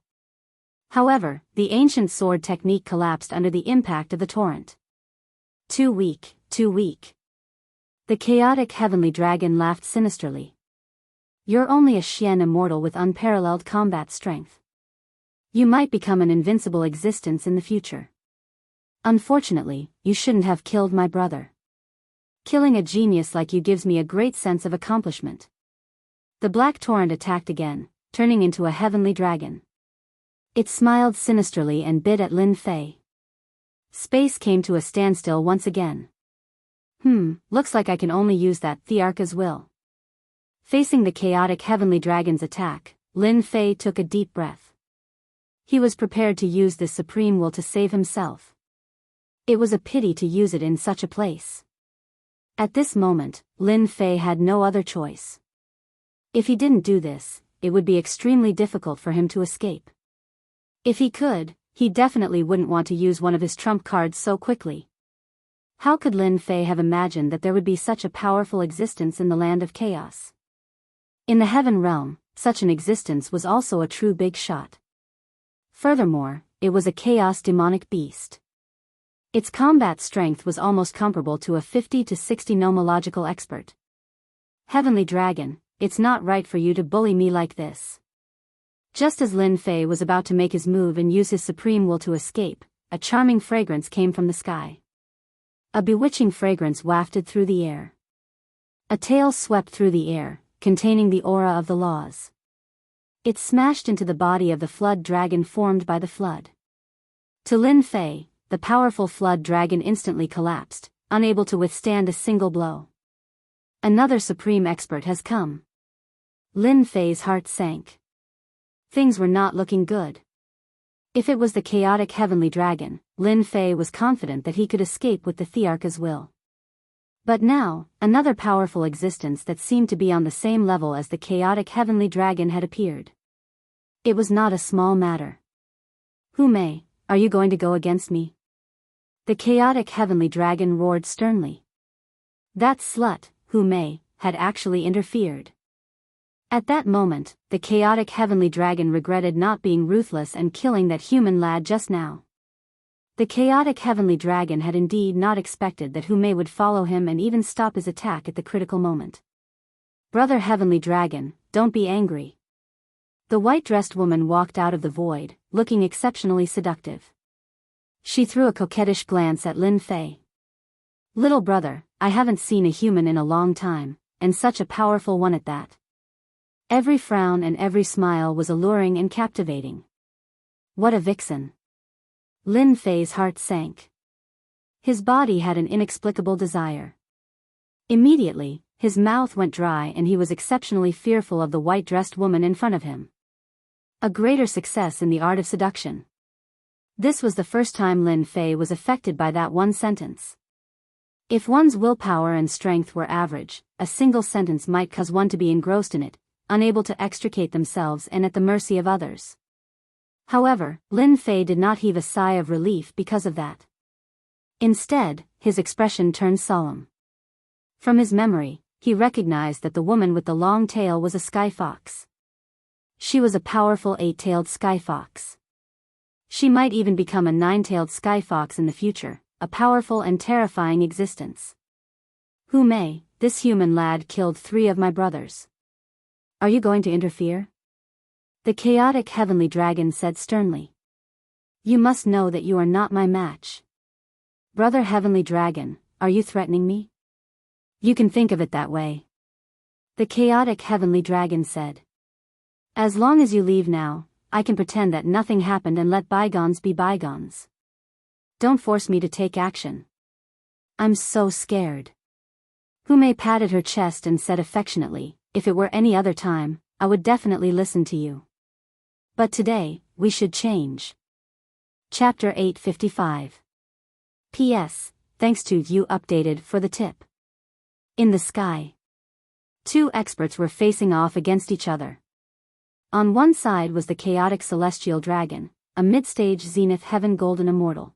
However, the ancient sword technique collapsed under the impact of the torrent. Too weak, too weak. The chaotic heavenly dragon laughed sinisterly. You're only a Xian immortal with unparalleled combat strength. You might become an invincible existence in the future. Unfortunately, you shouldn't have killed my brother. Killing a genius like you gives me a great sense of accomplishment. The black torrent attacked again, turning into a heavenly dragon. It smiled sinisterly and bit at Lin Fei. Space came to a standstill once again. Looks like I can only use that Thearka's will. Facing the chaotic heavenly dragon's attack, Lin Fei took a deep breath. He was prepared to use this supreme will to save himself. It was a pity to use it in such a place. At this moment, Lin Fei had no other choice. If he didn't do this, it would be extremely difficult for him to escape. If he could, he definitely wouldn't want to use one of his trump cards so quickly. How could Lin Fei have imagined that there would be such a powerful existence in the land of chaos? In the heaven realm, such an existence was also a true big shot. Furthermore, it was a chaos demonic beast. Its combat strength was almost comparable to a 50 to 60 nomological expert. Heavenly Dragon, it's not right for you to bully me like this. Just as Lin Fei was about to make his move and use his supreme will to escape, a charming fragrance came from the sky. A bewitching fragrance wafted through the air. A tail swept through the air, containing the aura of the laws. It smashed into the body of the flood dragon formed by the flood. To Lin Fei, the powerful flood dragon instantly collapsed, unable to withstand a single blow. Another supreme expert has come. Lin Fei's heart sank. Things were not looking good. If it was the chaotic heavenly dragon, Lin Fei was confident that he could escape with the Thearka's will. But now, another powerful existence that seemed to be on the same level as the chaotic heavenly dragon had appeared. It was not a small matter. Hu Mei, are you going to go against me? The chaotic heavenly dragon roared sternly. That slut, Hu Mei, had actually interfered. At that moment, the chaotic heavenly dragon regretted not being ruthless and killing that human lad just now. The chaotic heavenly dragon had indeed not expected that Hu Mei would follow him and even stop his attack at the critical moment. Brother heavenly dragon, don't be angry. The white-dressed woman walked out of the void, looking exceptionally seductive. She threw a coquettish glance at Lin Fei. Little brother, I haven't seen a human in a long time, and such a powerful one at that. Every frown and every smile was alluring and captivating. What a vixen. Lin Fei's heart sank. His body had an inexplicable desire. Immediately, his mouth went dry and he was exceptionally fearful of the white-dressed woman in front of him. A greater success in the art of seduction. This was the first time Lin Fei was affected by that one sentence. If one's willpower and strength were average, a single sentence might cause one to be engrossed in it, unable to extricate themselves and at the mercy of others. However, Lin Fei did not heave a sigh of relief because of that. Instead, his expression turned solemn. From his memory, he recognized that the woman with the long tail was a sky fox. She was a powerful 8-tailed sky fox. She might even become a 9-tailed sky fox in the future, a powerful and terrifying existence. Hu Mei, this human lad killed 3 of my brothers. Are you going to interfere? The chaotic heavenly dragon said sternly. You must know that you are not my match. Brother heavenly dragon, are you threatening me? You can think of it that way. The chaotic heavenly dragon said. As long as you leave now, I can pretend that nothing happened and let bygones be bygones. Don't force me to take action. I'm so scared. Hu Mei patted her chest and said affectionately, if it were any other time, I would definitely listen to you. But today, we should change. Chapter 855. P.S. Thanks to you updated for the tip. In the sky. Two experts were facing off against each other. On one side was the chaotic celestial dragon, a mid-stage zenith heaven golden immortal.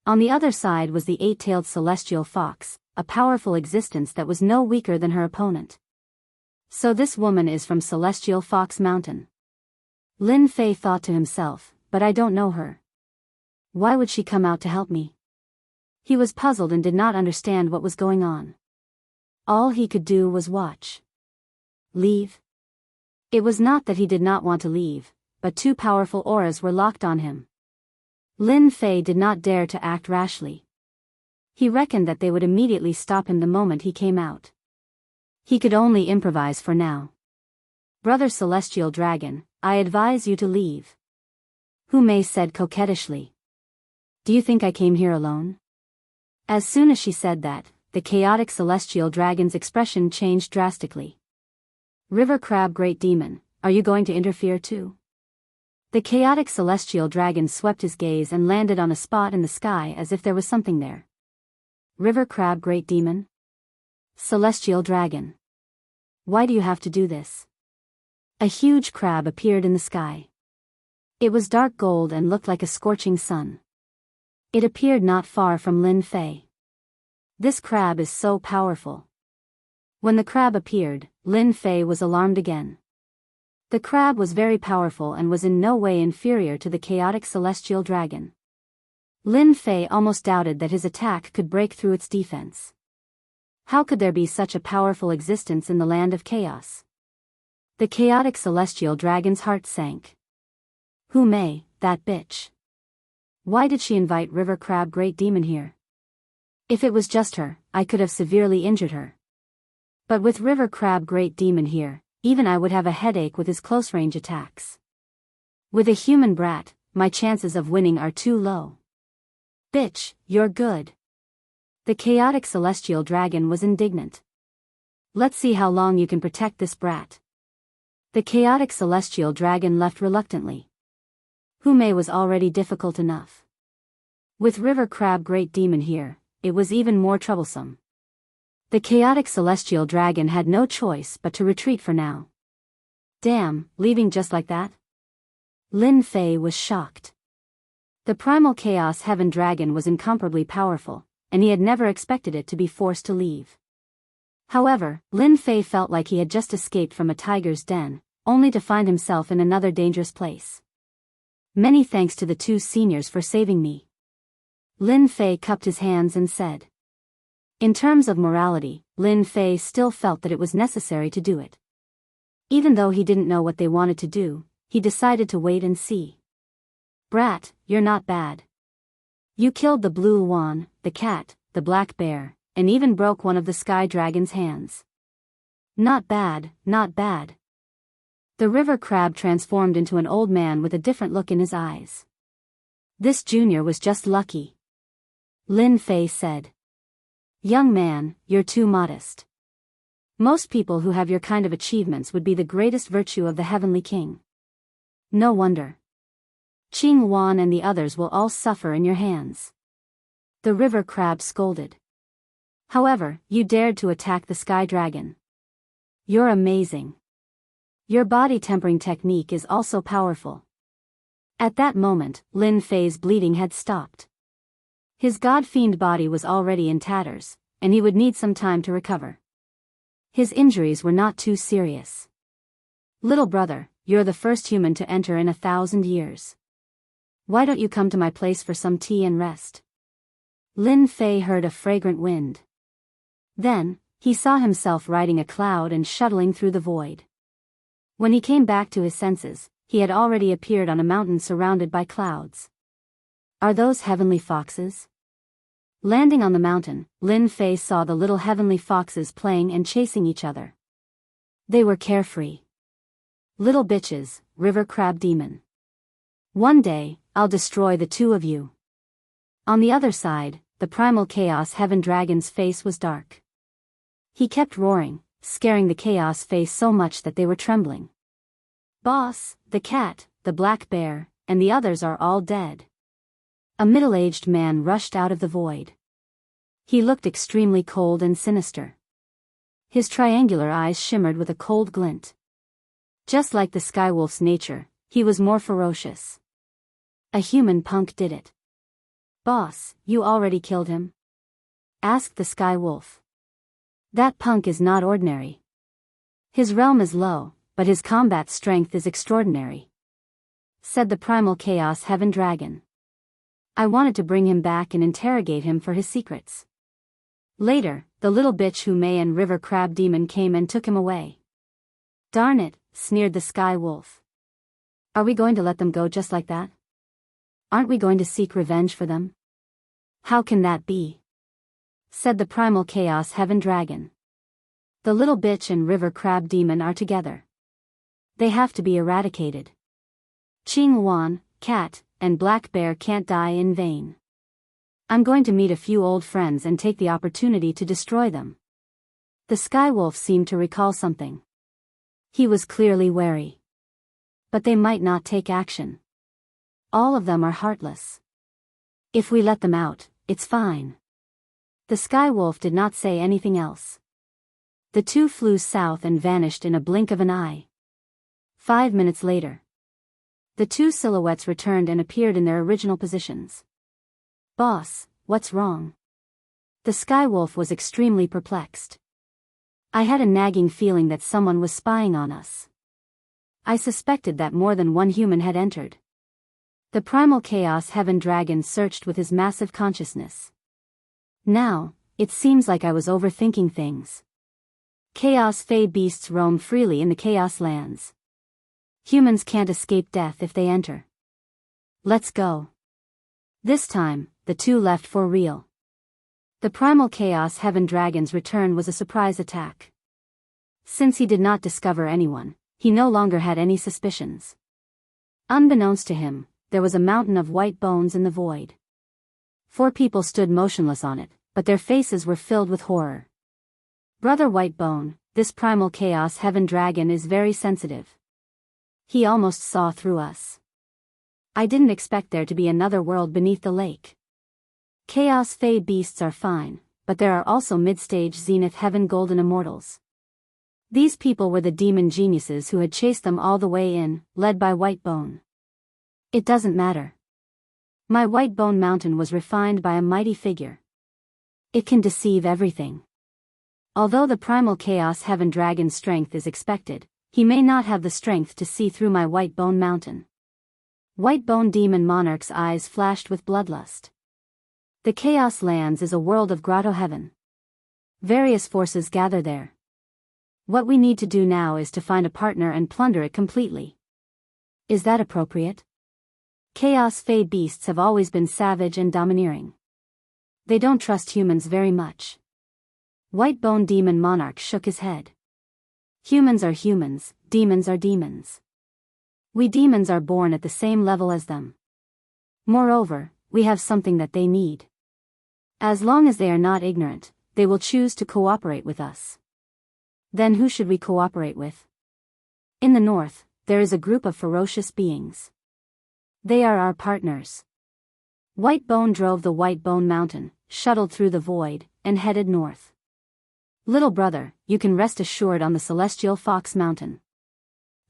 On the other side was the eight-tailed celestial fox, a powerful existence that was no weaker than her opponent. So this woman is from Celestial Fox Mountain. Lin Fei thought to himself, but I don't know her. Why would she come out to help me? He was puzzled and did not understand what was going on. All he could do was watch. Leave? It was not that he did not want to leave, but two powerful auras were locked on him. Lin Fei did not dare to act rashly. He reckoned that they would immediately stop him the moment he came out. He could only improvise for now. Brother Celestial Dragon, I advise you to leave. Hu Mei said coquettishly. Do you think I came here alone? As soon as she said that, the chaotic celestial dragon's expression changed drastically. River Crab Great Demon, are you going to interfere too? The chaotic celestial dragon swept his gaze and landed on a spot in the sky as if there was something there. River Crab Great Demon? Celestial Dragon. Why do you have to do this? A huge crab appeared in the sky. It was dark gold and looked like a scorching sun. It appeared not far from Lin Fei. This crab is so powerful. When the crab appeared, Lin Fei was alarmed again. The crab was very powerful and was in no way inferior to the chaotic celestial dragon. Lin Fei almost doubted that his attack could break through its defense. How could there be such a powerful existence in the land of chaos? The chaotic celestial dragon's heart sank. Hu Mei, that bitch. Why did she invite River Crab Great Demon here? If it was just her, I could have severely injured her. But with River Crab Great Demon here, even I would have a headache with his close-range attacks. With a human brat, my chances of winning are too low. Bitch, you're good. The chaotic celestial dragon was indignant. Let's see how long you can protect this brat. The chaotic celestial dragon left reluctantly. Hu Mei was already difficult enough. With River Crab Great Demon here, it was even more troublesome. The chaotic celestial dragon had no choice but to retreat for now. Damn, leaving just like that? Lin Fei was shocked. The primal chaos heaven dragon was incomparably powerful, and he had never expected it to be forced to leave. However, Lin Fei felt like he had just escaped from a tiger's den, only to find himself in another dangerous place. Many thanks to the two seniors for saving me. Lin Fei cupped his hands and said. In terms of morality, Lin Fei still felt that it was necessary to do it. Even though he didn't know what they wanted to do, he decided to wait and see. Brat, you're not bad. You killed the blue swan, the cat, the black bear, and even broke one of the sky dragon's hands. Not bad, not bad. The river crab transformed into an old man with a different look in his eyes. This junior was just lucky. Lin Fei said. Young man, you're too modest. Most people who have your kind of achievements would be the greatest virtue of the Heavenly King. No wonder. Qing Wan and the others will all suffer in your hands. The river crab scolded. However, you dared to attack the sky dragon. You're amazing. Your body tempering technique is also powerful. At that moment, Lin Fei's bleeding had stopped. His god-fiend body was already in tatters, and he would need some time to recover. His injuries were not too serious. Little brother, you're the first human to enter in 1,000 years. Why don't you come to my place for some tea and rest? Lin Fei heard a fragrant wind. Then, he saw himself riding a cloud and shuttling through the void. When he came back to his senses, he had already appeared on a mountain surrounded by clouds. Are those heavenly foxes? Landing on the mountain, Lin Fei saw the little heavenly foxes playing and chasing each other. They were carefree. Little bitches, river crab demon. One day, I'll destroy the two of you. On the other side, the primal chaos heaven dragon's face was dark. He kept roaring, scaring the chaos face so much that they were trembling. Boss, the cat, the black bear, and the others are all dead. A middle-aged man rushed out of the void. He looked extremely cold and sinister. His triangular eyes shimmered with a cold glint. Just like the skywolf's nature, he was more ferocious. A human punk did it. "Boss, you already killed him?" asked the skywolf. "That punk is not ordinary. His realm is low, but his combat strength is extraordinary," said the primal chaos heaven dragon. "I wanted to bring him back and interrogate him for his secrets. Later, the little bitch who may and river crab demon came and took him away." "Darn it," sneered the sky wolf. "Are we going to let them go just like that? Aren't we going to seek revenge for them?" "How can that be?" said the primal chaos heaven dragon. "The little bitch and river crab demon are together. They have to be eradicated. Ching Wan, cat, and black bear can't die in vain. I'm going to meet a few old friends and take the opportunity to destroy them." The sky wolf seemed to recall something. He was clearly wary. But they might not take action. All of them are heartless. If we let them out, it's fine. The sky wolf did not say anything else. The two flew south and vanished in a blink of an eye. 5 minutes later, the two silhouettes returned and appeared in their original positions. "Boss, what's wrong?" The sky wolf was extremely perplexed. "I had a nagging feeling that someone was spying on us. I suspected that more than one human had entered." The primal chaos heaven dragon searched with his massive consciousness. "Now, it seems like I was overthinking things. Chaos fey beasts roam freely in the chaos lands. Humans can't escape death if they enter. Let's go." This time, the two left for real. The primal chaos heaven dragon's return was a surprise attack. Since he did not discover anyone, he no longer had any suspicions. Unbeknownst to him, there was a mountain of white bones in the void. 4 people stood motionless on it, but their faces were filled with horror. "Brother Whitebone, this primal chaos heaven dragon is very sensitive. He almost saw through us. I didn't expect there to be another world beneath the lake. Chaos fey beasts are fine, but there are also mid-stage zenith heaven golden immortals. These people were the demon geniuses who had chased them all the way in, led by Whitebone. It doesn't matter. My Whitebone mountain was refined by a mighty figure. It can deceive everything. Although the primal chaos heaven dragon's strength is expected, he may not have the strength to see through my Whitebone mountain." Whitebone demon monarch's eyes flashed with bloodlust. The chaos lands is a world of grotto heaven. Various forces gather there. What we need to do now is to find a partner and plunder it completely. Is that appropriate? Chaos fey beasts have always been savage and domineering. They don't trust humans very much. Whitebone demon monarch shook his head. Humans are humans, demons are demons. We demons are born at the same level as them. Moreover, we have something that they need. As long as they are not ignorant, they will choose to cooperate with us. Then who should we cooperate with? In the north, there is a group of ferocious beings. They are our partners. Whitebone drove the Whitebone mountain, shuttled through the void, and headed north. Little brother, you can rest assured on the Celestial Fox Mountain.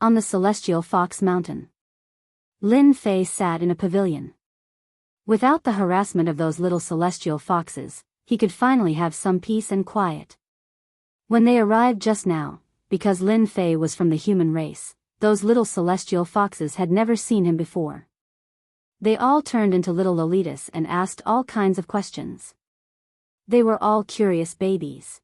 On the Celestial Fox Mountain. Lin Fei sat in a pavilion. Without the harassment of those little celestial foxes, he could finally have some peace and quiet. When they arrived just now, because Lin Fei was from the human race, those little celestial foxes had never seen him before. They all turned into little Lolitas and asked all kinds of questions. They were all curious babies.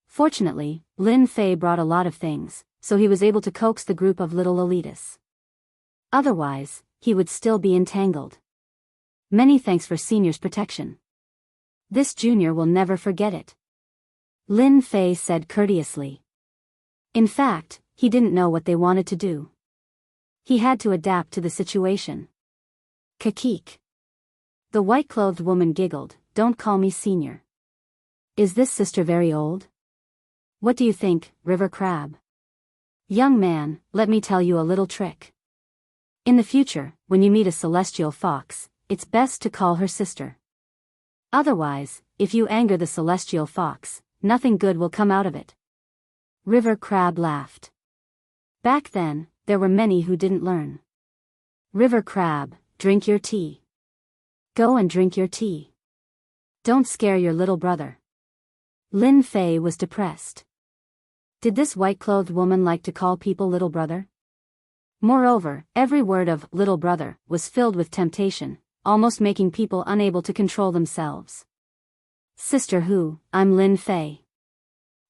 Fortunately, Lin Fei brought a lot of things, so he was able to coax the group of little Lolitas. Otherwise, he would still be entangled. Many thanks for Senior's protection. This junior will never forget it. Lin Fei said courteously. In fact, he didn't know what they wanted to do. He had to adapt to the situation. Kakik. The white-clothed woman giggled, "Don't call me senior. Is this sister very old? What do you think, River Crab?" "Young man, let me tell you a little trick. In the future, when you meet a celestial fox, it's best to call her sister. Otherwise, if you anger the celestial fox, nothing good will come out of it. River Crab laughed. Back then, there were many who didn't learn. River Crab, drink your tea. Go and drink your tea. Don't scare your little brother. Lin Fei was depressed. Did this white-clothed woman like to call people little brother? Moreover, every word of little brother was filled with temptation, almost making people unable to control themselves. Sister Hu, I'm Lin Fei.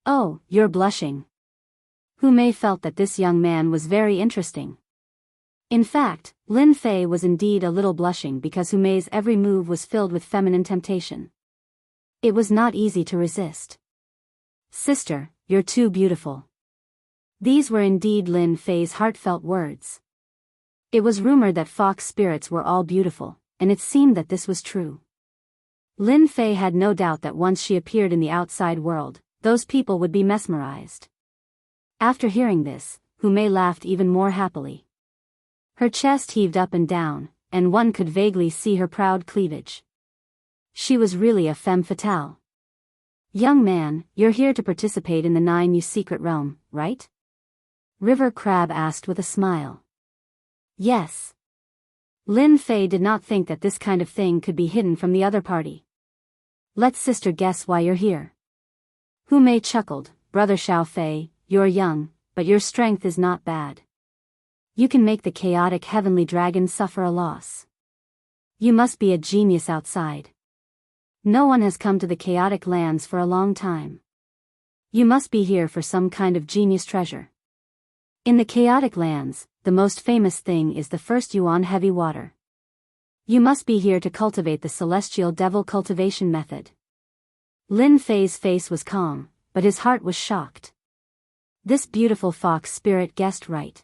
Oh, you're blushing. Hu Mei felt that this young man was very interesting. In fact, Lin Fei was indeed a little blushing because Hu Mei's every move was filled with feminine temptation. It was not easy to resist. Sister, you're too beautiful. These were indeed Lin Fei's heartfelt words. It was rumored that fox spirits were all beautiful, and it seemed that this was true. Lin Fei had no doubt that once she appeared in the outside world, those people would be mesmerized. After hearing this, Hu Mei laughed even more happily. Her chest heaved up and down, and one could vaguely see her proud cleavage. She was really a femme fatale. Young man, you're here to participate in the 9U secret realm, right? River Crab asked with a smile. Yes. Lin Fei did not think that this kind of thing could be hidden from the other party. Let sister guess why you're here. Hu Mei chuckled, Brother Xiao Fei, you're young, but your strength is not bad. You can make the chaotic heavenly dragon suffer a loss. You must be a genius outside. No one has come to the chaotic lands for a long time. You must be here for some kind of genius treasure. In the chaotic lands, the most famous thing is the first yuan heavy water. You must be here to cultivate the celestial devil cultivation method. Lin Fei's face was calm, but his heart was shocked. This beautiful fox spirit guessed right.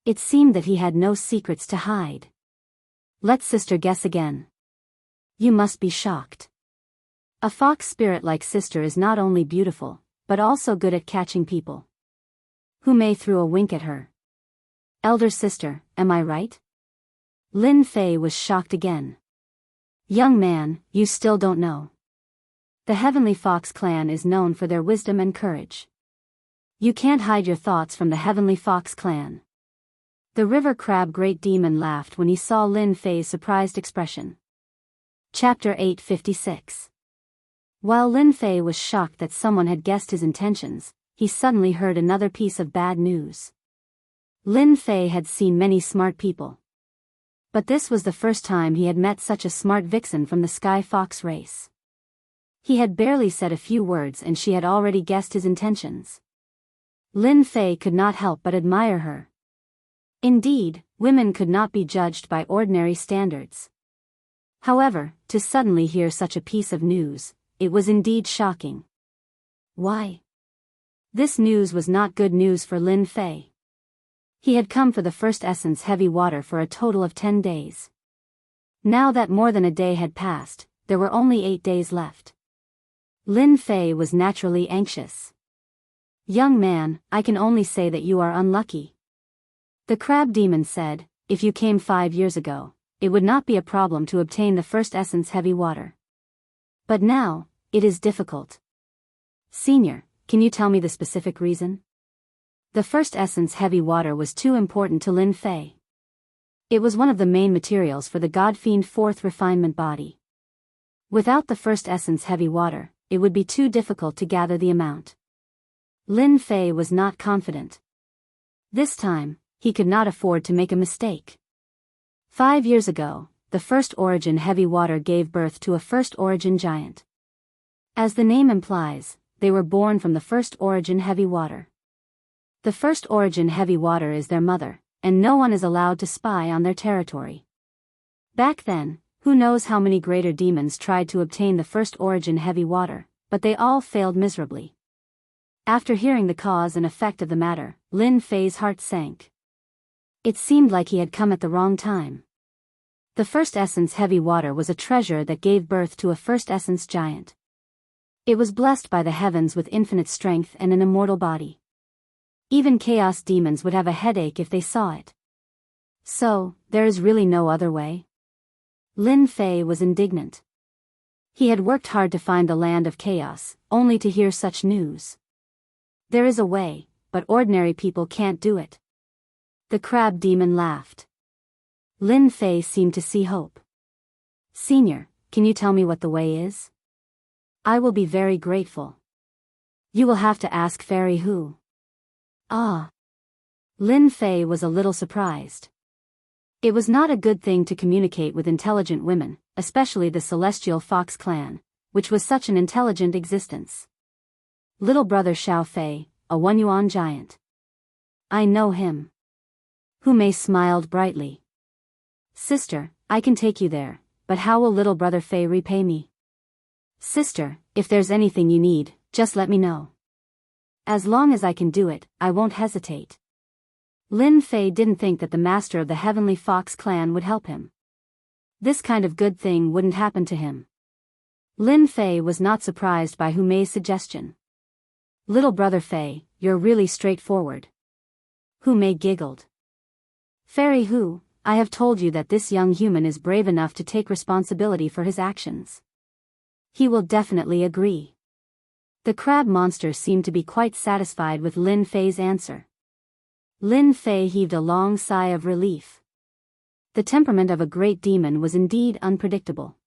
It seemed that he had no secrets to hide. Let sister guess again. You must be shocked. A fox spirit like sister is not only beautiful, but also good at catching people. Hu Mei threw a wink at her. Elder sister, am I right? Lin Fei was shocked again. Young man, you still don't know. The Heavenly Fox clan is known for their wisdom and courage. You can't hide your thoughts from the Heavenly Fox clan. The River Crab Great Demon laughed when he saw Lin Fei's surprised expression. Chapter 856. While Lin Fei was shocked that someone had guessed his intentions, he suddenly heard another piece of bad news. Lin Fei had seen many smart people. But this was the first time he had met such a smart vixen from the Sky Fox race. He had barely said a few words and she had already guessed his intentions. Lin Fei could not help but admire her. Indeed, women could not be judged by ordinary standards. However, to suddenly hear such a piece of news, it was indeed shocking. Why? This news was not good news for Lin Fei. He had come for the first essence heavy water for a total of 10 days. Now that more than a day had passed, there were only 8 days left. Lin Fei was naturally anxious. Young man, I can only say that you are unlucky. The crab demon said, if you came 5 years ago, it would not be a problem to obtain the first essence heavy water. But now, it is difficult. Senior, can you tell me the specific reason? The first essence heavy water was too important to Lin Fei. It was one of the main materials for the God-fiend fourth refinement body. Without the first essence heavy water, it would be too difficult to gather the amount. Lin Fei was not confident. This time, he could not afford to make a mistake. 5 years ago, the first origin heavy water gave birth to a first origin giant. As the name implies, they were born from the first origin heavy water. The first origin heavy water is their mother, and no one is allowed to spy on their territory. Back then, who knows how many greater demons tried to obtain the first origin heavy water, but they all failed miserably. After hearing the cause and effect of the matter, Lin Fei's heart sank. It seemed like he had come at the wrong time. The first essence heavy water was a treasure that gave birth to a first essence giant. It was blessed by the heavens with infinite strength and an immortal body. Even chaos demons would have a headache if they saw it. So, there is really no other way? Lin Fei was indignant. He had worked hard to find the land of chaos, only to hear such news. There is a way, but ordinary people can't do it. The crab demon laughed. Lin Fei seemed to see hope. Senior, can you tell me what the way is? I will be very grateful. You will have to ask Fairy Hu. Ah. Lin Fei was a little surprised. It was not a good thing to communicate with intelligent women, especially the Celestial Fox clan, which was such an intelligent existence. Little brother Xiao Fei, a 1 yuan giant. I know him. Hu Mei smiled brightly. Sister, I can take you there, but how will little brother Fei repay me? Sister, if there's anything you need, just let me know. As long as I can do it, I won't hesitate. Lin Fei didn't think that the master of the Heavenly Fox clan would help him. This kind of good thing wouldn't happen to him. Lin Fei was not surprised by Hu Mei's suggestion. Little brother Fei, you're really straightforward. Hu Mei giggled. Fairy Hu, I have told you that this young human is brave enough to take responsibility for his actions. He will definitely agree. The crab monster seemed to be quite satisfied with Lin Fei's answer. Lin Fei heaved a long sigh of relief. The temperament of a great demon was indeed unpredictable.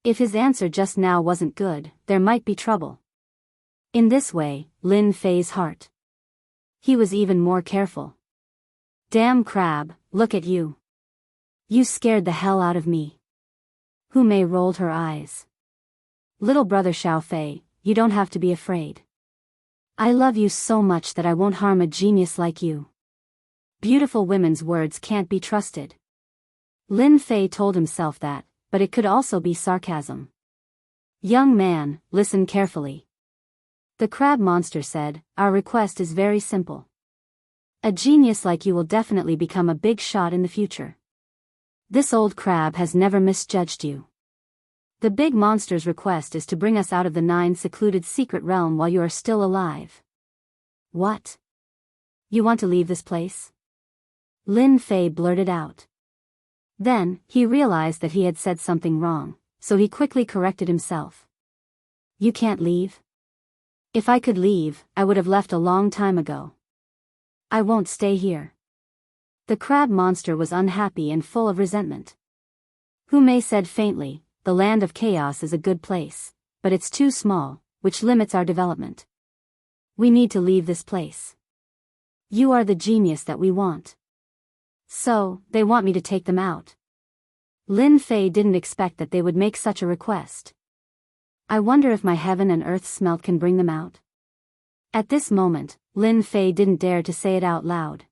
If his answer just now wasn't good, there might be trouble. In this way, Lin Fei's heart. He was even more careful. Damn crab, look at you. You scared the hell out of me. Hu Mei rolled her eyes. Little brother Xiao Fei, you don't have to be afraid. I love you so much that I won't harm a genius like you. Beautiful women's words can't be trusted. Lin Fei told himself that, but it could also be sarcasm. Young man, listen carefully. The crab monster said, our request is very simple. A genius like you will definitely become a big shot in the future. This old crab has never misjudged you. The big monster's request is to bring us out of the 9 secluded secret realm while you are still alive. What? You want to leave this place? Lin Fei blurted out. Then, he realized that he had said something wrong, so he quickly corrected himself. You can't leave? If I could leave, I would have left a long time ago. I won't stay here. The crab monster was unhappy and full of resentment. Hu Mei said faintly, the land of chaos is a good place, but it's too small, which limits our development. We need to leave this place. You are the genius that we want. So, they want me to take them out. Lin Fei didn't expect that they would make such a request. I wonder if my heaven and earth smelt can bring them out. At this moment, Lin Fei didn't dare to say it out loud.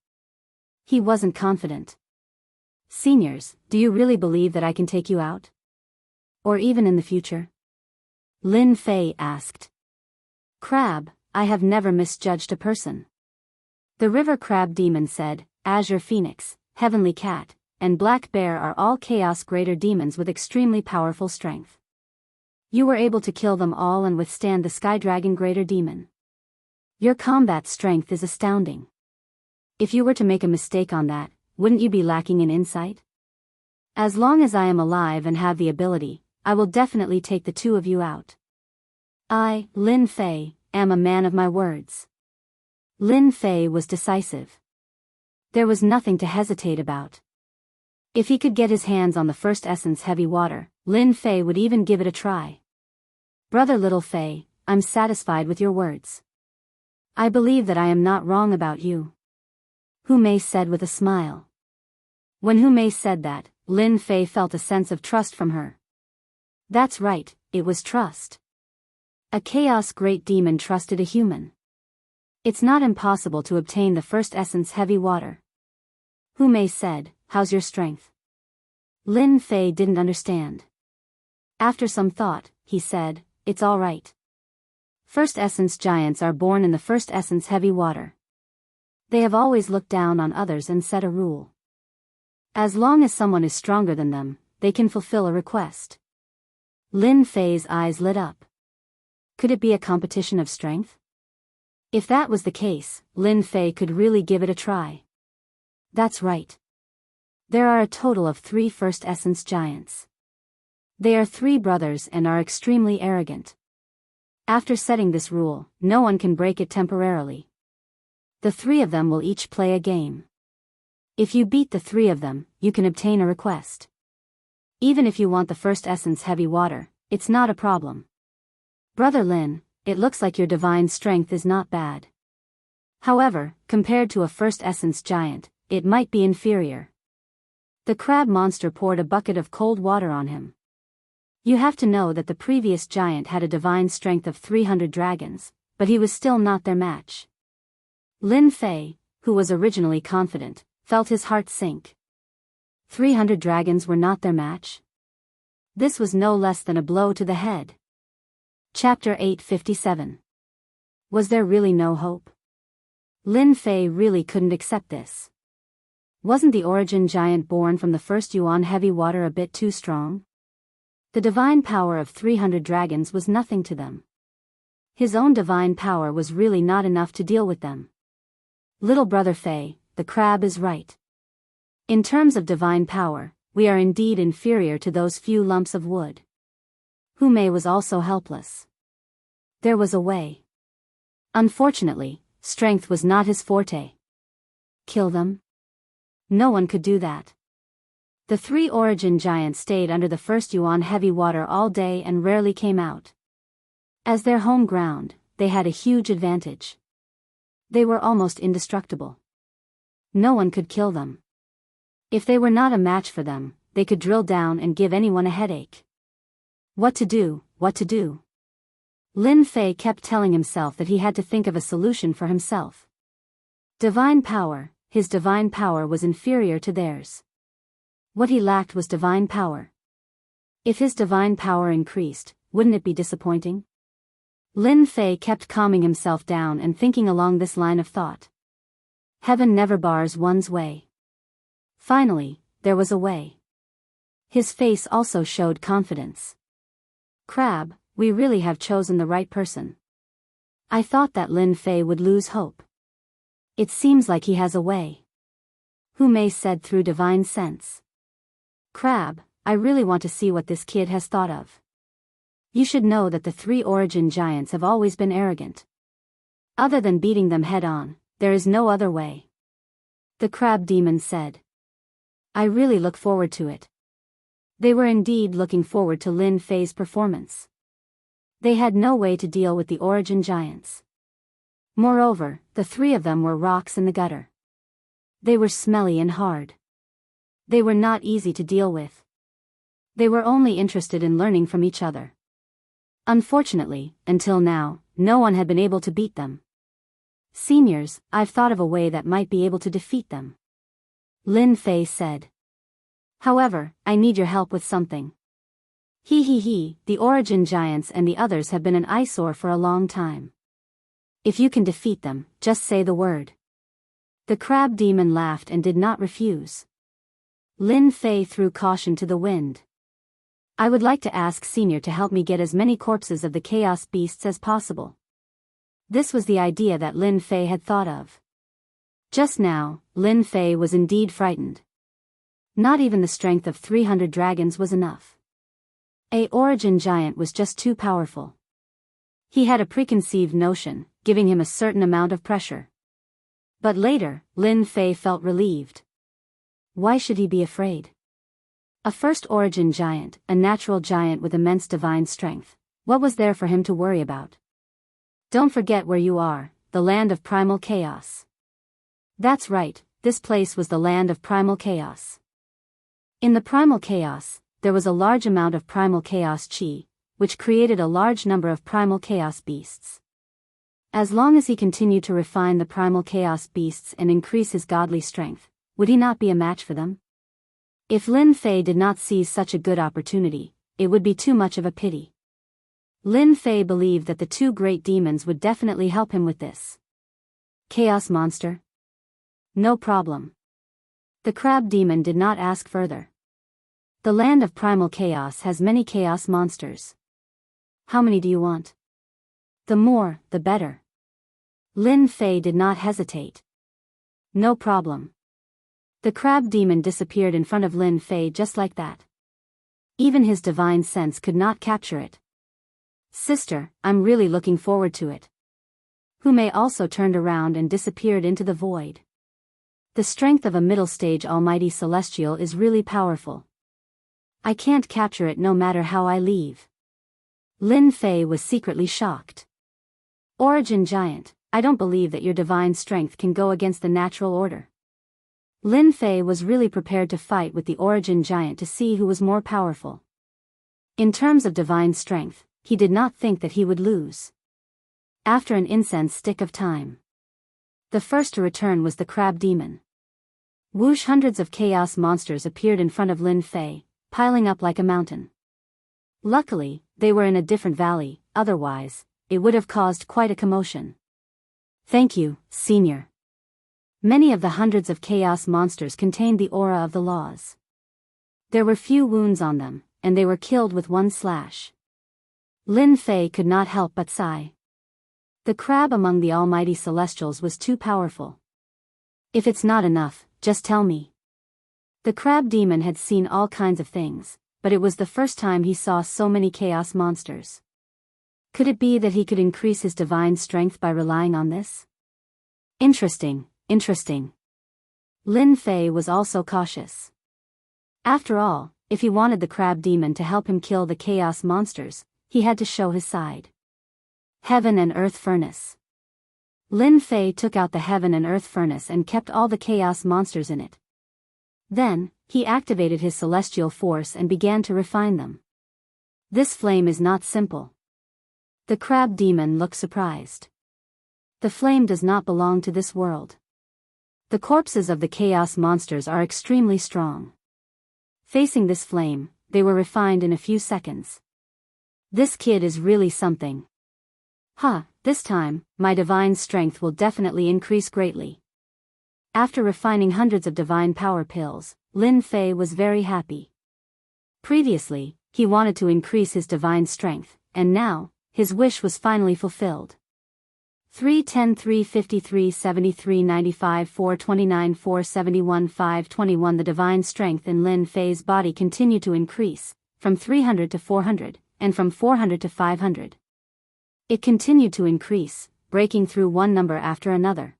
He wasn't confident. Seniors, do you really believe that I can take you out? Or even in the future? Lin Fei asked. Crab, I have never misjudged a person. The river crab demon said, Azure Phoenix, Heavenly Cat, and Black Bear are all chaos greater demons with extremely powerful strength. You were able to kill them all and withstand the Sky Dragon greater demon. Your combat strength is astounding. If you were to make a mistake on that, wouldn't you be lacking in insight? As long as I am alive and have the ability, I will definitely take the 2 of you out. I, Lin Fei, am a man of my words. Lin Fei was decisive. There was nothing to hesitate about. If he could get his hands on the first essence heavy water, Lin Fei would even give it a try. Brother Little Fei, I'm satisfied with your words. I believe that I am not wrong about you. Hu Mei said with a smile. When Hu Mei said that, Lin Fei felt a sense of trust from her. That's right, it was trust. A chaos great demon trusted a human. It's not impossible to obtain the first essence heavy water. Hu Mei said, how's your strength? Lin Fei didn't understand. After some thought, he said, it's all right. First essence giants are born in the first essence heavy water. They have always looked down on others and set a rule. As long as someone is stronger than them, they can fulfill a request. Lin Fei's eyes lit up. Could it be a competition of strength? If that was the case, Lin Fei could really give it a try. That's right. There are a total of 3 first essence giants. They are 3 brothers and are extremely arrogant. After setting this rule, no one can break it temporarily. The 3 of them will each play a game. If you beat the 3 of them, you can obtain a request. Even if you want the first essence heavy water, it's not a problem. Brother Lin, it looks like your divine strength is not bad. However, compared to a first essence giant, it might be inferior. The crab monster poured a bucket of cold water on him. You have to know that the previous giant had a divine strength of 300 dragons, but he was still not their match. Lin Fei, who was originally confident, felt his heart sink. 300 dragons were not their match? This was no less than a blow to the head. Chapter 857. Was there really no hope? Lin Fei really couldn't accept this. Wasn't the origin giant born from the first Yuan heavy water a bit too strong? The divine power of 300 dragons was nothing to them. His own divine power was really not enough to deal with them. Little brother Fei, the crab is right. In terms of divine power, we are indeed inferior to those few lumps of wood. Hu Mei was also helpless. There was a way. Unfortunately, strength was not his forte. Kill them? No one could do that. The 3 origin giants stayed under the first Yuan heavy water all day and rarely came out. As their home ground, they had a huge advantage. They were almost indestructible. No one could kill them. If they were not a match for them, they could drill down and give anyone a headache. What to do, what to do? Lin Fei kept telling himself that he had to think of a solution for himself. Divine power, his divine power was inferior to theirs. What he lacked was divine power. If his divine power increased, wouldn't it be disappointing? Lin Fei kept calming himself down and thinking along this line of thought. Heaven never bars one's way. Finally, there was a way. His face also showed confidence. Crab, we really have chosen the right person. I thought that Lin Fei would lose hope. It seems like he has a way. Hu Mei said through divine sense. Crab, I really want to see what this kid has thought of. You should know that the 3 origin giants have always been arrogant. Other than beating them head on, there is no other way. The crab demon said. I really look forward to it. They were indeed looking forward to Lin Fei's performance. They had no way to deal with the origin giants. Moreover, the 3 of them were rocks in the gutter. They were smelly and hard. They were not easy to deal with. They were only interested in learning from each other. Unfortunately, until now, no one had been able to beat them. Seniors, I've thought of a way that might be able to defeat them. Lin Fei said. However, I need your help with something. The origin giants and the others have been an eyesore for a long time. If you can defeat them, just say the word. The crab demon laughed and did not refuse. Lin Fei threw caution to the wind. I would like to ask Senior to help me get as many corpses of the chaos beasts as possible. This was the idea that Lin Fei had thought of. Just now, Lin Fei was indeed frightened. Not even the strength of 300 dragons was enough. A origin giant was just too powerful. He had a preconceived notion, giving him a certain amount of pressure. But later, Lin Fei felt relieved. Why should he be afraid? A first origin giant, a natural giant with immense divine strength. What was there for him to worry about? Don't forget where you are, the land of primal chaos. That's right, this place was the land of primal chaos. In the primal chaos, there was a large amount of primal chaos chi, which created a large number of primal chaos beasts. As long as he continued to refine the primal chaos beasts and increase his godly strength, would he not be a match for them? If Lin Fei did not seize such a good opportunity, it would be too much of a pity. Lin Fei believed that the 2 great demons would definitely help him with this. Chaos monster? No problem. The crab demon did not ask further. The land of primal chaos has many chaos monsters. How many do you want? The more, the better. Lin Fei did not hesitate. No problem. The crab demon disappeared in front of Lin Fei just like that. Even his divine sense could not capture it. Sister, I'm really looking forward to it. Hume also turned around and disappeared into the void. The strength of a middle-stage almighty celestial is really powerful. I can't capture it no matter how I leave. Lin Fei was secretly shocked. Origin Giant, I don't believe that your divine strength can go against the natural order. Lin Fei was really prepared to fight with the Origin Giant to see who was more powerful. In terms of divine strength, he did not think that he would lose. After an incense stick of time, the first to return was the crab demon. Whoosh! Hundreds of chaos monsters appeared in front of Lin Fei, piling up like a mountain. Luckily, they were in a different valley, otherwise, it would have caused quite a commotion. Thank you, Senior. Many of the hundreds of chaos monsters contained the aura of the laws. There were few wounds on them, and they were killed with one slash. Lin Fei could not help but sigh. The crab among the almighty celestials was too powerful. If it's not enough, just tell me. The crab demon had seen all kinds of things, but it was the first time he saw so many chaos monsters. Could it be that he could increase his divine strength by relying on this? Interesting. Lin Fei was also cautious. After all, if he wanted the crab demon to help him kill the chaos monsters, he had to show his side. Heaven and Earth Furnace. Lin Fei took out the Heaven and Earth Furnace and kept all the chaos monsters in it. Then, he activated his celestial force and began to refine them. This flame is not simple. The crab demon looked surprised. The flame does not belong to this world. The corpses of the chaos monsters are extremely strong. Facing this flame, they were refined in a few seconds. This kid is really something. This time, my divine strength will definitely increase greatly. After refining hundreds of divine power pills, Lin Fei was very happy. Previously, he wanted to increase his divine strength, and now, his wish was finally fulfilled. 310 353 73 95 429 471 521 The divine strength in Lin Fei's body continued to increase, from 300 to 400, and from 400 to 500. It continued to increase, breaking through one number after another.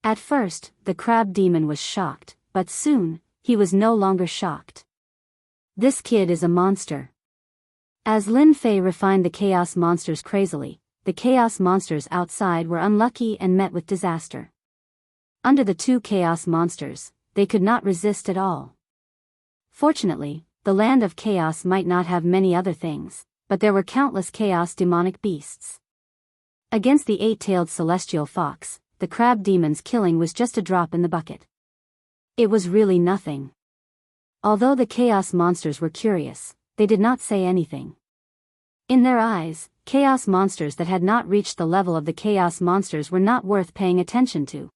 At first, the crab demon was shocked, but soon, he was no longer shocked. This kid is a monster. As Lin Fei refined the chaos monsters crazily, the chaos monsters outside were unlucky and met with disaster. Under the two chaos monsters, they could not resist at all. Fortunately, the land of chaos might not have many other things, but there were countless chaos demonic beasts. Against the eight-tailed celestial fox, the crab demon's killing was just a drop in the bucket. It was really nothing. Although the chaos monsters were curious, they did not say anything. In their eyes, chaos monsters that had not reached the level of the chaos monsters were not worth paying attention to.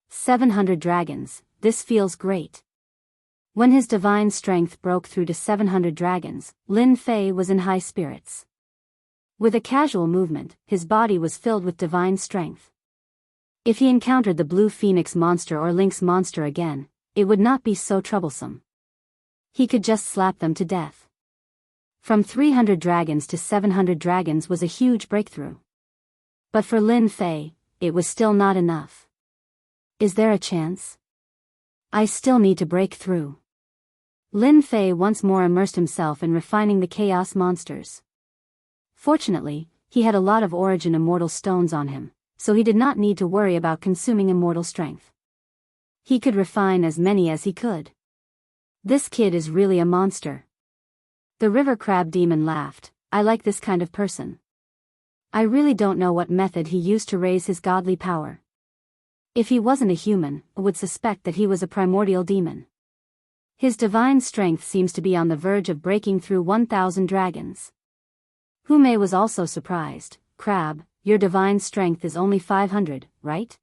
700 dragons, this feels great. When his divine strength broke through to 700 dragons, Lin Fei was in high spirits. With a casual movement, his body was filled with divine strength. If he encountered the blue phoenix monster or lynx monster again, it would not be so troublesome. He could just slap them to death. From 300 dragons to 700 dragons was a huge breakthrough. But for Lin Fei, it was still not enough. Is there a chance? I still need to break through. Lin Fei once more immersed himself in refining the chaos monsters. Fortunately, he had a lot of origin immortal stones on him, so he did not need to worry about consuming immortal strength. He could refine as many as he could. This kid is really a monster. The river crab demon laughed. I like this kind of person. I really don't know what method he used to raise his godly power. If he wasn't a human, I would suspect that he was a primordial demon. His divine strength seems to be on the verge of breaking through 1,000 dragons. Hume was also surprised. Crab, your divine strength is only 500, right?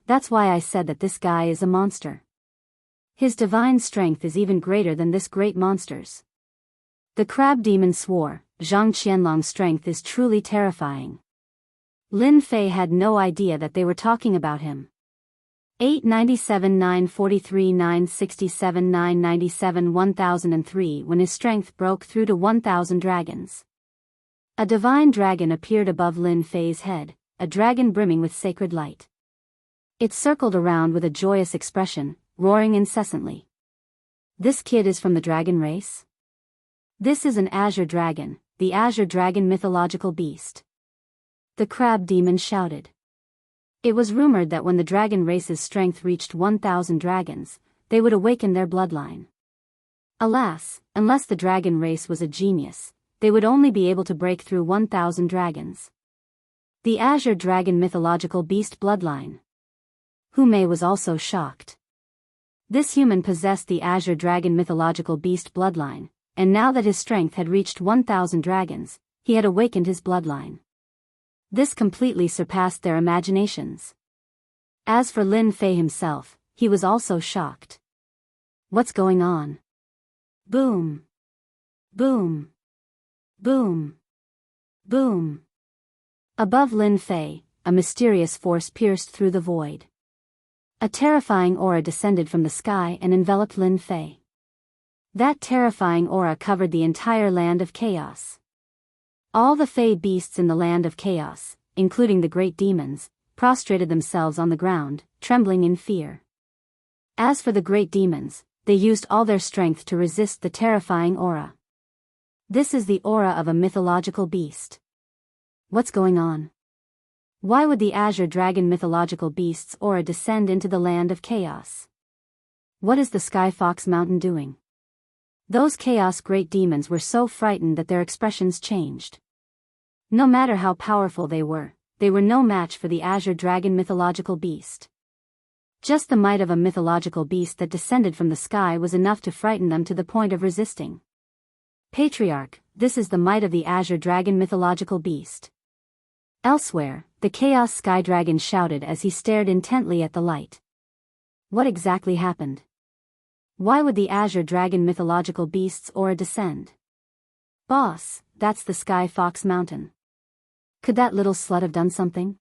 That's why I said that this guy is a monster. His divine strength is even greater than this great monster's. The crab demon swore, Zhang Qianlong's strength is truly terrifying. Lin Fei had no idea that they were talking about him. 897 943 967 997 1003 when his strength broke through to 1000 dragons. A divine dragon appeared above Lin Fei's head, a dragon brimming with sacred light. It circled around with a joyous expression, roaring incessantly. This kid is from the dragon race? This is an azure dragon, the azure dragon mythological beast. The crab demon shouted. It was rumored that when the dragon race's strength reached 1000 dragons, they would awaken their bloodline. Alas, unless the dragon race was a genius, they would only be able to break through 1000 dragons. The azure dragon mythological beast bloodline. Hu Mei was also shocked. This human possessed the azure dragon mythological beast bloodline, and now that his strength had reached 1000 dragons, he had awakened his bloodline. This completely surpassed their imaginations. As for Lin Fei himself, he was also shocked. What's going on? Boom. Boom. Boom. Boom. Above Lin Fei, a mysterious force pierced through the void. A terrifying aura descended from the sky and enveloped Lin Fei. That terrifying aura covered the entire land of chaos. All the Fey beasts in the land of chaos, including the great demons, prostrated themselves on the ground, trembling in fear. As for the great demons, they used all their strength to resist the terrifying aura. This is the aura of a mythological beast. What's going on? Why would the azure dragon mythological beast's aura descend into the land of chaos? What is the Sky Fox Mountain doing? Those chaos great demons were so frightened that their expressions changed. No matter how powerful they were no match for the azure dragon mythological beast. Just the might of a mythological beast that descended from the sky was enough to frighten them to the point of resisting. Patriarch, this is the might of the azure dragon mythological beast. Elsewhere, the chaos sky dragon shouted as he stared intently at the light. What exactly happened? Why would the azure dragon mythological beast's aura descend? Boss, that's the Sky Fox Mountain. Could that little slut have done something?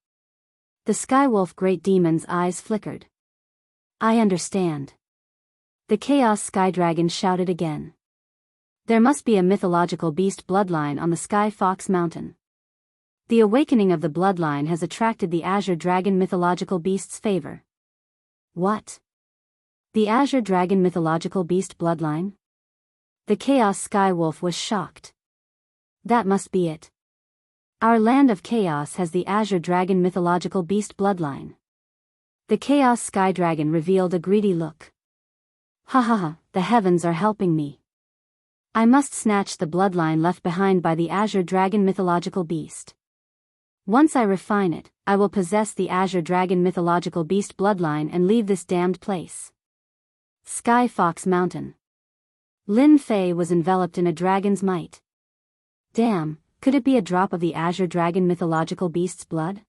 The Sky Wolf great demon's eyes flickered. I understand. The chaos sky dragon shouted again. There must be a mythological beast bloodline on the Sky Fox Mountain. The awakening of the bloodline has attracted the azure dragon mythological beast's favor. What? The azure dragon mythological beast bloodline? The chaos sky wolf was shocked. That must be it. Our land of chaos has the azure dragon mythological beast bloodline. The chaos sky dragon revealed a greedy look. Ha ha ha, the heavens are helping me. I must snatch the bloodline left behind by the azure dragon mythological beast. Once I refine it, I will possess the azure dragon mythological beast bloodline and leave this damned place. Sky Fox Mountain. Lin Fei was enveloped in a dragon's might. Damn, could it be a drop of the azure dragon mythological beast's blood?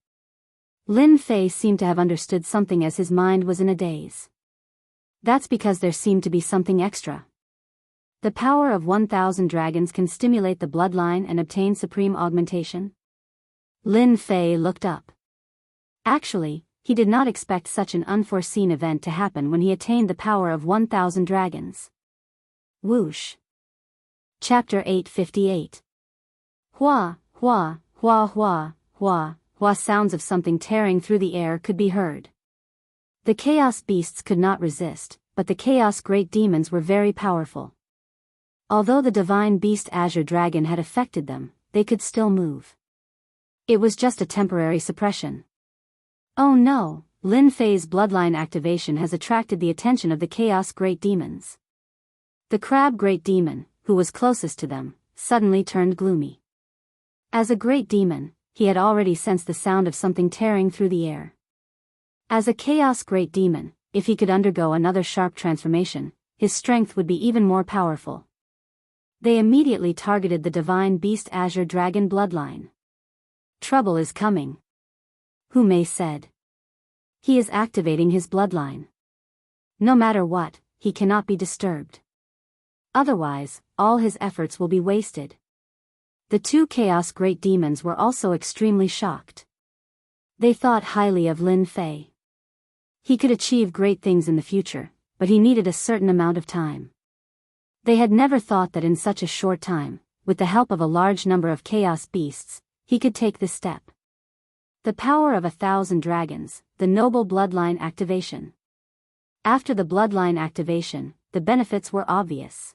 Lin Fei seemed to have understood something as his mind was in a daze. That's because there seemed to be something extra. The power of 1000 dragons can stimulate the bloodline and obtain supreme augmentation. Lin Fei looked up. Actually, he did not expect such an unforeseen event to happen when he attained the power of 1000 dragons. Whoosh. Chapter 858. Hua, hua, hua hua, hua, hua sounds of something tearing through the air could be heard. The chaos beasts could not resist, but the chaos great demons were very powerful. Although the divine beast azure dragon had affected them, they could still move. It was just a temporary suppression. Oh no, Lin Fei's bloodline activation has attracted the attention of the chaos great demons. The crab great demon, who was closest to them, suddenly turned gloomy. As a great demon, he had already sensed the sound of something tearing through the air. As a chaos great demon, if he could undergo another sharp transformation, his strength would be even more powerful. They immediately targeted the divine beast azure dragon bloodline. Trouble is coming. Hu Mei said. He is activating his bloodline. No matter what, he cannot be disturbed. Otherwise, all his efforts will be wasted. The two chaos great demons were also extremely shocked. They thought highly of Lin Fei. He could achieve great things in the future, but he needed a certain amount of time. They had never thought that in such a short time, with the help of a large number of chaos beasts, he could take this step. The power of 1,000 dragons, the noble bloodline activation. After the bloodline activation, the benefits were obvious.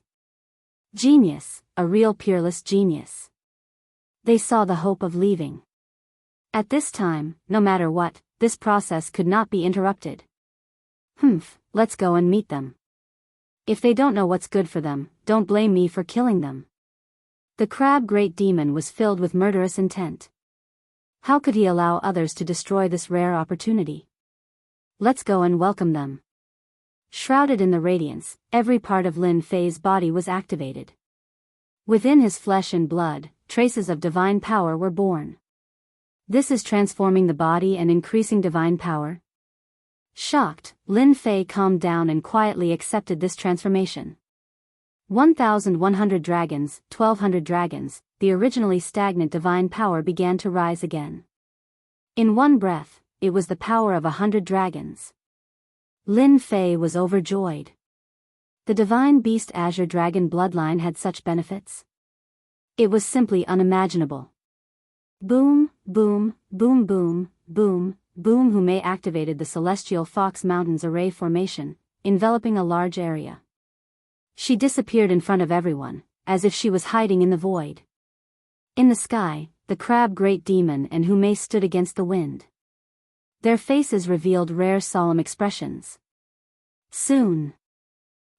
Genius, a real peerless genius. They saw the hope of leaving. At this time, no matter what, this process could not be interrupted. Let's go and meet them. If they don't know what's good for them, don't blame me for killing them. The crab great demon was filled with murderous intent. How could he allow others to destroy this rare opportunity? Let's go and welcome them. Shrouded in the radiance, every part of Lin Fei's body was activated. Within his flesh and blood, traces of divine power were born. This is transforming the body and increasing divine power. Shocked, Lin Fei calmed down and quietly accepted this transformation. 1,100 dragons, 1,200 dragons, the originally stagnant divine power began to rise again. In one breath, it was the power of 100 dragons. Lin Fei was overjoyed. The divine beast Azure Dragon bloodline had such benefits. It was simply unimaginable. Boom, boom, boom, boom, boom, boom. Humei activated the celestial Fox Mountains array formation, enveloping a large area. She disappeared in front of everyone, as if she was hiding in the void. In the sky, the crab great demon and Humei stood against the wind. Their faces revealed rare solemn expressions. Soon,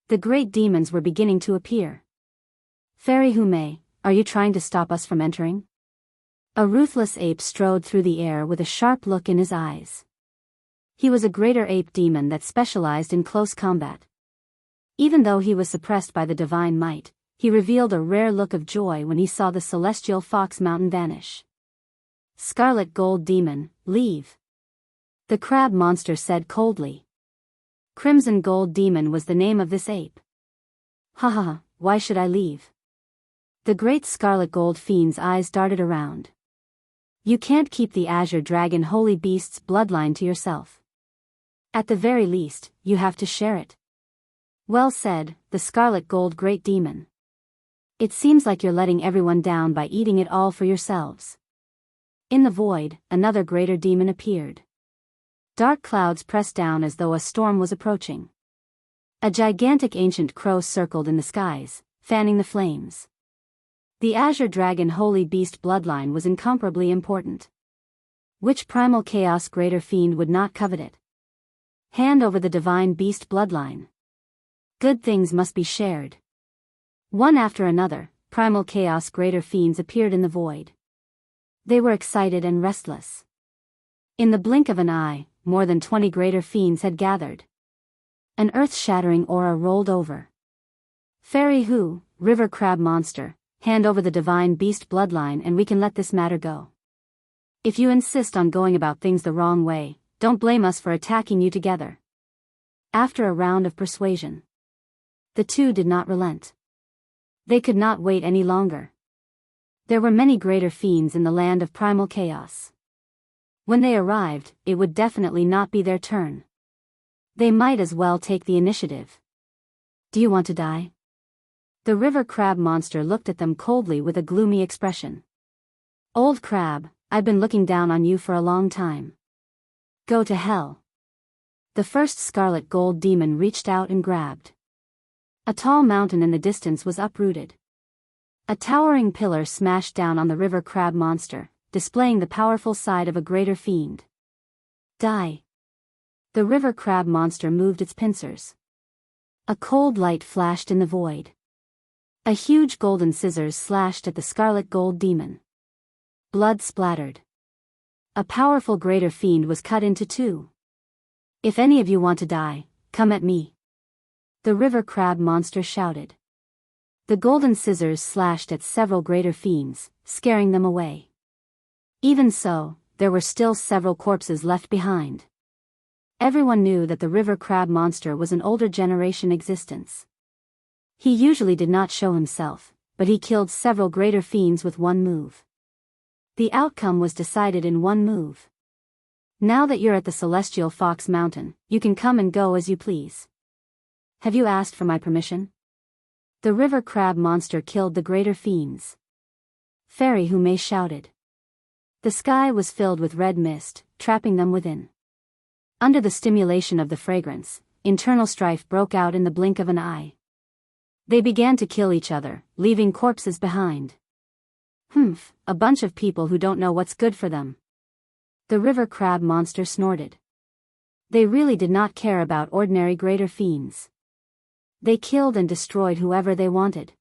the great demons were beginning to appear. Fairy Humei, are you trying to stop us from entering? A ruthless ape strode through the air with a sharp look in his eyes. He was a greater ape demon that specialized in close combat. Even though he was suppressed by the divine might, he revealed a rare look of joy when he saw the celestial Fox Mountain vanish. Scarlet Gold Demon, leave. The crab monster said coldly. Crimson Gold Demon was the name of this ape. Haha, why should I leave? The great Scarlet Gold Fiend's eyes darted around. You can't keep the Azure Dragon Holy Beast's bloodline to yourself. At the very least, you have to share it. Well said, the Scarlet Gold Great Demon. It seems like you're letting everyone down by eating it all for yourselves. In the void, another greater demon appeared. Dark clouds pressed down as though a storm was approaching. A gigantic ancient crow circled in the skies, fanning the flames. The Azure Dragon Holy Beast bloodline was incomparably important. Which primal chaos greater fiend would not covet it? Hand over the divine beast bloodline. Good things must be shared. One after another, primal chaos greater fiends appeared in the void. They were excited and restless. In the blink of an eye, more than 20 greater fiends had gathered. An earth-shattering aura rolled over. Fairy Hu, river crab monster, hand over the divine beast bloodline and we can let this matter go. If you insist on going about things the wrong way, don't blame us for attacking you together. After a round of persuasion, the two did not relent. They could not wait any longer. There were many greater fiends in the land of primal chaos. When they arrived, it would definitely not be their turn. They might as well take the initiative. Do you want to die? The river crab monster looked at them coldly with a gloomy expression. Old crab, I've been looking down on you for a long time. Go to hell. The first Scarlet Gold Demon reached out and grabbed. A tall mountain in the distance was uprooted. A towering pillar smashed down on the river crab monster, displaying the powerful side of a greater fiend. Die. The river crab monster moved its pincers. A cold light flashed in the void. A huge golden scissors slashed at the Scarlet Gold Demon. Blood splattered. A powerful greater fiend was cut into two. If any of you want to die, come at me. The river crab monster shouted. The golden scissors slashed at several greater fiends, scaring them away. Even so, there were still several corpses left behind. Everyone knew that the river crab monster was an older generation existence. He usually did not show himself, but he killed several greater fiends with one move. The outcome was decided in one move. Now that you're at the Celestial Fox Mountain, you can come and go as you please. Have you asked for my permission? The river crab monster killed the greater fiends. Fairy Hume shouted. The sky was filled with red mist, trapping them within. Under the stimulation of the fragrance, internal strife broke out in the blink of an eye. They began to kill each other, leaving corpses behind. Humph, a bunch of people who don't know what's good for them. The river crab monster snorted. They really did not care about ordinary greater fiends. They killed and destroyed whoever they wanted.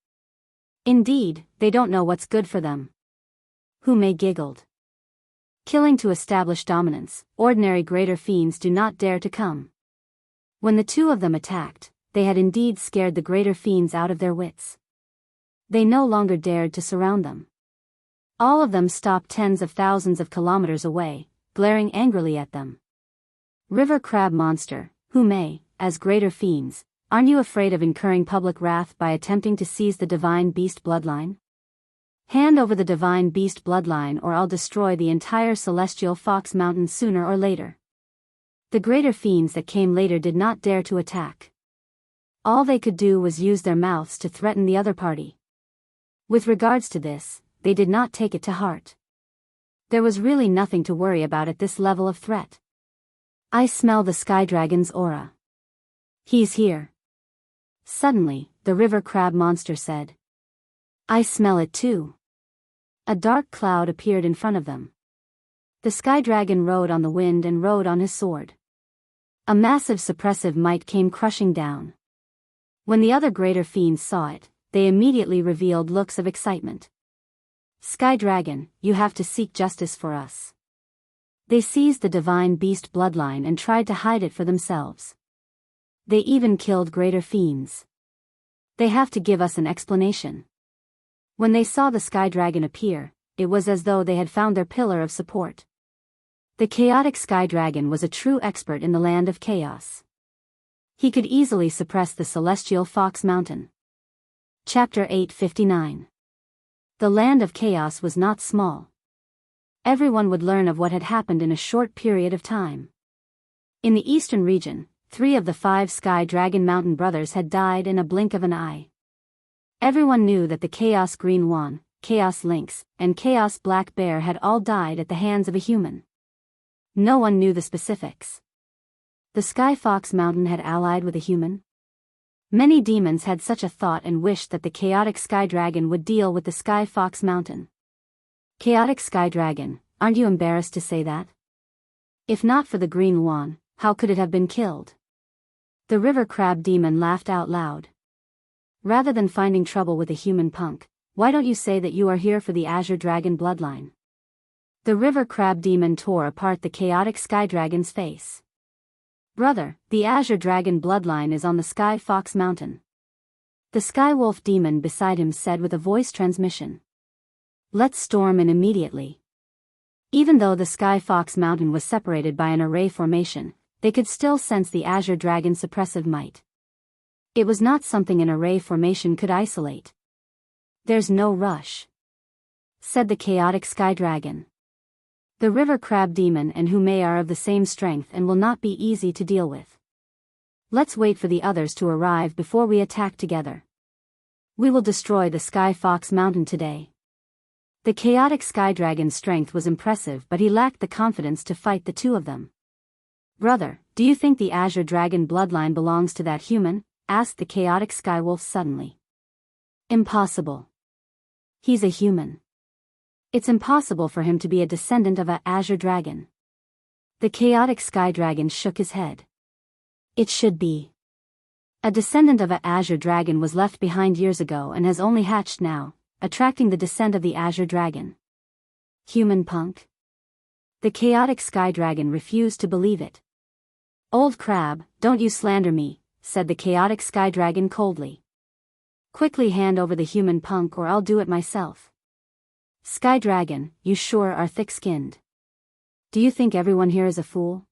Indeed, they don't know what's good for them. Hume giggled. Killing to establish dominance, ordinary greater fiends do not dare to come. When the two of them attacked, they had indeed scared the greater fiends out of their wits. They no longer dared to surround them. All of them stopped tens of thousands of kilometers away, glaring angrily at them. River crab monster, Hume, as greater fiends, aren't you afraid of incurring public wrath by attempting to seize the divine beast bloodline? Hand over the divine beast bloodline or I'll destroy the entire Celestial Fox Mountain sooner or later. The greater fiends that came later did not dare to attack. All they could do was use their mouths to threaten the other party. With regards to this, they did not take it to heart. There was really nothing to worry about at this level of threat. I smell the sky dragon's aura. He's here. Suddenly, the river crab monster said. I smell it too. A dark cloud appeared in front of them. The sky dragon rode on the wind and rode on his sword. A massive suppressive might came crushing down. When the other greater fiends saw it, they immediately revealed looks of excitement. Sky dragon, you have to seek justice for us. They seized the divine beast bloodline and tried to hide it for themselves. They even killed greater fiends. They have to give us an explanation. When they saw the sky dragon appear, it was as though they had found their pillar of support. The chaotic sky dragon was a true expert in the land of chaos. He could easily suppress the Celestial Fox Mountain. Chapter 859. The land of chaos was not small. Everyone would learn of what had happened in a short period of time. In the eastern region, 3 of the 5 Sky Dragon Mountain brothers had died in a blink of an eye. Everyone knew that the Chaos Green Swan, Chaos Lynx, and Chaos Black Bear had all died at the hands of a human. No one knew the specifics. The Sky Fox Mountain had allied with a human. Many demons had such a thought and wished that the chaotic Sky Dragon would deal with the Sky Fox Mountain. Chaotic Sky Dragon, aren't you embarrassed to say that? If not for the Green Swan, how could it have been killed? The river crab demon laughed out loud. Rather than finding trouble with a human punk, why don't you say that you are here for the Azure Dragon bloodline? The river crab demon tore apart the chaotic Sky Dragon's face. Brother, the Azure Dragon bloodline is on the Sky Fox Mountain. The Sky Wolf demon beside him said with a voice transmission. Let's storm in immediately. Even though the Sky Fox Mountain was separated by an array formation, they could still sense the Azure Dragon's suppressive might. It was not something an array formation could isolate. There's no rush, said the chaotic Sky Dragon. The river crab demon and Hume are of the same strength and will not be easy to deal with. Let's wait for the others to arrive before we attack together. We will destroy the Sky Fox Mountain today. The chaotic Sky Dragon's strength was impressive, but he lacked the confidence to fight the two of them. Brother, do you think the Azure Dragon bloodline belongs to that human? Asked the chaotic Sky Wolf suddenly. Impossible. He's a human. It's impossible for him to be a descendant of a Azure Dragon. The chaotic Sky Dragon shook his head. It should be. A descendant of a Azure Dragon was left behind years ago and has only hatched now, attracting the descent of the Azure Dragon. Human punk? The chaotic Sky Dragon refused to believe it. Old crab, don't you slander me, said the chaotic Sky Dragon coldly. Quickly hand over the human punk or I'll do it myself. Sky Dragon, you sure are thick-skinned. Do you think everyone here is a fool?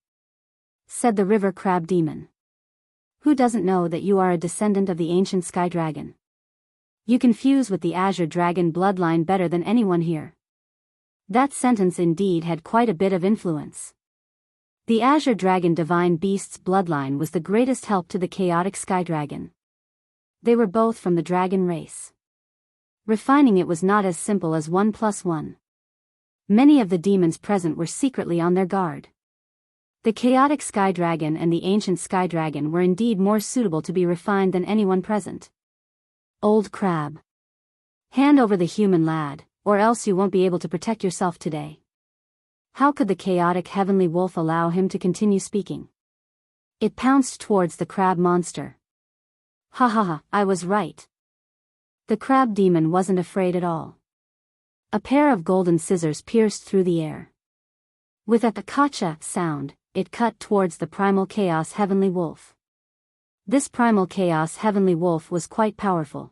Said the river crab demon. Who doesn't know that you are a descendant of the ancient Sky Dragon? You confuse with the Azure Dragon bloodline better than anyone here. That sentence indeed had quite a bit of influence. The Azure Dragon Divine Beast's bloodline was the greatest help to the chaotic Sky Dragon. They were both from the dragon race. Refining it was not as simple as 1+1. Many of the demons present were secretly on their guard. The chaotic Sky Dragon and the ancient Sky Dragon were indeed more suitable to be refined than anyone present. Old crab. Hand over the human lad, or else you won't be able to protect yourself today. How could the chaotic heavenly wolf allow him to continue speaking? It pounced towards the crab monster. Ha ha ha, I was right. The crab demon wasn't afraid at all. A pair of golden scissors pierced through the air. With a kacha sound, it cut towards the primal chaos heavenly wolf. This primal chaos heavenly wolf was quite powerful.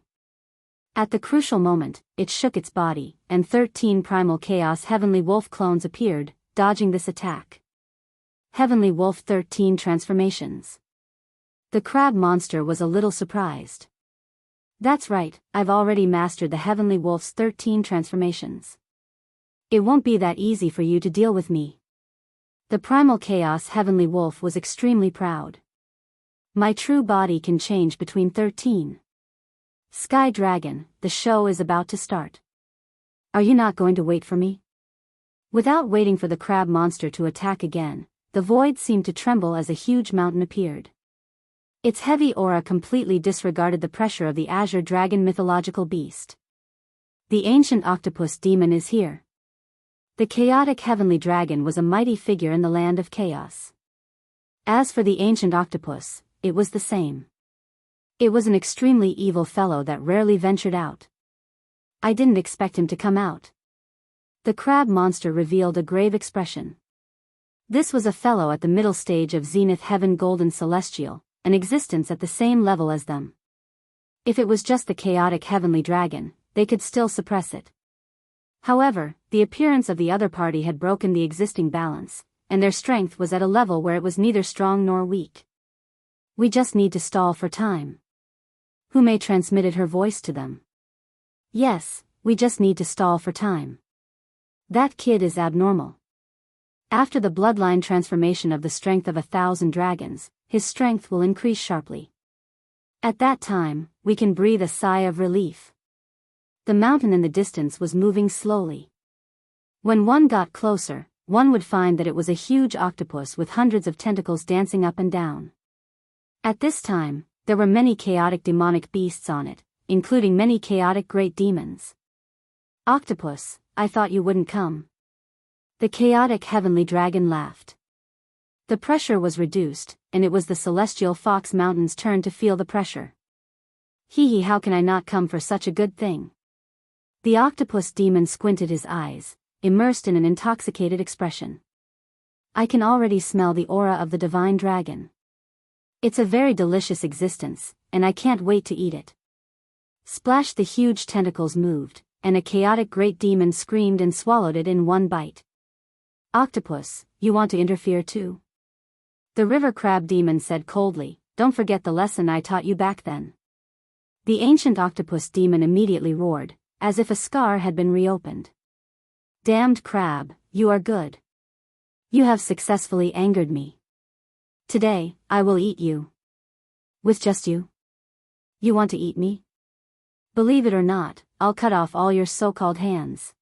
At the crucial moment, it shook its body, and 13 primal chaos heavenly wolf clones appeared, dodging this attack. Heavenly Wolf 13 transformations. The crab monster was a little surprised. That's right, I've already mastered the Heavenly Wolf's 13 transformations. It won't be that easy for you to deal with me. The primal chaos Heavenly Wolf was extremely proud. My true body can change between 13. Sky Dragon, the show is about to start. Are you not going to wait for me? Without waiting for the crab monster to attack again, the void seemed to tremble as a huge mountain appeared. Its heavy aura completely disregarded the pressure of the Azure Dragon mythological beast. The ancient octopus demon is here. The chaotic heavenly dragon was a mighty figure in the land of chaos. As for the ancient octopus, it was the same. It was an extremely evil fellow that rarely ventured out. I didn't expect him to come out. The crab monster revealed a grave expression. This was a fellow at the middle stage of Zenith Heaven Golden Celestial, an existence at the same level as them. If it was just the chaotic heavenly dragon, they could still suppress it. However, the appearance of the other party had broken the existing balance, and their strength was at a level where it was neither strong nor weak. We just need to stall for time. Who may transmitted her voice to them? Yes, we just need to stall for time. That kid is abnormal. After the bloodline transformation of the strength of 1,000 dragons, his strength will increase sharply. At that time, we can breathe a sigh of relief. The mountain in the distance was moving slowly. When one got closer, one would find that it was a huge octopus with hundreds of tentacles dancing up and down. At this time, there were many chaotic demonic beasts on it, including many chaotic great demons. Octopus, I thought you wouldn't come. The chaotic heavenly dragon laughed. The pressure was reduced, and it was the celestial fox mountain's turn to feel the pressure. Hee hee, how can I not come for such a good thing? The octopus demon squinted his eyes, immersed in an intoxicated expression. I can already smell the aura of the divine dragon. It's a very delicious existence, and I can't wait to eat it. Splash! The huge tentacles moved, and a chaotic great demon screamed and swallowed it in one bite. Octopus, you want to interfere too? The river crab demon said coldly, don't forget the lesson I taught you back then. The ancient octopus demon immediately roared, as if a scar had been reopened. Damned crab, you are good. You have successfully angered me. Today, I will eat you. With just you? You want to eat me? Believe it or not, I'll cut off all your so-called hands.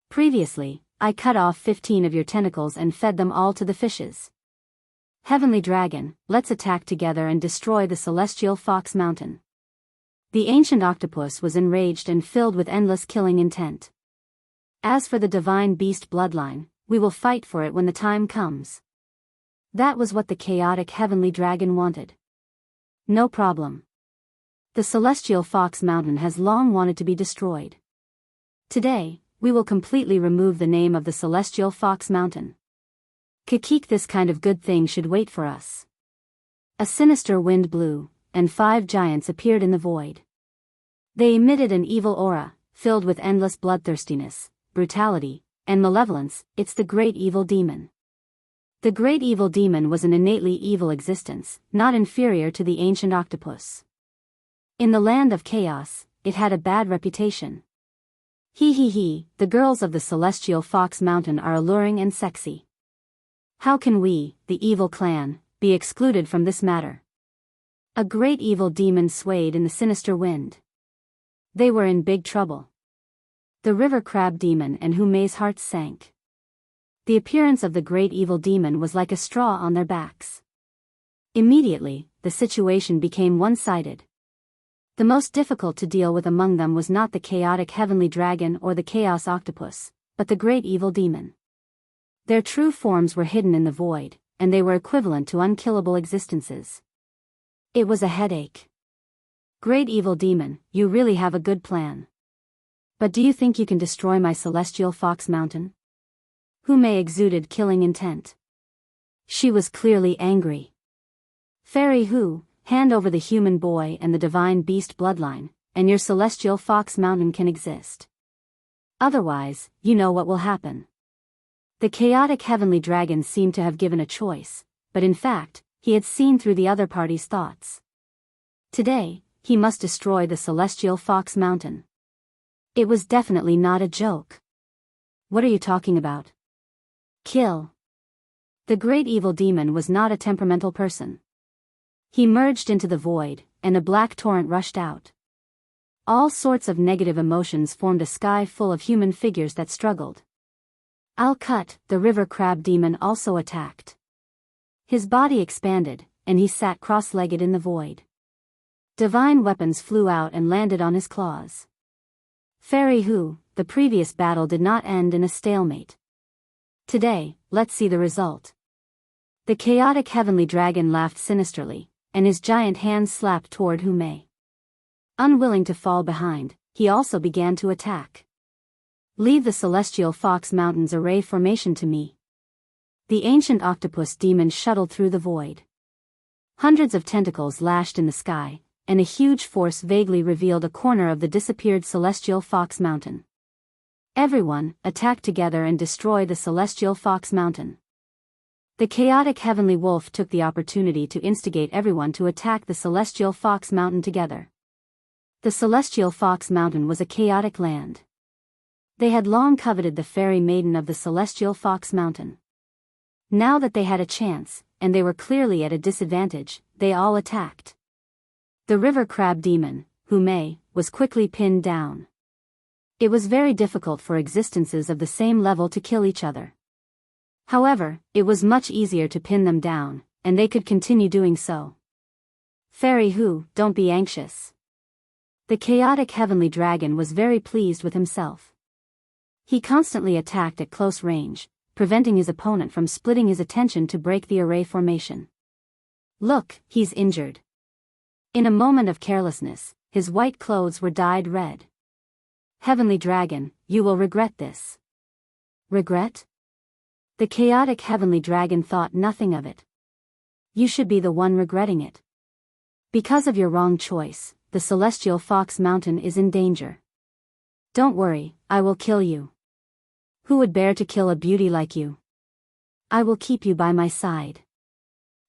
Previously, I cut off 15 of your tentacles and fed them all to the fishes. Heavenly Dragon, let's attack together and destroy the celestial fox mountain. The ancient octopus was enraged and filled with endless killing intent. As for the divine beast bloodline, we will fight for it when the time comes. That was what the chaotic heavenly dragon wanted. No problem. The celestial fox mountain has long wanted to be destroyed. Today, we will completely remove the name of the celestial fox mountain. Kikik, this kind of good thing should wait for us. A sinister wind blew, and 5 giants appeared in the void. They emitted an evil aura, filled with endless bloodthirstiness, brutality, and malevolence. It's the great evil demon. The great evil demon was an innately evil existence, not inferior to the ancient octopus. In the land of chaos, it had a bad reputation. Hee hee hee, the girls of the celestial fox mountain are alluring and sexy. How can we, the evil clan, be excluded from this matter? A great evil demon swayed in the sinister wind. They were in big trouble. The river crab demon and Humei's hearts sank. The appearance of the great evil demon was like a straw on their backs. Immediately, the situation became one-sided. The most difficult to deal with among them was not the chaotic heavenly dragon or the chaos octopus, but the great evil demon. Their true forms were hidden in the void, and they were equivalent to unkillable existences. It was a headache. Great evil demon, you really have a good plan. But do you think you can destroy my celestial fox mountain? Humei exuded killing intent. She was clearly angry. Fairy Hu, hand over the human boy and the divine beast bloodline, and your celestial fox mountain can exist. Otherwise, you know what will happen. The chaotic heavenly dragon seemed to have given a choice, but in fact, he had seen through the other party's thoughts. Today, he must destroy the celestial fox mountain. It was definitely not a joke. What are you talking about? Kill. The great evil demon was not a temperamental person. He merged into the void, and a black torrent rushed out. All sorts of negative emotions formed a sky full of human figures that struggled. Al-Kut, the river crab demon, also attacked. His body expanded, and he sat cross-legged in the void. Divine weapons flew out and landed on his claws. Fairy Hu, the previous battle did not end in a stalemate. Today, let's see the result. The chaotic heavenly dragon laughed sinisterly, and his giant hands slapped toward Humei. Unwilling to fall behind, he also began to attack. Leave the celestial fox mountain's array formation to me. The ancient octopus demon shuttled through the void. Hundreds of tentacles lashed in the sky, and a huge force vaguely revealed a corner of the disappeared celestial fox mountain. Everyone, attack together and destroy the celestial fox mountain. The chaotic heavenly wolf took the opportunity to instigate everyone to attack the celestial fox mountain together. The celestial fox mountain was a chaotic land. They had long coveted the fairy maiden of the celestial fox mountain. Now that they had a chance, and they were clearly at a disadvantage, they all attacked. The river crab demon, Humei, was quickly pinned down. It was very difficult for existences of the same level to kill each other. However, it was much easier to pin them down, and they could continue doing so. Fairy Hu, don't be anxious. The chaotic heavenly dragon was very pleased with himself. He constantly attacked at close range, preventing his opponent from splitting his attention to break the array formation. Look, he's injured. In a moment of carelessness, his white clothes were dyed red. Heavenly dragon, you will regret this. Regret? The chaotic heavenly dragon thought nothing of it. You should be the one regretting it. Because of your wrong choice, the celestial fox mountain is in danger. Don't worry, I will kill you. Who would bear to kill a beauty like you? I will keep you by my side.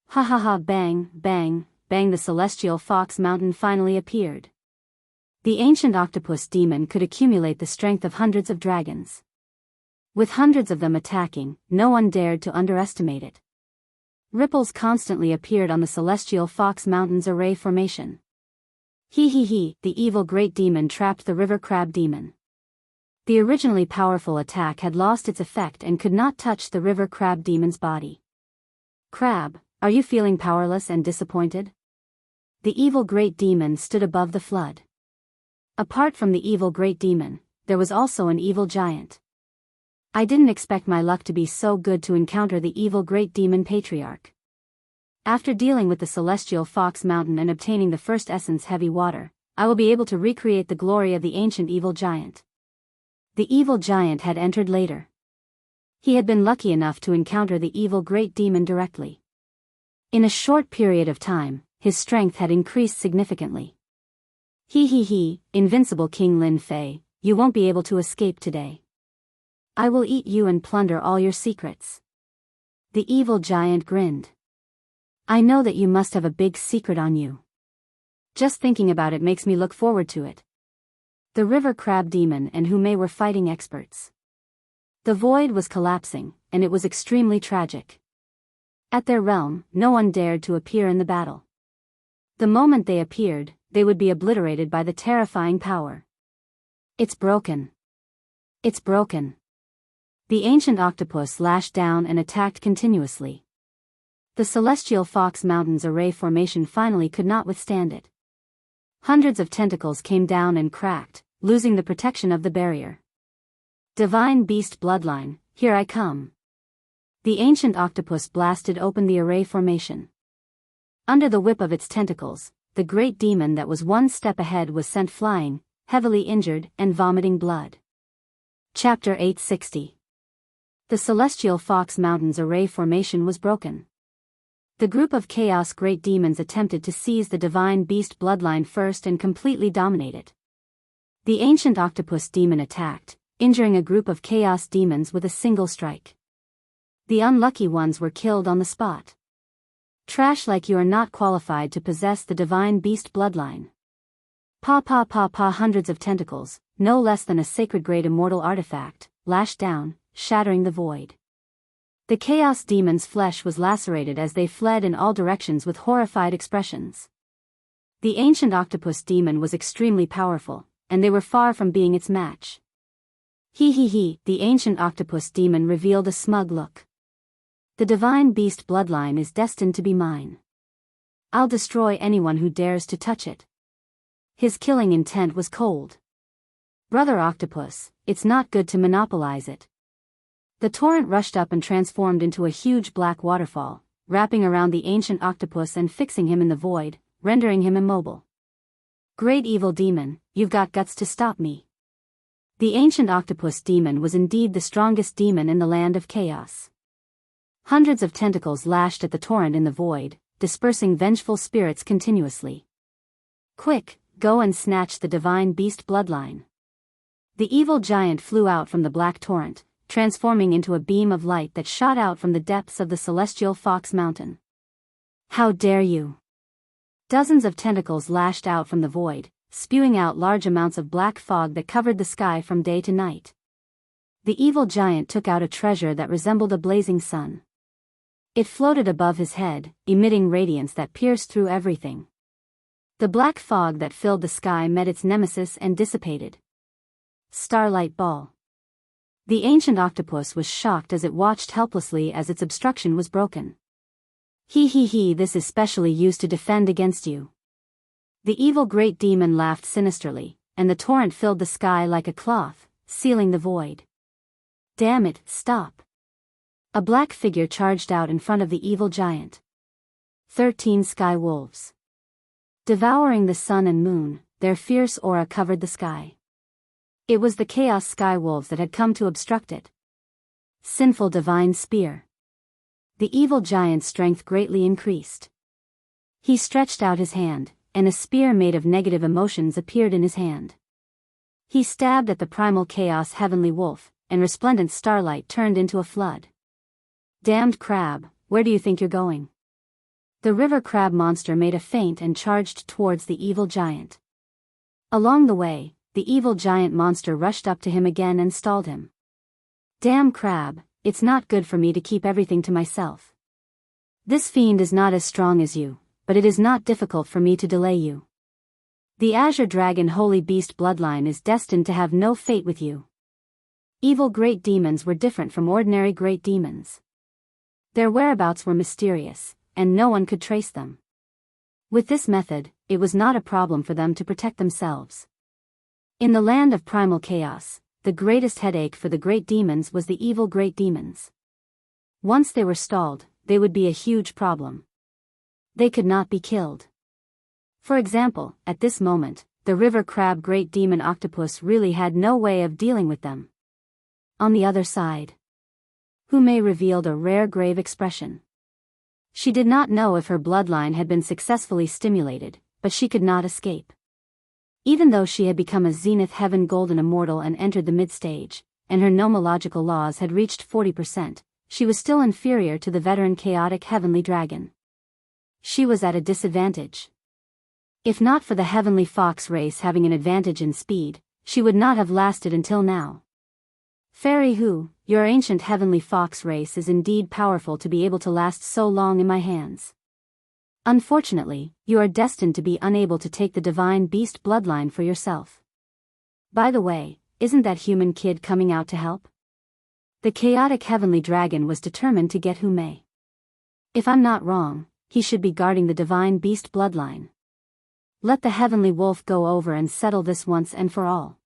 Ha ha ha, bang, bang, bang. The celestial fox mountain finally appeared. The ancient octopus demon could accumulate the strength of hundreds of dragons. With hundreds of them attacking, no one dared to underestimate it. Ripples constantly appeared on the celestial fox mountain's array formation. He, the evil great demon trapped the river crab demon. The originally powerful attack had lost its effect and could not touch the river crab demon's body. Crab, are you feeling powerless and disappointed? The evil great demon stood above the flood. Apart from the evil great demon, there was also an evil giant. I didn't expect my luck to be so good to encounter the evil great demon patriarch. After dealing with the celestial fox mountain and obtaining the first essence heavy water, I will be able to recreate the glory of the ancient evil giant. The evil giant had entered later. He had been lucky enough to encounter the evil great demon directly. In a short period of time, his strength had increased significantly. He, invincible King Lin Fei, you won't be able to escape today. I will eat you and plunder all your secrets. The evil giant grinned. I know that you must have a big secret on you. Just thinking about it makes me look forward to it. The river crab demon and Humei were fighting experts. The void was collapsing, and it was extremely tragic. At their realm, no one dared to appear in the battle. The moment they appeared, they would be obliterated by the terrifying power. It's broken. It's broken. The ancient octopus lashed down and attacked continuously. The celestial Fox Mountains array formation finally could not withstand it. Hundreds of tentacles came down and cracked, losing the protection of the barrier. Divine beast bloodline, here I come. The ancient octopus blasted open the array formation. Under the whip of its tentacles, the great demon that was one step ahead was sent flying, heavily injured and vomiting blood. Chapter 860. The celestial Fox Mountains array formation was broken. The group of chaos great demons attempted to seize the divine beast bloodline first and completely dominate it. The ancient octopus demon attacked, injuring a group of chaos demons with a single strike. The unlucky ones were killed on the spot. Trash like you are not qualified to possess the divine beast bloodline. Hundreds of tentacles, no less than a sacred grade immortal artifact, lashed down, shattering the void. The chaos demon's flesh was lacerated as they fled in all directions with horrified expressions. The ancient octopus demon was extremely powerful, and they were far from being its match. The ancient octopus demon revealed a smug look. The divine beast bloodline is destined to be mine. I'll destroy anyone who dares to touch it. His killing intent was cold. Brother Octopus, it's not good to monopolize it. The torrent rushed up and transformed into a huge black waterfall, wrapping around the ancient octopus and fixing him in the void, rendering him immobile. Great evil demon, you've got guts to stop me. The ancient octopus demon was indeed the strongest demon in the land of chaos. Hundreds of tentacles lashed at the torrent in the void, dispersing vengeful spirits continuously. Quick, go and snatch the divine beast bloodline. The evil giant flew out from the black torrent, transforming into a beam of light that shot out from the depths of the celestial Fox Mountain. How dare you! Dozens of tentacles lashed out from the void, spewing out large amounts of black fog that covered the sky from day to night. The evil giant took out a treasure that resembled a blazing sun. It floated above his head, emitting radiance that pierced through everything. The black fog that filled the sky met its nemesis and dissipated. Starlight Ball. The ancient octopus was shocked as it watched helplessly as its obstruction was broken. This is specially used to defend against you. The evil great demon laughed sinisterly, and the torrent filled the sky like a cloth, sealing the void. Damn it, stop. A black figure charged out in front of the evil giant. 13 sky wolves. Devouring the sun and moon, their fierce aura covered the sky. It was the chaos sky wolves that had come to obstruct it. Sinful divine spear. The evil giant's strength greatly increased. He stretched out his hand, and a spear made of negative emotions appeared in his hand. He stabbed at the primal chaos heavenly wolf, and resplendent starlight turned into a flood. Damned crab, where do you think you're going? The river crab monster made a feint and charged towards the evil giant. Along the way, the evil giant monster rushed up to him again and stalled him. Damn crab, it's not good for me to keep everything to myself. This fiend is not as strong as you, but it is not difficult for me to delay you. The Azure Dragon Holy Beast bloodline is destined to have no fate with you. Evil great demons were different from ordinary great demons. Their whereabouts were mysterious, and no one could trace them. With this method, it was not a problem for them to protect themselves. In the land of primal chaos, the greatest headache for the great demons was the evil great demons. Once they were stalled, they would be a huge problem. They could not be killed. For example, at this moment, the river crab great demon octopus really had no way of dealing with them. On the other side, Hume revealed a rare grave expression. She did not know if her bloodline had been successfully stimulated, but she could not escape. Even though she had become a Zenith Heaven Golden Immortal and entered the mid-stage, and her nomological laws had reached 40%, she was still inferior to the veteran chaotic Heavenly Dragon. She was at a disadvantage. If not for the Heavenly Fox race having an advantage in speed, she would not have lasted until now. Fairy who, your ancient heavenly fox race is indeed powerful to be able to last so long in my hands. Unfortunately, you are destined to be unable to take the divine beast bloodline for yourself. By the way, isn't that human kid coming out to help? The chaotic heavenly dragon was determined to get who may. If I'm not wrong, he should be guarding the divine beast bloodline. Let the heavenly wolf go over and settle this once and for all.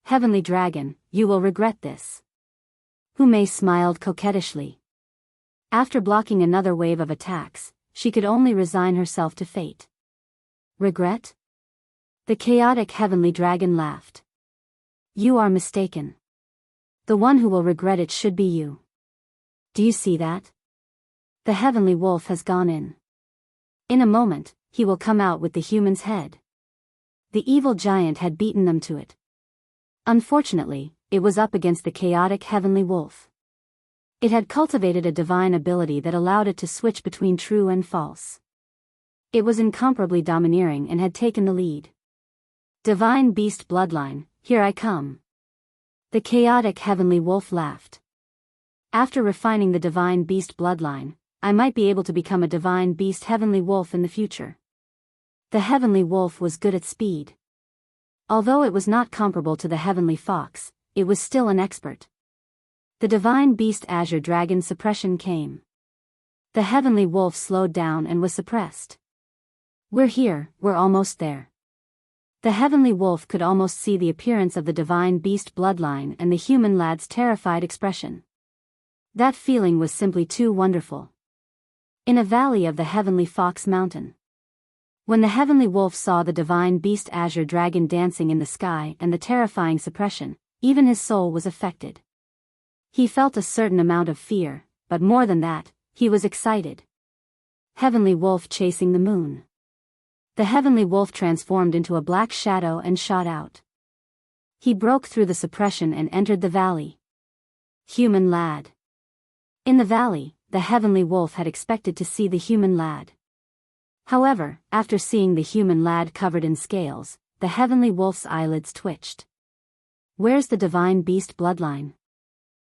Heavenly dragon, you will regret this. Hume smiled coquettishly. After blocking another wave of attacks, she could only resign herself to fate. Regret? The chaotic heavenly dragon laughed. You are mistaken. The one who will regret it should be you. Do you see that? The heavenly wolf has gone in. In a moment, he will come out with the human's head. The evil giant had beaten them to it. Unfortunately, it was up against the chaotic heavenly wolf. It had cultivated a divine ability that allowed it to switch between true and false. It was incomparably domineering and had taken the lead. Divine beast bloodline, here I come. The chaotic heavenly wolf laughed. After refining the divine beast bloodline, I might be able to become a divine beast heavenly wolf in the future. The heavenly wolf was good at speed. Although it was not comparable to the heavenly fox, it was still an expert. The divine beast azure dragon suppression came. The heavenly wolf slowed down and was suppressed. We're here, we're almost there. The heavenly wolf could almost see the appearance of the divine beast bloodline and the human lad's terrified expression. That feeling was simply too wonderful. In a valley of the heavenly fox mountain. When the heavenly wolf saw the divine beast azure dragon dancing in the sky and the terrifying suppression, even his soul was affected. He felt a certain amount of fear, but more than that, he was excited. Heavenly wolf chasing the moon. The heavenly wolf transformed into a black shadow and shot out. He broke through the suppression and entered the valley. Human lad. In the valley, the heavenly wolf had expected to see the human lad. However, after seeing the human lad covered in scales, the heavenly wolf's eyelids twitched. Where's the divine beast bloodline?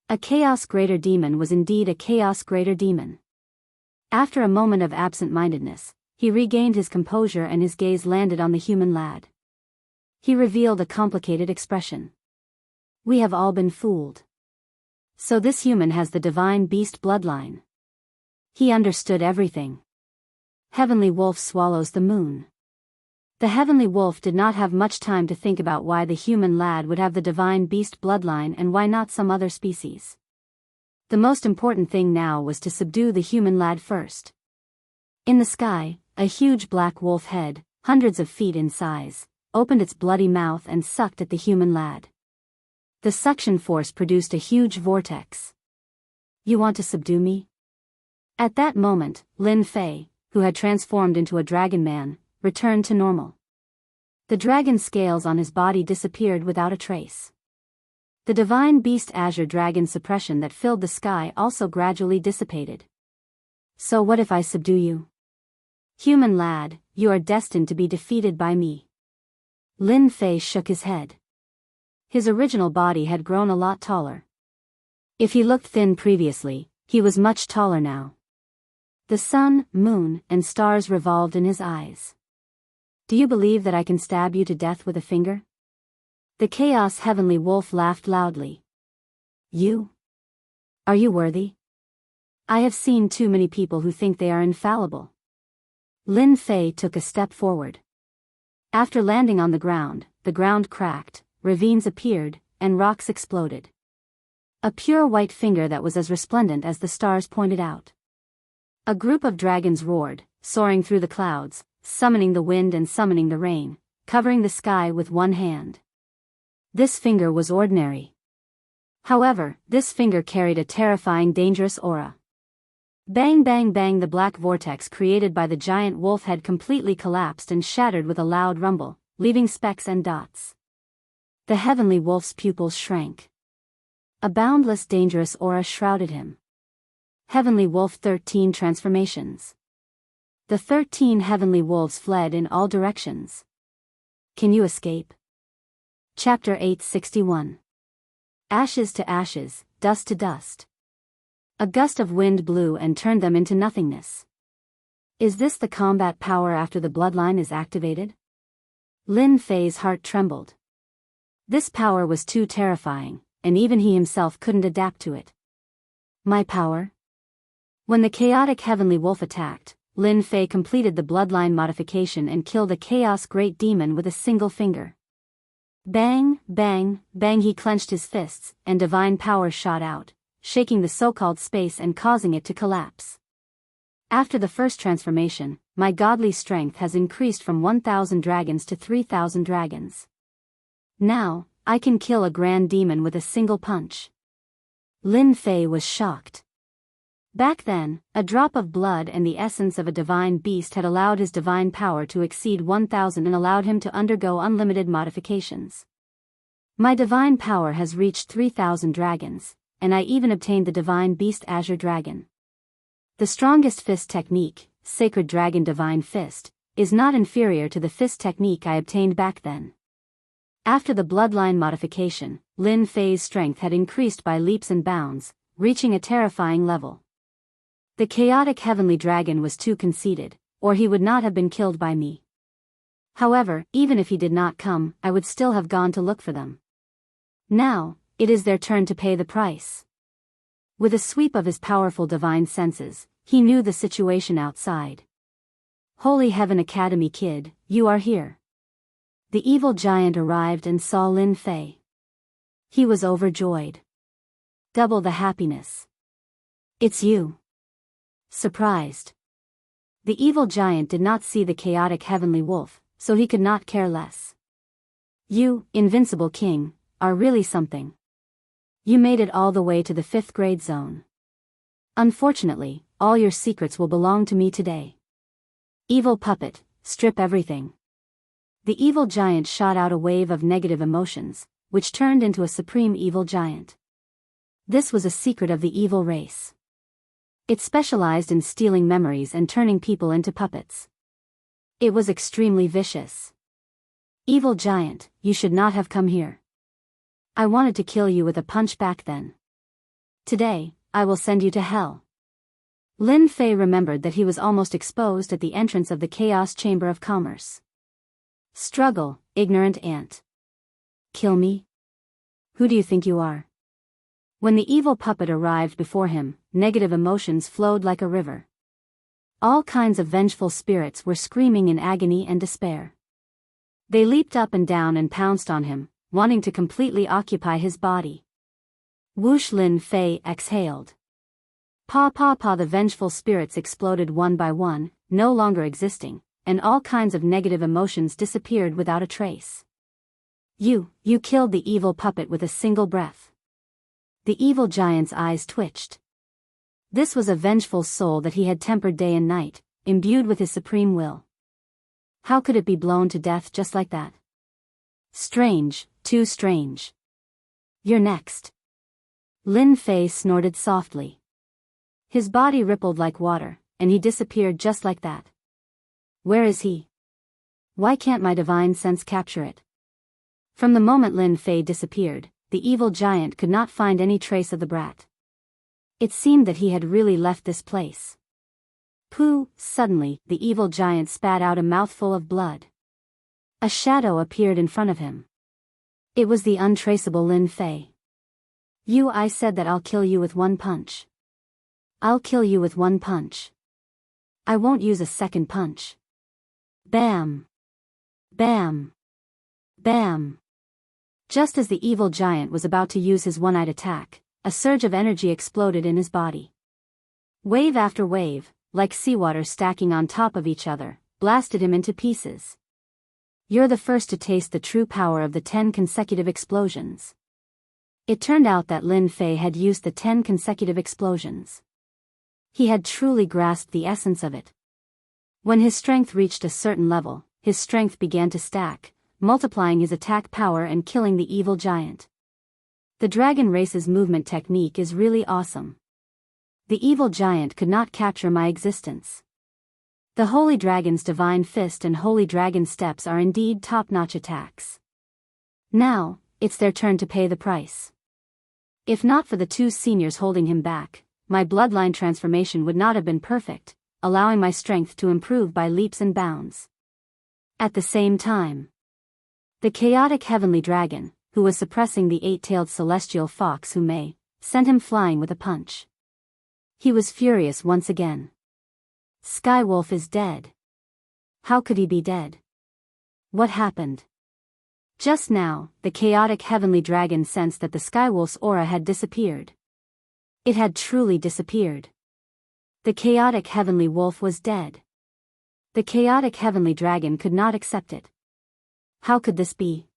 A chaos greater demon was indeed a chaos greater demon. After a moment of absent-mindedness, he regained his composure and his gaze landed on the human lad. He revealed a complicated expression. We have all been fooled. So this human has the divine beast bloodline. He understood everything. Heavenly wolf swallows the moon. The heavenly wolf did not have much time to think about why the human lad would have the divine beast bloodline and why not some other species. The most important thing now was to subdue the human lad first. In the sky, a huge black wolf head, hundreds of feet in size, opened its bloody mouth and sucked at the human lad. The suction force produced a huge vortex. You want to subdue me? At that moment, Lin Fei, who had transformed into a dragon man, returned to normal. The dragon scales on his body disappeared without a trace. The divine beast azure dragon suppression that filled the sky also gradually dissipated. So what if I subdue you? Human lad, you are destined to be defeated by me. Lin Fei shook his head. His original body had grown a lot taller. If he looked thin previously, he was much taller now. The sun, moon, and stars revolved in his eyes. Do you believe that I can stab you to death with a finger? The chaos heavenly wolf laughed loudly. You? Are you worthy? I have seen too many people who think they are infallible. Lin Fei took a step forward. After landing on the ground cracked, ravines appeared, and rocks exploded. A pure white finger that was as resplendent as the stars pointed out. A group of dragons roared, soaring through the clouds, summoning the wind and summoning the rain, covering the sky with one hand. This finger was ordinary. However, this finger carried a terrifying, dangerous aura. Bang bang bang, the black vortex created by the giant wolf head completely collapsed and shattered with a loud rumble, leaving specks and dots. The heavenly wolf's pupils shrank. A boundless, dangerous aura shrouded him. Heavenly Wolf 13 transformations. The 13 heavenly wolves fled in all directions. Can you escape? Chapter 861. Ashes to ashes, dust to dust. A gust of wind blew and turned them into nothingness. Is this the combat power after the bloodline is activated? Lin Fei's heart trembled. This power was too terrifying, and even he himself couldn't adapt to it. My power? When the chaotic heavenly wolf attacked, Lin Fei completed the bloodline modification and killed a chaos great demon with a single finger. Bang, bang, bang, he clenched his fists, and divine power shot out, shaking the so-called space and causing it to collapse. After the first transformation, my godly strength has increased from 1,000 dragons to 3,000 dragons. Now, I can kill a grand demon with a single punch. Lin Fei was shocked. Back then, a drop of blood and the essence of a divine beast had allowed his divine power to exceed 1,000 and allowed him to undergo unlimited modifications. My divine power has reached 3,000 dragons, and I even obtained the divine beast Azure Dragon. The strongest fist technique, Sacred Dragon Divine Fist, is not inferior to the fist technique I obtained back then. After the bloodline modification, Lin Fei's strength had increased by leaps and bounds, reaching a terrifying level. The chaotic heavenly dragon was too conceited, or he would not have been killed by me. However, even if he did not come, I would still have gone to look for them. Now, it is their turn to pay the price. With a sweep of his powerful divine senses, he knew the situation outside. Holy Heaven Academy kid, you are here. The evil giant arrived and saw Lin Fei. He was overjoyed. Double the happiness. It's you. Surprised. The evil giant did not see the chaotic heavenly wolf, so he could not care less. You, invincible king, are really something. You made it all the way to the 5th grade zone. Unfortunately, all your secrets will belong to me today. Evil puppet, strip everything. The evil giant shot out a wave of negative emotions, which turned into a supreme evil giant. This was a secret of the evil race. It specialized in stealing memories and turning people into puppets. It was extremely vicious. Evil giant, you should not have come here. I wanted to kill you with a punch back then. Today, I will send you to hell. Lin Fei remembered that he was almost exposed at the entrance of the Chaos Chamber of Commerce. Struggle, ignorant ant. Kill me? Who do you think you are? When the evil puppet arrived before him, negative emotions flowed like a river. All kinds of vengeful spirits were screaming in agony and despair. They leaped up and down and pounced on him, wanting to completely occupy his body. Whoosh! Lin Fei exhaled. Pa pa pa! The vengeful spirits exploded one by one, no longer existing, and all kinds of negative emotions disappeared without a trace. You killed the evil puppet with a single breath. The evil giant's eyes twitched. This was a vengeful soul that he had tempered day and night, imbued with his supreme will. How could it be blown to death just like that? Strange, too strange. You're next. Lin Fei snorted softly. His body rippled like water, and he disappeared just like that. Where is he? Why can't my divine sense capture it? From the moment Lin Fei disappeared, the evil giant could not find any trace of the brat. It seemed that he had really left this place. Pooh! Suddenly, the evil giant spat out a mouthful of blood. A shadow appeared in front of him. It was the untraceable Lin Fei. I said that I'll kill you with one punch. I'll kill you with one punch. I won't use a second punch. Bam! Bam! Bam! Just as the evil giant was about to use his one-eyed attack, a surge of energy exploded in his body. Wave after wave, like seawater stacking on top of each other, blasted him into pieces. You're the first to taste the true power of the 10 consecutive explosions. It turned out that Lin Fei had used the 10 consecutive explosions. He had truly grasped the essence of it. When his strength reached a certain level, his strength began to stack, multiplying his attack power and killing the evil giant. The dragon race's movement technique is really awesome. The evil giant could not capture my existence. The Holy Dragon's Divine Fist and Holy Dragon Steps are indeed top-notch attacks. Now, it's their turn to pay the price. If not for the two seniors holding him back, my bloodline transformation would not have been perfect, allowing my strength to improve by leaps and bounds. At the same time, the chaotic heavenly dragon, who was suppressing the eight-tailed celestial fox sent him flying with a punch. He was furious once again. Skywolf is dead. How could he be dead? What happened? Just now, the chaotic heavenly dragon sensed that the Skywolf's aura had disappeared. It had truly disappeared. The chaotic heavenly wolf was dead. The chaotic heavenly dragon could not accept it. How could this be?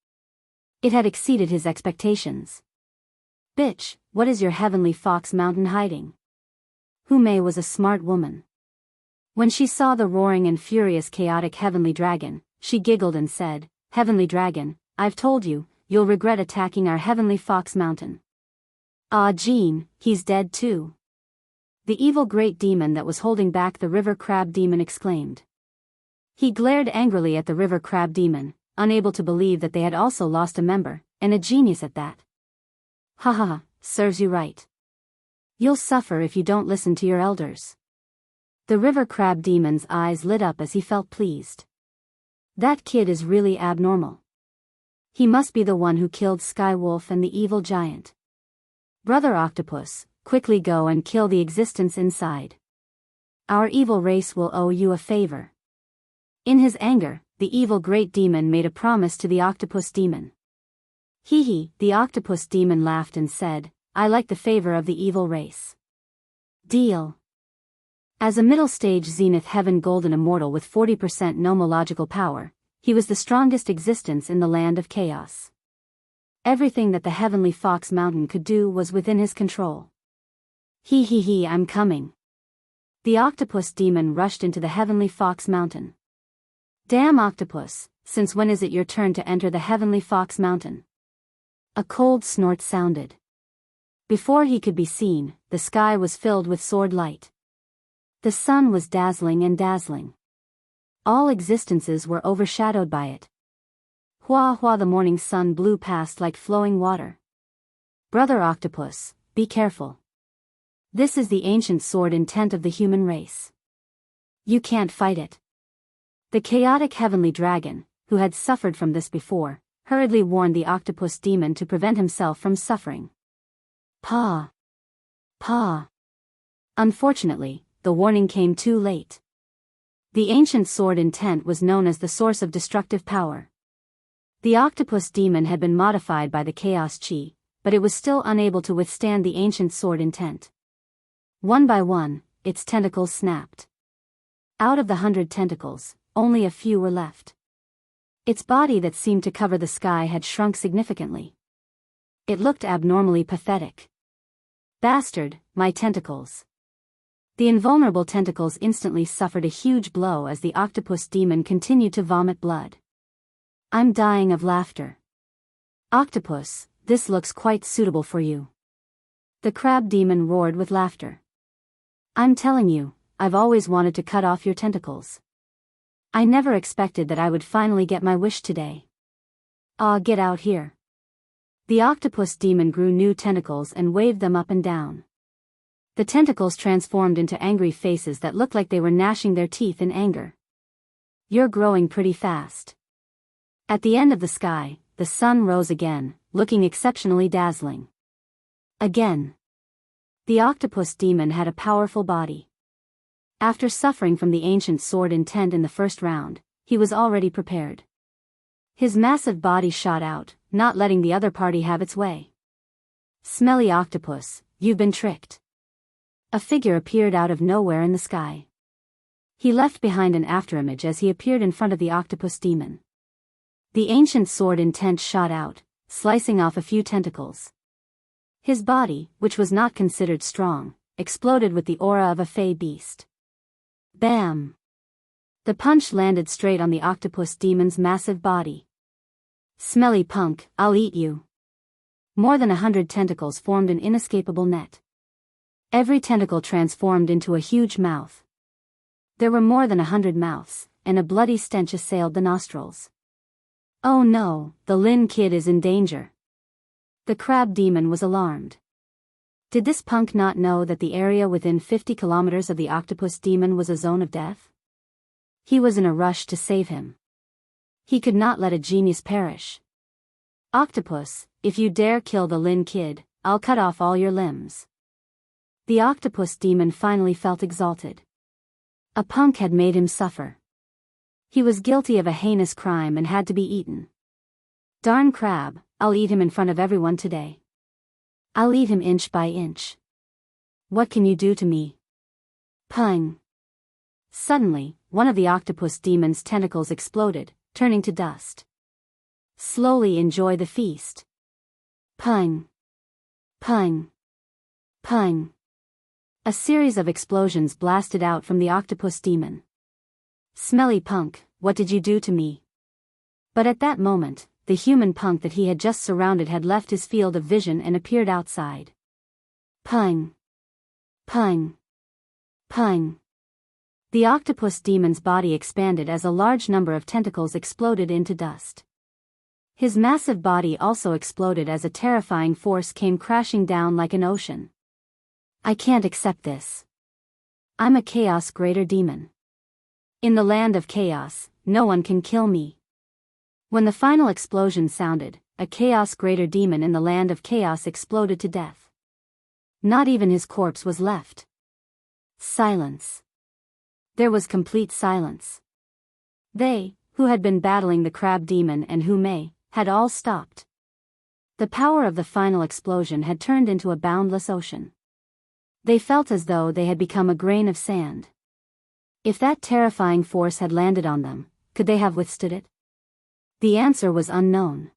It had exceeded his expectations. Bitch, what is your heavenly fox mountain hiding? Hume was a smart woman. When she saw the roaring and furious chaotic heavenly dragon, she giggled and said, "Heavenly dragon, I've told you, you'll regret attacking our heavenly fox mountain." "Ah, Jean, he's dead too." The evil great demon that was holding back the river crab demon exclaimed. He glared angrily at the river crab demon, unable to believe that they had also lost a member, and a genius at that. "Ha ha ha, serves you right. You'll suffer if you don't listen to your elders." The river crab demon's eyes lit up as he felt pleased. That kid is really abnormal. He must be the one who killed Skywolf and the evil giant. Brother Octopus, quickly go and kill the existence inside. Our evil race will owe you a favor. In his anger, the evil great demon made a promise to the octopus demon. Hee, the octopus demon laughed and said, "I like the favor of the evil race. Deal." As a middle-stage Zenith Heaven Golden Immortal with 40% nomological power, he was the strongest existence in the land of chaos. Everything that the Heavenly Fox Mountain could do was within his control. Hee, I'm coming. The octopus demon rushed into the Heavenly Fox Mountain. Damn octopus, since when is it your turn to enter the Heavenly Fox Mountain? A cold snort sounded. Before he could be seen, the sky was filled with sword light. The sun was dazzling and dazzling. All existences were overshadowed by it. Hua hua, the morning sun blew past like flowing water. Brother Octopus, be careful. This is the ancient sword intent of the human race. You can't fight it. The chaotic heavenly dragon, who had suffered from this before, hurriedly warned the octopus demon to prevent himself from suffering. Pa. Unfortunately, the warning came too late. The ancient sword intent was known as the source of destructive power. The octopus demon had been modified by the chaos chi, but it was still unable to withstand the ancient sword intent. One by one, its tentacles snapped. Out of the 100 tentacles, only a few were left. Its body that seemed to cover the sky had shrunk significantly. It looked abnormally pathetic. Bastard, my tentacles. The invulnerable tentacles instantly suffered a huge blow as the octopus demon continued to vomit blood. I'm dying of laughter. Octopus, this looks quite suitable for you. The crab demon roared with laughter. I'm telling you, I've always wanted to cut off your tentacles. I never expected that I would finally get my wish today. Ah, get out here. The octopus demon grew new tentacles and waved them up and down. The tentacles transformed into angry faces that looked like they were gnashing their teeth in anger. You're growing pretty fast. At the end of the sky, the sun rose again, looking exceptionally dazzling. Again. The octopus demon had a powerful body. After suffering from the ancient sword intent in the first round, he was already prepared. His massive body shot out, not letting the other party have its way. Smelly octopus, you've been tricked. A figure appeared out of nowhere in the sky. He left behind an afterimage as he appeared in front of the octopus demon. The ancient sword intent shot out, slicing off a few tentacles. His body, which was not considered strong, exploded with the aura of a fey beast. Bam! The punch landed straight on the octopus demon's massive body. Smelly punk, I'll eat you. More than 100 tentacles formed an inescapable net. Every tentacle transformed into a huge mouth. There were more than 100 mouths, and a bloody stench assailed the nostrils. Oh no, the Lin kid is in danger. The crab demon was alarmed. Did this punk not know that the area within 50 kilometers of the octopus demon was a zone of death? He was in a rush to save him. He could not let a genius perish. Octopus, if you dare kill the Lin kid, I'll cut off all your limbs. The octopus demon finally felt exalted. A punk had made him suffer. He was guilty of a heinous crime and had to be eaten. Darn crab, I'll eat him in front of everyone today. I'll eat him inch by inch. What can you do to me? Pung. Suddenly, one of the octopus demon's tentacles exploded, turning to dust. Slowly enjoy the feast. Pung. Pung. Pung. A series of explosions blasted out from the octopus demon. Smelly punk, what did you do to me? But at that moment, the human punk that he had just surrounded had left his field of vision and appeared outside. Pung. Pung. Pung. The octopus demon's body expanded as a large number of tentacles exploded into dust. His massive body also exploded as a terrifying force came crashing down like an ocean. I can't accept this. I'm a chaos greater demon. In the land of chaos, no one can kill me. When the final explosion sounded, a chaos greater demon in the land of chaos exploded to death. Not even his corpse was left. Silence. There was complete silence. They, who had been battling the crab demon and had all stopped. The power of the final explosion had turned into a boundless ocean. They felt as though they had become a grain of sand. If that terrifying force had landed on them, could they have withstood it? The answer was unknown.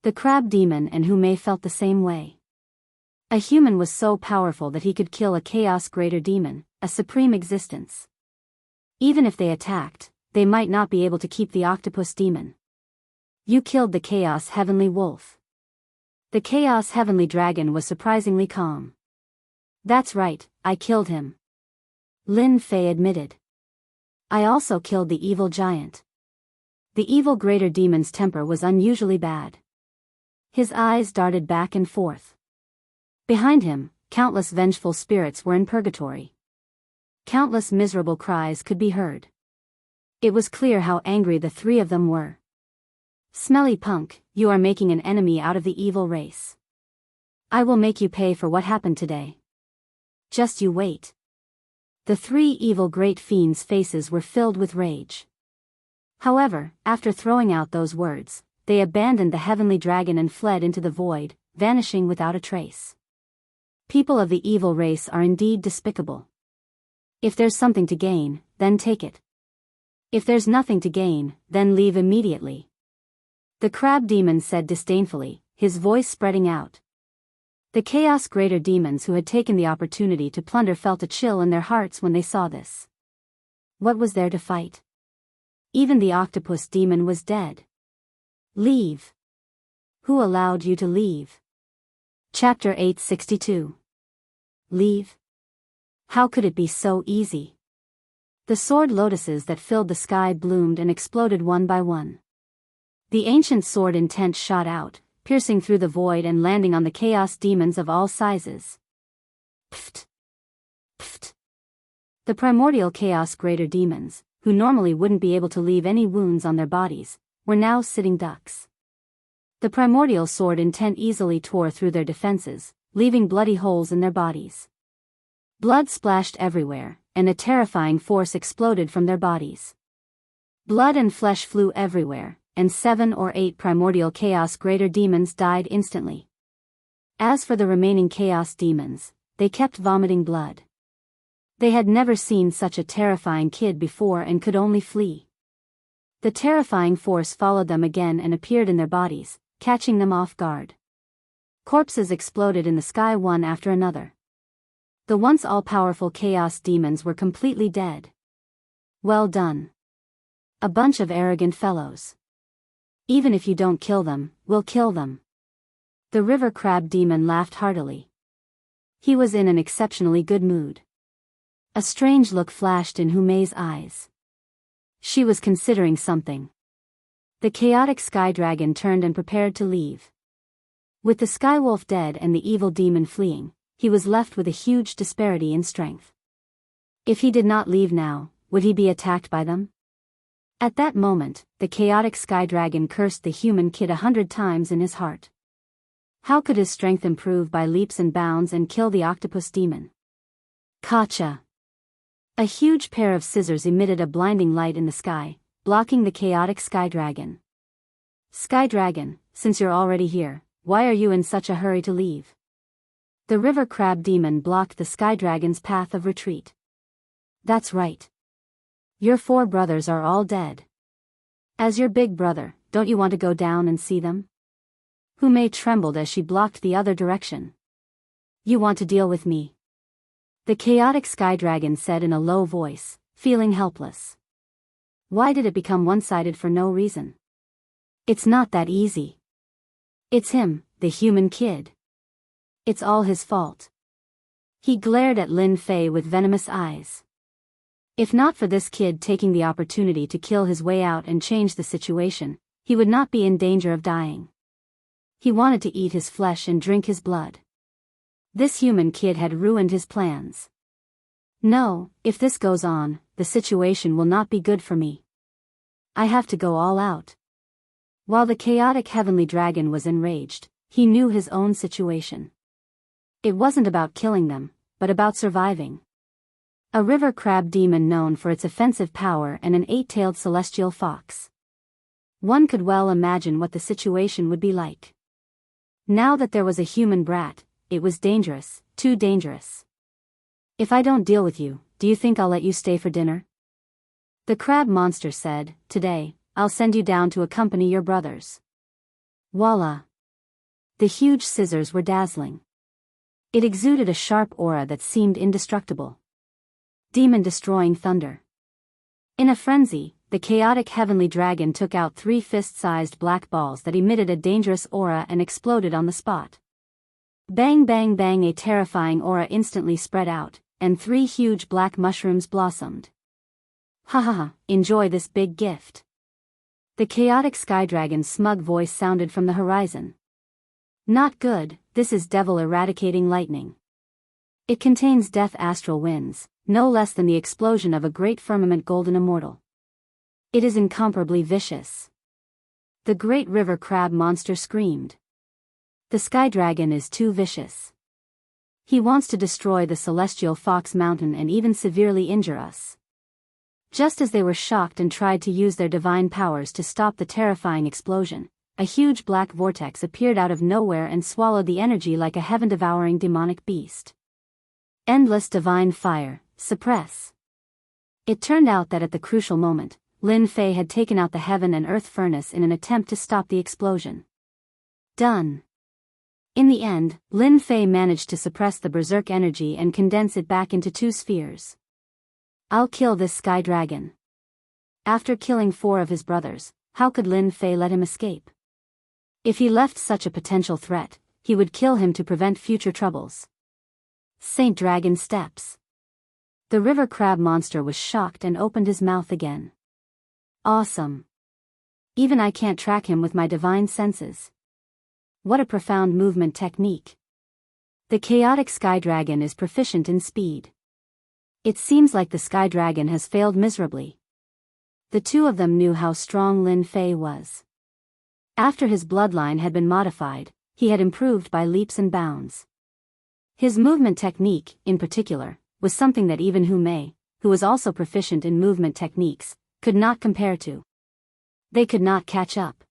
The crab demon and felt the same way. A human was so powerful that he could kill a chaos greater demon, a supreme existence. Even if they attacked, they might not be able to keep the octopus demon. You killed the chaos heavenly wolf. The chaos heavenly dragon was surprisingly calm. That's right, I killed him. Lin Fei admitted. I also killed the evil giant. The evil greater demon's temper was unusually bad. His eyes darted back and forth. Behind him, countless vengeful spirits were in purgatory. Countless miserable cries could be heard. It was clear how angry the three of them were. Smelly punk, you are making an enemy out of the evil race. I will make you pay for what happened today. Just you wait. The three evil great fiends' faces were filled with rage. However, after throwing out those words, they abandoned the heavenly dragon and fled into the void, vanishing without a trace. People of the evil race are indeed despicable. If there's something to gain, then take it. If there's nothing to gain, then leave immediately. The crab demon said disdainfully, his voice spreading out. The chaos greater demons who had taken the opportunity to plunder felt a chill in their hearts when they saw this. What was there to fight? Even the octopus demon was dead. Leave. Who allowed you to leave? Chapter 862. Leave? How could it be so easy? The sword lotuses that filled the sky bloomed and exploded one by one. The ancient sword intent shot out, piercing through the void and landing on the chaos demons of all sizes. Pft! Pft! The primordial chaos greater demons, who normally wouldn't be able to leave any wounds on their bodies, were now sitting ducks. The primordial sword intent easily tore through their defenses, leaving bloody holes in their bodies. Blood splashed everywhere, and a terrifying force exploded from their bodies. Blood and flesh flew everywhere, and 7 or 8 primordial chaos greater demons died instantly. As for the remaining chaos demons, they kept vomiting blood. They had never seen such a terrifying kid before and could only flee. The terrifying force followed them again and appeared in their bodies, catching them off guard. Corpses exploded in the sky one after another. The once all-powerful chaos demons were completely dead. Well done. A bunch of arrogant fellows. Even if you don't kill them, we'll kill them. The river crab demon laughed heartily. He was in an exceptionally good mood. A strange look flashed in Humei's eyes. She was considering something. The chaotic sky dragon turned and prepared to leave. With the skywolf dead and the evil demon fleeing, he was left with a huge disparity in strength. If he did not leave now, would he be attacked by them? At that moment, the chaotic sky dragon cursed the human kid 100 times in his heart. How could his strength improve by leaps and bounds and kill the octopus demon? Gotcha! A huge pair of scissors emitted a blinding light in the sky, blocking the chaotic sky dragon. Sky dragon, since you're already here, why are you in such a hurry to leave? The river crab demon blocked the sky dragon's path of retreat. That's right. Your 4 brothers are all dead. As your big brother, don't you want to go down and see them? Hume trembled as she blocked the other direction. You want to deal with me? The chaotic sky dragon said in a low voice, feeling helpless. Why did it become one-sided for no reason? It's not that easy. It's him, the human kid. It's all his fault. He glared at Lin Fei with venomous eyes. If not for this kid taking the opportunity to kill his way out and change the situation, he would not be in danger of dying. He wanted to eat his flesh and drink his blood. This human kid had ruined his plans. No, if this goes on, the situation will not be good for me. I have to go all out. While the chaotic heavenly dragon was enraged, he knew his own situation. It wasn't about killing them, but about surviving. A river crab demon known for its offensive power and an 8-tailed celestial fox. One could well imagine what the situation would be like. Now that there was a human brat, it was dangerous, too dangerous. If I don't deal with you, do you think I'll let you stay for dinner? The crab monster said, today, I'll send you down to accompany your brothers. Voila! The huge scissors were dazzling. It exuded a sharp aura that seemed indestructible. Demon-destroying thunder. In a frenzy, the chaotic heavenly dragon took out 3 fist-sized black balls that emitted a dangerous aura and exploded on the spot. Bang bang bang, a terrifying aura instantly spread out, and 3 huge black mushrooms blossomed. Ha ha ha, enjoy this big gift. The chaotic sky dragon's smug voice sounded from the horizon. Not good, this is devil eradicating lightning. It contains death astral winds, no less than the explosion of a great firmament golden immortal. It is incomparably vicious. The great river crab monster screamed. The sky dragon is too vicious. He wants to destroy the celestial fox mountain and even severely injure us. Just as they were shocked and tried to use their divine powers to stop the terrifying explosion, a huge black vortex appeared out of nowhere and swallowed the energy like a heaven-devouring demonic beast. Endless divine fire, suppress. It turned out that at the crucial moment, Lin Fei had taken out the heaven and earth furnace in an attempt to stop the explosion. Done. In the end, Lin Fei managed to suppress the berserk energy and condense it back into 2 spheres. I'll kill this sky dragon. After killing 4 of his brothers, how could Lin Fei let him escape? If he left such a potential threat, he would kill him to prevent future troubles. Saint Dragon steps. The river crab monster was shocked and opened his mouth again. Awesome. Even I can't track him with my divine senses. What a profound movement technique. The chaotic sky dragon is proficient in speed. It seems like the sky dragon has failed miserably. The 2 of them knew how strong Lin Fei was. After his bloodline had been modified, he had improved by leaps and bounds. His movement technique, in particular, was something that even Hume, who was also proficient in movement techniques, could not compare to. They could not catch up.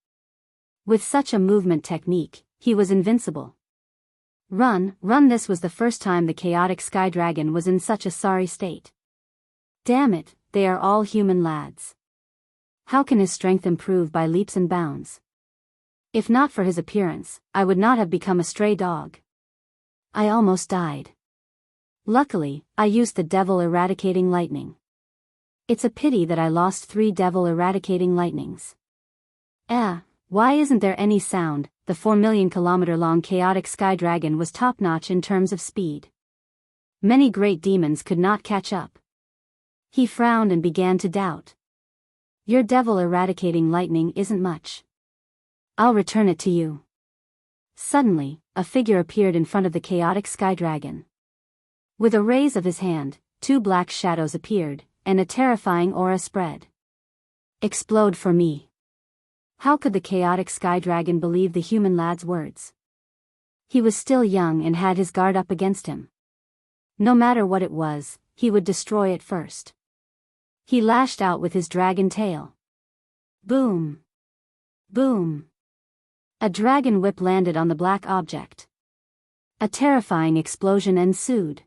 With such a movement technique, he was invincible. Run, run! This was the first time the chaotic sky dragon was in such a sorry state. Damn it, they are all human lads. How can his strength improve by leaps and bounds? If not for his appearance, I would not have become a stray dog. I almost died. Luckily, I used the devil eradicating lightning. It's a pity that I lost 3 devil eradicating lightnings. Why isn't there any sound? The 4 million kilometer long chaotic sky dragon was top-notch in terms of speed. Many great demons could not catch up. He frowned and began to doubt. Your devil eradicating lightning isn't much. I'll return it to you. Suddenly, a figure appeared in front of the chaotic sky dragon. With a raise of his hand, two black shadows appeared, and a terrifying aura spread. Explode for me. How could the chaotic sky dragon believe the human lad's words? He was still young and had his guard up against him. No matter what it was, he would destroy it first. He lashed out with his dragon tail. Boom! Boom! A dragon whip landed on the black object. A terrifying explosion ensued.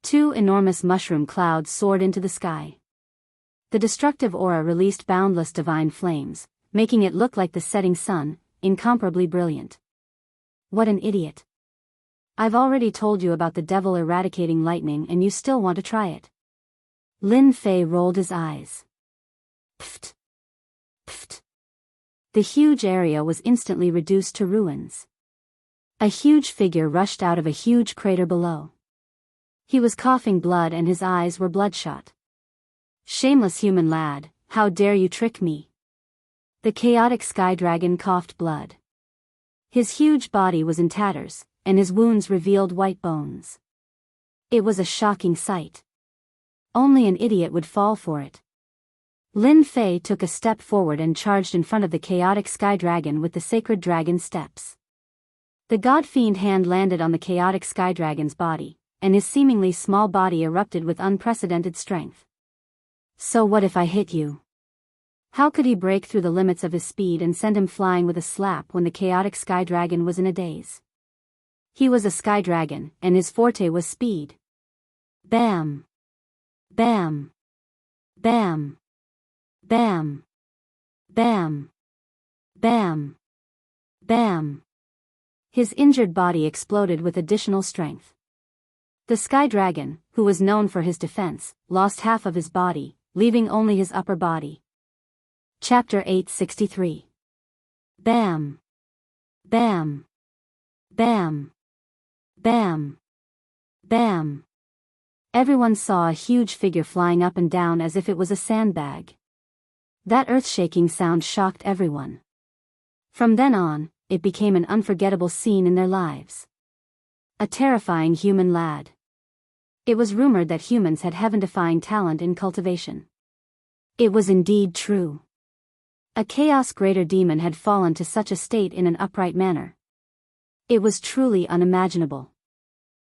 Two enormous mushroom clouds soared into the sky. The destructive aura released boundless divine flames, making it look like the setting sun, incomparably brilliant. What an idiot. I've already told you about the devil eradicating lightning and you still want to try it. Lin Fei rolled his eyes. Pfft. Pfft. The huge area was instantly reduced to ruins. A huge figure rushed out of a huge crater below. He was coughing blood and his eyes were bloodshot. Shameless human lad, how dare you trick me? The chaotic sky dragon coughed blood. His huge body was in tatters, and his wounds revealed white bones. It was a shocking sight. Only an idiot would fall for it. Lin Fei took a step forward and charged in front of the chaotic sky dragon with the sacred dragon steps. The god-fiend hand landed on the chaotic sky dragon's body, and his seemingly small body erupted with unprecedented strength. So what if I hit you? How could he break through the limits of his speed and send him flying with a slap when the chaotic sky dragon was in a daze? He was a sky dragon, and his forte was speed. Bam! Bam! Bam! Bam! Bam! Bam! Bam! His injured body exploded with additional strength. The sky dragon, who was known for his defense, lost half of his body, leaving only his upper body. Chapter 863. Bam! Bam! Bam! Bam! Bam! Everyone saw a huge figure flying up and down as if it was a sandbag. That earth-shaking sound shocked everyone. From then on, it became an unforgettable scene in their lives. A terrifying human lad. It was rumored that humans had heaven-defying talent in cultivation. It was indeed true. A chaos greater demon had fallen to such a state in an upright manner. It was truly unimaginable.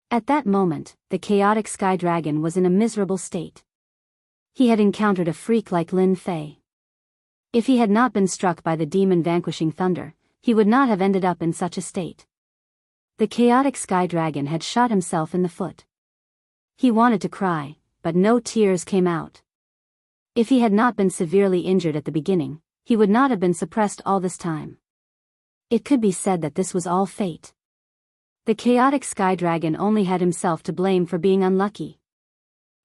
At that moment, the chaotic sky dragon was in a miserable state. He had encountered a freak like Lin Fei. If he had not been struck by the demon vanquishing thunder, he would not have ended up in such a state. The chaotic sky dragon had shot himself in the foot. He wanted to cry, but no tears came out. If he had not been severely injured at the beginning, he would not have been suppressed all this time. It could be said that this was all fate. The chaotic sky dragon only had himself to blame for being unlucky.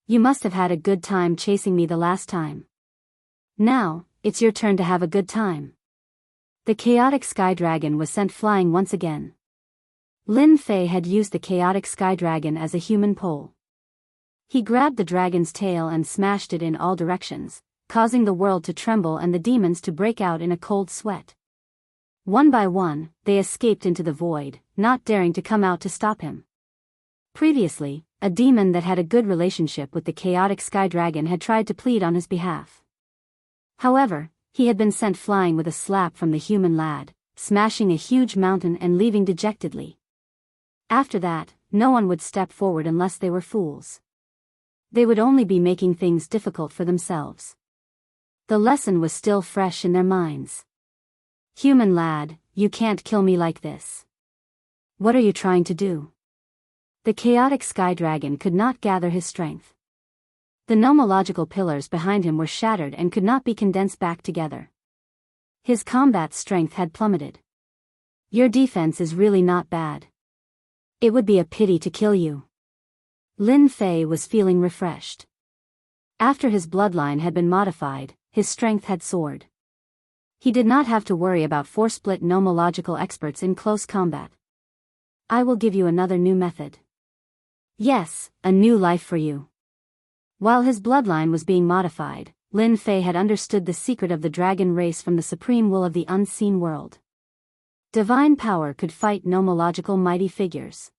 You must have had a good time chasing me the last time. Now, it's your turn to have a good time. The chaotic sky dragon was sent flying once again. Lin Fei had used the chaotic sky dragon as a human pole. He grabbed the dragon's tail and smashed it in all directions, causing the world to tremble and the demons to break out in a cold sweat. One by one, they escaped into the void, not daring to come out to stop him. Previously, a demon that had a good relationship with the chaotic sky dragon had tried to plead on his behalf. However, he had been sent flying with a slap from the human lad, smashing a huge mountain and leaving dejectedly. After that, no one would step forward unless they were fools. They would only be making things difficult for themselves. The lesson was still fresh in their minds. Human lad, you can't kill me like this. What are you trying to do? The chaotic sky dragon could not gather his strength. The nomological pillars behind him were shattered and could not be condensed back together. His combat strength had plummeted. Your defense is really not bad. It would be a pity to kill you. Lin Fei was feeling refreshed. After his bloodline had been modified, his strength had soared. He did not have to worry about four-split nomological experts in close combat. I will give you another new method. Yes, a new life for you. While his bloodline was being modified, Lin Fei had understood the secret of the dragon race from the supreme will of the unseen world. Divine power could fight nomological mighty figures.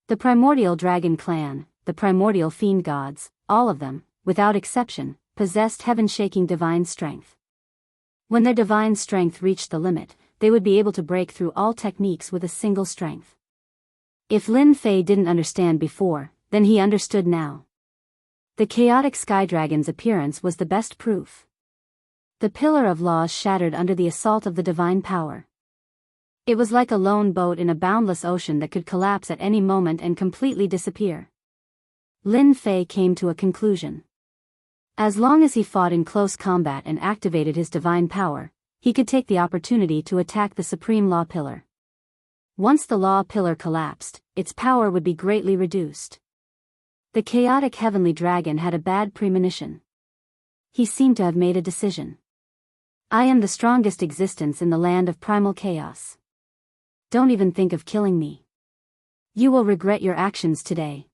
The primordial dragon clan, the primordial fiend gods, all of them, without exception, possessed heaven-shaking divine strength. When their divine strength reached the limit, they would be able to break through all techniques with a single strength. If Lin Fei didn't understand before, then he understood now. The chaotic sky dragon's appearance was the best proof. The pillar of laws shattered under the assault of the divine power. It was like a lone boat in a boundless ocean that could collapse at any moment and completely disappear. Lin Fei came to a conclusion. As long as he fought in close combat and activated his divine power, he could take the opportunity to attack the supreme law pillar. Once the law pillar collapsed, its power would be greatly reduced. The chaotic heavenly dragon had a bad premonition. He seemed to have made a decision. I am the strongest existence in the land of primal chaos. Don't even think of killing me. You will regret your actions today.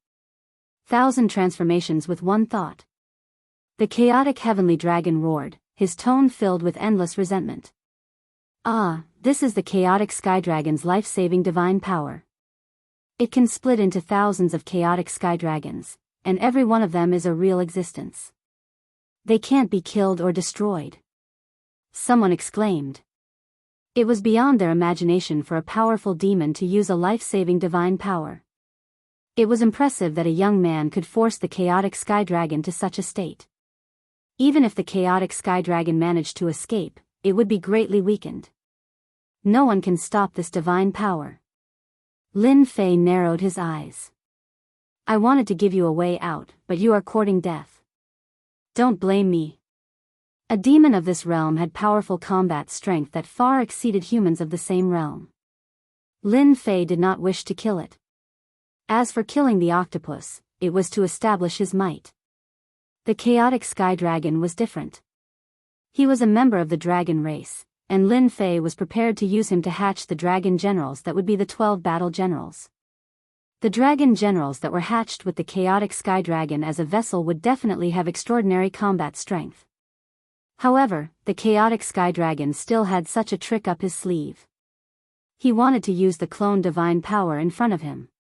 1,000 transformations with one thought. The chaotic heavenly dragon roared, his tone filled with endless resentment. Ah, this is the chaotic sky dragon's life-saving divine power. It can split into thousands of chaotic sky dragons, and every one of them is a real existence. They can't be killed or destroyed. Someone exclaimed. It was beyond their imagination for a powerful demon to use a life-saving divine power. It was impressive that a young man could force the chaotic sky dragon to such a state. Even if the chaotic sky dragon managed to escape, it would be greatly weakened. No one can stop this divine power. Lin Fei narrowed his eyes. I wanted to give you a way out, but you are courting death. Don't blame me. A demon of this realm had powerful combat strength that far exceeded humans of the same realm. Lin Fei did not wish to kill it. As for killing the octopus, it was to establish his might. The chaotic sky dragon was different. He was a member of the dragon race, and Lin Fei was prepared to use him to hatch the dragon generals that would be the 12 battle generals. The dragon generals that were hatched with the chaotic sky dragon as a vessel would definitely have extraordinary combat strength. However, the chaotic sky dragon still had such a trick up his sleeve. He wanted to use the clone divine power in front of him.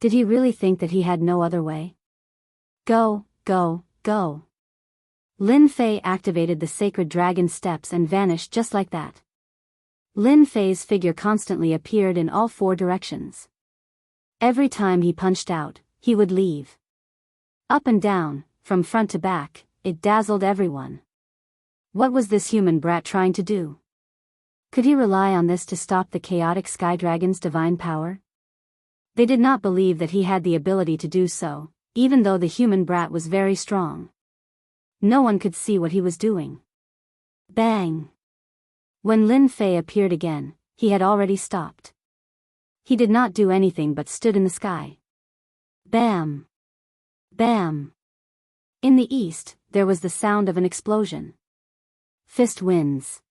Did he really think that he had no other way? Go, go, go. Lin Fei activated the sacred dragon steps and vanished just like that. Lin Fei's figure constantly appeared in all 4 directions. Every time he punched out, he would leave. Up and down, from front to back, it dazzled everyone. What was this human brat trying to do? Could he rely on this to stop the chaotic sky dragon's divine power? They did not believe that he had the ability to do so, even though the human brat was very strong. No one could see what he was doing. Bang! When Lin Fei appeared again, he had already stopped. He did not do anything but stood in the sky. Bam! Bam! In the east, there was the sound of an explosion. Fist winds.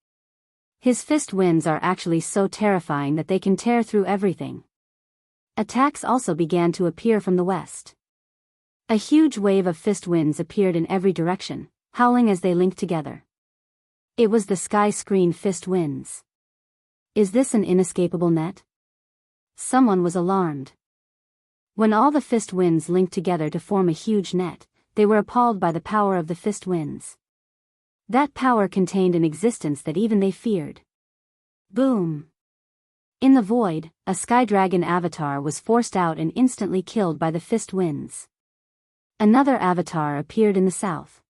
His fist winds are actually so terrifying that they can tear through everything. Attacks also began to appear from the west. A huge wave of fist winds appeared in every direction, howling as they linked together. It was the sky screen fist winds. Is this an inescapable net? Someone was alarmed. When all the fist winds linked together to form a huge net, they were appalled by the power of the fist winds. That power contained an existence that even they feared. Boom! In the void, a sky dragon avatar was forced out and instantly killed by the fist winds. Another avatar appeared in the south.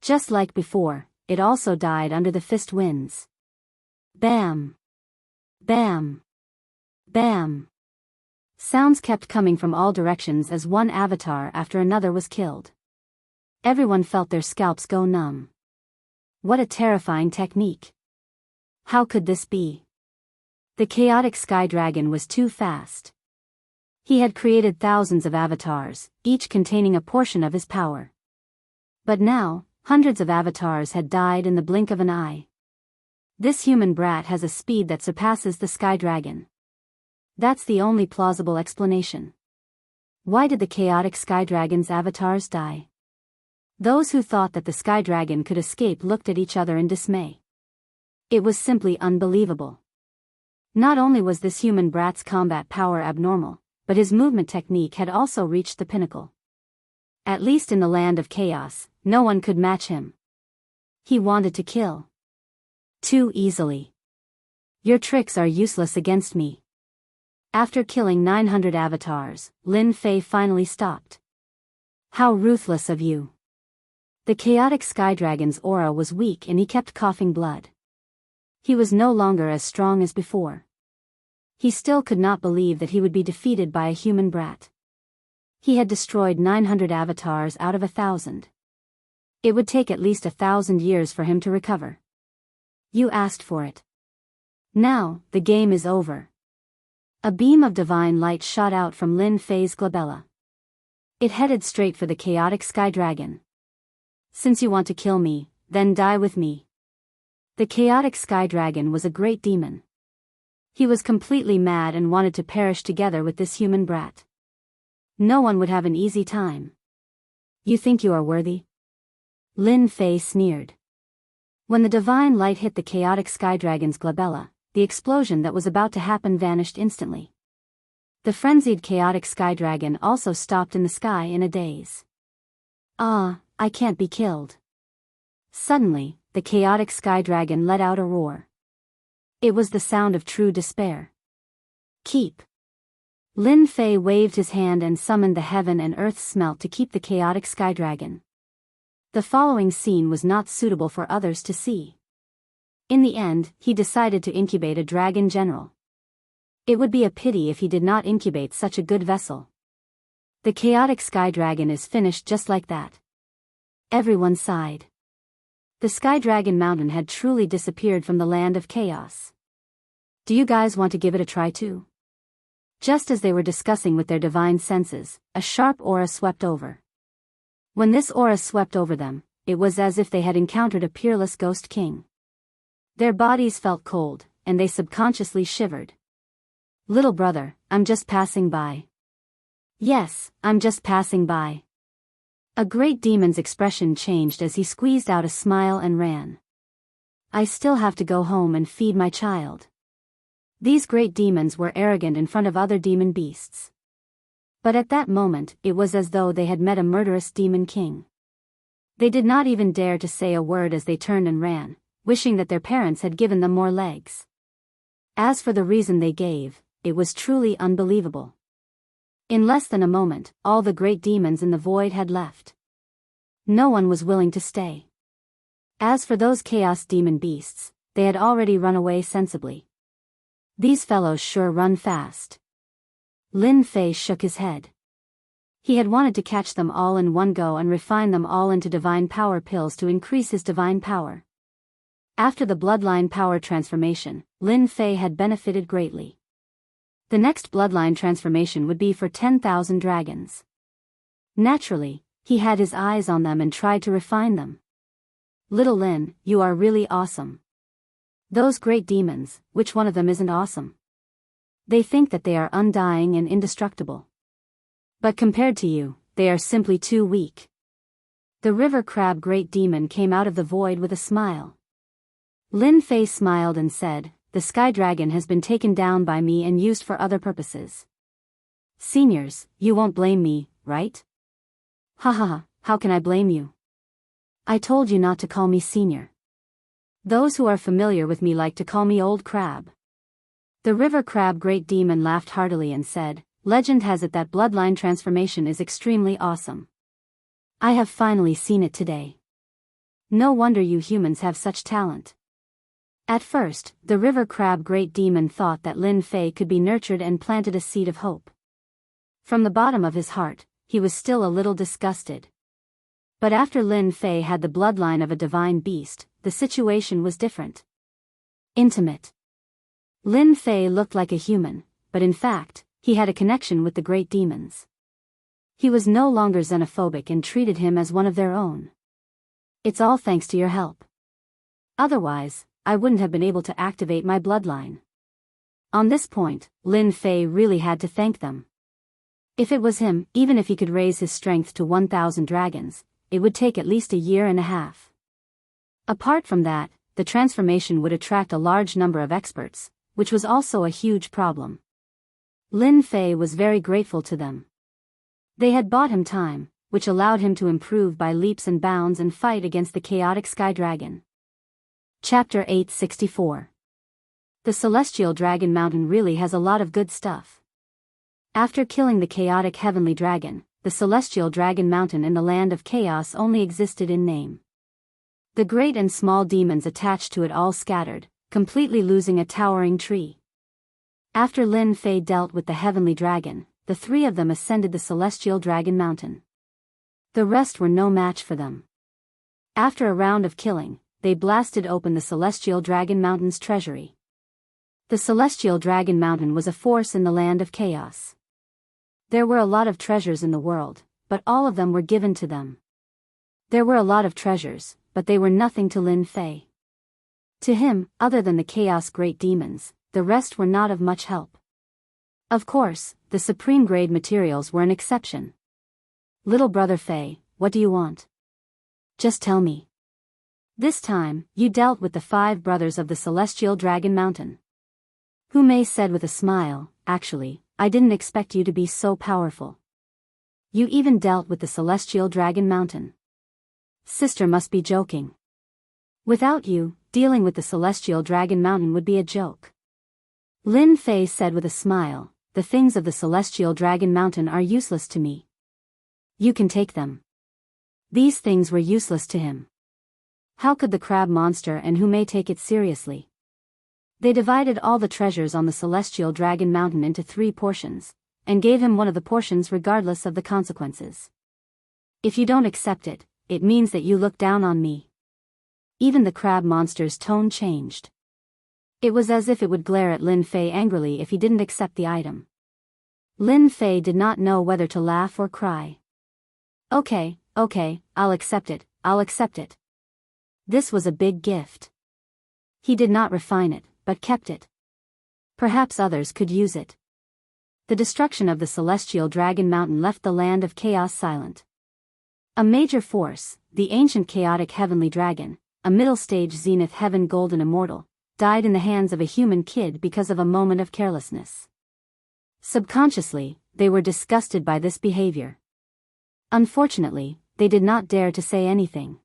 Just like before, it also died under the fist winds. Bam! Bam! Bam! Sounds kept coming from all directions as one avatar after another was killed. Everyone felt their scalps go numb. What a terrifying technique. How could this be? The chaotic sky dragon was too fast. He had created thousands of avatars, each containing a portion of his power. But now, hundreds of avatars had died in the blink of an eye. This human brat has a speed that surpasses the sky dragon. That's the only plausible explanation. Why did the chaotic sky dragon's avatars die? Those who thought that the sky dragon could escape looked at each other in dismay. It was simply unbelievable. Not only was this human brat's combat power abnormal, but his movement technique had also reached the pinnacle. At least in the land of chaos, no one could match him. He wanted to kill. Too easily. Your tricks are useless against me. After killing 900 avatars, Lin Fei finally stopped. How ruthless of you. The chaotic sky dragon's aura was weak and he kept coughing blood. He was no longer as strong as before. He still could not believe that he would be defeated by a human brat. He had destroyed 900 avatars out of 1,000. It would take at least 1,000 years for him to recover. You asked for it. Now, the game is over. A beam of divine light shot out from Lin Fei's glabella. It headed straight for the chaotic sky dragon. Since you want to kill me, then die with me. The chaotic sky dragon was a great demon. He was completely mad and wanted to perish together with this human brat. No one would have an easy time. You think you are worthy? Lin Fei sneered. When the divine light hit the chaotic sky dragon's glabella, the explosion that was about to happen vanished instantly. The frenzied chaotic sky dragon also stopped in the sky in a daze. Ah, I can't be killed. Suddenly, the chaotic sky dragon let out a roar. It was the sound of true despair. Keep. Lin Fei waved his hand and summoned the heaven and earth smelt to keep the chaotic sky dragon. The following scene was not suitable for others to see. In the end, he decided to incubate a dragon general. It would be a pity if he did not incubate such a good vessel. The chaotic sky dragon is finished just like that. Everyone sighed. The Sky Dragon Mountain had truly disappeared from the land of chaos. Do you guys want to give it a try too? Just as they were discussing with their divine senses, a sharp aura swept over. When this aura swept over them, it was as if they had encountered a peerless ghost king. Their bodies felt cold, and they subconsciously shivered. Little brother, I'm just passing by. Yes, I'm just passing by. A great demon's expression changed as he squeezed out a smile and ran. I still have to go home and feed my child. These great demons were arrogant in front of other demon beasts. But at that moment, it was as though they had met a murderous demon king. They did not even dare to say a word as they turned and ran, wishing that their parents had given them more legs. As for the reason they gave, it was truly unbelievable. In less than a moment, all the great demons in the void had left. No one was willing to stay. As for those chaos demon beasts, they had already run away sensibly. These fellows sure run fast. Lin Fei shook his head. He had wanted to catch them all in one go and refine them all into divine power pills to increase his divine power. After the bloodline power transformation, Lin Fei had benefited greatly. The next bloodline transformation would be for 10,000 dragons. Naturally, he had his eyes on them and tried to refine them. Little Lin, you are really awesome. Those great demons, which one of them isn't awesome? They think that they are undying and indestructible. But compared to you, they are simply too weak. The river crab great demon came out of the void with a smile. Lin Fei smiled and said, the sky dragon has been taken down by me and used for other purposes. Seniors, you won't blame me, right? Ha ha ha, how can I blame you? I told you not to call me senior. Those who are familiar with me like to call me old crab. The river crab great demon laughed heartily and said, legend has it that bloodline transformation is extremely awesome. I have finally seen it today. No wonder you humans have such talent. At first, the river crab great demon thought that Lin Fei could be nurtured and planted a seed of hope. From the bottom of his heart, he was still a little disgusted. But after Lin Fei had the bloodline of a divine beast, the situation was different. Intimate. Lin Fei looked like a human, but in fact, he had a connection with the great demons. He was no longer xenophobic and treated him as one of their own. It's all thanks to your help. Otherwise, I wouldn't have been able to activate my bloodline. On this point, Lin Fei really had to thank them. If it was him, even if he could raise his strength to 1,000 dragons, it would take at least a year and a half. Apart from that, the transformation would attract a large number of experts, which was also a huge problem. Lin Fei was very grateful to them. They had bought him time, which allowed him to improve by leaps and bounds and fight against the chaotic sky dragon. Chapter 864. The Celestial Dragon Mountain really has a lot of good stuff. After killing the chaotic heavenly dragon, the Celestial Dragon Mountain in the land of chaos only existed in name. The great and small demons attached to it all scattered, completely losing a towering tree. After Lin Fei dealt with the heavenly dragon, the three of them ascended the Celestial Dragon Mountain. The rest were no match for them. After a round of killing, they blasted open the Celestial Dragon Mountain's treasury. The Celestial Dragon Mountain was a force in the land of chaos. There were a lot of treasures in the world, but all of them were given to them. There were a lot of treasures, but they were nothing to Lin Fei. To him, other than the chaos great demons, the rest were not of much help. Of course, the supreme grade materials were an exception. Little brother Fei, what do you want? Just tell me. This time, you dealt with the 5 brothers of the Celestial Dragon Mountain. Hu Mei said with a smile, actually, I didn't expect you to be so powerful. You even dealt with the Celestial Dragon Mountain. Sister must be joking. Without you, dealing with the Celestial Dragon Mountain would be a joke. Lin Fei said with a smile, the things of the Celestial Dragon Mountain are useless to me. You can take them. These things were useless to him. How could the crab monster and Hu Mei take it seriously? They divided all the treasures on the Celestial Dragon Mountain into 3 portions, and gave him one of the portions regardless of the consequences. If you don't accept it, it means that you look down on me. Even the crab monster's tone changed. It was as if it would glare at Lin Fei angrily if he didn't accept the item. Lin Fei did not know whether to laugh or cry. Okay, I'll accept it, I'll accept it. This was a big gift. He did not refine it, but kept it. Perhaps others could use it. The destruction of the Celestial Dragon Mountain left the land of chaos silent. A major force, the ancient chaotic heavenly dragon, a middle-stage zenith heaven golden immortal, died in the hands of a human kid because of a moment of carelessness. Subconsciously, they were disgusted by this behavior. Unfortunately, they did not dare to say anything.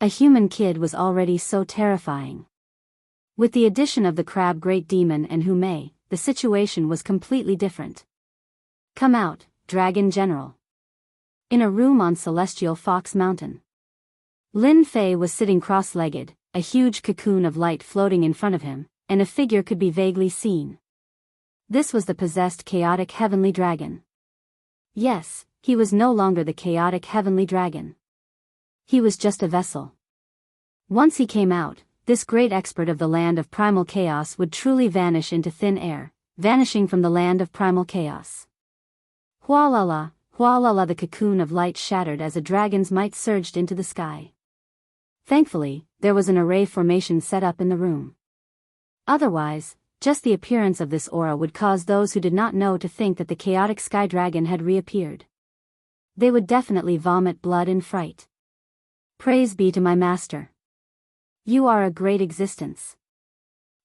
A human kid was already so terrifying. With the addition of the crab great demon and Hu Mei, the situation was completely different. Come out, Dragon General. In a room on Celestial Fox Mountain. Lin Fei was sitting cross-legged, a huge cocoon of light floating in front of him, and a figure could be vaguely seen. This was the possessed chaotic heavenly dragon. Yes, he was no longer the chaotic heavenly dragon. He was just a vessel. Once he came out, this great expert of the land of primal chaos would truly vanish into thin air, vanishing from the land of primal chaos. Hualala, hualala, the cocoon of light shattered as a dragon's might surged into the sky. Thankfully, there was an array formation set up in the room. Otherwise, just the appearance of this aura would cause those who did not know to think that the chaotic sky dragon had reappeared. They would definitely vomit blood in fright. Praise be to my master. You are a great existence.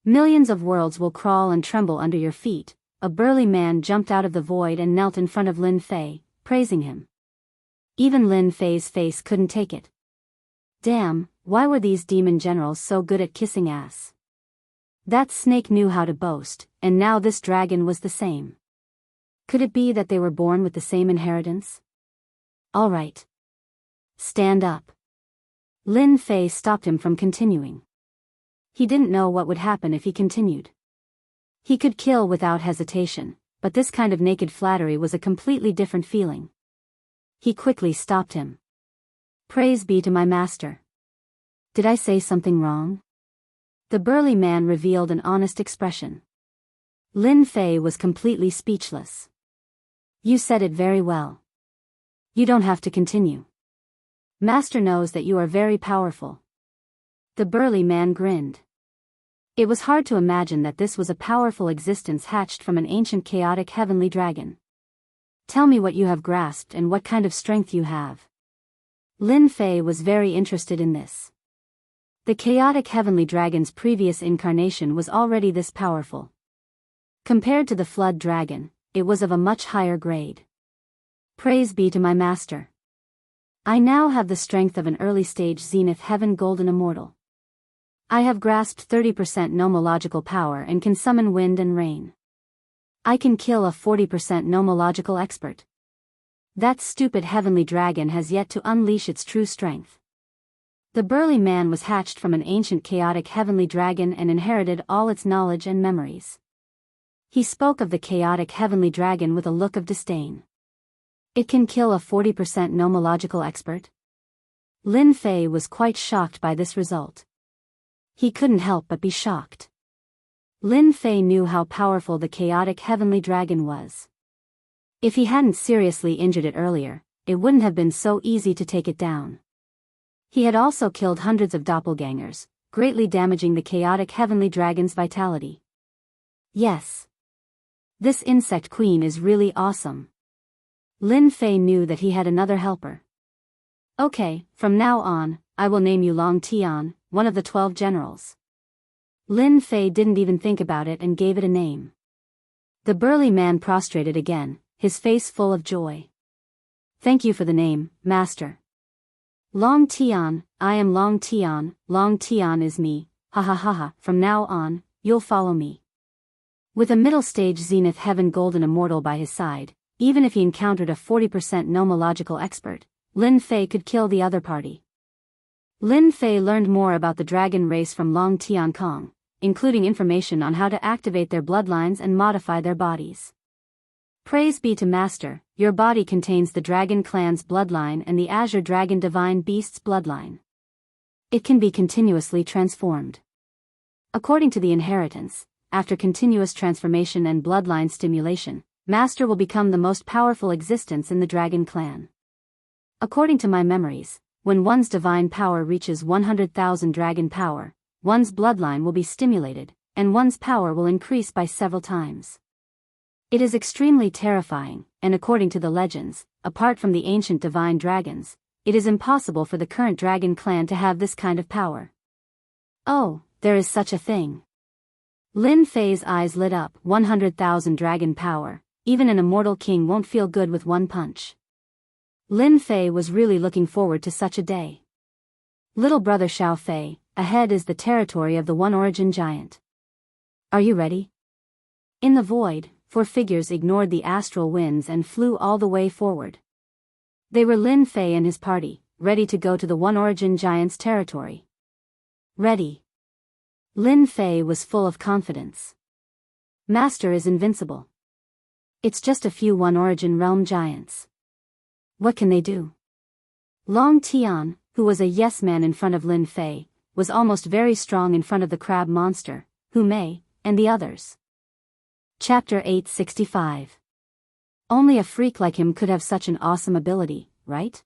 Millions of worlds will crawl and tremble under your feet. A burly man jumped out of the void and knelt in front of Lin Fei, praising him. Even Lin Fei's face couldn't take it. Damn, why were these demon generals so good at kissing ass? That snake knew how to boast, and now this dragon was the same. Could it be that they were born with the same inheritance? All right. Stand up. Lin Fei stopped him from continuing. He didn't know what would happen if he continued. He could kill without hesitation, but this kind of naked flattery was a completely different feeling. He quickly stopped him. Praise be to my master. Did I say something wrong? The burly man revealed an honest expression. Lin Fei was completely speechless. You said it very well. You don't have to continue. Master knows that you are very powerful. The burly man grinned. It was hard to imagine that this was a powerful existence hatched from an ancient chaotic heavenly dragon. Tell me what you have grasped and what kind of strength you have. Lin Fei was very interested in this. The chaotic heavenly dragon's previous incarnation was already this powerful. Compared to the flood dragon, it was of a much higher grade. Praise be to my master. I now have the strength of an early-stage zenith heaven golden immortal. I have grasped 30% nomological power and can summon wind and rain. I can kill a 40% nomological expert. That stupid heavenly dragon has yet to unleash its true strength. The burly man was hatched from an ancient chaotic heavenly dragon and inherited all its knowledge and memories. He spoke of the chaotic heavenly dragon with a look of disdain. It can kill a 40% nomological expert? Lin Fei was quite shocked by this result. He couldn't help but be shocked. Lin Fei knew how powerful the chaotic heavenly dragon was. If he hadn't seriously injured it earlier, it wouldn't have been so easy to take it down. He had also killed hundreds of doppelgangers, greatly damaging the chaotic heavenly dragon's vitality. Yes. This insect queen is really awesome. Lin Fei knew that he had another helper. Okay, from now on, I will name you Long Tian, one of the 12 generals. Lin Fei didn't even think about it and gave it a name. The burly man prostrated again, his face full of joy. Thank you for the name, master. Long Tian, I am Long Tian is me, ha ha ha ha, from now on, you'll follow me. With a middle stage zenith heaven golden immortal by his side, even if he encountered a 40% nomological expert, Lin Fei could kill the other party. Lin Fei learned more about the dragon race from Long Tian Kong, including information on how to activate their bloodlines and modify their bodies. Praise be to Master, your body contains the Dragon Clan's bloodline and the Azure Dragon Divine Beast's bloodline. It can be continuously transformed. According to the inheritance, after continuous transformation and bloodline stimulation, Master will become the most powerful existence in the Dragon Clan. According to my memories, when one's divine power reaches 100,000 dragon power, one's bloodline will be stimulated, and one's power will increase by several times. It is extremely terrifying, and according to the legends, apart from the ancient divine dragons, it is impossible for the current dragon clan to have this kind of power. Oh, there is such a thing. Lin Fei's eyes lit up. 100,000 dragon power, even an immortal king won't feel good with one punch. Lin Fei was really looking forward to such a day. Little brother Xiao Fei, ahead is the territory of the One Origin Giant. Are you ready? In the void, 4 figures ignored the astral winds and flew all the way forward. They were Lin Fei and his party, ready to go to the One Origin Giant's territory. Ready. Lin Fei was full of confidence. Master is invincible. It's just a few One Origin Realm giants. What can they do? Long Tian, who was a yes-man in front of Lin Fei, was almost very strong in front of the crab monster, Hu Mei, and the others. Chapter 865. Only a freak like him could have such an awesome ability, right?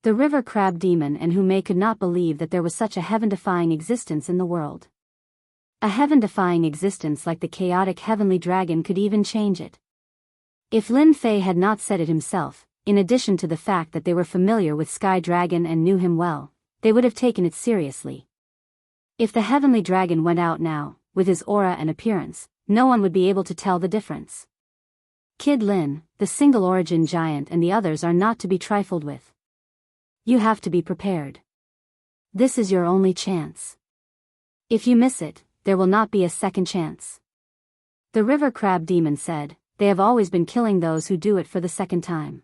The river crab demon and Hu Mei could not believe that there was such a heaven-defying existence in the world. A heaven-defying existence like the chaotic heavenly dragon could even change it. If Lin Fei had not said it himself, in addition to the fact that they were familiar with Sky Dragon and knew him well, they would have taken it seriously. If the heavenly dragon went out now, with his aura and appearance, no one would be able to tell the difference. Kid Lin, the single origin giant and the others are not to be trifled with. You have to be prepared. This is your only chance. If you miss it, there will not be a second chance. The river crab demon said, they have always been killing those who do it for the second time.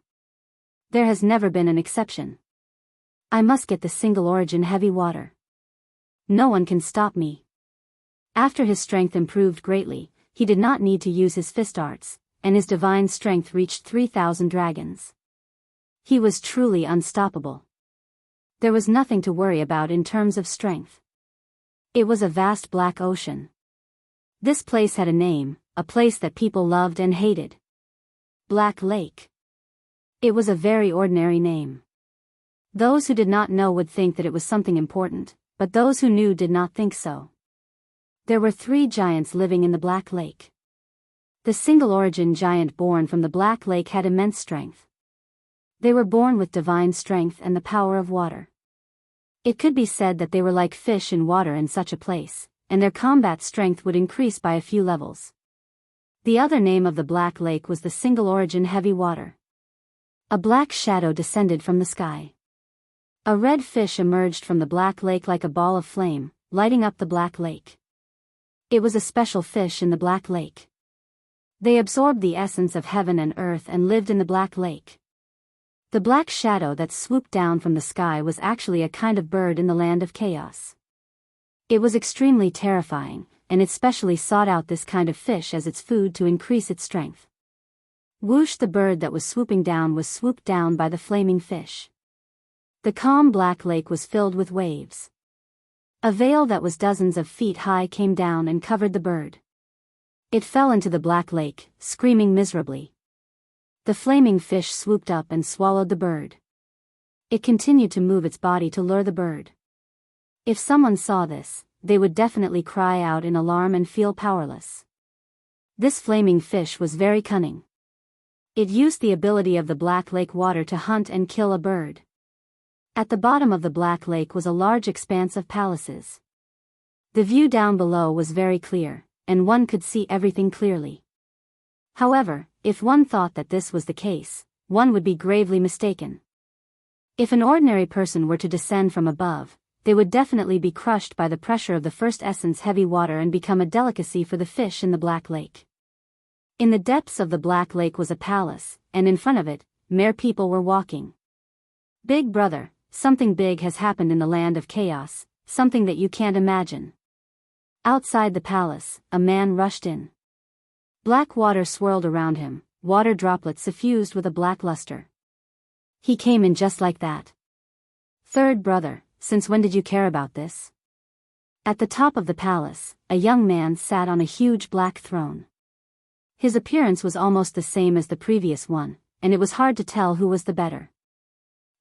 There has never been an exception. I must get the single origin heavy water. No one can stop me. After his strength improved greatly, he did not need to use his fist arts, and his divine strength reached 3,000 dragons. He was truly unstoppable. There was nothing to worry about in terms of strength. It was a vast black ocean. This place had a name, a place that people loved and hated. Black Lake. It was a very ordinary name. Those who did not know would think that it was something important, but those who knew did not think so. There were 3 giants living in the Black Lake. The single origin giant born from the Black Lake had immense strength. They were born with divine strength and the power of water. It could be said that they were like fish in water in such a place, and their combat strength would increase by a few levels. The other name of the Black Lake was the Single Origin Heavy Water. A black shadow descended from the sky. A red fish emerged from the Black Lake like a ball of flame, lighting up the Black Lake. It was a special fish in the Black Lake. They absorbed the essence of heaven and earth and lived in the Black Lake. The black shadow that swooped down from the sky was actually a kind of bird in the land of chaos. It was extremely terrifying, and it specially sought out this kind of fish as its food to increase its strength. Whoosh, the bird that was swooping down was swooped down by the flaming fish. The calm Black Lake was filled with waves. A veil that was dozens of feet high came down and covered the bird. It fell into the Black Lake, screaming miserably. The flaming fish swooped up and swallowed the bird. It continued to move its body to lure the bird. If someone saw this, they would definitely cry out in alarm and feel powerless. This flaming fish was very cunning. It used the ability of the Black Lake water to hunt and kill a bird. At the bottom of the Black Lake was a large expanse of palaces. The view down below was very clear, and one could see everything clearly. However, if one thought that this was the case, one would be gravely mistaken. If an ordinary person were to descend from above, they would definitely be crushed by the pressure of the first essence heavy water and become a delicacy for the fish in the Black Lake. In the depths of the Black Lake was a palace, and in front of it, mere people were walking. Big brother, something big has happened in the land of chaos, something that you can't imagine. Outside the palace, a man rushed in. Black water swirled around him, water droplets suffused with a black luster. He came in just like that. Third brother, since when did you care about this? At the top of the palace, a young man sat on a huge black throne. His appearance was almost the same as the previous one, and it was hard to tell who was the better.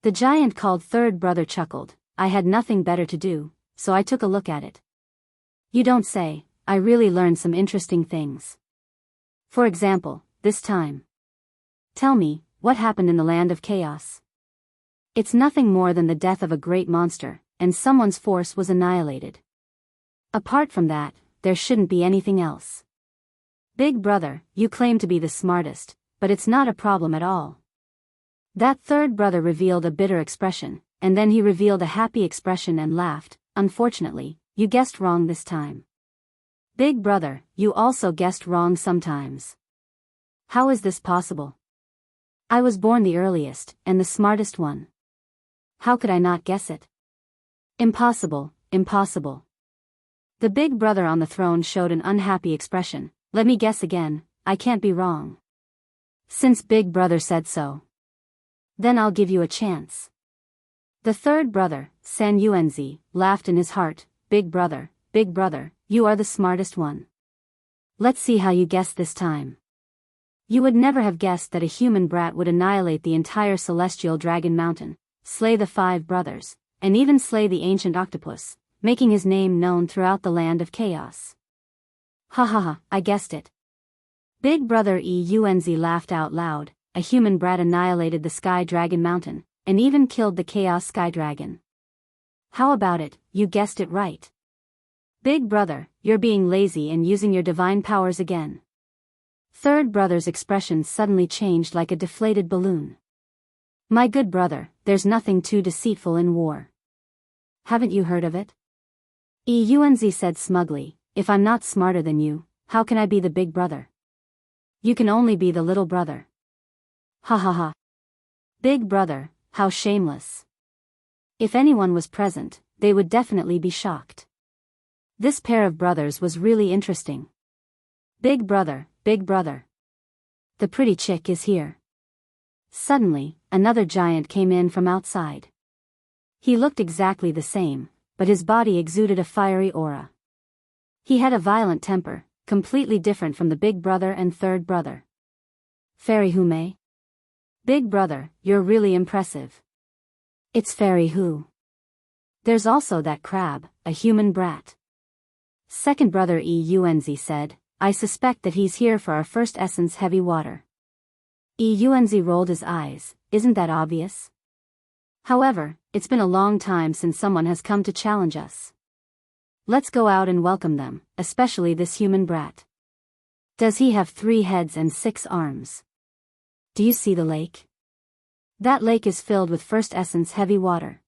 The giant called third brother chuckled. I had nothing better to do, so I took a look at it. You don't say. I really learned some interesting things. For example, this time. Tell me, what happened in the land of chaos? It's nothing more than the death of a great monster, and someone's force was annihilated. Apart from that, there shouldn't be anything else. Big brother, you claim to be the smartest, but it's not a problem at all. That third brother revealed a bitter expression, and then he revealed a happy expression and laughed. Unfortunately, you guessed wrong this time. Big brother, you also guessed wrong sometimes. How is this possible? I was born the earliest, and the smartest one. How could I not guess it? Impossible, impossible. The big brother on the throne showed an unhappy expression. Let me guess again, I can't be wrong. Since big brother said so. Then I'll give you a chance. The third brother, San Yuanzi, laughed in his heart. Big brother, you are the smartest one. Let's see how you guess this time. You would never have guessed that a human brat would annihilate the entire celestial dragon mountain, slay the 5 brothers, and even slay the ancient octopus, making his name known throughout the land of chaos. Ha ha ha, I guessed it. Big brother Eunz laughed out loud. A human brat annihilated the sky dragon mountain, and even killed the chaos sky dragon. How about it, you guessed it right. Big brother, you're being lazy and using your divine powers again. Third brother's expression suddenly changed like a deflated balloon. My good brother, there's nothing too deceitful in war. Haven't you heard of it? Eunz said smugly, if I'm not smarter than you, how can I be the big brother? You can only be the little brother. Ha ha ha. Big brother, how shameless. If anyone was present, they would definitely be shocked. This pair of brothers was really interesting. Big brother, the pretty chick is here. Suddenly, another giant came in from outside. He looked exactly the same, but his body exuded a fiery aura. He had a violent temper, completely different from the big brother and third brother. Fairy Who May? Big brother, you're really impressive. It's Fairy Who. There's also that crab, a human brat. Second brother Eunz said, I suspect that he's here for our first essence heavy water. Eunz rolled his eyes, isn't that obvious? However, it's been a long time since someone has come to challenge us. Let's go out and welcome them, especially this human brat. Does he have 3 heads and 6 arms? Do you see the lake? That lake is filled with first essence heavy water.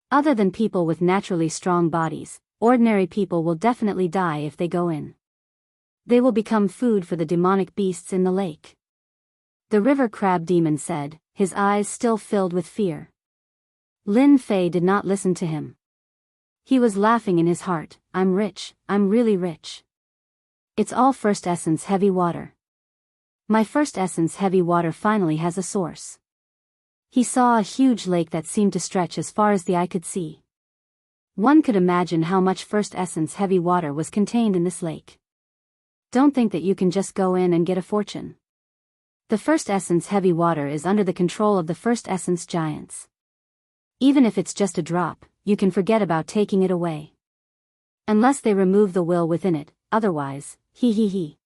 Other than people with naturally strong bodies, ordinary people will definitely die if they go in. They will become food for the demonic beasts in the lake. The river crab demon said, his eyes still filled with fear. Lin Fei did not listen to him. He was laughing in his heart. I'm rich, I'm really rich. It's all first essence heavy water. My first essence heavy water finally has a source. He saw a huge lake that seemed to stretch as far as the eye could see. One could imagine how much first essence heavy water was contained in this lake. Don't think that you can just go in and get a fortune. The first essence heavy water is under the control of the first essence giants. Even if it's just a drop, you can forget about taking it away. Unless they remove the will within it, otherwise, he.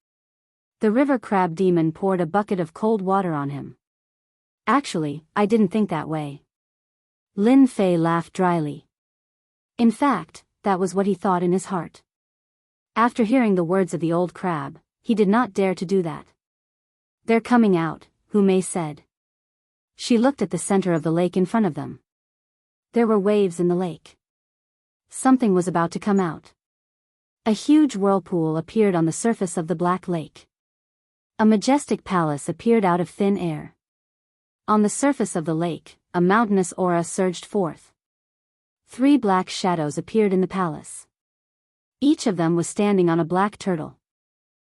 The river crab demon poured a bucket of cold water on him. Actually, I didn't think that way. Lin Fei laughed dryly. In fact, that was what he thought in his heart. After hearing the words of the old crab, he did not dare to do that. They're coming out, Hu Mei said. She looked at the center of the lake in front of them. There were waves in the lake. Something was about to come out. A huge whirlpool appeared on the surface of the black lake. A majestic palace appeared out of thin air. On the surface of the lake, a mountainous aura surged forth. 3 black shadows appeared in the palace. Each of them was standing on a black turtle.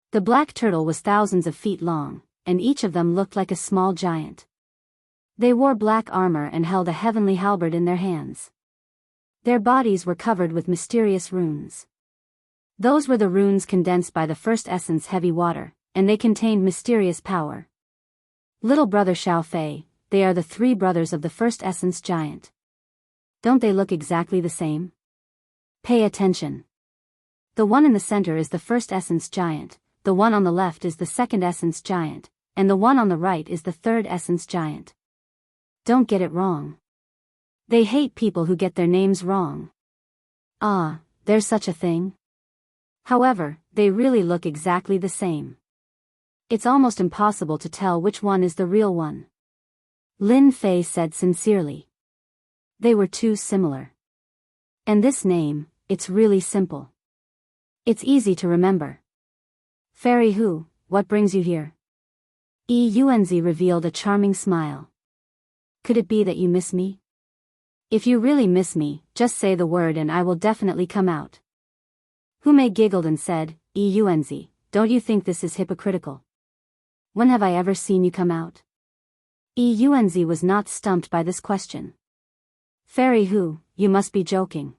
The black turtle was thousands of feet long, and each of them looked like a small giant. They wore black armor and held a heavenly halberd in their hands. Their bodies were covered with mysterious runes. Those were the runes condensed by the first essence heavy water, and they contained mysterious power. Little brother Xiao Fei, they are the 3 brothers of the first essence giant. Don't they look exactly the same? Pay attention. The one in the center is the first essence giant, the one on the left is the second essence giant, and the one on the right is the third essence giant. Don't get it wrong. They hate people who get their names wrong. Ah, there's such a thing. However, they really look exactly the same. It's almost impossible to tell which one is the real one. Lin Fei said sincerely. They were too similar. And this name, it's really simple. It's easy to remember. Fairy Hu, what brings you here? Yuanzi revealed a charming smile. Could it be that you miss me? If you really miss me, just say the word and I will definitely come out. Hu Mei giggled and said, Yuanzi, don't you think this is hypocritical? When have I ever seen you come out? Yuanzi was not stumped by this question. Fairy Hu, you must be joking.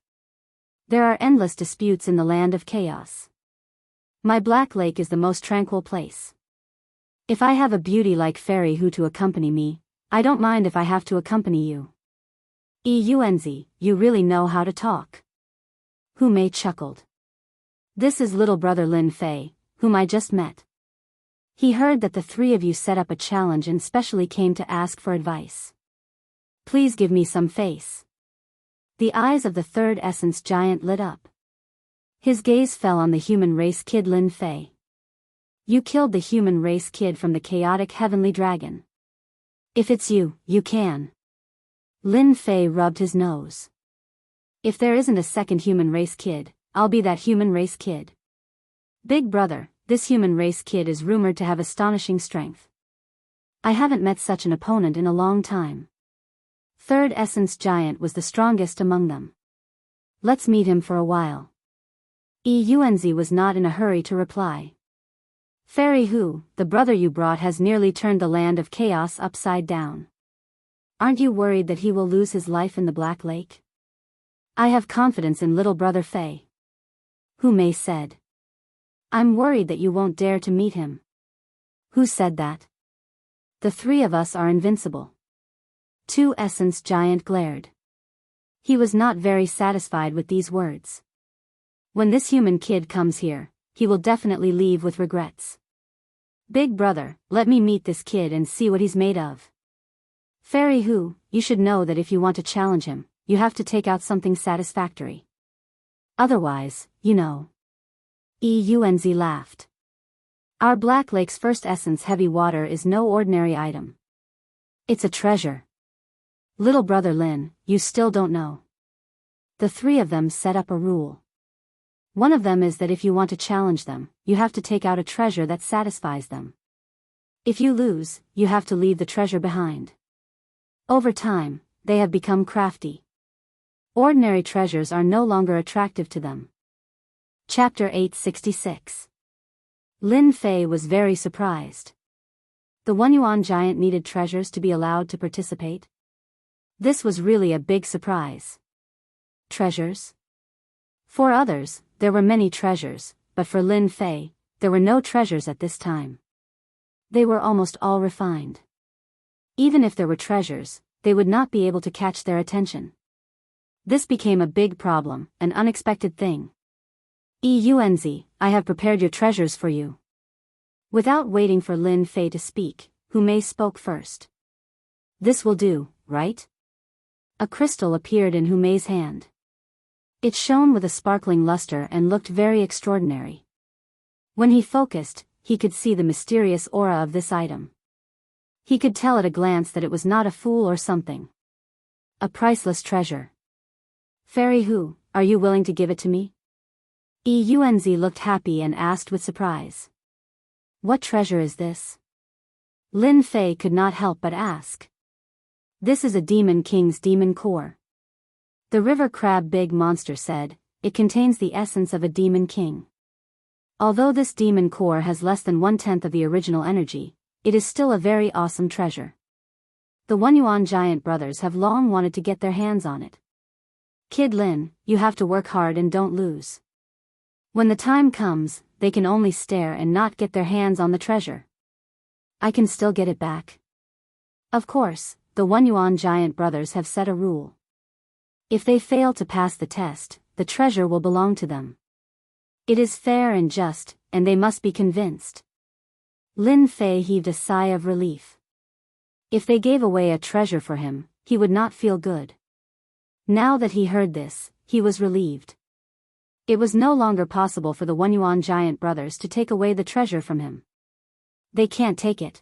There are endless disputes in the land of chaos. My black lake is the most tranquil place. If I have a beauty like Fairy Hu to accompany me, I don't mind if I have to accompany you. Yuanzi, you really know how to talk. Hu Mei chuckled. This is little brother Lin Fei, whom I just met. He heard that the 3 of you set up a challenge and specially came to ask for advice. Please give me some face. The eyes of the third essence giant lit up. His gaze fell on the human race kid Lin Fei. You killed the human race kid from the chaotic heavenly dragon. If it's you, you can. Lin Fei rubbed his nose. If there isn't a second human race kid, I'll be that human race kid. Big brother, this human race kid is rumored to have astonishing strength. I haven't met such an opponent in a long time. Third essence giant was the strongest among them. Let's meet him for a while. Yuanzi was not in a hurry to reply. Fairy Hu, the brother you brought has nearly turned the land of chaos upside down. Aren't you worried that he will lose his life in the Black Lake? I have confidence in little brother Fei. Hu Mei said. I'm worried that you won't dare to meet him. Who said that? The 3 of us are invincible. 2 essence giant glared. He was not very satisfied with these words. When this human kid comes here, he will definitely leave with regrets. Big brother, let me meet this kid and see what he's made of. Fairy Hu, you should know that if you want to challenge him, you have to take out something satisfactory. Otherwise, you know. Eunz laughed. Our Black Lake's first essence heavy water is no ordinary item. It's a treasure. Little brother Lin, you still don't know. The three of them set up a rule. One of them is that if you want to challenge them, you have to take out a treasure that satisfies them. If you lose, you have to leave the treasure behind. Over time, they have become crafty. Ordinary treasures are no longer attractive to them. Chapter 866. Lin Fei was very surprised. The One Yuan giant needed treasures to be allowed to participate. This was really a big surprise. Treasures? For others, there were many treasures, but for Lin Fei, there were no treasures at this time. They were almost all refined. Even if there were treasures, they would not be able to catch their attention. This became a big problem, an unexpected thing. Eunz, I have prepared your treasures for you. Without waiting for Lin Fei to speak, Hu Mei spoke first. This will do, right? A crystal appeared in Hu Mei's hand. It shone with a sparkling luster and looked very extraordinary. When he focused, he could see the mysterious aura of this item. He could tell at a glance that it was not a fool or something. A priceless treasure. Fairy Hu, are you willing to give it to me? Eunz looked happy and asked with surprise. What treasure is this? Lin Fei could not help but ask. This is a demon king's demon core. The river crab big monster said, it contains the essence of a demon king. Although this demon core has less than 1/10 of the original energy, it is still a very awesome treasure. The One Yuan giant brothers have long wanted to get their hands on it. Kid Lin, you have to work hard and don't lose. When the time comes, they can only stare and not get their hands on the treasure. I can still get it back. Of course, the One Yuan giant brothers have set a rule. If they fail to pass the test, the treasure will belong to them. It is fair and just, and they must be convinced. Lin Fei heaved a sigh of relief. If they gave away a treasure for him, he would not feel good. Now that he heard this, he was relieved. It was no longer possible for the One Yuan giant brothers to take away the treasure from him. They can't take it.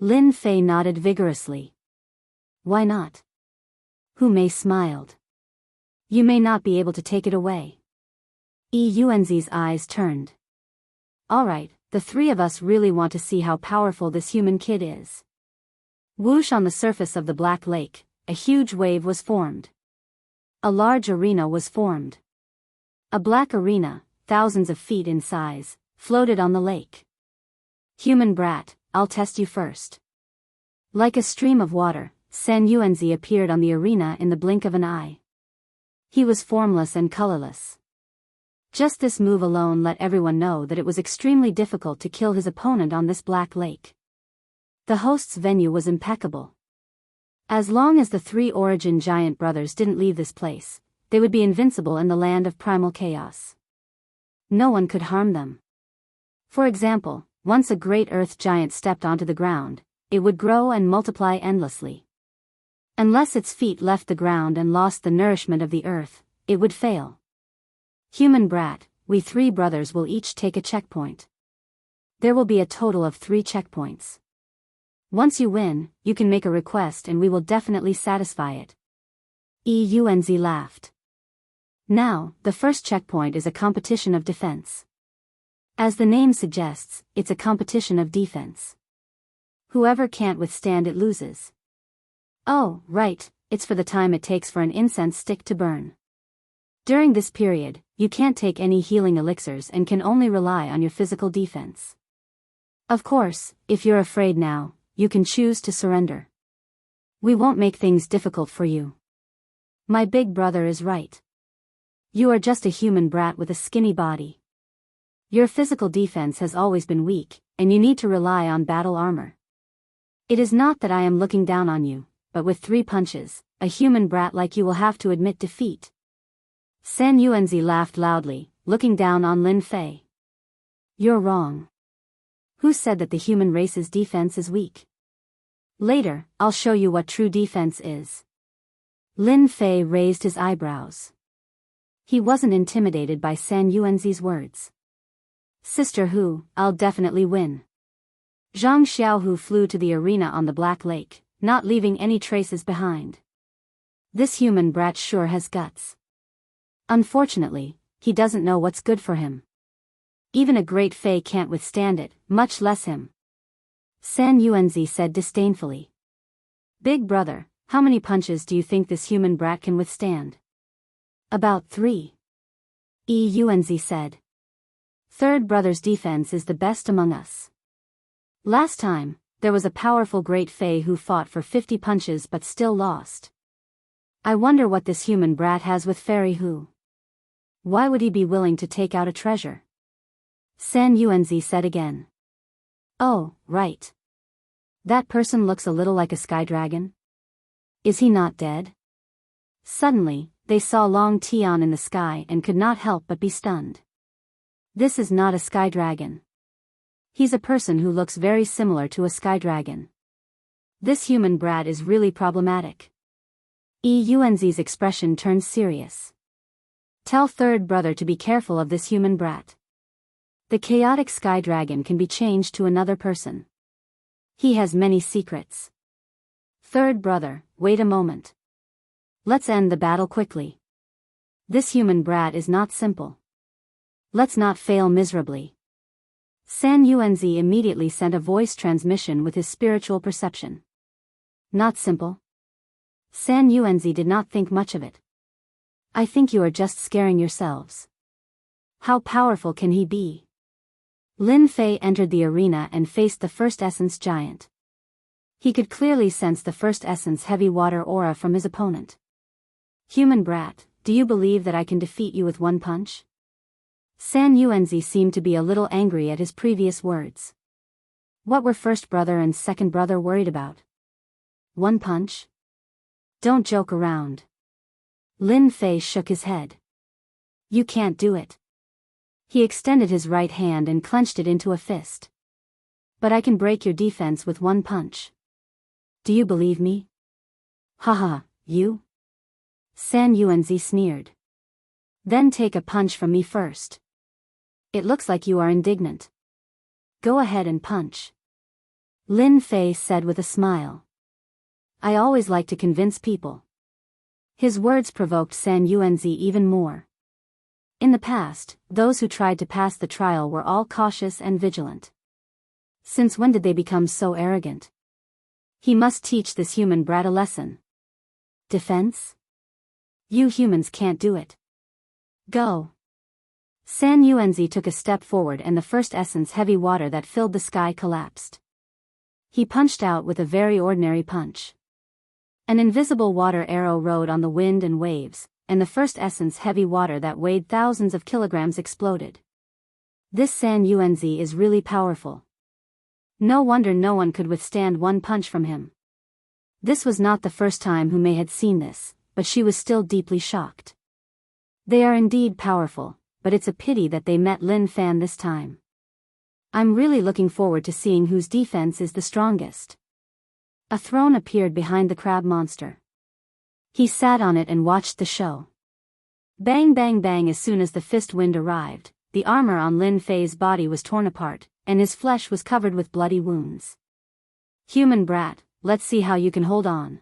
Lin Fei nodded vigorously. Why not? Hu Mei smiled. You may not be able to take it away. Eunz's eyes turned. All right, the three of us really want to see how powerful this human kid is. Whoosh, on the surface of the Black Lake, a huge wave was formed. A large arena was formed. A black arena, thousands of feet in size, floated on the lake. Human brat, I'll test you first. Like a stream of water, San Yuanzi appeared on the arena in the blink of an eye. He was formless and colorless. Just this move alone let everyone know that it was extremely difficult to kill his opponent on this Black Lake. The host's venue was impeccable. As long as the three Origin giant brothers didn't leave this place, they would be invincible in the land of primal chaos. No one could harm them. For example, once a great earth giant stepped onto the ground, it would grow and multiply endlessly. Unless its feet left the ground and lost the nourishment of the earth, it would fail. Human brat, we three brothers will each take a checkpoint. There will be a total of 3 checkpoints. Once you win, you can make a request and we will definitely satisfy it. Eunz laughed. Now, the first checkpoint is a competition of defense. As the name suggests, it's a competition of defense. Whoever can't withstand it loses. Oh, right, it's for the time it takes for an incense stick to burn. During this period, you can't take any healing elixirs and can only rely on your physical defense. Of course, if you're afraid now, you can choose to surrender. We won't make things difficult for you. My big brother is right. You are just a human brat with a skinny body. Your physical defense has always been weak, and you need to rely on battle armor. It is not that I am looking down on you, but with 3 punches, a human brat like you will have to admit defeat. San Yuanzi laughed loudly, looking down on Lin Fei. You're wrong. Who said that the human race's defense is weak? Later, I'll show you what true defense is. Lin Fei raised his eyebrows. He wasn't intimidated by San Yuanzi's words. Sister Hu, I'll definitely win. Zhang Xiaohu flew to the arena on the Black Lake, not leaving any traces behind. This human brat sure has guts. Unfortunately, he doesn't know what's good for him. Even a great Fei can't withstand it, much less him. San Yuanzi said disdainfully. Big brother, how many punches do you think this human brat can withstand? About 3. Yuanzi said. Third brother's defense is the best among us. Last time, there was a powerful great Fei who fought for 50 punches but still lost. I wonder what this human brat has with Fairy Hu. Why would he be willing to take out a treasure? San Yuanzi said again. Oh, right. That person looks a little like a sky dragon. Is he not dead? Suddenly, they saw Long Tian in the sky and could not help but be stunned. This is not a sky dragon. He's a person who looks very similar to a sky dragon. This human brat is really problematic. Yuanzi's expression turned serious. Tell third brother to be careful of this human brat. The chaotic sky dragon can be changed to another person. He has many secrets. Third brother, wait a moment. Let's end the battle quickly. This human brat is not simple. Let's not fail miserably. San Yuanzi immediately sent a voice transmission with his spiritual perception. Not simple? San Yuanzi did not think much of it. I think you are just scaring yourselves. How powerful can he be? Lin Fei entered the arena and faced the first essence giant. He could clearly sense the first essence heavy water aura from his opponent. Human brat, do you believe that I can defeat you with one punch? San Yuanzi seemed to be a little angry at his previous words. What were first brother and second brother worried about? One punch? Don't joke around. Lin Fei shook his head. You can't do it. He extended his right hand and clenched it into a fist. But I can break your defense with one punch. Do you believe me? Haha, you? San Yuanzi sneered. Then take a punch from me first. It looks like you are indignant. Go ahead and punch. Lin Fei said with a smile. I always like to convince people. His words provoked San Yuanzi even more. In the past, those who tried to pass the trial were all cautious and vigilant. Since when did they become so arrogant? He must teach this human brat a lesson. Defense? You humans can't do it. Go. San Yuanzi took a step forward and the first essence heavy water that filled the sky collapsed. He punched out with a very ordinary punch. An invisible water arrow rode on the wind and waves, and the first essence heavy water that weighed thousands of kilograms exploded. This San Yuanzi is really powerful. No wonder no one could withstand one punch from him. This was not the first time Hu Mei had seen this, but she was still deeply shocked. They are indeed powerful, but it's a pity that they met Lin Fan this time. I'm really looking forward to seeing whose defense is the strongest. A throne appeared behind the crab monster. He sat on it and watched the show. Bang bang bang. As soon as the fist wind arrived, the armor on Lin Fei's body was torn apart, and his flesh was covered with bloody wounds. Human brat, let's see how you can hold on.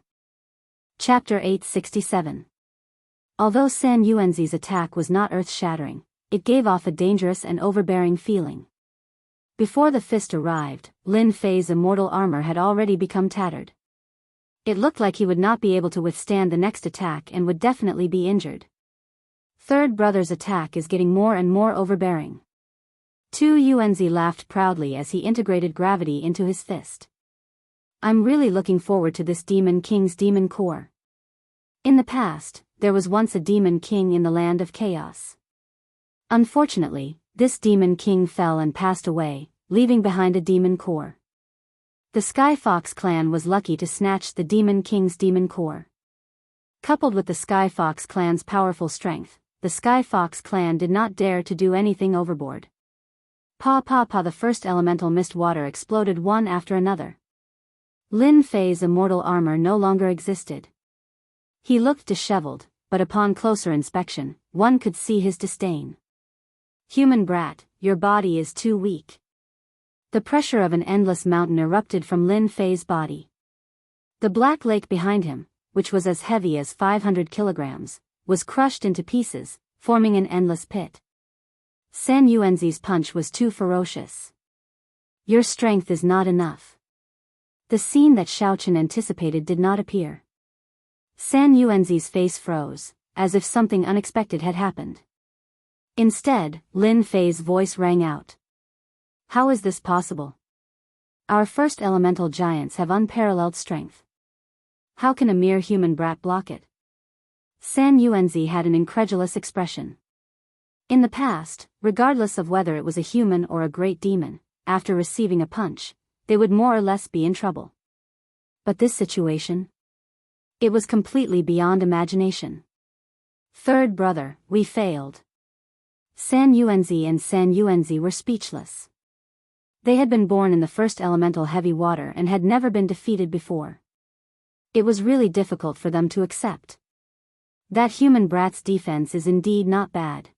Chapter 867. Although San Yuanzi's attack was not earth-shattering, it gave off a dangerous and overbearing feeling. Before the fist arrived, Lin Fei's immortal armor had already become tattered. It looked like he would not be able to withstand the next attack and would definitely be injured. Third brother's attack is getting more and more overbearing. Tu Yuanzi laughed proudly as he integrated gravity into his fist. I'm really looking forward to this Demon King's demon core. In the past, there was once a demon king in the land of chaos. Unfortunately, this demon king fell and passed away, leaving behind a demon core. The Sky Fox clan was lucky to snatch the demon king's demon core. Coupled with the Sky Fox clan's powerful strength, the Sky Fox clan did not dare to do anything overboard. Pa pa pa, the first elemental mist water exploded one after another. Lin Fei's immortal armor no longer existed. He looked disheveled, but upon closer inspection, one could see his disdain. Human brat, your body is too weak. The pressure of an endless mountain erupted from Lin Fei's body. The black lake behind him, which was as heavy as 500 kilograms, was crushed into pieces, forming an endless pit. San Yuanzi's punch was too ferocious. Your strength is not enough. The scene that Xiaochen anticipated did not appear. San Yuanzi's face froze, as if something unexpected had happened. Instead, Lin Fei's voice rang out. How is this possible? Our first elemental giants have unparalleled strength. How can a mere human brat block it? San Yuanzi had an incredulous expression. In the past, regardless of whether it was a human or a great demon, after receiving a punch, they would more or less be in trouble. But this situation? It was completely beyond imagination. Third brother, we failed. San Yuanzi and San Yuanzi were speechless. They had been born in the first elemental heavy water and had never been defeated before. It was really difficult for them to accept. That human brat's defense is indeed not bad.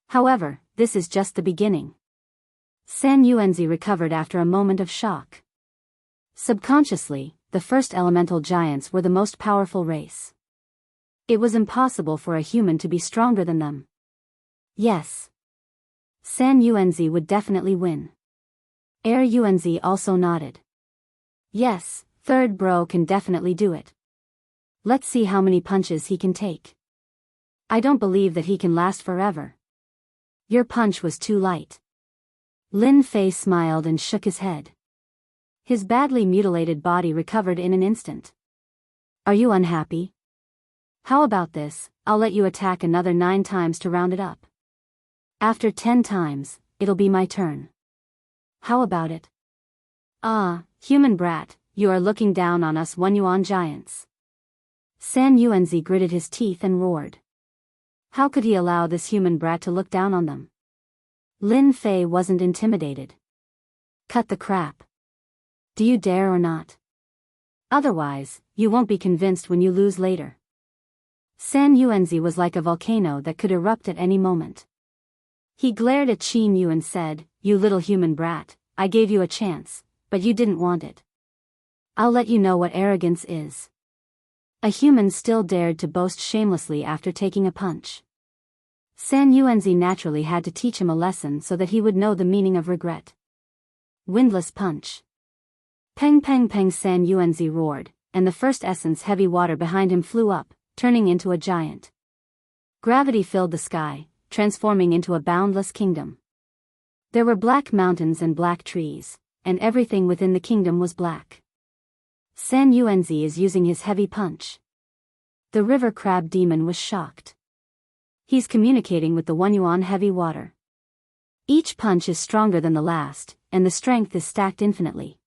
However, this is just the beginning. San Yuanzi recovered after a moment of shock. Subconsciously, the first elemental giants were the most powerful race. It was impossible for a human to be stronger than them. Yes. San Yuanzi would definitely win. Yuanzi also nodded. Yes, third bro can definitely do it. Let's see how many punches he can take. I don't believe that he can last forever. Your punch was too light. Lin Fei smiled and shook his head. His badly mutilated body recovered in an instant. Are you unhappy? How about this, I'll let you attack another 9 times to round it up. After 10 times, it'll be my turn. How about it? Ah, human brat, you are looking down on us one-yuan giants. San Yuanzi gritted his teeth and roared. How could he allow this human brat to look down on them? Lin Fei wasn't intimidated. Cut the crap. Do you dare or not? Otherwise, you won't be convinced when you lose later. San Yuanzi was like a volcano that could erupt at any moment. He glared at Qin Yu and said, You little human brat, I gave you a chance, but you didn't want it. I'll let you know what arrogance is. A human still dared to boast shamelessly after taking a punch. San Yuanzi naturally had to teach him a lesson so that he would know the meaning of regret. Windless punch. Peng peng peng, San Yuanzi roared, and the first essence heavy water behind him flew up, turning into a giant. Gravity filled the sky, transforming into a boundless kingdom. There were black mountains and black trees, and everything within the kingdom was black. San Yuanzi is using his heavy punch. The river crab demon was shocked. He's communicating with the 1-yuan heavy water. Each punch is stronger than the last, and the strength is stacked infinitely.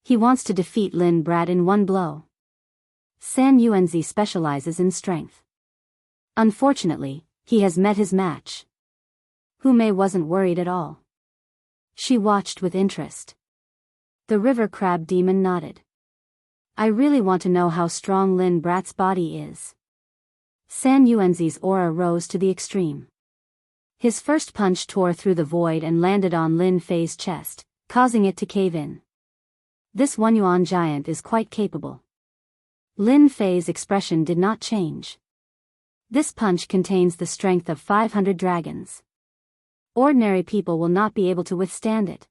He wants to defeat Lin Brat in one blow. San Yuanzi specializes in strength. Unfortunately, he has met his match. Hu Mei wasn't worried at all. She watched with interest. The river crab demon nodded. I really want to know how strong Lin Brat's body is. San Yuanzi's aura rose to the extreme. His first punch tore through the void and landed on Lin Fei's chest, causing it to cave in. This 1-yuan giant is quite capable. Lin Fei's expression did not change. This punch contains the strength of 500 dragons. Ordinary people will not be able to withstand it.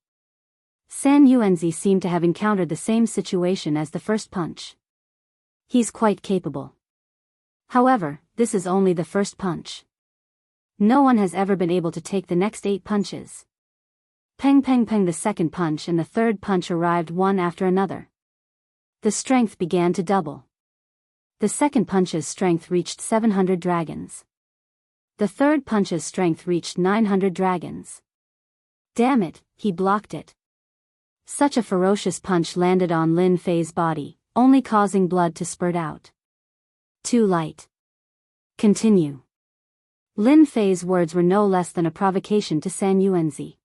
San Yuanzi seemed to have encountered the same situation as the first punch. He's quite capable. However, this is only the first punch. No one has ever been able to take the next 8 punches. Peng peng peng, the second punch and the third punch arrived one after another. The strength began to double. The second punch's strength reached 700 dragons. The third punch's strength reached 900 dragons. Damn it, he blocked it. Such a ferocious punch landed on Lin Fei's body, only causing blood to spurt out. Too light. Continue. Lin Fei's words were no less than a provocation to San Yuanzi.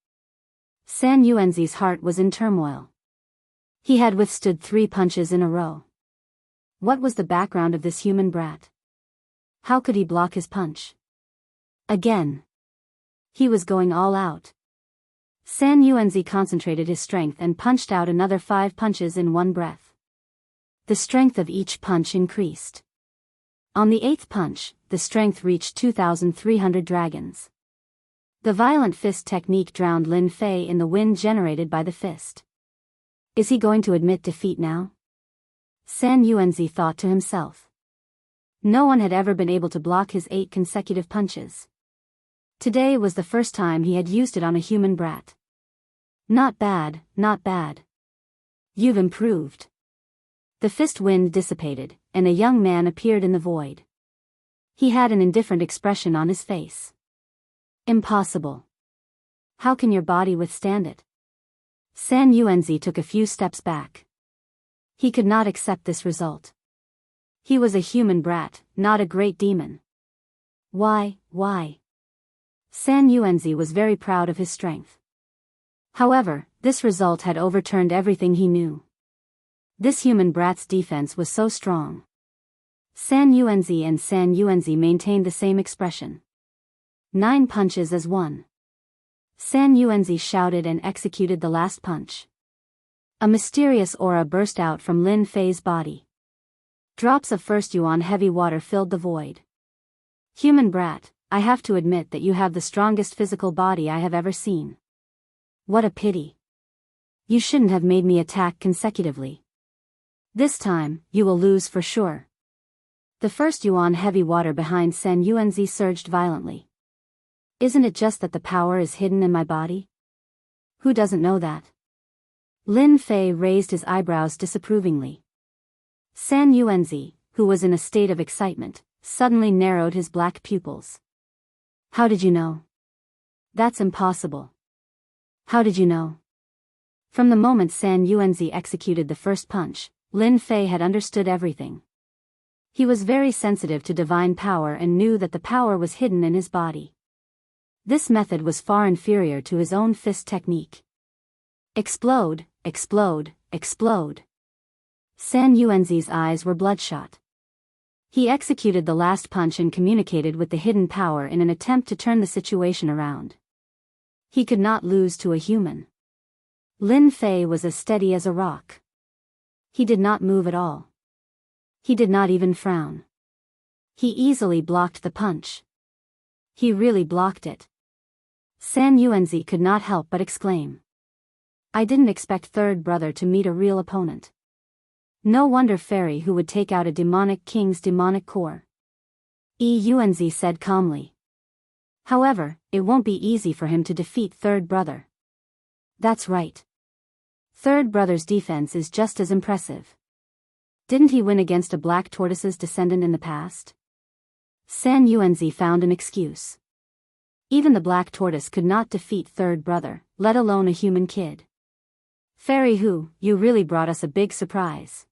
San Yuanzi's heart was in turmoil. He had withstood 3 punches in a row. What was the background of this human brat? How could he block his punch? Again. He was going all out. San Yuanzi concentrated his strength and punched out another 5 punches in one breath. The strength of each punch increased. On the 8th punch, the strength reached 2,300 dragons. The violent fist technique drowned Lin Fei in the wind generated by the fist. Is he going to admit defeat now? San Yuanzi thought to himself. No one had ever been able to block his 8 consecutive punches. Today was the first time he had used it on a human brat. Not bad, not bad. You've improved. The fist wind dissipated, and a young man appeared in the void. He had an indifferent expression on his face. Impossible. How can your body withstand it? San Yuanzi took a few steps back. He could not accept this result. He was a human brat, not a great demon. Why? San Yuanzi was very proud of his strength. However, this result had overturned everything he knew. This human brat's defense was so strong. San Yuanzi maintained the same expression. 9 punches as one. San Yuanzi shouted and executed the last punch. A mysterious aura burst out from Lin Fei's body. Drops of first yuan heavy water filled the void. Human brat, I have to admit that you have the strongest physical body I have ever seen. What a pity. You shouldn't have made me attack consecutively. This time, you will lose for sure. The first yuan heavy water behind San Yuanzi surged violently. Isn't it just that the power is hidden in my body? Who doesn't know that? Lin Fei raised his eyebrows disapprovingly. San Yuanzi, who was in a state of excitement, suddenly narrowed his black pupils. How did you know? That's impossible. How did you know? From the moment San Yuanzi executed the first punch, Lin Fei had understood everything. He was very sensitive to divine power and knew that the power was hidden in his body. This method was far inferior to his own fist technique. Explode, explode, explode. San Yuanzi's eyes were bloodshot. He executed the last punch and communicated with the hidden power in an attempt to turn the situation around. He could not lose to a human. Lin Fei was as steady as a rock. He did not move at all. He did not even frown. He easily blocked the punch. He really blocked it. San Yuanzi could not help but exclaim. I didn't expect third brother to meet a real opponent. No wonder fairy who would take out a demonic king's demonic core. Yuanzi said calmly. However, it won't be easy for him to defeat third brother. That's right. Third brother's defense is just as impressive. Didn't he win against a black tortoise's descendant in the past? San Yuanzi found an excuse. Even the black tortoise could not defeat third brother, let alone a human kid. Fairy Hu, you really brought us a big surprise.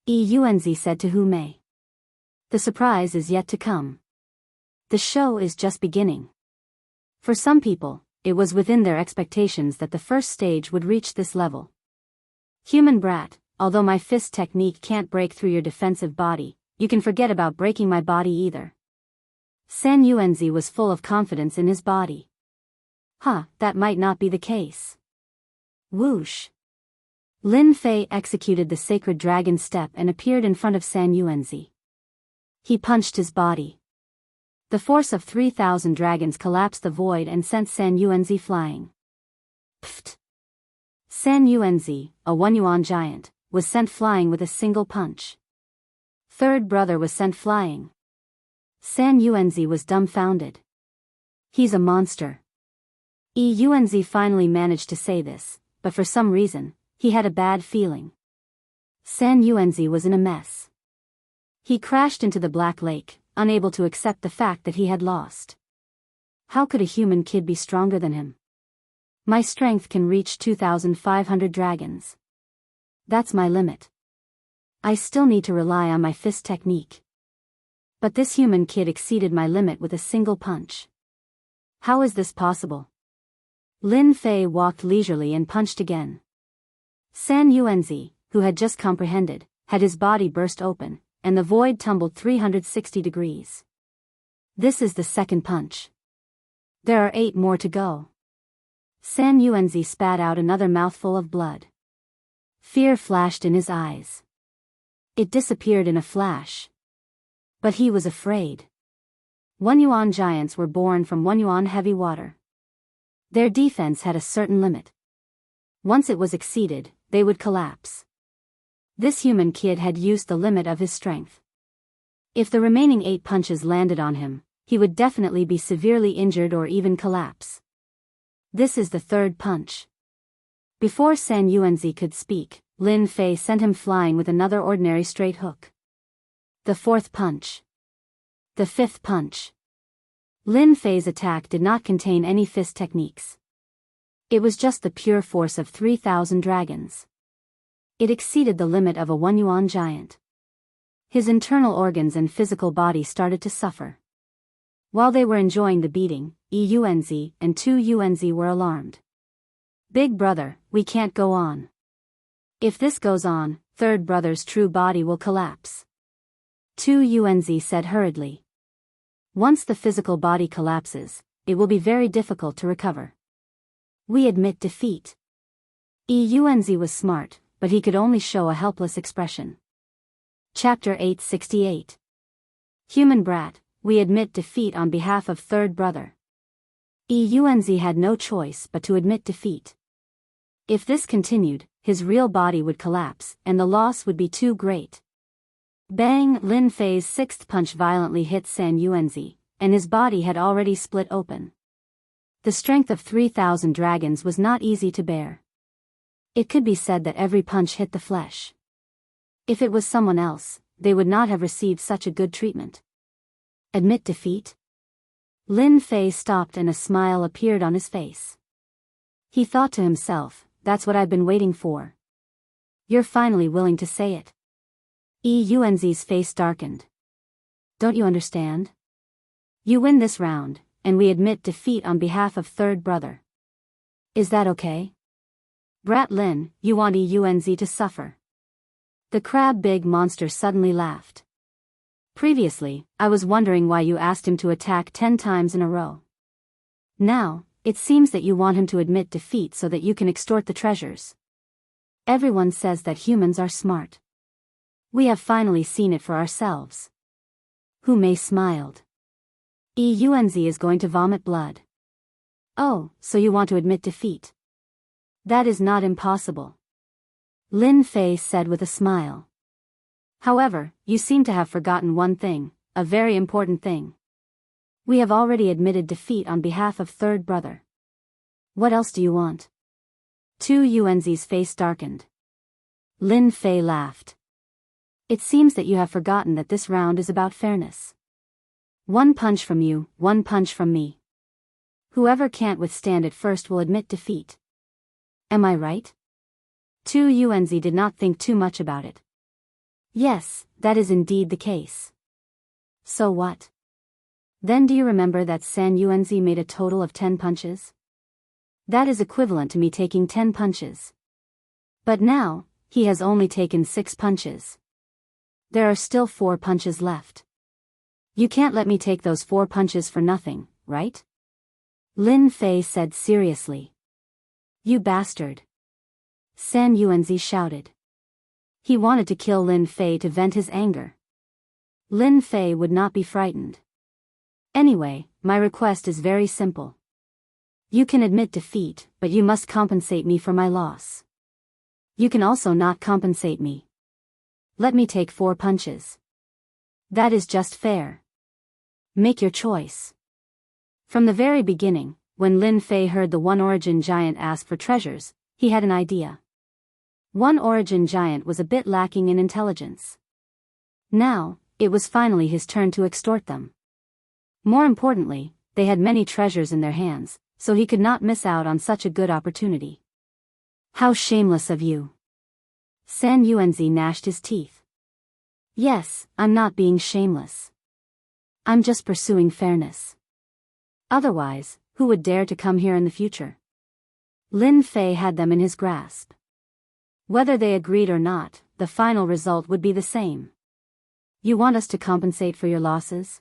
Yuanzi said to Hu Mei. The surprise is yet to come. The show is just beginning. For some people, it was within their expectations that the first stage would reach this level. Human brat, although my fist technique can't break through your defensive body, you can forget about breaking my body either. San Yuanzi was full of confidence in his body. That might not be the case. Whoosh. Lin Fei executed the sacred dragon step and appeared in front of San Yuanzi. He punched his body. The force of 3,000 dragons collapsed the void and sent San Yuanzi flying. Pfft. San Yuanzi, a 1 yuan giant, was sent flying with a single punch. Third brother was sent flying. San Yuanzi was dumbfounded. He's a monster. Yuanzi finally managed to say this, but for some reason, he had a bad feeling. San Yuanzi was in a mess. He crashed into the Black Lake, unable to accept the fact that he had lost. How could a human kid be stronger than him? My strength can reach 2,500 dragons. That's my limit. I still need to rely on my fist technique. But this human kid exceeded my limit with a single punch. How is this possible? Lin Fei walked leisurely and punched again. San Yuanzi, who had just comprehended, had his body burst open, and the void tumbled 360 degrees. This is the second punch. There are 8 more to go. San Yuanzi spat out another mouthful of blood. Fear flashed in his eyes. It disappeared in a flash. But he was afraid. 1 yuan giants were born from 1 yuan heavy water. Their defense had a certain limit. Once it was exceeded, they would collapse. This human kid had used the limit of his strength. If the remaining 8 punches landed on him, he would definitely be severely injured or even collapse. This is the third punch. Before San Yuanzi could speak, Lin Fei sent him flying with another ordinary straight hook. The fourth punch. The fifth punch. Lin Fei's attack did not contain any fist techniques. It was just the pure force of 3,000 dragons. It exceeded the limit of a 1 yuan giant. His internal organs and physical body started to suffer. While they were enjoying the beating, Yuanzi and 2 Yuanzi were alarmed. Big brother, we can't go on. If this goes on, third brother's true body will collapse. 2 Yuanzi said hurriedly. Once the physical body collapses, it will be very difficult to recover. We admit defeat. Yuanzi was smart, but he could only show a helpless expression. Chapter 868. Human brat, we admit defeat on behalf of third brother. Yuanzi had no choice but to admit defeat. If this continued, his real body would collapse, and the loss would be too great. Bang! Lin Fei's sixth punch violently hit San Yuanzi, and his body had already split open. The strength of 3,000 dragons was not easy to bear. It could be said that every punch hit the flesh. If it was someone else, they would not have received such a good treatment. Admit defeat? Lin Fei stopped and a smile appeared on his face. He thought to himself, that's what I've been waiting for. You're finally willing to say it. Yuanzi's face darkened. Don't you understand? You win this round, and we admit defeat on behalf of third brother. Is that okay? Brat Lin, you want Yuanzi to suffer. The crab-big monster suddenly laughed. Previously, I was wondering why you asked him to attack 10 times in a row. Now, it seems that you want him to admit defeat so that you can extort the treasures. Everyone says that humans are smart. We have finally seen it for ourselves. Hu Mei smiled. Yuanzi is going to vomit blood. Oh, so you want to admit defeat? That is not impossible. Lin Fei said with a smile. However, you seem to have forgotten one thing, a very important thing. We have already admitted defeat on behalf of third brother. What else do you want? 2 Yuanzi's face darkened. Lin Fei laughed. It seems that you have forgotten that this round is about fairness. 1 punch from you, 1 punch from me. Whoever can't withstand it first will admit defeat. Am I right? 2 Yuanzi did not think too much about it. Yes, that is indeed the case. So what? Then do you remember that San Yuanzi made a total of 10 punches? That is equivalent to me taking 10 punches. But now, he has only taken 6 punches. There are still 4 punches left. You can't let me take those 4 punches for nothing, right? Lin Fei said seriously. You bastard. San Yuanzi shouted. He wanted to kill Lin Fei to vent his anger. Lin Fei would not be frightened. Anyway, my request is very simple. You can admit defeat, but you must compensate me for my loss. You can also not compensate me. Let me take 4 punches. That is just fair. Make your choice. From the very beginning, when Lin Fei heard the One Origin Giant ask for treasures, he had an idea. One Origin Giant was a bit lacking in intelligence. Now, it was finally his turn to extort them. More importantly, they had many treasures in their hands, so he could not miss out on such a good opportunity. How shameless of you. San Yuanzi gnashed his teeth. Yes, I'm not being shameless. I'm just pursuing fairness. Otherwise, who would dare to come here in the future? Lin Fei had them in his grasp. Whether they agreed or not, the final result would be the same. You want us to compensate for your losses?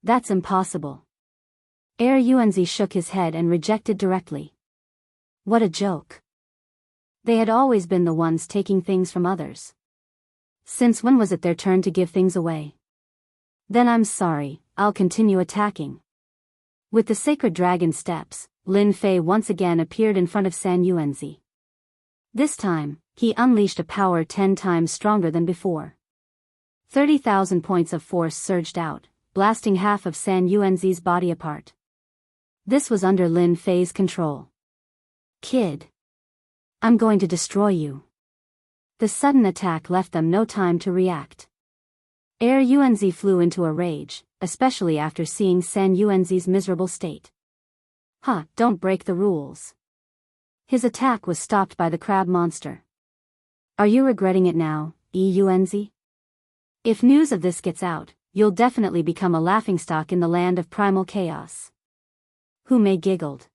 That's impossible. Yuanzi shook his head and rejected directly. What a joke. They had always been the ones taking things from others. Since when was it their turn to give things away? Then I'm sorry, I'll continue attacking. With the sacred dragon steps, Lin Fei once again appeared in front of San Yuanzi. This time, he unleashed a power 10 times stronger than before. 30,000 points of force surged out, blasting half of San Yuanzi's body apart. This was under Lin Fei's control. Kid. I'm going to destroy you. The sudden attack left them no time to react. Yuanzi flew into a rage, especially after seeing San Yuanzi's miserable state. Don't break the rules. His attack was stopped by the crab monster. Are you regretting it now, Yuanzi? If news of this gets out, you'll definitely become a laughingstock in the land of primal chaos. Hu Mei giggled.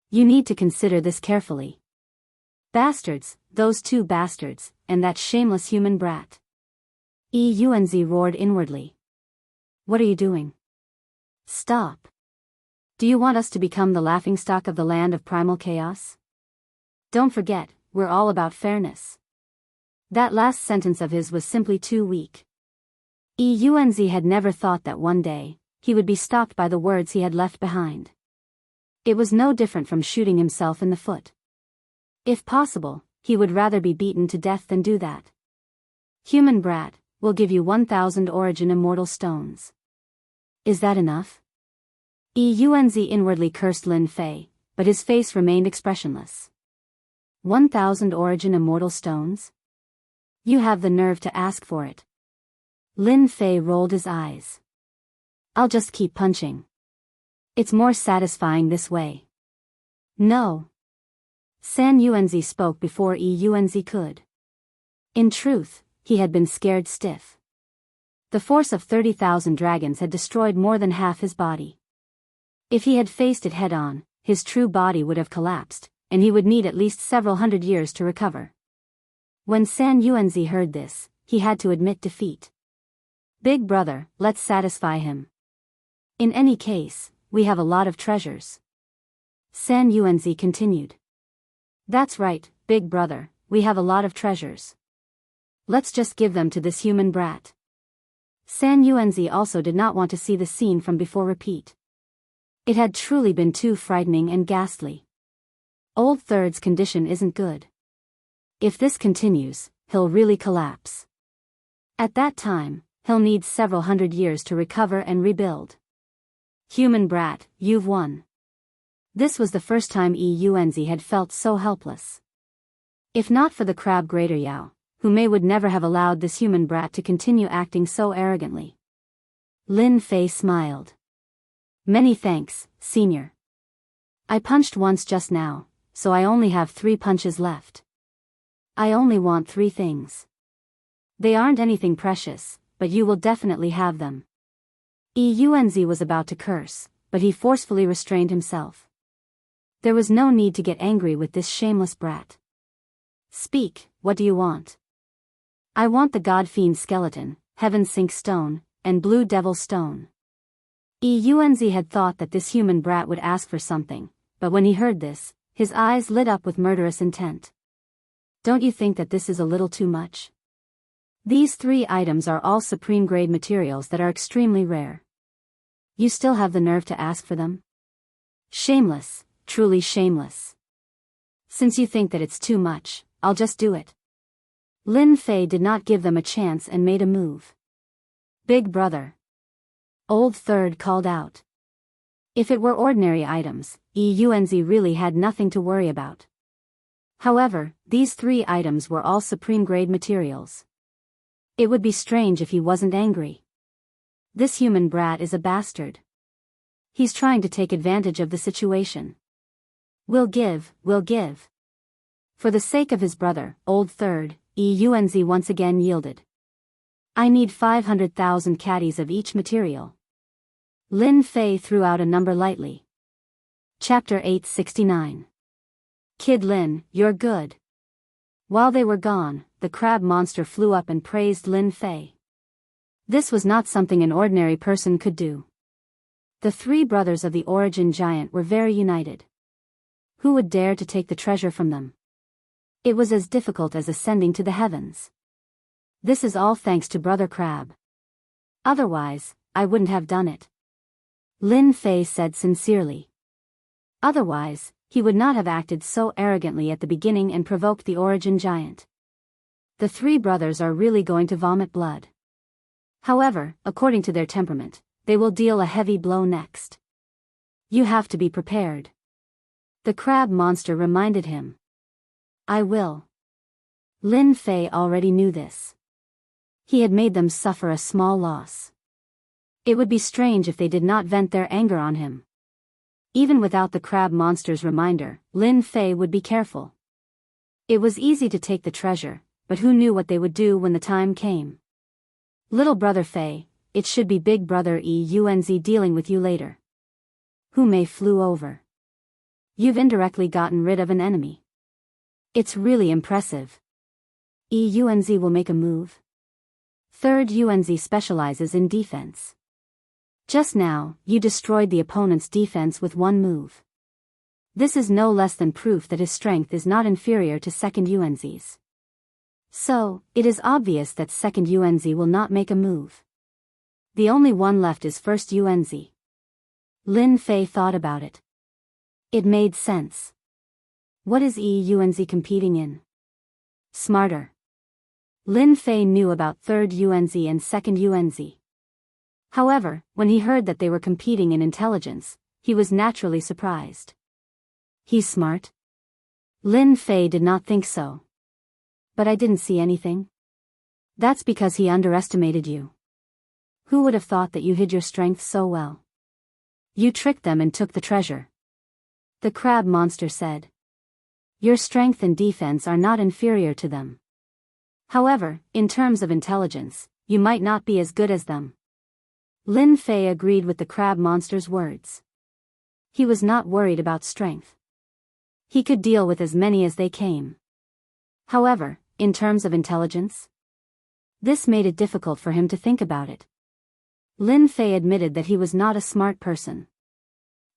You need to consider this carefully. Bastards, those 2 bastards, and that shameless human brat. Yuanzi roared inwardly. What are you doing? Stop. Do you want us to become the laughingstock of the land of primal chaos? Don't forget, we're all about fairness. That last sentence of his was simply too weak. Yuanzi had never thought that one day, he would be stopped by the words he had left behind. It was no different from shooting himself in the foot. If possible, he would rather be beaten to death than do that. Human brat, we'll give you 1,000 origin immortal stones. Is that enough? Yuanzi inwardly cursed Lin Fei, but his face remained expressionless. 1,000 origin immortal stones? You have the nerve to ask for it. Lin Fei rolled his eyes. I'll just keep punching. It's more satisfying this way. No. San Yuanzi spoke before Yuanzi could. In truth, he had been scared stiff. The force of 30,000 dragons had destroyed more than half his body. If he had faced it head-on, his true body would have collapsed, and he would need at least several hundred years to recover. When San Yuanzi heard this, he had to admit defeat. Big brother, let's satisfy him. In any case, we have a lot of treasures. San Yuanzi continued. That's right, big brother, we have a lot of treasures. Let's just give them to this human brat. San Yuanzi also did not want to see the scene from before repeat. It had truly been too frightening and ghastly. Old Third's condition isn't good. If this continues, he'll really collapse. At that time, he'll need several hundred years to recover and rebuild. Human brat, you've won. This was the first time Yuanzi had felt so helpless. If not for the crab greater Yao, Hu Mei would never have allowed this human brat to continue acting so arrogantly. Lin Fei smiled. Many thanks, senior. I punched once just now, so I only have 3 punches left. I only want 3 things. They aren't anything precious, but you will definitely have them. Yuanzi was about to curse, but he forcefully restrained himself. There was no need to get angry with this shameless brat. Speak, what do you want? I want the God Fiend skeleton, Heaven Sink stone, and Blue Devil stone. Yuanzi had thought that this human brat would ask for something, but when he heard this, his eyes lit up with murderous intent. Don't you think that this is a little too much? These 3 items are all supreme-grade materials that are extremely rare. You still have the nerve to ask for them? Shameless, truly shameless. Since you think that it's too much, I'll just do it. Lin Fei did not give them a chance and made a move. Big brother. Old Third called out. If it were ordinary items, Yuanzi really had nothing to worry about. However, these 3 items were all supreme-grade materials. It would be strange if he wasn't angry. This human brat is a bastard. He's trying to take advantage of the situation. We'll give. For the sake of his brother, Old Third, Yuanzi once again yielded. I need 500,000 caddies of each material. Lin Fei threw out a number lightly. Chapter 869. Kid Lin, you're good. While they were gone, the crab monster flew up and praised Lin Fei. This was not something an ordinary person could do. The three brothers of the origin giant were very united. Who would dare to take the treasure from them? It was as difficult as ascending to the heavens. This is all thanks to Brother Crab. Otherwise, I wouldn't have done it. Lin Fei said sincerely. Otherwise, he would not have acted so arrogantly at the beginning and provoked the origin giant. The three brothers are really going to vomit blood. However, according to their temperament, they will deal a heavy blow next. You have to be prepared. The crab monster reminded him. I will. Lin Fei already knew this. He had made them suffer a small loss. It would be strange if they did not vent their anger on him. Even without the crab monster's reminder, Lin Fei would be careful. It was easy to take the treasure, but who knew what they would do when the time came? Little brother Fei, it should be big brother Eunz dealing with you later. Hu Mei flew over. You've indirectly gotten rid of an enemy. It's really impressive. Eunz will make a move. Third Eunz specializes in defense. Just now, you destroyed the opponent's defense with one move. This is no less than proof that his strength is not inferior to second Eunz's. So, it is obvious that second Eunz will not make a move. The only one left is first Eunz. Lin Fei thought about it. It made sense. What is Eunz competing in? Smarter. Lin Fei knew about third Eunz and second Eunz. However, when he heard that they were competing in intelligence, he was naturally surprised. He's smart? Lin Fei did not think so. But I didn't see anything. That's because he underestimated you. Who would have thought that you hid your strength so well? You tricked them and took the treasure. The crab monster said. Your strength and defense are not inferior to them. However, in terms of intelligence, you might not be as good as them. Lin Fei agreed with the crab monster's words. He was not worried about strength. He could deal with as many as they came. However, in terms of intelligence? This made it difficult for him to think about it. Lin Fei admitted that he was not a smart person.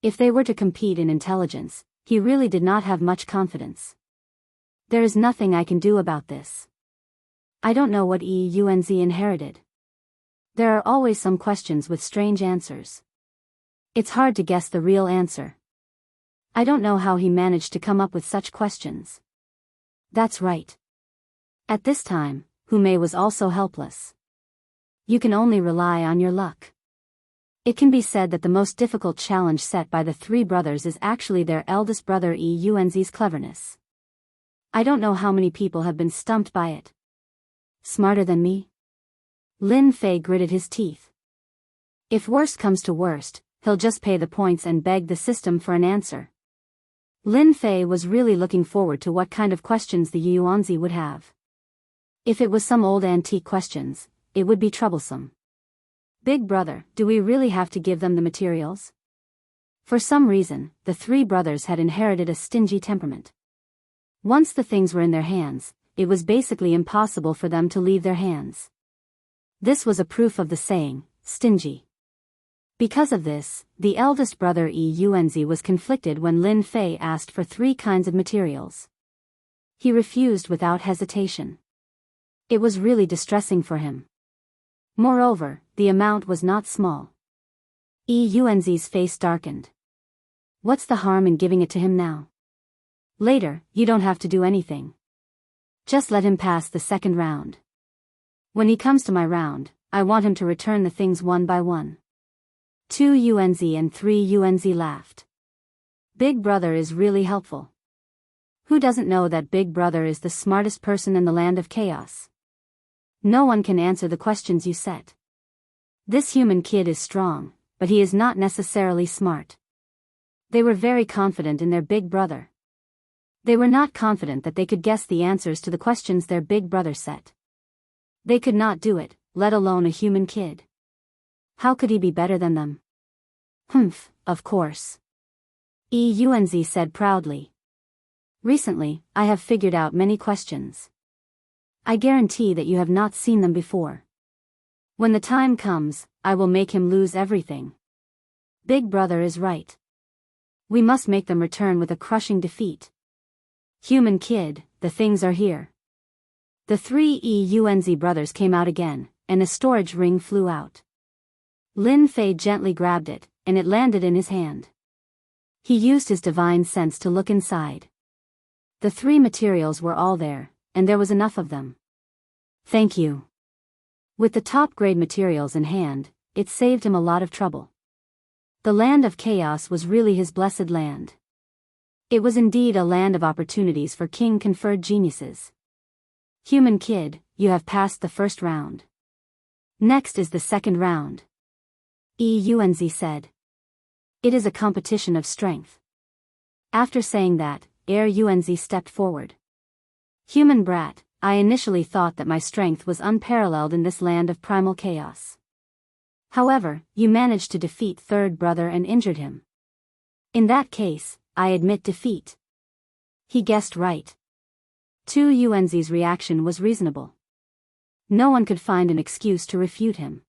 If they were to compete in intelligence, he really did not have much confidence. There is nothing I can do about this. I don't know what Eunz inherited. There are always some questions with strange answers. It's hard to guess the real answer. I don't know how he managed to come up with such questions. That's right. At this time, Hu Mei was also helpless. You can only rely on your luck. It can be said that the most difficult challenge set by the three brothers is actually their eldest brother Eunz's cleverness. I don't know how many people have been stumped by it. Smarter than me? Lin Fei gritted his teeth. If worst comes to worst, he'll just pay the points and beg the system for an answer. Lin Fei was really looking forward to what kind of questions the Eunz would have. If it was some old antique questions, it would be troublesome. Big brother, do we really have to give them the materials? For some reason, the three brothers had inherited a stingy temperament. Once the things were in their hands, it was basically impossible for them to leave their hands. This was a proof of the saying, stingy. Because of this, the eldest brother Eunz was conflicted when Lin Fei asked for 3 kinds of materials. He refused without hesitation. It was really distressing for him. Moreover, the amount was not small. Eunz's face darkened. What's the harm in giving it to him now? Later, you don't have to do anything. Just let him pass the second round. When he comes to my round, I want him to return the things one by one. 2 Eunz and 3 Eunz laughed. Big brother is really helpful. Who doesn't know that Big brother is the smartest person in the land of chaos? No one can answer the questions you set. This human kid is strong, but he is not necessarily smart. They were very confident in their big brother. They were not confident that they could guess the answers to the questions their big brother set. They could not do it, let alone a human kid. How could he be better than them? Humph, of course. Eunz said proudly. Recently, I have figured out many questions. I guarantee that you have not seen them before. When the time comes, I will make him lose everything. Big Brother is right. We must make them return with a crushing defeat. Human kid, the things are here. The three EUNZ brothers came out again, and a storage ring flew out. Lin Fei gently grabbed it, and it landed in his hand. He used his divine sense to look inside. The three materials were all there, and there was enough of them. Thank you. With the top-grade materials in hand, it saved him a lot of trouble. The land of chaos was really his blessed land. It was indeed a land of opportunities for king-conferred geniuses. Human kid, you have passed the first round. Next is the second round. EUNZ said. It is a competition of strength. After saying that, UNZ stepped forward. Human brat, I initially thought that my strength was unparalleled in this land of primal chaos. However, you managed to defeat third brother and injured him. In that case, I admit defeat. He guessed right. 2UNZ's reaction was reasonable. No one could find an excuse to refute him.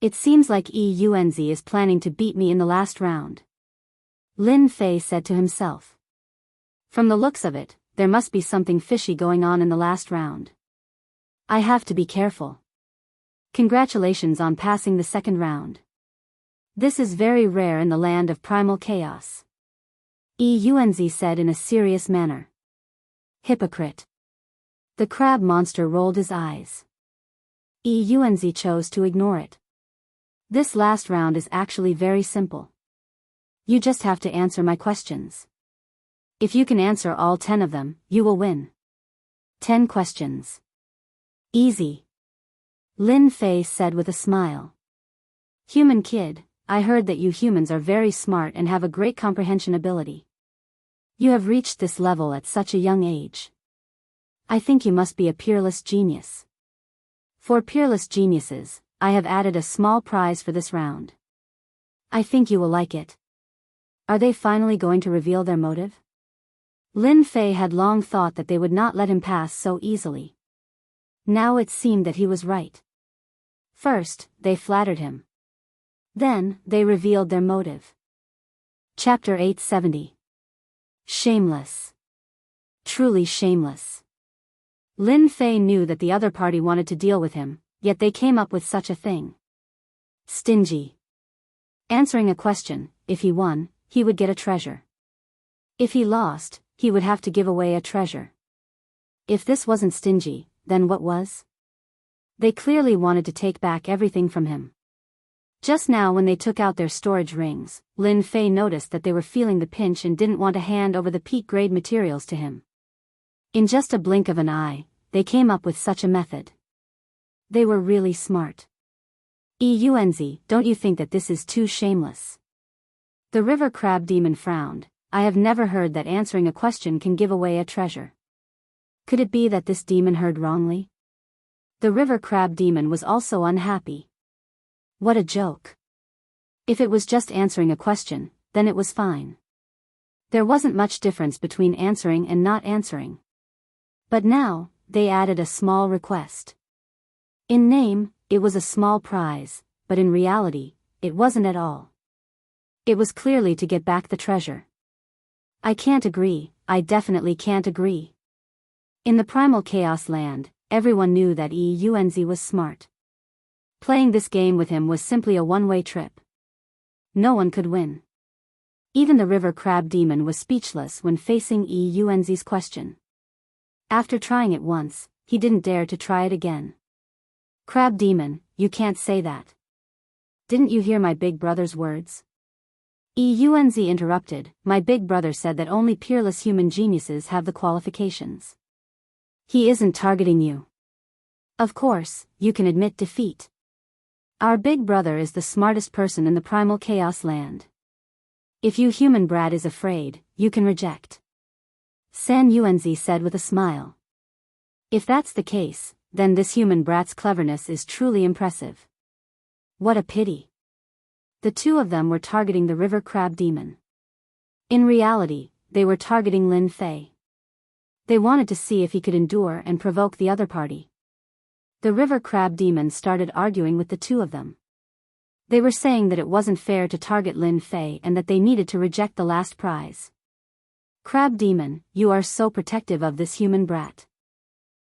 It seems like EUNZ is planning to beat me in the last round. Lin Fei said to himself. From the looks of it, there must be something fishy going on in the last round. I have to be careful. Congratulations on passing the second round. This is very rare in the land of primal chaos. EUNZ said in a serious manner. Hypocrite. The crab monster rolled his eyes. EUNZ chose to ignore it. This last round is actually very simple. You just have to answer my questions. If you can answer all 10 of them, you will win. 10 questions. Easy. Lin Fei said with a smile. Human kid, I heard that you humans are very smart and have a great comprehension ability. You have reached this level at such a young age. I think you must be a peerless genius. For peerless geniuses, I have added a small prize for this round. I think you will like it. Are they finally going to reveal their motive? Lin Fei had long thought that they would not let him pass so easily. Now it seemed that he was right. First, they flattered him. Then, they revealed their motive. Chapter 870. Shameless. Truly shameless. Lin Fei knew that the other party wanted to deal with him, yet they came up with such a thing. Stingy. Answering a question, if he won, he would get a treasure. If he lost, he would have to give away a treasure. If this wasn't stingy, then what was? They clearly wanted to take back everything from him. Just now when they took out their storage rings, Lin Fei noticed that they were feeling the pinch and didn't want to hand over the peak-grade materials to him. In just a blink of an eye, they came up with such a method. They were really smart. EUNZ, don't you think that this is too shameless? The river crab demon frowned. I have never heard that answering a question can give away a treasure. Could it be that this demon heard wrongly? The river crab demon was also unhappy. What a joke. If it was just answering a question, then it was fine. There wasn't much difference between answering and not answering. But now, they added a small request. In name, it was a small prize, but in reality, it wasn't at all. It was clearly to get back the treasure. I can't agree, I definitely can't agree. In the primal chaos land, everyone knew that EUNZ was smart. Playing this game with him was simply a one-way trip. No one could win. Even the river crab demon was speechless when facing EUNZ's question. After trying it once, he didn't dare to try it again. Crab demon, you can't say that. Didn't you hear my big brother's words? EUNZ interrupted. My big brother said that only peerless human geniuses have the qualifications. He isn't targeting you. Of course, you can admit defeat. Our big brother is the smartest person in the primal chaos land. If you human brat is afraid, you can reject. San UNZ said with a smile. If that's the case, then this human brat's cleverness is truly impressive. What a pity. The two of them were targeting the river crab demon. In reality, they were targeting Lin Fei. They wanted to see if he could endure and provoke the other party. The river crab demons started arguing with the two of them. They were saying that it wasn't fair to target Lin Fei and that they needed to reject the last prize. Crab demon, you are so protective of this human brat.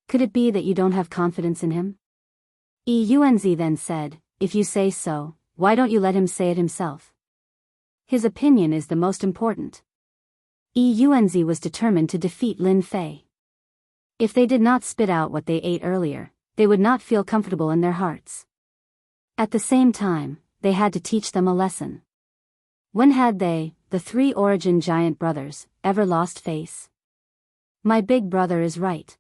Could it be that you don't have confidence in him? Yunzi then said, if you say so, why don't you let him say it himself? His opinion is the most important. Yunzi was determined to defeat Lin Fei. If they did not spit out what they ate earlier, they would not feel comfortable in their hearts. At the same time, they had to teach them a lesson. When had they, the three origin giant brothers, ever lost face? My big brother is right.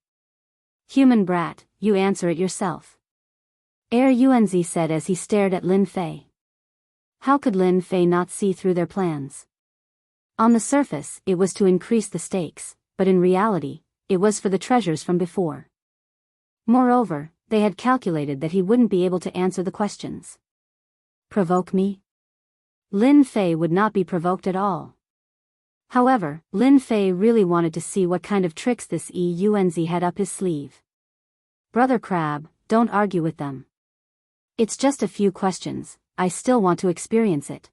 Human brat, you answer it yourself. Yunzi said as he stared at Lin Fei. How could Lin Fei not see through their plans? On the surface, it was to increase the stakes, but in reality, it was for the treasures from before. Moreover, they had calculated that he wouldn't be able to answer the questions. Provoke me? Lin Fei would not be provoked at all. However, Lin Fei really wanted to see what kind of tricks this Yunzi had up his sleeve. Brother Crab, don't argue with them. It's just a few questions, I still want to experience it.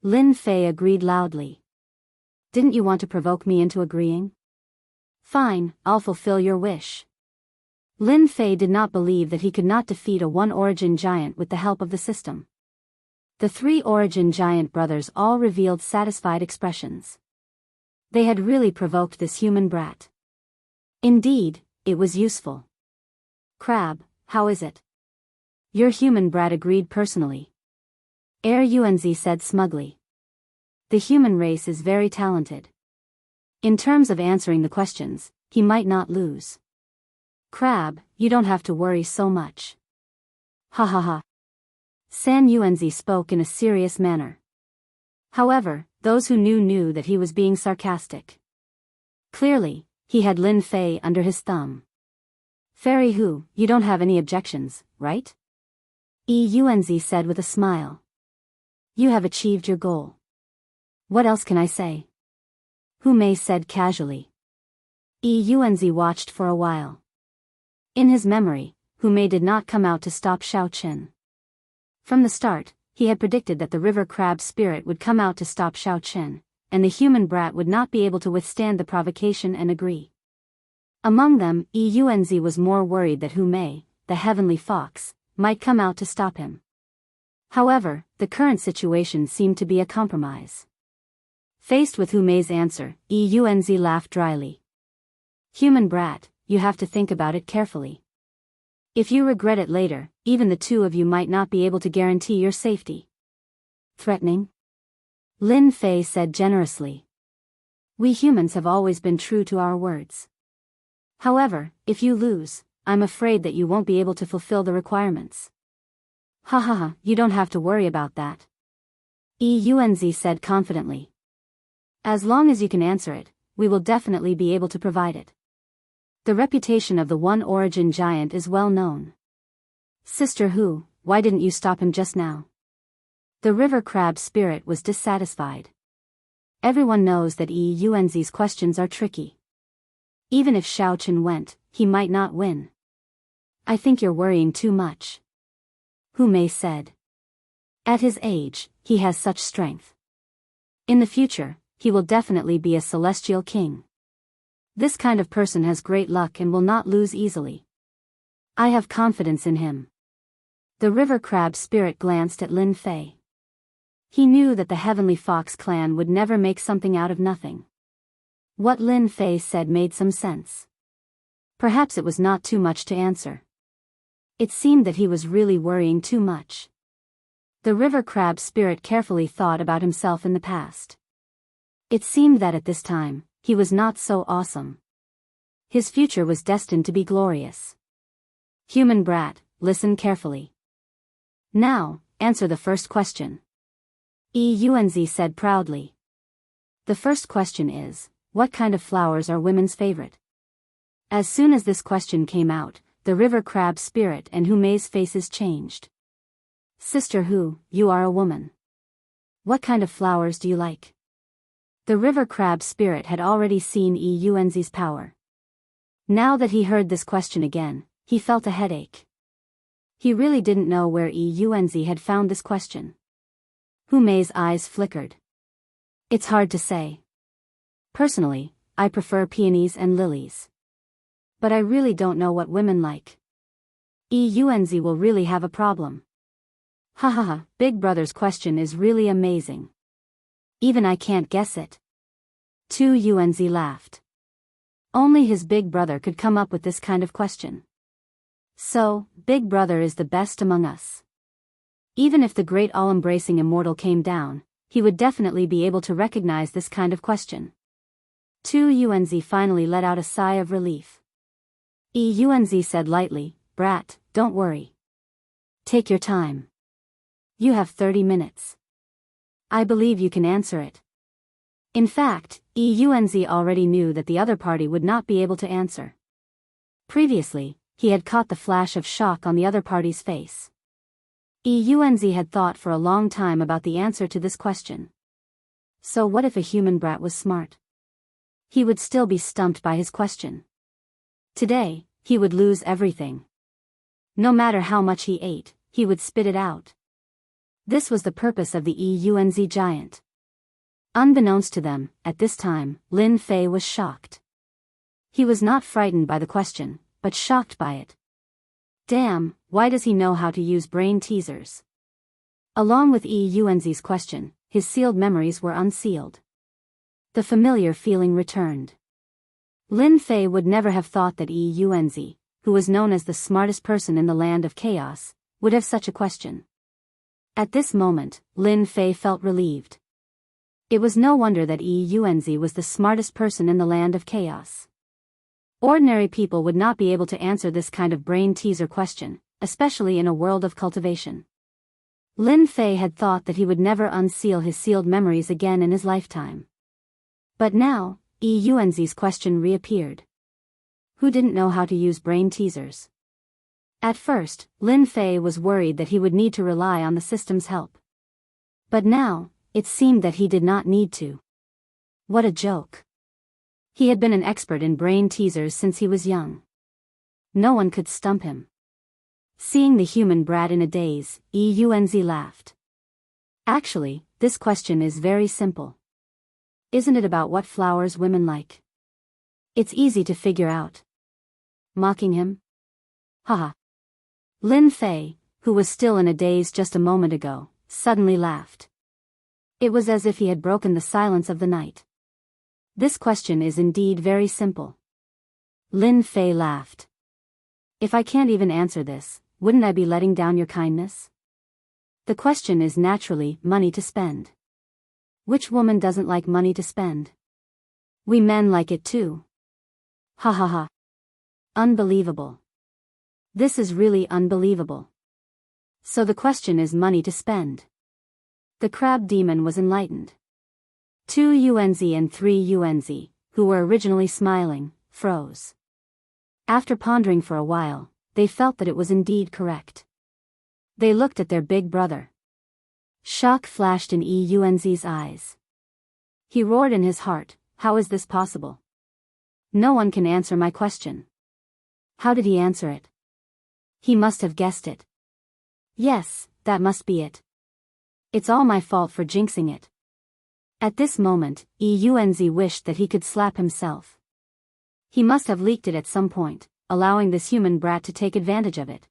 Lin Fei agreed loudly. Didn't you want to provoke me into agreeing? Fine, I'll fulfill your wish. Lin Fei did not believe that he could not defeat a one-origin giant with the help of the system. The three origin giant brothers all revealed satisfied expressions. They had really provoked this human brat. Indeed, it was useful. Crab, how is it? Your human brat agreed personally. Yunzi said smugly. The human race is very talented. In terms of answering the questions, he might not lose. Crab, you don't have to worry so much. Ha ha ha. Yunzi spoke in a serious manner. However, those who knew that he was being sarcastic. Clearly, he had Lin Fei under his thumb. Fairy Hu, you don't have any objections, right? Yunzi said with a smile. You have achieved your goal. What else can I say? Hu Mei said casually. Yunzi watched for a while. In his memory, Hu Mei did not come out to stop Xiao Qin. From the start, he had predicted that the river crab spirit would come out to stop Xiao Qin, and the human brat would not be able to withstand the provocation and agree. Among them, Yunzi was more worried that Hu Mei, the heavenly fox, might come out to stop him. However, the current situation seemed to be a compromise. Faced with Hu Mei's answer, Yunzi laughed dryly. Human brat, you have to think about it carefully. If you regret it later, even the two of you might not be able to guarantee your safety. Threatening? Lin Fei said generously. We humans have always been true to our words. However, if you lose, I'm afraid that you won't be able to fulfill the requirements. Ha ha ha, you don't have to worry about that. Yunzi said confidently. As long as you can answer it, we will definitely be able to provide it. The reputation of the one origin giant is well known. Sister Hu, why didn't you stop him just now? The river crab spirit was dissatisfied. Everyone knows that Yunzi's questions are tricky. Even if Xiao Qin went, he might not win. I think you're worrying too much. Hu Mei said. At his age, he has such strength. In the future, he will definitely be a celestial king. This kind of person has great luck and will not lose easily. I have confidence in him. The river crab spirit glanced at Lin Fei. He knew that the heavenly fox clan would never make something out of nothing. What Lin Fei said made some sense. Perhaps it was not too much to answer. It seemed that he was really worrying too much. The river crab spirit carefully thought about himself in the past. It seemed that at this time, he was not so awesome. His future was destined to be glorious. Human brat, listen carefully. Now, answer the first question. Yunzi said proudly. The first question is, what kind of flowers are women's favorite? As soon as this question came out, the river crab spirit and Hu Mei's faces changed. Sister Hu, you are a woman. What kind of flowers do you like? The river crab spirit had already seen Yunzi's power. Now that he heard this question again, he felt a headache. He really didn't know where Eunzi had found this question. Hu Mei's eyes flickered. It's hard to say. Personally, I prefer peonies and lilies. But I really don't know what women like. Eunzi will really have a problem. Hahaha, Big Brother's question is really amazing. Even I can't guess it. Eunzi laughed. Only his big brother could come up with this kind of question. So, Big Brother is the best among us. Even if the great all-embracing immortal came down, he would definitely be able to recognize this kind of question. Eunzi finally let out a sigh of relief. Eunzi said lightly, "Brat, don't worry. Take your time. You have 30 minutes. I believe you can answer it." In fact, Eunzi already knew that the other party would not be able to answer. Previously, he had caught the flash of shock on the other party's face. Eunzi had thought for a long time about the answer to this question. So what if a human brat was smart? He would still be stumped by his question. Today, he would lose everything. No matter how much he ate, he would spit it out. This was the purpose of the Eunzi giant. Unbeknownst to them, at this time, Lin Fei was shocked. He was not frightened by the question, but shocked by it. Damn, why does he know how to use brain teasers? Along with Eunzi's question, his sealed memories were unsealed. The familiar feeling returned. Lin Fei would never have thought that Eunzi, who was known as the smartest person in the land of chaos, would have such a question. At this moment, Lin Fei felt relieved. It was no wonder that Eunzi was the smartest person in the land of chaos. Ordinary people would not be able to answer this kind of brain teaser question, especially in a world of cultivation. Lin Fei had thought that he would never unseal his sealed memories again in his lifetime. But now, Eunzi's question reappeared. Who didn't know how to use brain teasers? At first, Lin Fei was worried that he would need to rely on the system's help. But now, it seemed that he did not need to. What a joke. He had been an expert in brain teasers since he was young. No one could stump him. Seeing the human brat in a daze, Eunzi laughed. Actually, this question is very simple. Isn't it about what flowers women like? It's easy to figure out. Mocking him? Haha. Lin Fei, who was still in a daze just a moment ago, suddenly laughed. It was as if he had broken the silence of the night. This question is indeed very simple. Lin Fei laughed. If I can't even answer this, wouldn't I be letting down your kindness? The question is naturally money to spend. Which woman doesn't like money to spend? We men like it too. Ha ha ha. Unbelievable. This is really unbelievable. So the question is money to spend. The crab demon was enlightened. Eunzi and Eunzi, who were originally smiling, froze. After pondering for a while, they felt that it was indeed correct. They looked at their big brother. Shock flashed in Eunzi's eyes. He roared in his heart, how is this possible? No one can answer my question. How did he answer it? He must have guessed it. Yes, that must be it. It's all my fault for jinxing it. At this moment, Eunzi wished that he could slap himself. He must have leaked it at some point, allowing this human brat to take advantage of it.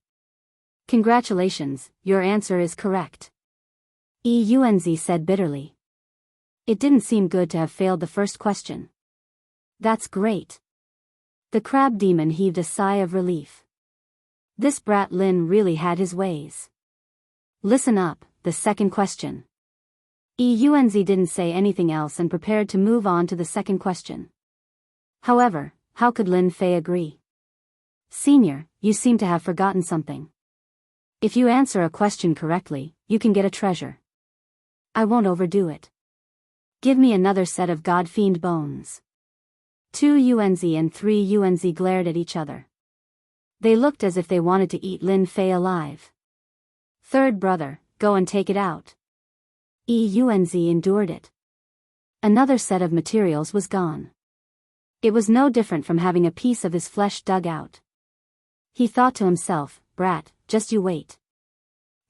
Congratulations, your answer is correct. Eunzi said bitterly. It didn't seem good to have failed the first question. That's great. The crab demon heaved a sigh of relief. This brat Lin really had his ways. Listen up, the second question. Eunzi didn't say anything else and prepared to move on to the second question. However, how could Lin Fei agree? Senior, you seem to have forgotten something. If you answer a question correctly, you can get a treasure. I won't overdo it. Give me another set of god-fiend bones. Eunzi and Eunzi glared at each other. They looked as if they wanted to eat Lin Fei alive. Third brother, go and take it out. Eunzi endured it. Another set of materials was gone. It was no different from having a piece of his flesh dug out. He thought to himself, "Brat, just you wait.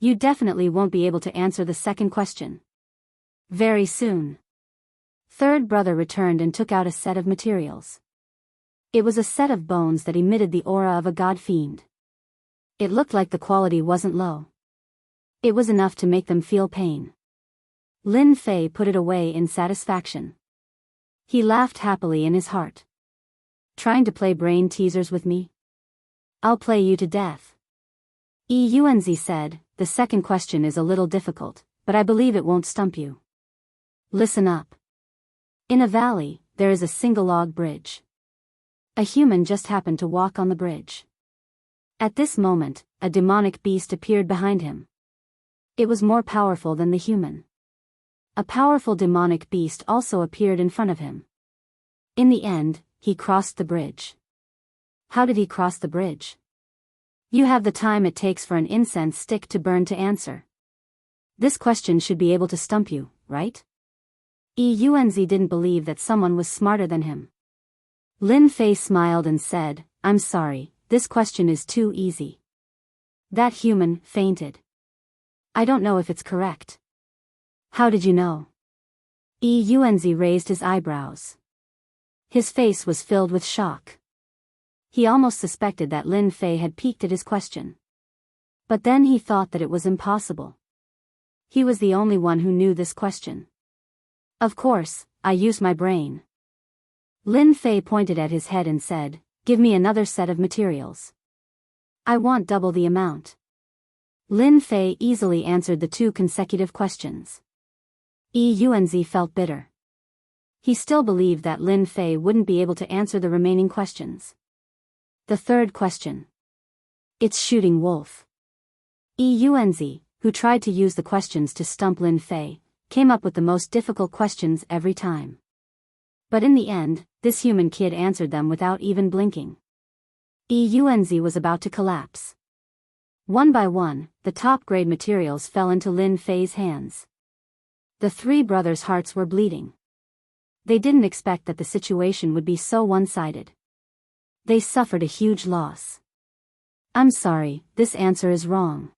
You definitely won't be able to answer the second question. Very soon." Third brother returned and took out a set of materials. It was a set of bones that emitted the aura of a god fiend. It looked like the quality wasn't low. It was enough to make them feel pain. Lin Fei put it away in satisfaction. He laughed happily in his heart. "Trying to play brain teasers with me? I'll play you to death." Yunzi said, "The second question is a little difficult, but I believe it won't stump you. Listen up. In a valley, there is a single log bridge. A human just happened to walk on the bridge. At this moment, a demonic beast appeared behind him. It was more powerful than the human. A powerful demonic beast also appeared in front of him. In the end, he crossed the bridge." "How did he cross the bridge?" "You have the time it takes for an incense stick to burn to answer. This question should be able to stump you, right?" Yunzi didn't believe that someone was smarter than him. Lin Fei smiled and said, "I'm sorry, this question is too easy. That human fainted. I don't know if it's correct." "How did you know?" Yunzi raised his eyebrows. His face was filled with shock. He almost suspected that Lin Fei had peeked at his question. But then he thought that it was impossible. He was the only one who knew this question. "Of course, I used my brain." Lin Fei pointed at his head and said, "Give me another set of materials. I want double the amount." Lin Fei easily answered the 2 consecutive questions. Yunzi felt bitter. He still believed that Lin Fei wouldn't be able to answer the remaining questions. The third question. "It's shooting wolf." Yunzi, who tried to use the questions to stump Lin Fei, came up with the most difficult questions every time. But in the end, this human kid answered them without even blinking. Yunzi was about to collapse. One by one, the top-grade materials fell into Lin Fei's hands. The 3 brothers' hearts were bleeding. They didn't expect that the situation would be so one-sided. They suffered a huge loss. "I'm sorry, this answer is wrong.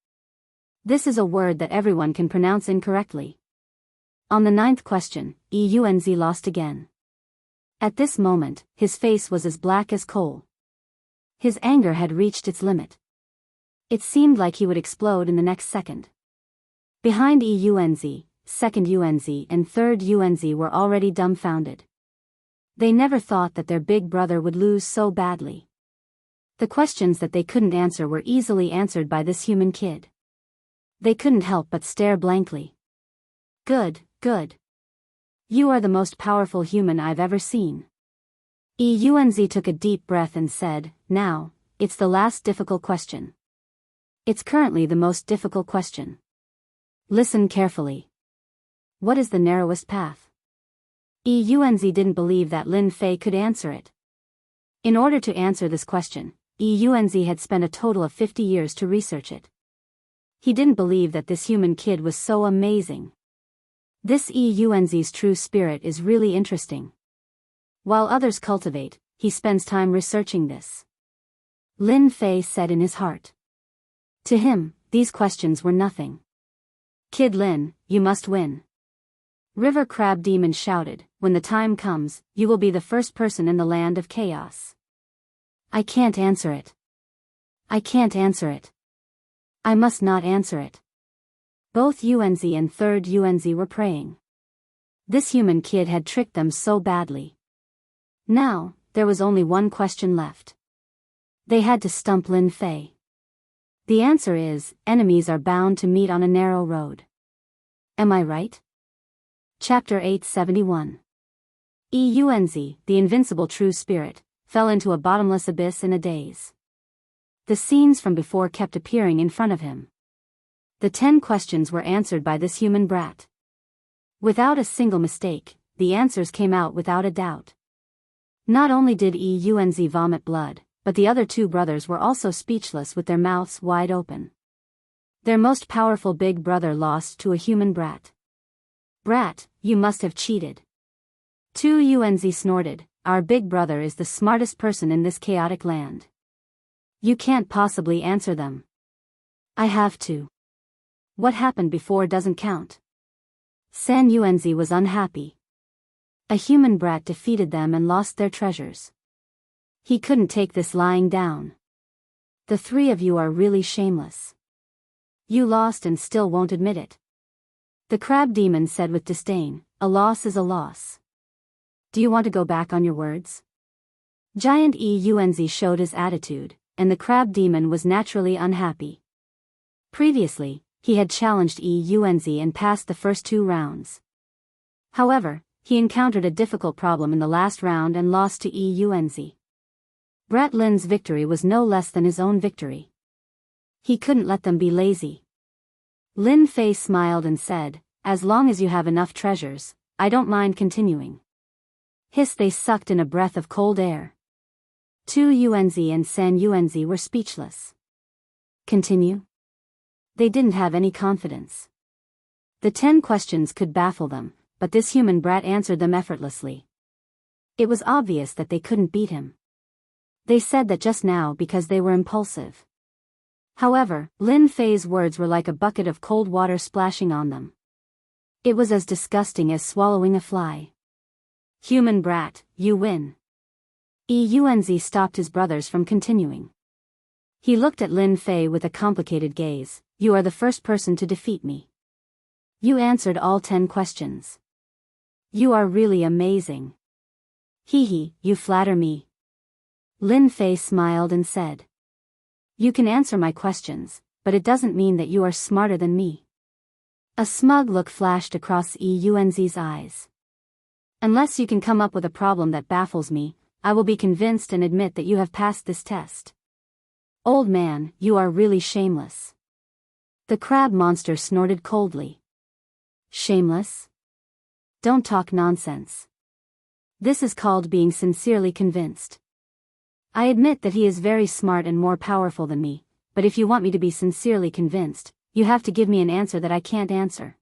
This is a word that everyone can pronounce incorrectly." On the 9th question, Yunzi lost again. At this moment, his face was as black as coal. His anger had reached its limit. It seemed like he would explode in the next second. Behind Yunzi, second Yunzi and third Yunzi were already dumbfounded. They never thought that their big brother would lose so badly. The questions that they couldn't answer were easily answered by this human kid. They couldn't help but stare blankly. Good. You are the most powerful human I've ever seen." Yunzi took a deep breath and said, "Now, it's the last difficult question. It's currently the most difficult question. Listen carefully. What is the narrowest path?" Yunzi didn't believe that Lin Fei could answer it. In order to answer this question, Yunzi had spent a total of 50 years to research it. He didn't believe that this human kid was so amazing. This Yunzi's true spirit is really interesting. While others cultivate, he spends time researching this. Lin Fei said in his heart. To him, these questions were nothing. "Kid Lin, you must win." River Crab Demon shouted, "When the time comes, you will be the first person in the land of chaos." "I can't answer it. I can't answer it. I must not answer it." Both Yunzi and third Yunzi were praying. This human kid had tricked them so badly. Now, there was only one question left. They had to stump Lin Fei. The answer is, enemies are bound to meet on a narrow road. Am I right? Chapter 871. Yunzi, the invincible true spirit, fell into a bottomless abyss in a daze. The scenes from before kept appearing in front of him. The 10 questions were answered by this human brat. Without a single mistake, the answers came out without a doubt. Not only did Yunzi vomit blood, but the other 2 brothers were also speechless with their mouths wide open. Their most powerful big brother lost to a human brat. "Brat, you must have cheated." 2 Yunzi snorted, our big brother is the smartest person in this chaotic land. You can't possibly answer them. I have to. What happened before doesn't count. San Yuanzi was unhappy. A human brat defeated them and lost their treasures. He couldn't take this lying down. The three of you are really shameless. You lost and still won't admit it. The crab demon said with disdain, a loss is a loss. Do you want to go back on your words? Giant Yuanzi showed his attitude, and the crab demon was naturally unhappy. Previously, he had challenged Yuanzi and passed the first 2 rounds. However, he encountered a difficult problem in the last round and lost to Yuanzi. Brat Lin's victory was no less than his own victory. He couldn't let them be lazy. Lin Fei smiled and said, as long as you have enough treasures, I don't mind continuing. Hiss, they sucked in a breath of cold air. Tu Yuanzi and San Yuanzi were speechless. Continue? They didn't have any confidence. The 10 questions could baffle them, but this human brat answered them effortlessly. It was obvious that they couldn't beat him. They said that just now because they were impulsive. However, Lin Fei's words were like a bucket of cold water splashing on them. It was as disgusting as swallowing a fly. Human brat, you win. Yuanzi stopped his brothers from continuing. He looked at Lin Fei with a complicated gaze. You are the first person to defeat me. You answered all 10 questions. You are really amazing. Hee, you flatter me. Lin Fei smiled and said. You can answer my questions, but it doesn't mean that you are smarter than me. A smug look flashed across Yuanzi's eyes. Unless you can come up with a problem that baffles me, I will be convinced and admit that you have passed this test. Old man, you are really shameless. The crab monster snorted coldly. Shameless? Don't talk nonsense. This is called being sincerely convinced. I admit that he is very smart and more powerful than me, but if you want me to be sincerely convinced, you have to give me an answer that I can't answer.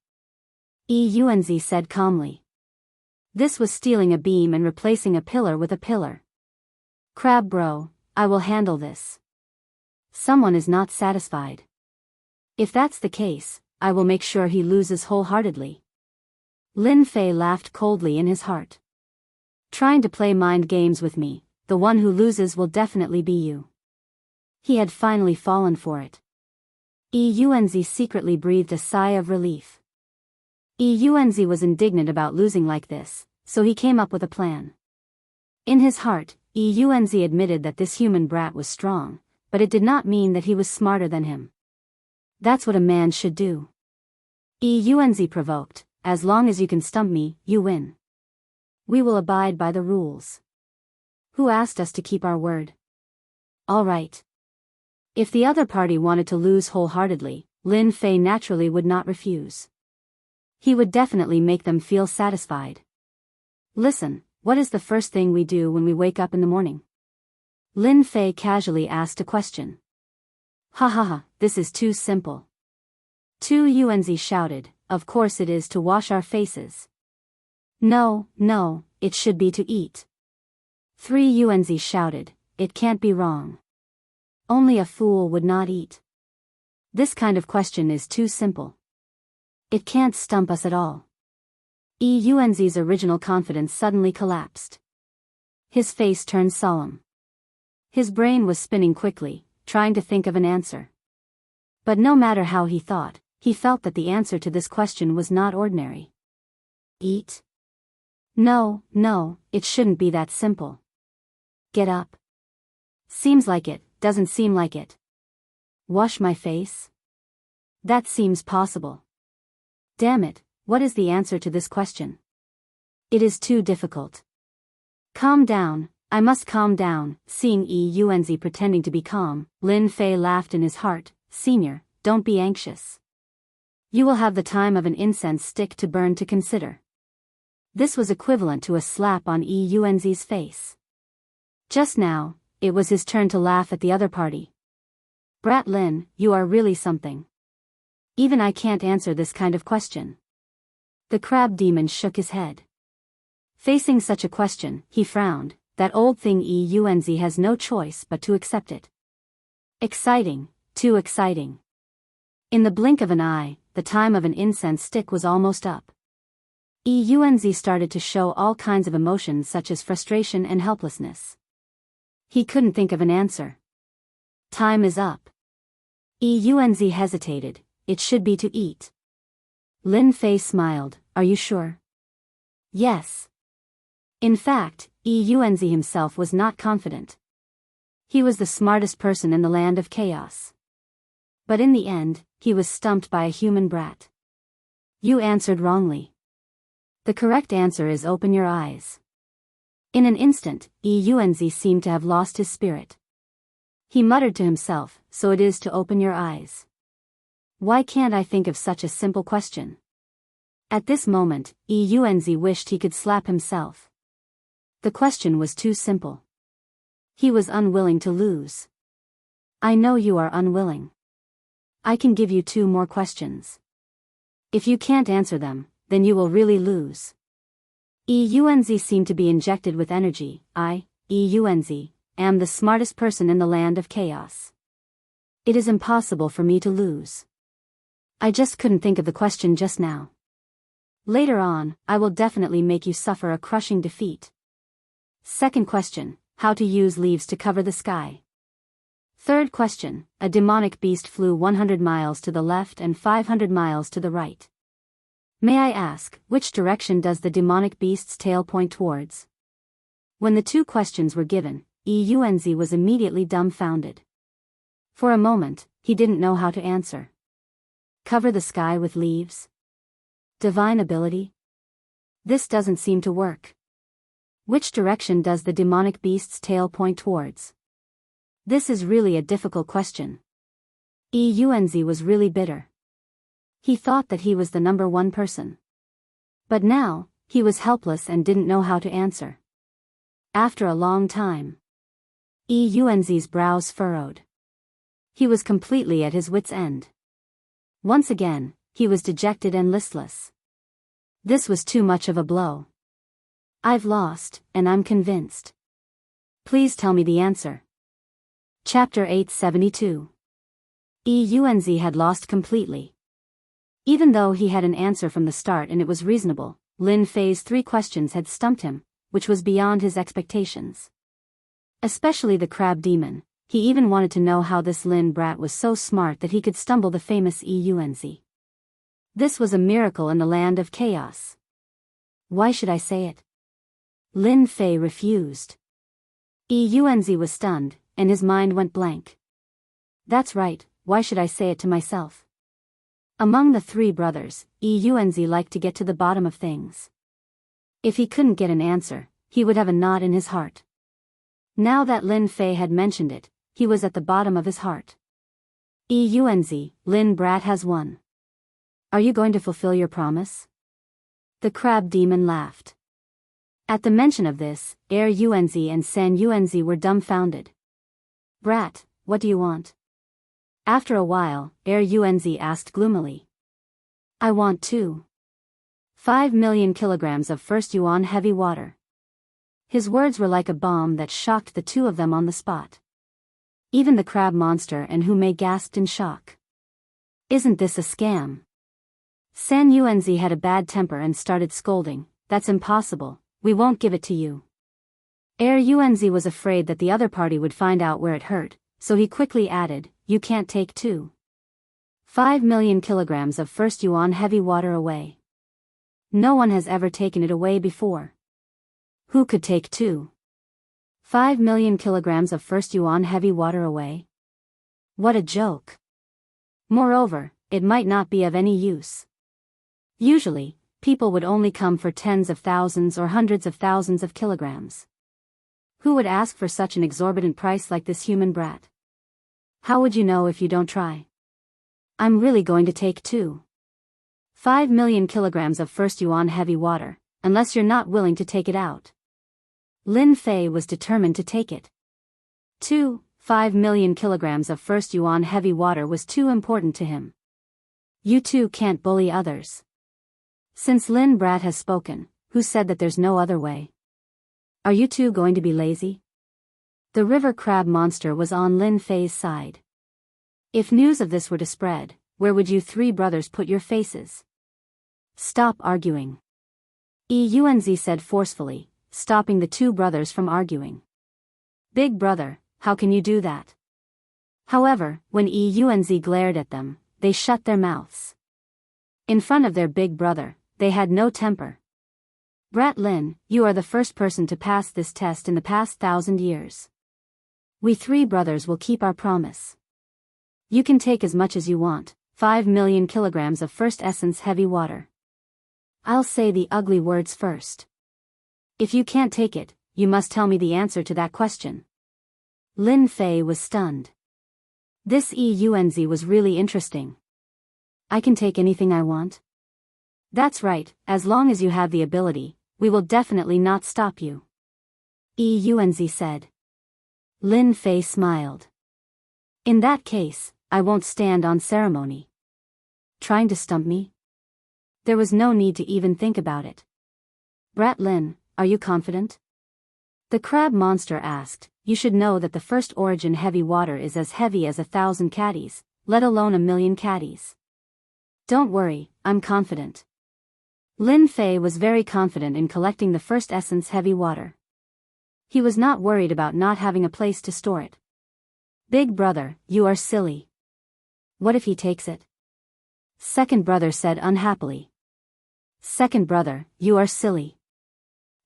Yuanzi said calmly. This was stealing a beam and replacing a pillar with a pillar. Crab bro, I will handle this. Someone is not satisfied. If that's the case, I will make sure he loses wholeheartedly. Lin Fei laughed coldly in his heart. Trying to play mind games with me, the one who loses will definitely be you. He had finally fallen for it. Yuanzi secretly breathed a sigh of relief. Yuanzi was indignant about losing like this, so he came up with a plan. In his heart, Yuanzi admitted that this human brat was strong, but it did not mean that he was smarter than him. That's what a man should do. Yuanzi provoked, as long as you can stump me, you win. We will abide by the rules. Who asked us to keep our word? All right. If the other party wanted to lose wholeheartedly, Lin Fei naturally would not refuse. He would definitely make them feel satisfied. Listen, what is the first thing we do when we wake up in the morning? Lin Fei casually asked a question. Ha ha ha, this is too simple. Tu Yuanzi shouted, of course it is to wash our faces. No, it should be to eat. 3 Yuanzi shouted, it can't be wrong. Only a fool would not eat. This kind of question is too simple. It can't stump us at all. Yuanzi's original confidence suddenly collapsed. His face turned solemn. His brain was spinning quickly, trying to think of an answer. But no matter how he thought, he felt that the answer to this question was not ordinary. Eat? No, it shouldn't be that simple. Get up. Seems like it, doesn't seem like it. Wash my face? That seems possible. Damn it, what is the answer to this question? It is too difficult. Calm down, I must calm down. Seeing Yuanzi pretending to be calm, Lin Fei laughed in his heart. Senior, don't be anxious. You will have the time of an incense stick to burn to consider. This was equivalent to a slap on Yuanzi's face. Just now, it was his turn to laugh at the other party. Brat Lin, you are really something. Even I can't answer this kind of question. The crab demon shook his head. Facing such a question, he frowned. That old thing Eunzi has no choice but to accept it. Exciting, too exciting. In the blink of an eye, the time of an incense stick was almost up. Eunzi started to show all kinds of emotions such as frustration and helplessness. He couldn't think of an answer. Time is up. Eunzi hesitated. It should be to eat. Lin Fei smiled. Are you sure? Yes. In fact, Eunzi himself was not confident. He was the smartest person in the land of chaos. But in the end, he was stumped by a human brat. You answered wrongly. The correct answer is open your eyes. In an instant, Eunzi seemed to have lost his spirit. He muttered to himself, so it is to open your eyes. Why can't I think of such a simple question? At this moment, Eunzi wished he could slap himself. The question was too simple. He was unwilling to lose. I know you are unwilling. I can give you 2 more questions. If you can't answer them, then you will really lose. Eunzi seemed to be injected with energy. I, Eunzi, am the smartest person in the land of chaos. It is impossible for me to lose. I just couldn't think of the question just now. Later on, I will definitely make you suffer a crushing defeat. Second question, how to use leaves to cover the sky. Third question, a demonic beast flew 100 miles to the left and 500 miles to the right. May I ask, which direction does the demonic beast's tail point towards? When the 2 questions were given, Eunzi was immediately dumbfounded. For a moment, he didn't know how to answer. Cover the sky with leaves? Divine ability? This doesn't seem to work. Which direction does the demonic beast's tail point towards? This is really a difficult question. Eunzi was really bitter. He thought that he was the number 1 person. But now, he was helpless and didn't know how to answer. After a long time, Eunzi's brows furrowed. He was completely at his wits' end. Once again, he was dejected and listless. This was too much of a blow. I've lost, and I'm convinced. Please tell me the answer. Chapter 872. Eunzi had lost completely. Even though he had an answer from the start and it was reasonable, Lin Fei's 3 questions had stumped him, which was beyond his expectations. Especially the crab demon. He even wanted to know how this Lin brat was so smart that he could stumble the famous Eunzi. This was a miracle in the land of chaos. Why should I say it? Lin Fei refused. Eunzi was stunned, and his mind went blank. That's right, why should I say it to myself? Among the 3 brothers, Eunzi liked to get to the bottom of things. If he couldn't get an answer, he would have a knot in his heart. Now that Lin Fei had mentioned it, he was at the bottom of his heart. Eunzi, Lin brat has won. Are you going to fulfill your promise? The crab demon laughed. At the mention of this, Eunzi and Eunzi were dumbfounded. Brat, what do you want? After a while, Eunzi asked gloomily. I want 5 million kilograms of first yuan heavy water. His words were like a bomb that shocked the 2 of them on the spot. Even the crab monster and Hume gasped in shock. Isn't this a scam? Eunzi had a bad temper and started scolding. That's impossible, we won't give it to you. Eunzi was afraid that the other party would find out where it hurt, so he quickly added, you can't take 5 million kilograms of first yuan heavy water away. No one has ever taken it away before. Who could take 5 million kilograms of first yuan heavy water away? What a joke. Moreover, it might not be of any use. Usually, people would only come for tens of thousands or hundreds of thousands of kilograms. Who would ask for such an exorbitant price like this human brat? How would you know if you don't try? I'm really going to take 5 million kilograms of first yuan heavy water, unless you're not willing to take it out. Lin Fei was determined to take it. 5 million kilograms of first yuan heavy water was too important to him. You 2 can't bully others. Since Lin Brat has spoken, who said that there's no other way? Are you two going to be lazy? The river crab monster was on Lin Fei's side. If news of this were to spread, where would you three brothers put your faces? Stop arguing. Yunzi said forcefully, stopping the two brothers from arguing. Big brother, how can you do that? However, when Yunzi glared at them, they shut their mouths. In front of their big brother, they had no temper. Brat Lin, you are the first person to pass this test in the past 1,000 years. We three brothers will keep our promise. You can take as much as you want, 5 million kilograms of first essence heavy water. I'll say the ugly words first. If you can't take it, you must tell me the answer to that question. Lin Fei was stunned. This Yunzi was really interesting. I can take anything I want? That's right, as long as you have the ability, we will definitely not stop you. Yunzi said. Lin Fei smiled. In that case, I won't stand on ceremony. Trying to stump me? There was no need to even think about it. Brat Lin, are you confident? The crab monster asked. You should know that the first origin heavy water is as heavy as 1,000 caddies, let alone 1,000,000 caddies. Don't worry, I'm confident. Lin Fei was very confident in collecting the first essence heavy water. He was not worried about not having a place to store it. Big brother, you are silly. What if he takes it? Second brother said unhappily. Second brother, you are silly.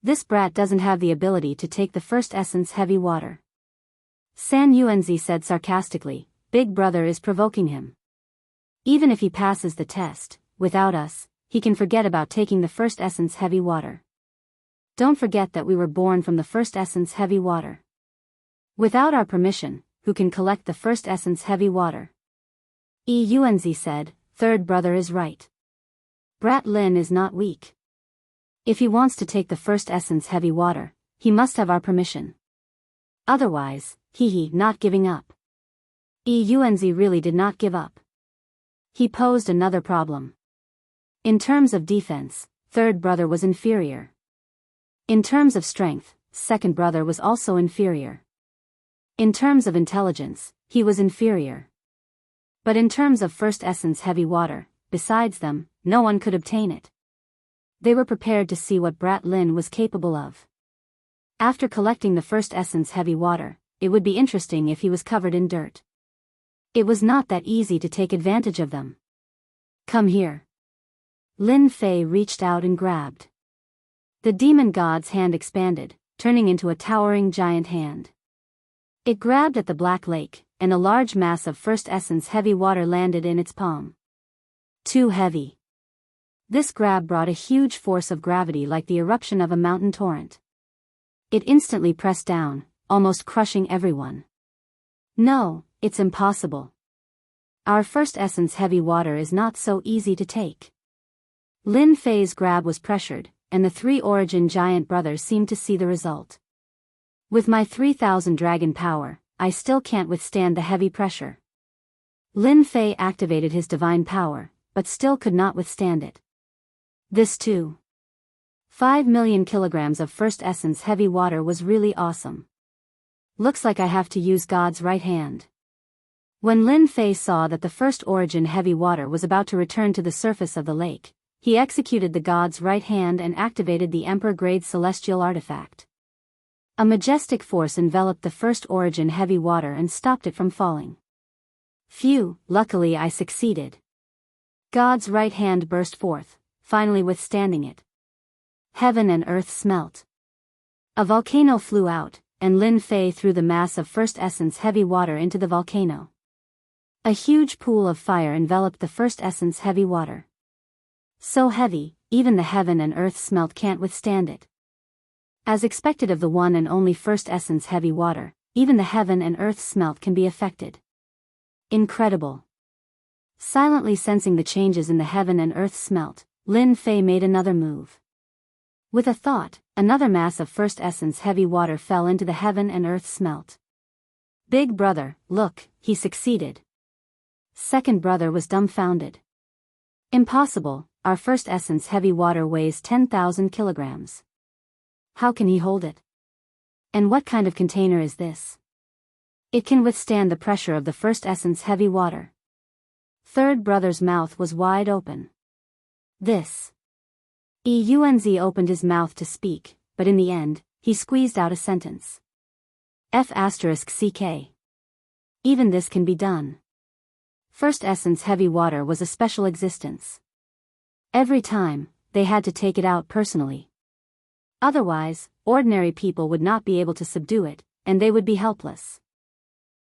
This brat doesn't have the ability to take the first essence heavy water. San Yunzi said sarcastically, Big brother is provoking him. Even if he passes the test, without us, he can forget about taking the first essence heavy water. Don't forget that we were born from the first essence heavy water. Without our permission, who can collect the first essence heavy water? Yunzi said, third brother is right. Brat Lin is not weak. If he wants to take the first essence heavy water, he must have our permission. Otherwise, not giving up. Yunzi really did not give up. He posed another problem. In terms of defense, third brother was inferior. In terms of strength, second brother was also inferior. In terms of intelligence, he was inferior. But in terms of first essence heavy water, besides them, no one could obtain it. They were prepared to see what Brat Lin was capable of. After collecting the first essence heavy water, it would be interesting if he was covered in dirt. It was not that easy to take advantage of them. Come here. Lin Fei reached out and grabbed. The demon god's hand expanded, turning into a towering giant hand. It grabbed at the black lake, and a large mass of first essence heavy water landed in its palm. Too heavy. This grab brought a huge force of gravity like the eruption of a mountain torrent. It instantly pressed down, almost crushing everyone. No, it's impossible. Our first essence heavy water is not so easy to take. Lin Fei's grab was pressured, and the three origin giant brothers seemed to see the result. With my 3,000 dragon power, I still can't withstand the heavy pressure. Lin Fei activated his divine power, but still could not withstand it. This too. 5 million kilograms of first essence heavy water was really awesome. Looks like I have to use God's right hand. When Lin Fei saw that the first origin heavy water was about to return to the surface of the lake, he executed the God's right hand and activated the Emperor-grade celestial artifact. A majestic force enveloped the first origin heavy water and stopped it from falling. Phew, luckily I succeeded. God's right hand burst forth, finally withstanding it. Heaven and earth smelt. A volcano flew out, and Lin Fei threw the mass of first essence heavy water into the volcano. A huge pool of fire enveloped the first essence heavy water. So heavy, even the heaven and earth smelt can't withstand it. As expected of the one and only first essence heavy water, even the heaven and earth smelt can be affected. Incredible. Silently sensing the changes in the heaven and earth smelt, Lin Fei made another move. With a thought, another mass of first essence heavy water fell into the heaven and earth smelt. Big brother, look, he succeeded. Second brother was dumbfounded. Impossible, our first essence heavy water weighs 10,000 kilograms. How can he hold it? And what kind of container is this? It can withstand the pressure of the first essence heavy water. Third brother's mouth was wide open. This. Eunz opened his mouth to speak, but in the end, he squeezed out a sentence. F***ck. Even this can be done. First essence heavy water was a special existence. Every time, they had to take it out personally. Otherwise, ordinary people would not be able to subdue it, and they would be helpless.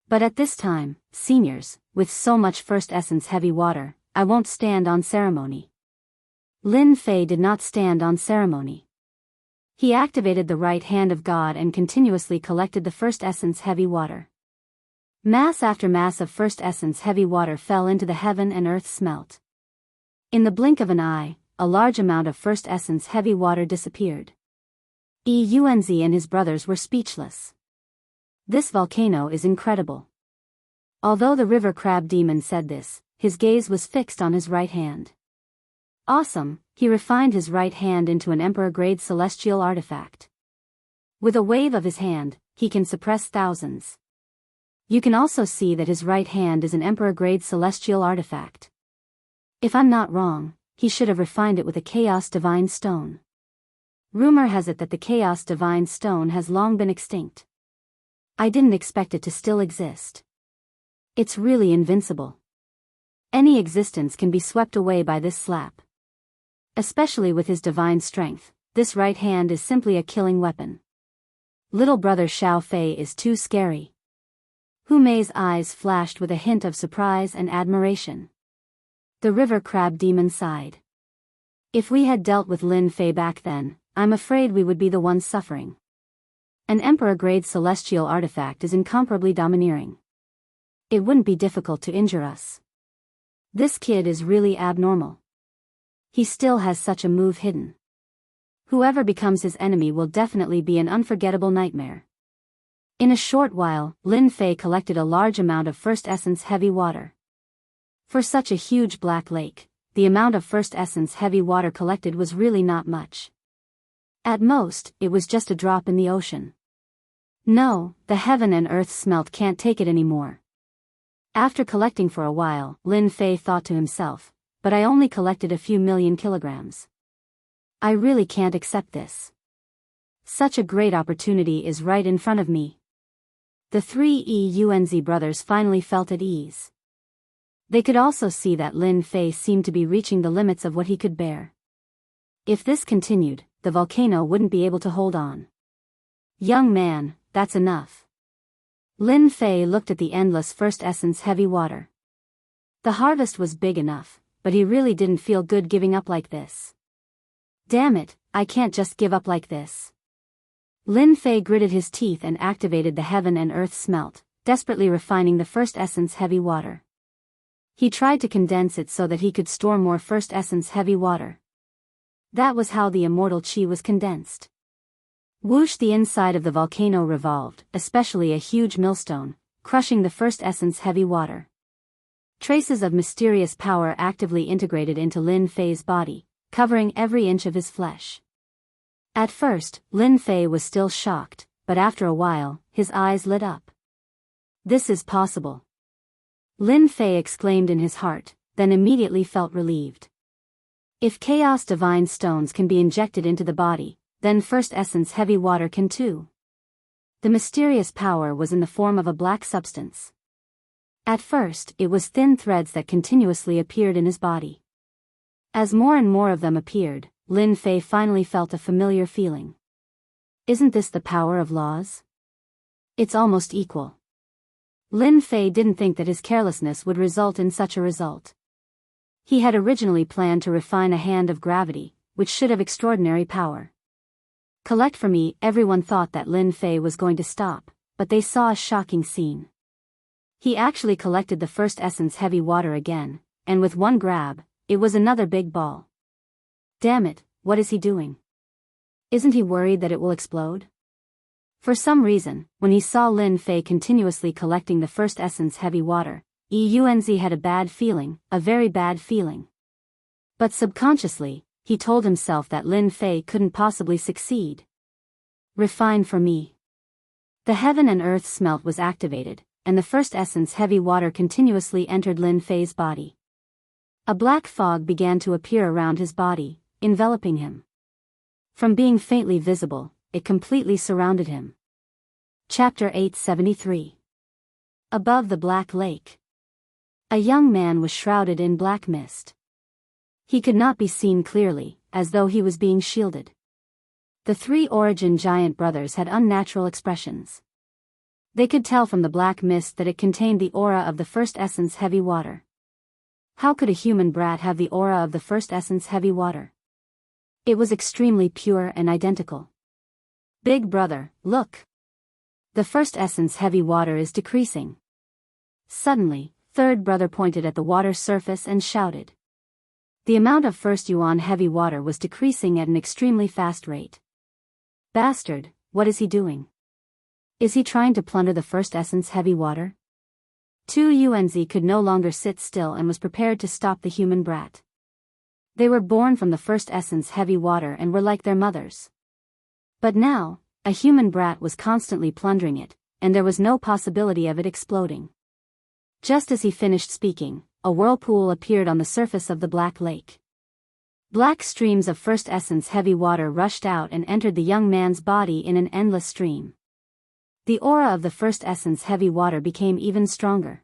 But at this time, seniors, with so much first essence heavy water, I won't stand on ceremony. Lin Fei did not stand on ceremony. He activated the right hand of God and continuously collected the first essence heavy water. Mass after mass of first essence heavy water fell into the heaven and earth smelt. In the blink of an eye, a large amount of first essence heavy water disappeared. Eunz and his brothers were speechless. This volcano is incredible. Although the river crab demon said this, his gaze was fixed on his right hand. Awesome, he refined his right hand into an emperor-grade celestial artifact. With a wave of his hand, he can suppress thousands. You can also see that his right hand is an emperor-grade celestial artifact. If I'm not wrong, he should have refined it with a Chaos Divine Stone. Rumor has it that the Chaos Divine Stone has long been extinct. I didn't expect it to still exist. It's really invincible. Any existence can be swept away by this slap. Especially with his divine strength, this right hand is simply a killing weapon. Little brother Xiao Fei is too scary. Hu Mei's eyes flashed with a hint of surprise and admiration. The river crab demon sighed. If we had dealt with Lin Fei back then, I'm afraid we would be the ones suffering. An emperor-grade celestial artifact is incomparably domineering. It wouldn't be difficult to injure us. This kid is really abnormal. He still has such a move hidden. Whoever becomes his enemy will definitely be an unforgettable nightmare. In a short while, Lin Fei collected a large amount of first essence heavy water. For such a huge black lake, the amount of first essence heavy water collected was really not much. At most, it was just a drop in the ocean. No, the heaven and earth smelt can't take it anymore. After collecting for a while, Lin Fei thought to himself, but I only collected a few million kilograms. I really can't accept this. Such a great opportunity is right in front of me. The three Eunz brothers finally felt at ease. They could also see that Lin Fei seemed to be reaching the limits of what he could bear. If this continued, the volcano wouldn't be able to hold on. Young man, that's enough. Lin Fei looked at the endless first essence heavy water. The harvest was big enough, but he really didn't feel good giving up like this. Damn it, I can't just give up like this. Lin Fei gritted his teeth and activated the heaven and earth smelt, desperately refining the first essence heavy water. He tried to condense it so that he could store more first essence heavy water. That was how the immortal chi was condensed. Whoosh, the inside of the volcano revolved, especially a huge millstone, crushing the first essence heavy water. Traces of mysterious power actively integrated into Lin Fei's body, covering every inch of his flesh. At first, Lin Fei was still shocked, but after a while, his eyes lit up. This is possible. Lin Fei exclaimed in his heart, then immediately felt relieved. If Chaos Divine Stones can be injected into the body, then first essence heavy water can too. The mysterious power was in the form of a black substance. At first, it was thin threads that continuously appeared in his body. As more and more of them appeared, Lin Fei finally felt a familiar feeling. Isn't this the power of laws? It's almost equal. Lin Fei didn't think that his carelessness would result in such a result. He had originally planned to refine a hand of gravity, which should have extraordinary power. Collect for me. Everyone thought that Lin Fei was going to stop, but they saw a shocking scene. He actually collected the first essence heavy water again, and with one grab, it was another big ball. Damn it, what is he doing? Isn't he worried that it will explode? For some reason, when he saw Lin Fei continuously collecting the first essence heavy water, Eunz had a bad feeling, a very bad feeling. But subconsciously, he told himself that Lin Fei couldn't possibly succeed. Refine for me. The heaven and earth smelt was activated, and the first essence heavy water continuously entered Lin Fei's body. A black fog began to appear around his body, enveloping him. From being faintly visible, it completely surrounded him. Chapter 873. Above the Black Lake. A young man was shrouded in black mist. He could not be seen clearly, as though he was being shielded. The three origin giant brothers had unnatural expressions. They could tell from the black mist that it contained the aura of the first essence heavy water. How could a human brat have the aura of the first essence heavy water? It was extremely pure and identical. Big brother, look! The first essence heavy water is decreasing. Suddenly, third brother pointed at the water's surface and shouted. The amount of first yuan heavy water was decreasing at an extremely fast rate. Bastard, what is he doing? Is he trying to plunder the first essence heavy water? Tu Yuanzi could no longer sit still and was prepared to stop the human brat. They were born from the first essence heavy water and were like their mothers. But now, a human brat was constantly plundering it, and there was no possibility of it exploding. Just as he finished speaking, a whirlpool appeared on the surface of the Black Lake. Black streams of first essence heavy water rushed out and entered the young man's body in an endless stream. The aura of the first essence heavy water became even stronger.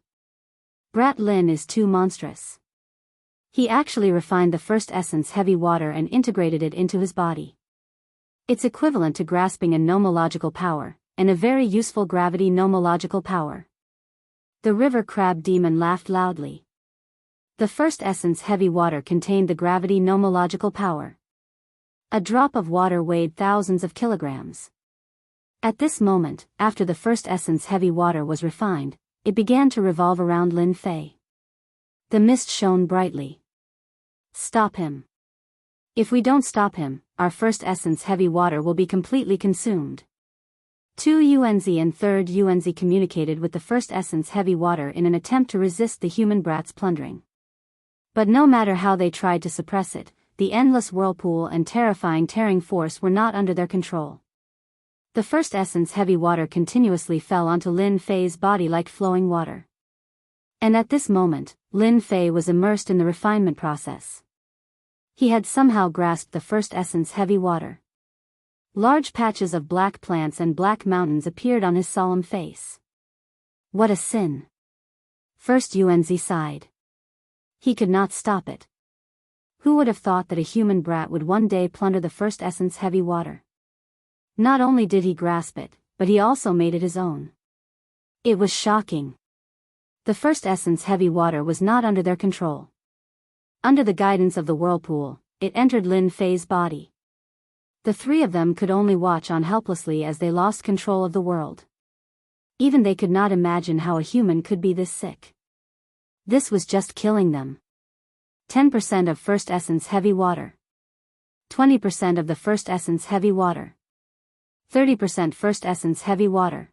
Brat Lin is too monstrous. He actually refined the first essence heavy water and integrated it into his body. It's equivalent to grasping a nomological power, and a very useful gravity nomological power. The river crab demon laughed loudly. The first essence heavy water contained the gravity nomological power. A drop of water weighed thousands of kilograms. At this moment, after the first essence heavy water was refined, it began to revolve around Lin Fei. The mist shone brightly. Stop him. If we don't stop him, our first essence heavy water will be completely consumed. Tu Yuanzi and third Yuanzi communicated with the first essence heavy water in an attempt to resist the human brat's plundering. But no matter how they tried to suppress it, the endless whirlpool and terrifying tearing force were not under their control. The first essence heavy water continuously fell onto Lin Fei's body like flowing water. And at this moment, Lin Fei was immersed in the refinement process. He had somehow grasped the first essence heavy water. Large patches of black plants and black mountains appeared on his solemn face. What a sin! First Yuanzi sighed. He could not stop it. Who would have thought that a human brat would one day plunder the first essence heavy water? Not only did he grasp it, but he also made it his own. It was shocking. The first essence heavy water was not under their control. Under the guidance of the whirlpool, it entered Lin Fei's body. The three of them could only watch on helplessly as they lost control of the world. Even they could not imagine how a human could be this sick. This was just killing them. 10% of first essence heavy water. 20% of the first essence heavy water. 30% first essence heavy water.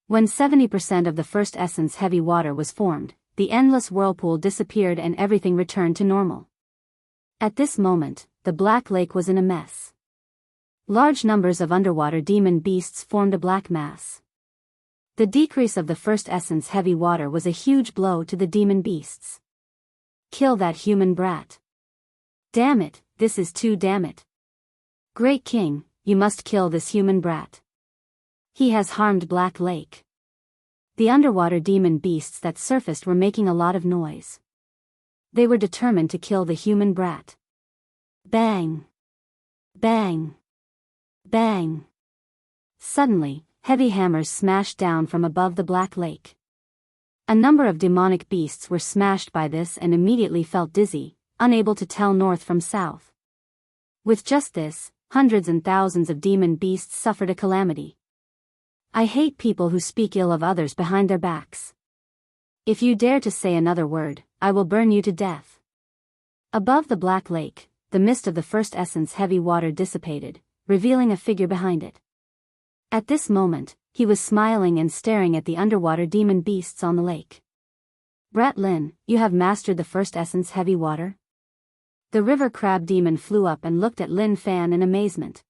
When 70% of the first essence heavy water was formed, the endless whirlpool disappeared and everything returned to normal. At this moment, the Black Lake was in a mess. Large numbers of underwater demon beasts formed a black mass. The decrease of the first essence heavy water was a huge blow to the demon beasts. Kill that human brat. Damn it, this is too damn it. Great King, you must kill this human brat. He has harmed Black Lake. The underwater demon beasts that surfaced were making a lot of noise. They were determined to kill the human brat. Bang! Bang! Bang! Suddenly, heavy hammers smashed down from above the Black Lake. A number of demonic beasts were smashed by this and immediately felt dizzy, unable to tell north from south. With just this, hundreds and thousands of demon beasts suffered a calamity. I hate people who speak ill of others behind their backs. If you dare to say another word, I will burn you to death. Above the Black Lake, the mist of the first essence heavy water dissipated, revealing a figure behind it. At this moment, he was smiling and staring at the underwater demon beasts on the lake. Brat Lin, you have mastered the first essence heavy water? The river crab demon flew up and looked at Lin Fan in amazement.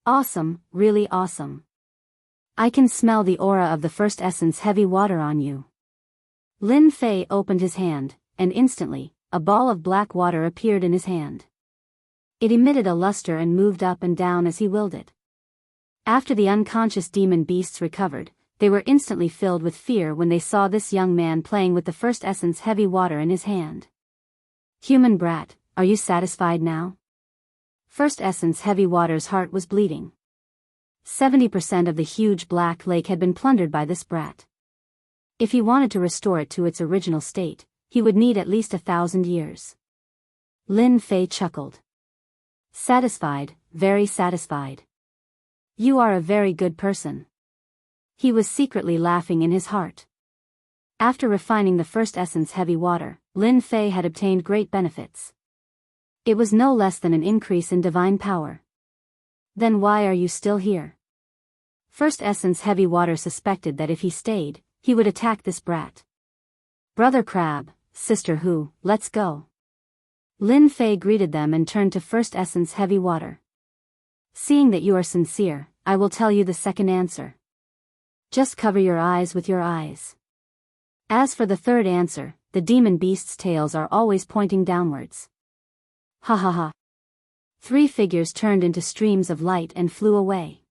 Awesome, really awesome. I can smell the aura of the first essence heavy water on you. Lin Fei opened his hand, and instantly, a ball of black water appeared in his hand. It emitted a luster and moved up and down as he willed it. After the unconscious demon beasts recovered, they were instantly filled with fear when they saw this young man playing with the first essence heavy water in his hand. Human brat, are you satisfied now? First essence heavy water's heart was bleeding. 70% of the huge black lake had been plundered by this brat. If he wanted to restore it to its original state, he would need at least 1,000 years. Lin Fei chuckled. Satisfied, very satisfied. You are a very good person. He was secretly laughing in his heart. After refining the first essence heavy water, Lin Fei had obtained great benefits. It was no less than an increase in divine power. Then why are you still here? First essence heavy water suspected that if he stayed, he would attack this brat. Brother Crab, Sister Hu, let's go. Lin Fei greeted them and turned to first essence heavy water. Seeing that you are sincere, I will tell you the second answer. Just cover your eyes with your eyes. As for the third answer, the demon beasts' tails are always pointing downwards. Ha ha ha. 3 figures turned into streams of light and flew away.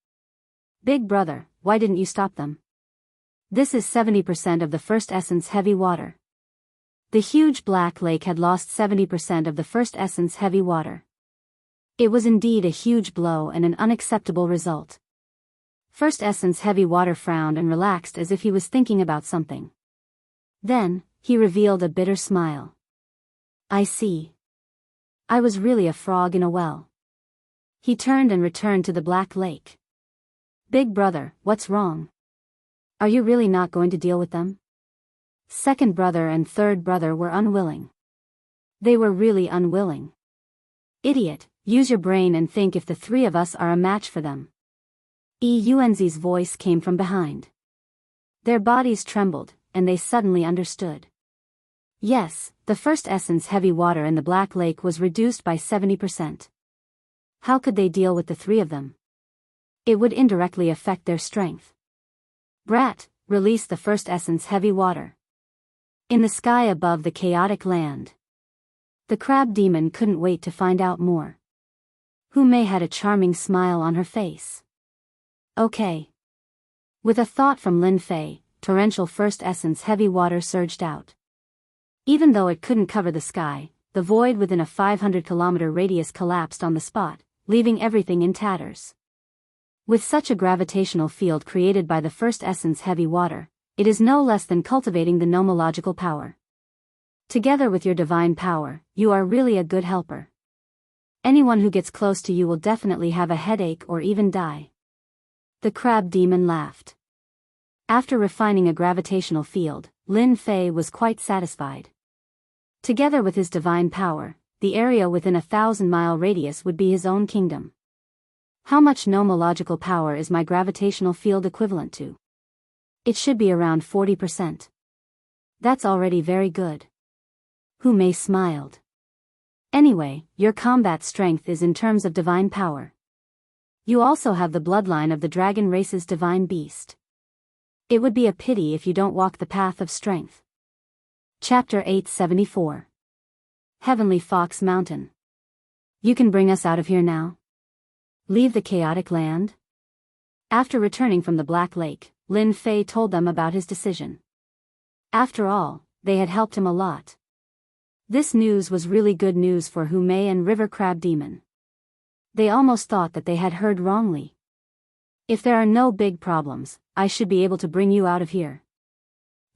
Big brother, why didn't you stop them? This is 70% of the first essence heavy water. The huge black lake had lost 70% of the first essence heavy water. It was indeed a huge blow and an unacceptable result. First essence heavy water frowned and relaxed as if he was thinking about something. Then, he revealed a bitter smile. I see. I was really a frog in a well. He turned and returned to the black lake. Big brother, what's wrong? Are you really not going to deal with them? Second brother and third brother were unwilling. They were really unwilling. Idiot, use your brain and think if the 3 of us are a match for them. Yunzi's voice came from behind. Their bodies trembled, and they suddenly understood. Yes, the first essence heavy water in the Black Lake was reduced by 70%. How could they deal with the 3 of them? It would indirectly affect their strength. Brat, release the first essence heavy water. In the sky above the chaotic land. The crab demon couldn't wait to find out more. Hu Mei had a charming smile on her face. Okay. With a thought from Lin Fei, torrential first essence heavy water surged out. Even though it couldn't cover the sky, the void within a 500-kilometer radius collapsed on the spot, leaving everything in tatters. With such a gravitational field created by the first essence heavy water, it is no less than cultivating the nomological power. Together with your divine power, you are really a good helper. Anyone who gets close to you will definitely have a headache or even die. The crab demon laughed. After refining a gravitational field, Lin Fei was quite satisfied. Together with his divine power, the area within a 1,000-mile radius would be his own kingdom. How much nomological power is my gravitational field equivalent to? It should be around 40%. That's already very good. Hu Mei smiled. Anyway, your combat strength is in terms of divine power. You also have the bloodline of the dragon race's divine beast. It would be a pity if you don't walk the path of strength. Chapter 874. Heavenly Fox Mountain. You can bring us out of here now? Leave the chaotic land? After returning from the Black Lake, Lin Fei told them about his decision. After all, they had helped him a lot. This news was really good news for Hu Mei and River Crab Demon. They almost thought that they had heard wrongly. If there are no big problems, I should be able to bring you out of here.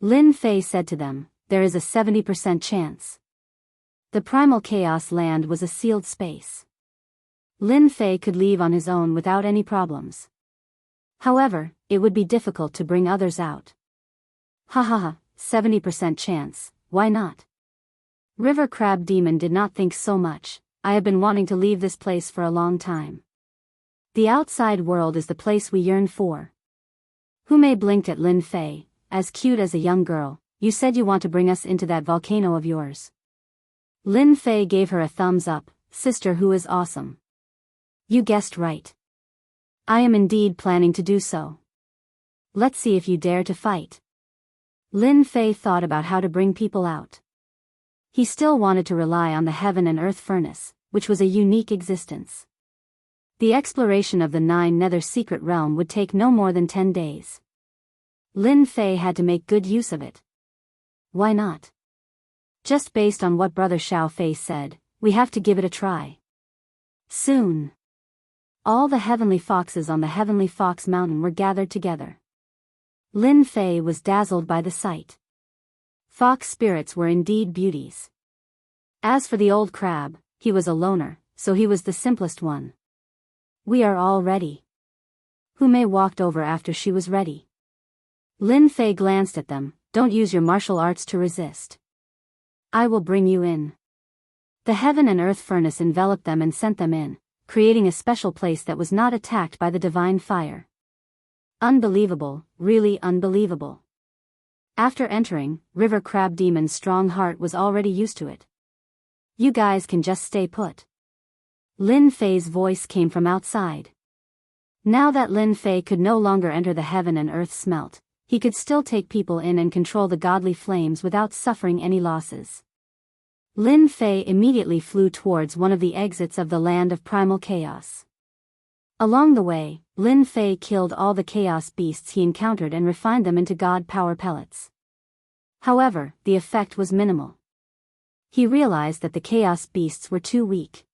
Lin Fei said to them, there is a 70% chance. The primal chaos land was a sealed space. Lin Fei could leave on his own without any problems. However, it would be difficult to bring others out. Ha ha ha, 70% chance, why not? River Crab Demon did not think so much. I have been wanting to leave this place for a long time. The outside world is the place we yearn for. Hu Mei blinked at Lin Fei, as cute as a young girl. You said you want to bring us into that volcano of yours. Lin Fei gave her a thumbs up. Sister who is awesome. You guessed right. I am indeed planning to do so. Let's see if you dare to fight. Lin Fei thought about how to bring people out. He still wanted to rely on the heaven and earth furnace, which was a unique existence. The exploration of the 9 Nether secret realm would take no more than 10 days. Lin Fei had to make good use of it. Why not? Just based on what Brother Xiao Fei said, we have to give it a try. Soon. All the heavenly foxes on the Heavenly Fox Mountain were gathered together. Lin Fei was dazzled by the sight. Fox spirits were indeed beauties. As for the old crab, he was a loner, so he was the simplest one. We are all ready. Hu Mei walked over after she was ready. Lin Fei glanced at them. Don't use your martial arts to resist. I will bring you in. The heaven and earth furnace enveloped them and sent them in, creating a special place that was not attacked by the divine fire. Unbelievable, really unbelievable. After entering, River Crab Demon's strong heart was already used to it. You guys can just stay put. Lin Fei's voice came from outside. Now that Lin Fei could no longer enter the heaven and earth smelt, he could still take people in and control the godly flames without suffering any losses. Lin Fei immediately flew towards one of the exits of the land of primal chaos. Along the way, Lin Fei killed all the chaos beasts he encountered and refined them into god power pellets. However, the effect was minimal. He realized that the chaos beasts were too weak.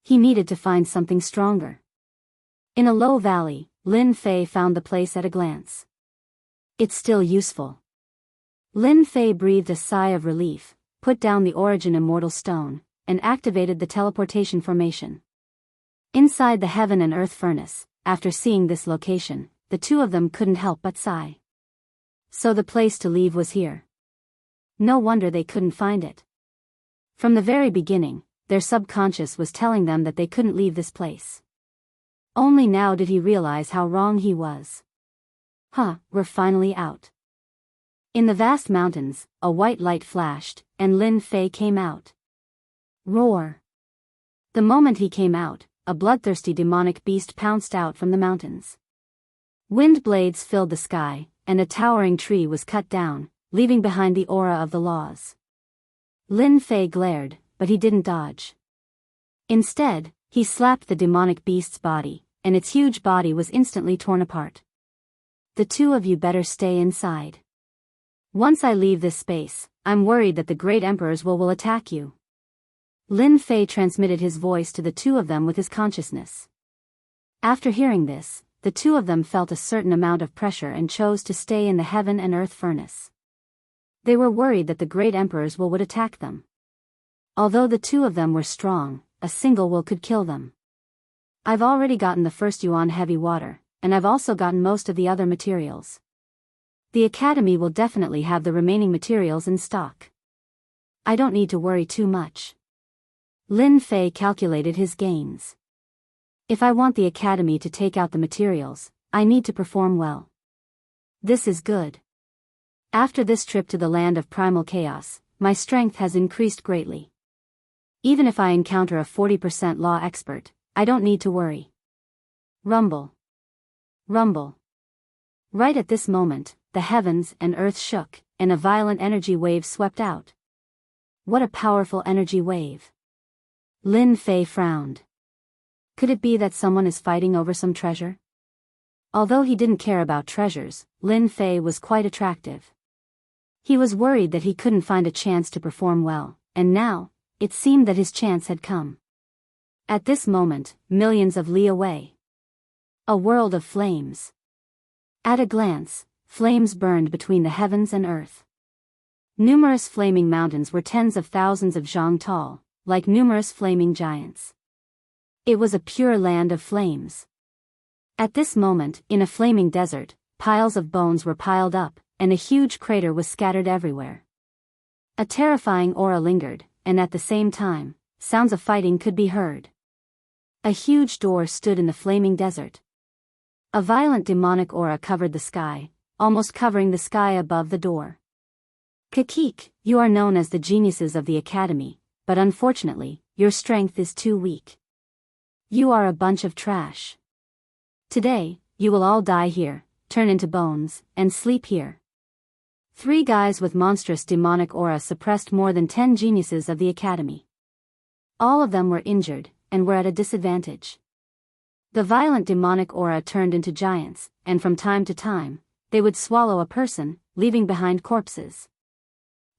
He needed to find something stronger. In a low valley, Lin Fei found the place at a glance. It's still useful. Lin Fei breathed a sigh of relief, put down the Origin Immortal Stone, and activated the teleportation formation. Inside the heaven and earth furnace, after seeing this location, the two of them couldn't help but sigh. So the place to leave was here. No wonder they couldn't find it. From the very beginning, their subconscious was telling them that they couldn't leave this place. Only now did he realize how wrong he was. We're finally out. In the vast mountains, a white light flashed, and Lin Fei came out. Roar! The moment he came out, a bloodthirsty demonic beast pounced out from the mountains. Wind blades filled the sky, and a towering tree was cut down, leaving behind the aura of the laws. Lin Fei glared, but he didn't dodge. Instead, he slapped the demonic beast's body, and its huge body was instantly torn apart. The two of you better stay inside. Once I leave this space, I'm worried that the Great Emperors will attack you. Lin Fei transmitted his voice to the two of them with his consciousness. After hearing this, the two of them felt a certain amount of pressure and chose to stay in the heaven and earth furnace. They were worried that the Great Emperors would attack them. Although the two of them were strong, a single will could kill them. I've already gotten the first Yuan heavy water, and I've also gotten most of the other materials. The Academy will definitely have the remaining materials in stock. I don't need to worry too much. Lin Fei calculated his gains. If I want the Academy to take out the materials, I need to perform well. This is good. After this trip to the land of primal chaos, my strength has increased greatly. Even if I encounter a 40% law expert, I don't need to worry. Rumble. Rumble. Right at this moment, the heavens and earth shook, and a violent energy wave swept out. What a powerful energy wave. Lin Fei frowned. Could it be that someone is fighting over some treasure? Although he didn't care about treasures, Lin Fei was quite attractive. He was worried that he couldn't find a chance to perform well, and now, it seemed that his chance had come. At this moment, millions of li away. A world of flames. At a glance, flames burned between the heavens and earth. Numerous flaming mountains were tens of thousands of zhang tall, like numerous flaming giants. It was a pure land of flames. At this moment, in a flaming desert, piles of bones were piled up, and a huge crater was scattered everywhere. A terrifying aura lingered, and at the same time, sounds of fighting could be heard. A huge door stood in the flaming desert. A violent demonic aura covered the sky, almost covering the sky above the door. Kakik, you are known as the geniuses of the Academy, but unfortunately, your strength is too weak. You are a bunch of trash. Today, you will all die here, turn into bones, and sleep here. 3 guys with monstrous demonic aura suppressed more than 10 geniuses of the academy. All of them were injured, and were at a disadvantage. The violent demonic aura turned into giants, and from time to time, they would swallow a person, leaving behind corpses.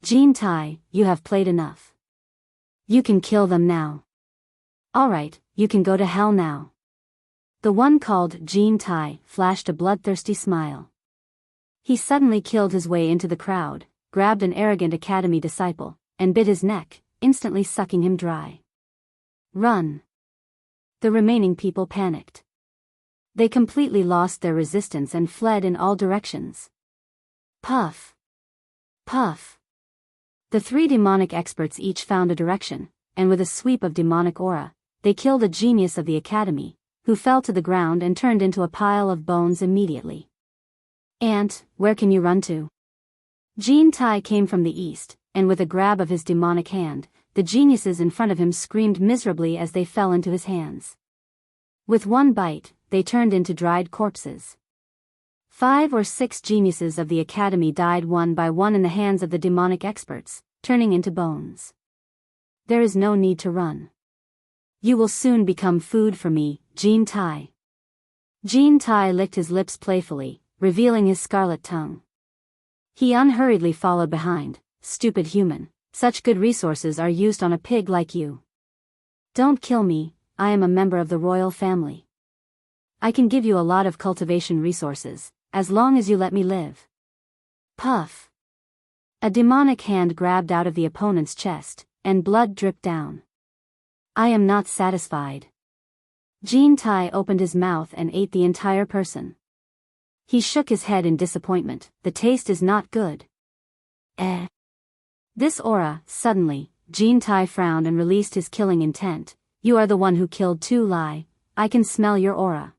Jean Tai, you have played enough. You can kill them now. Alright, you can go to hell now. The one called Jean Tai flashed a bloodthirsty smile. He suddenly killed his way into the crowd, grabbed an arrogant academy disciple, and bit his neck, instantly sucking him dry. Run. The remaining people panicked. They completely lost their resistance and fled in all directions. Puff. Puff. The 3 demonic experts each found a direction, and with a sweep of demonic aura, they killed a genius of the academy, who fell to the ground and turned into a pile of bones immediately. Ant, where can you run to? Jean Tai came from the east, and with a grab of his demonic hand, the geniuses in front of him screamed miserably as they fell into his hands. With one bite, they turned into dried corpses. 5 or 6 geniuses of the academy died one by one in the hands of the demonic experts, turning into bones. There is no need to run. You will soon become food for me, Jean Tai. Jean Tai licked his lips playfully, revealing his scarlet tongue. He unhurriedly followed behind. Stupid human, such good resources are used on a pig like you. Don't kill me, I am a member of the royal family. I can give you a lot of cultivation resources, as long as you let me live. Puff. A demonic hand grabbed out of the opponent's chest, and blood dripped down. I am not satisfied. Jean Tai opened his mouth and ate the entire person. He shook his head in disappointment. The taste is not good. This aura, suddenly, Jean Tai frowned and released his killing intent. You are the one who killed Tu Lai, I can smell your aura.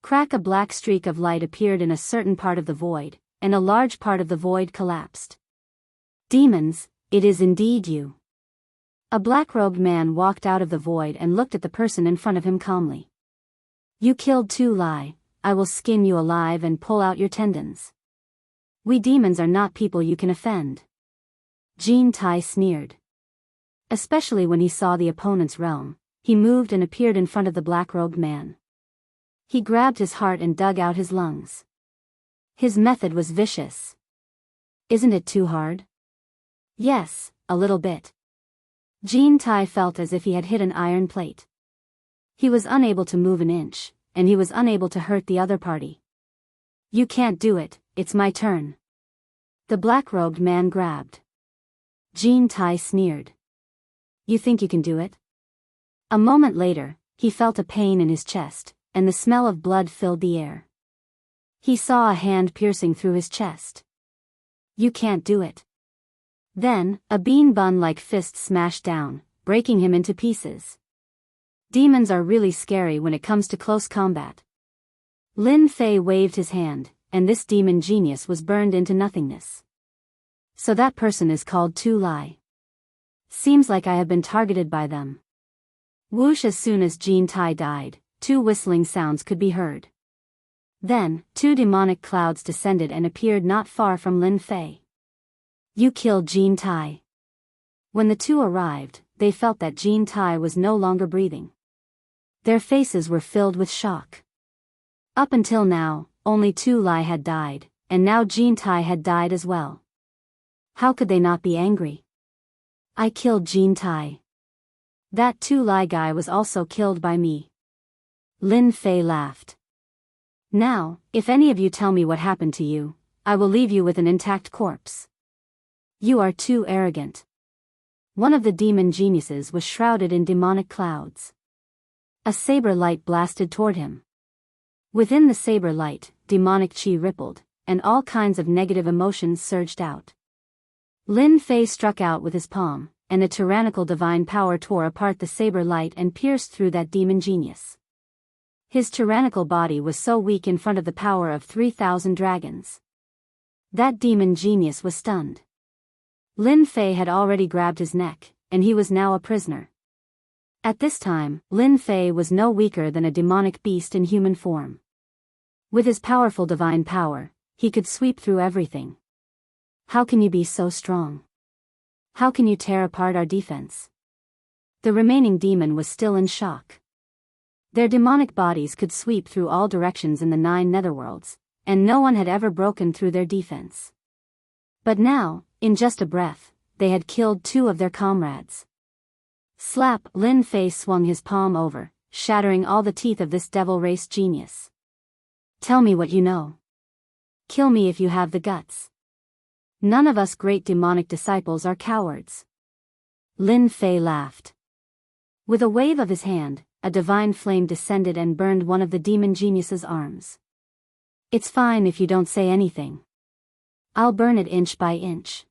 Crack. A black streak of light appeared in a certain part of the void, and a large part of the void collapsed. Demons, it is indeed you. A black-robed man walked out of the void and looked at the person in front of him calmly. You killed Tu Lai, I will skin you alive and pull out your tendons. We demons are not people you can offend. Jean Tai sneered. Especially when he saw the opponent's realm, he moved and appeared in front of the black-robed man. He grabbed his heart and dug out his lungs. His method was vicious. Isn't it too hard? Yes, a little bit. Jean Tai felt as if he had hit an iron plate. He was unable to move an inch, and he was unable to hurt the other party. You can't do it, it's my turn. The black-robed man grabbed. Jean Tai sneered. You think you can do it? A moment later, he felt a pain in his chest, and the smell of blood filled the air. He saw a hand piercing through his chest. You can't do it. Then, a bean bun-like fist smashed down, breaking him into pieces. Demons are really scary when it comes to close combat. Lin Fei waved his hand, and this demon genius was burned into nothingness. So that person is called Tu Lai. Seems like I have been targeted by them. Whoosh! As soon as Jean Tai died, 2 whistling sounds could be heard. Then, 2 demonic clouds descended and appeared not far from Lin Fei. You killed Jean Tai. When the 2 arrived, they felt that Jean Tai was no longer breathing. Their faces were filled with shock. Up until now, only Tu Lai had died, and now Jean Tai had died as well. How could they not be angry? I killed Jean Tai. That Tu Lai guy was also killed by me. Lin Fei laughed. Now, if any of you tell me what happened to you, I will leave you with an intact corpse. You are too arrogant. One of the demon geniuses was shrouded in demonic clouds. A saber light blasted toward him. Within the saber light, demonic chi rippled, and all kinds of negative emotions surged out. Lin Fei struck out with his palm, and a tyrannical divine power tore apart the saber light and pierced through that demon genius. His tyrannical body was so weak in front of the power of 3,000 dragons. That demon genius was stunned. Lin Fei had already grabbed his neck, and he was now a prisoner. At this time, Lin Fei was no weaker than a demonic beast in human form. With his powerful divine power, he could sweep through everything. How can you be so strong? How can you tear apart our defense? The remaining demon was still in shock. Their demonic bodies could sweep through all directions in the 9 netherworlds, and no one had ever broken through their defense. But now, in just a breath, they had killed 2 of their comrades. Slap! Lin Fei swung his palm over, shattering all the teeth of this devil-race genius. Tell me what you know. Kill me if you have the guts. None of us great demonic disciples are cowards. Lin Fei laughed. With a wave of his hand, a divine flame descended and burned one of the demon genius's arms. It's fine if you don't say anything. I'll burn it inch by inch.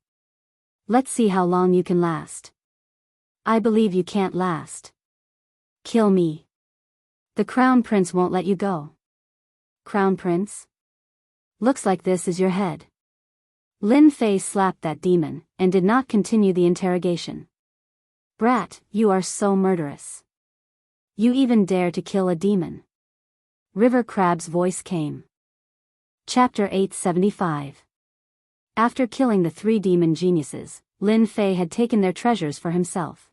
Let's see how long you can last. I believe you can't last. Kill me. The Crown Prince won't let you go. Crown Prince? Looks like this is your head. Lin Fei slapped that demon, and did not continue the interrogation. Brat, you are so murderous. You even dare to kill a demon. River Crab's voice came. Chapter 875. After killing the 3 demon geniuses, Lin Fei had taken their treasures for himself.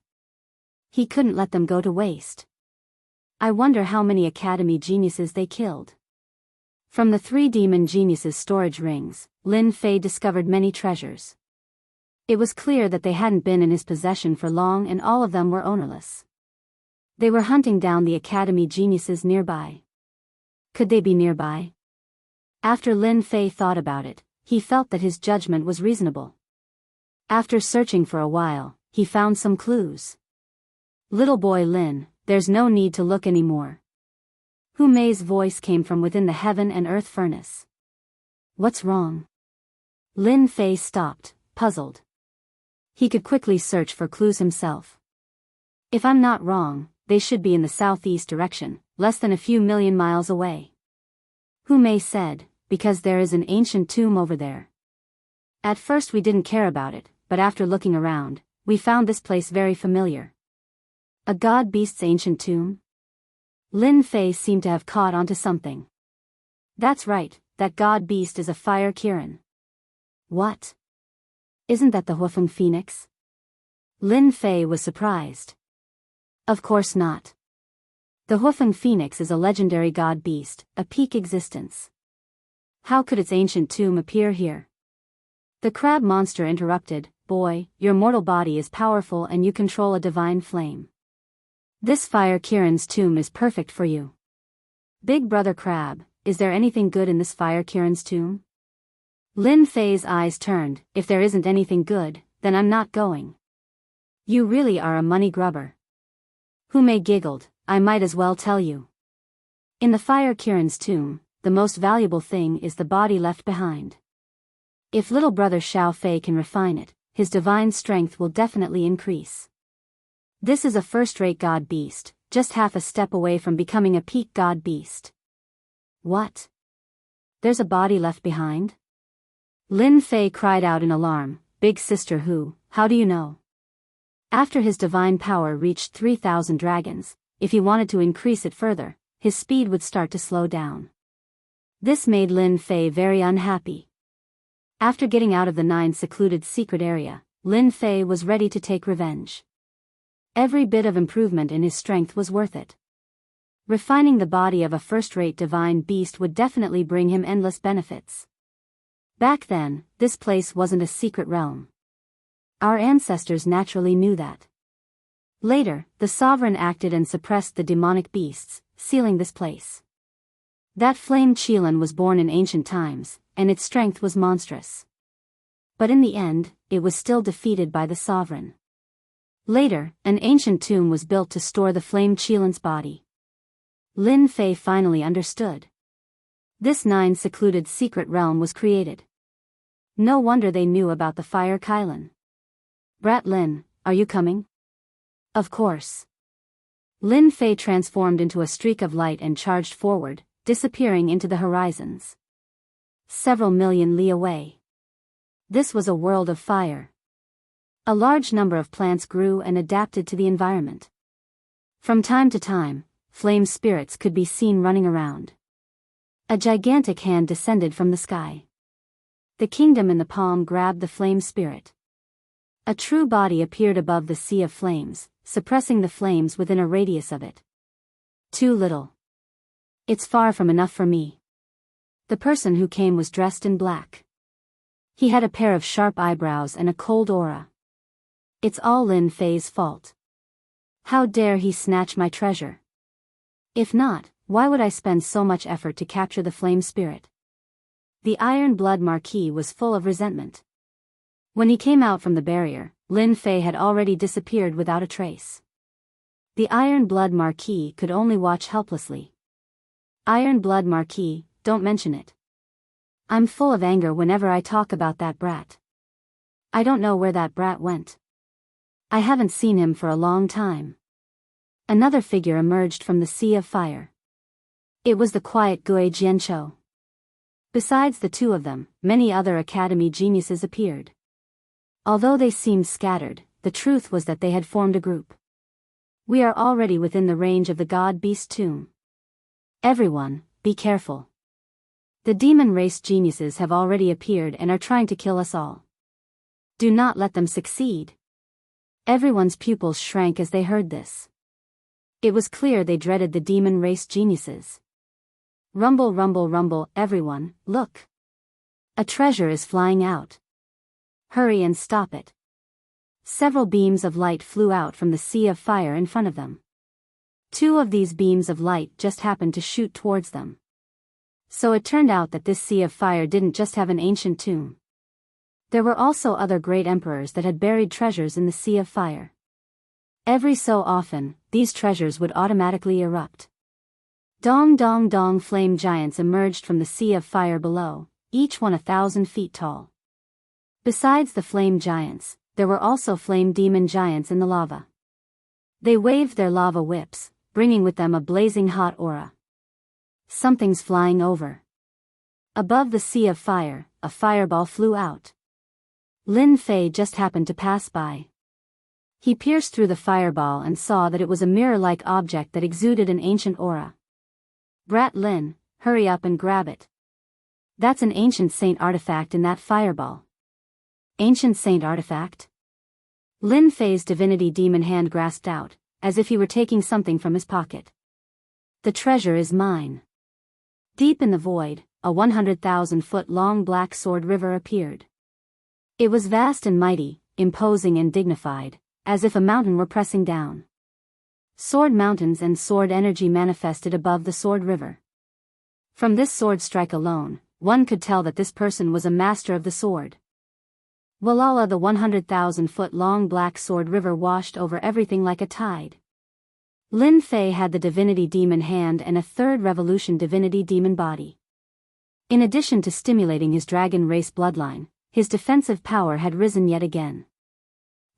He couldn't let them go to waste. I wonder how many academy geniuses they killed. From the 3 demon geniuses' storage rings, Lin Fei discovered many treasures. It was clear that they hadn't been in his possession for long, and all of them were ownerless. They were hunting down the academy geniuses nearby. Could they be nearby? After Lin Fei thought about it, he felt that his judgment was reasonable. After searching for a while, he found some clues. Little boy Lin, there's no need to look anymore. Hu Mei's voice came from within the heaven and earth furnace. What's wrong? Lin Fei stopped, puzzled. He could quickly search for clues himself. If I'm not wrong, they should be in the southeast direction, less than a few million miles away. Hu Mei said, because there is an ancient tomb over there. At first we didn't care about it, but after looking around, we found this place very familiar. A god beast's ancient tomb? Lin Fei seemed to have caught onto something. That's right, that god beast is a fire Kirin. What? Isn't that the Huifeng Phoenix? Lin Fei was surprised. Of course not. The Huifeng Phoenix is a legendary god beast, a peak existence. How could its ancient tomb appear here? The crab monster interrupted, Boy, your mortal body is powerful and you control a divine flame. This fire Kirin's tomb is perfect for you. Big brother crab, is there anything good in this fire Kirin's tomb? Lin Fei's eyes turned, if there isn't anything good, then I'm not going. You really are a money grubber. Hu Mei giggled, I might as well tell you. In the fire Kirin's tomb, the most valuable thing is the body left behind. If little brother Xiao Fei can refine it, his divine strength will definitely increase. This is a first-rate god beast, just half a step away from becoming a peak god beast. What? There's a body left behind? Lin Fei cried out in alarm, Big sister Hu, how do you know? After his divine power reached 3,000 dragons, if he wanted to increase it further, his speed would start to slow down. This made Lin Fei very unhappy. After getting out of the 9 secluded secret area, Lin Fei was ready to take revenge. Every bit of improvement in his strength was worth it. Refining the body of a first-rate divine beast would definitely bring him endless benefits. Back then, this place wasn't a secret realm. Our ancestors naturally knew that. Later, the sovereign acted and suppressed the demonic beasts, sealing this place. That flame Qilin was born in ancient times, and its strength was monstrous. But in the end, it was still defeated by the sovereign. Later, an ancient tomb was built to store the flame Qilin's body. Lin Fei finally understood. This 9 secluded secret realm was created. No wonder they knew about the fire Qilin. Brat Lin, are you coming? Of course. Lin Fei transformed into a streak of light and charged forward, disappearing into the horizons. Several million li away. This was a world of fire. A large number of plants grew and adapted to the environment. From time to time, flame spirits could be seen running around. A gigantic hand descended from the sky. The kingdom in the palm grabbed the flame spirit. A true body appeared above the sea of flames, suppressing the flames within a radius of it. Too little. It's far from enough for me. The person who came was dressed in black. He had a pair of sharp eyebrows and a cold aura. It's all Lin Fei's fault. How dare he snatch my treasure? If not, why would I spend so much effort to capture the flame spirit? The Iron Blood Marquis was full of resentment. When he came out from the barrier, Lin Fei had already disappeared without a trace. The Iron Blood Marquis could only watch helplessly. Iron Blood Marquis, don't mention it. I'm full of anger whenever I talk about that brat. I don't know where that brat went. I haven't seen him for a long time. Another figure emerged from the sea of fire. It was the quiet Gui Jianchou. Besides the two of them, many other academy geniuses appeared. Although they seemed scattered, the truth was that they had formed a group. We are already within the range of the God-Beast tomb. Everyone, be careful. The demon race geniuses have already appeared and are trying to kill us all. Do not let them succeed. Everyone's pupils shrank as they heard this. It was clear they dreaded the demon race geniuses. Rumble, rumble, rumble, everyone, look. A treasure is flying out. Hurry and stop it. Several beams of light flew out from the sea of fire in front of them. Two of these beams of light just happened to shoot towards them. So it turned out that this sea of fire didn't just have an ancient tomb. There were also other great emperors that had buried treasures in the sea of fire. Every so often, these treasures would automatically erupt. Dong dong dong, flame giants emerged from the sea of fire below, each one 1,000 feet tall. Besides the flame giants, there were also flame demon giants in the lava. They waved their lava whips, bringing with them a blazing hot aura. Something's flying over. Above the sea of fire, a fireball flew out. Lin Fei just happened to pass by. He pierced through the fireball and saw that it was a mirror-like object that exuded an ancient aura. Brat Lin, hurry up and grab it. That's an ancient saint artifact in that fireball. Ancient saint artifact? Lin Fei's divinity demon hand grasped out, as if he were taking something from his pocket. The treasure is mine. Deep in the void, a 100,000-foot-long black sword river appeared. It was vast and mighty, imposing and dignified, as if a mountain were pressing down. Sword mountains and sword energy manifested above the sword river. From this sword strike alone, one could tell that this person was a master of the sword. Walala, the 100,000-foot-long black sword river washed over everything like a tide. Lin Fei had the divinity demon hand and a third revolution divinity demon body. In addition to stimulating his dragon race bloodline, his defensive power had risen yet again.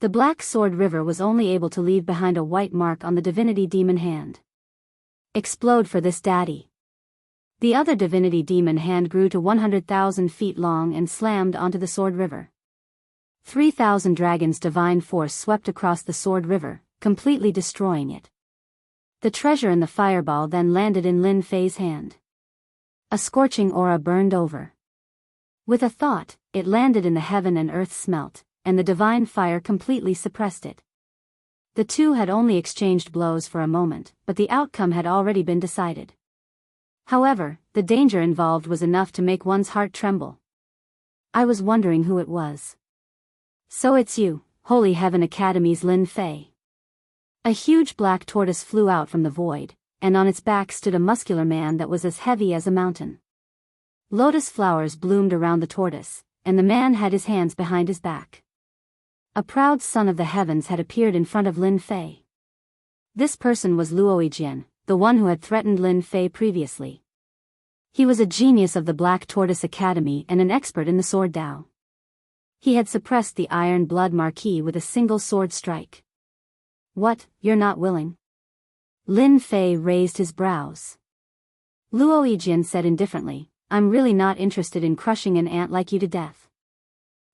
The black sword river was only able to leave behind a white mark on the divinity demon hand. Explode for this daddy. The other divinity demon hand grew to 100,000 feet long and slammed onto the sword river. 3,000 dragons' divine force swept across the sword river, completely destroying it. The treasure in the fireball then landed in Lin Fei's hand. A scorching aura burned over. With a thought, it landed in the heaven and earth smelt, and the divine fire completely suppressed it. The two had only exchanged blows for a moment, but the outcome had already been decided. However, the danger involved was enough to make one's heart tremble. I was wondering who it was. So it's you, Holy Heaven Academy's Lin Fei. A huge black tortoise flew out from the void, and on its back stood a muscular man that was as heavy as a mountain. Lotus flowers bloomed around the tortoise, and the man had his hands behind his back. A proud son of the heavens had appeared in front of Lin Fei. This person was Luo Yijian, the one who had threatened Lin Fei previously. He was a genius of the Black Tortoise Academy and an expert in the sword Dao. He had suppressed the Iron Blood Marquis with a single sword strike. What, you're not willing? Lin Fei raised his brows. Luo Yijian said indifferently, I'm really not interested in crushing an ant like you to death.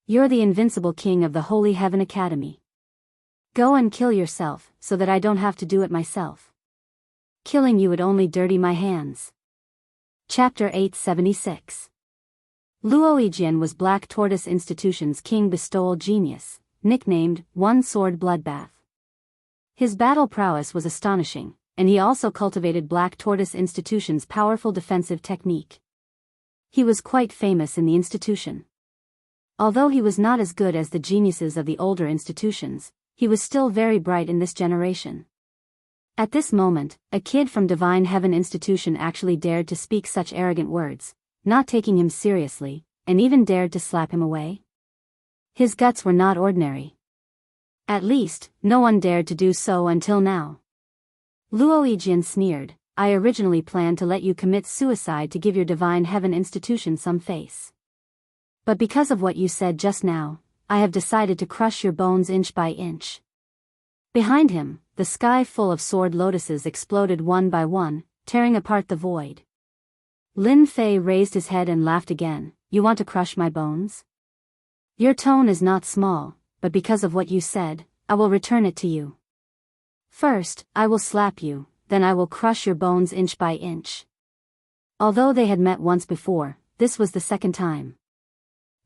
You're the invincible king of the Holy Heaven Academy. Go and kill yourself, so that I don't have to do it myself. Killing you would only dirty my hands. Chapter 876. Luo Yijian was Black Tortoise Institution's king bestowal genius, nicknamed One-Sword Bloodbath. His battle prowess was astonishing, and he also cultivated Black Tortoise Institution's powerful defensive technique. He was quite famous in the institution. Although he was not as good as the geniuses of the older institutions, he was still very bright in this generation. At this moment, a kid from Divine Heaven Institution actually dared to speak such arrogant words, not taking him seriously, and even dared to slap him away. His guts were not ordinary. At least, no one dared to do so until now. Luo Yijian sneered, I originally planned to let you commit suicide to give your Divine Heaven Institution some face. But because of what you said just now, I have decided to crush your bones inch by inch. Behind him, the sky full of sword lotuses exploded one by one, tearing apart the void. Lin Fei raised his head and laughed again. You want to crush my bones? Your tone is not small, but because of what you said, I will return it to you. First, I will slap you, then I will crush your bones inch by inch. Although they had met once before, this was the second time.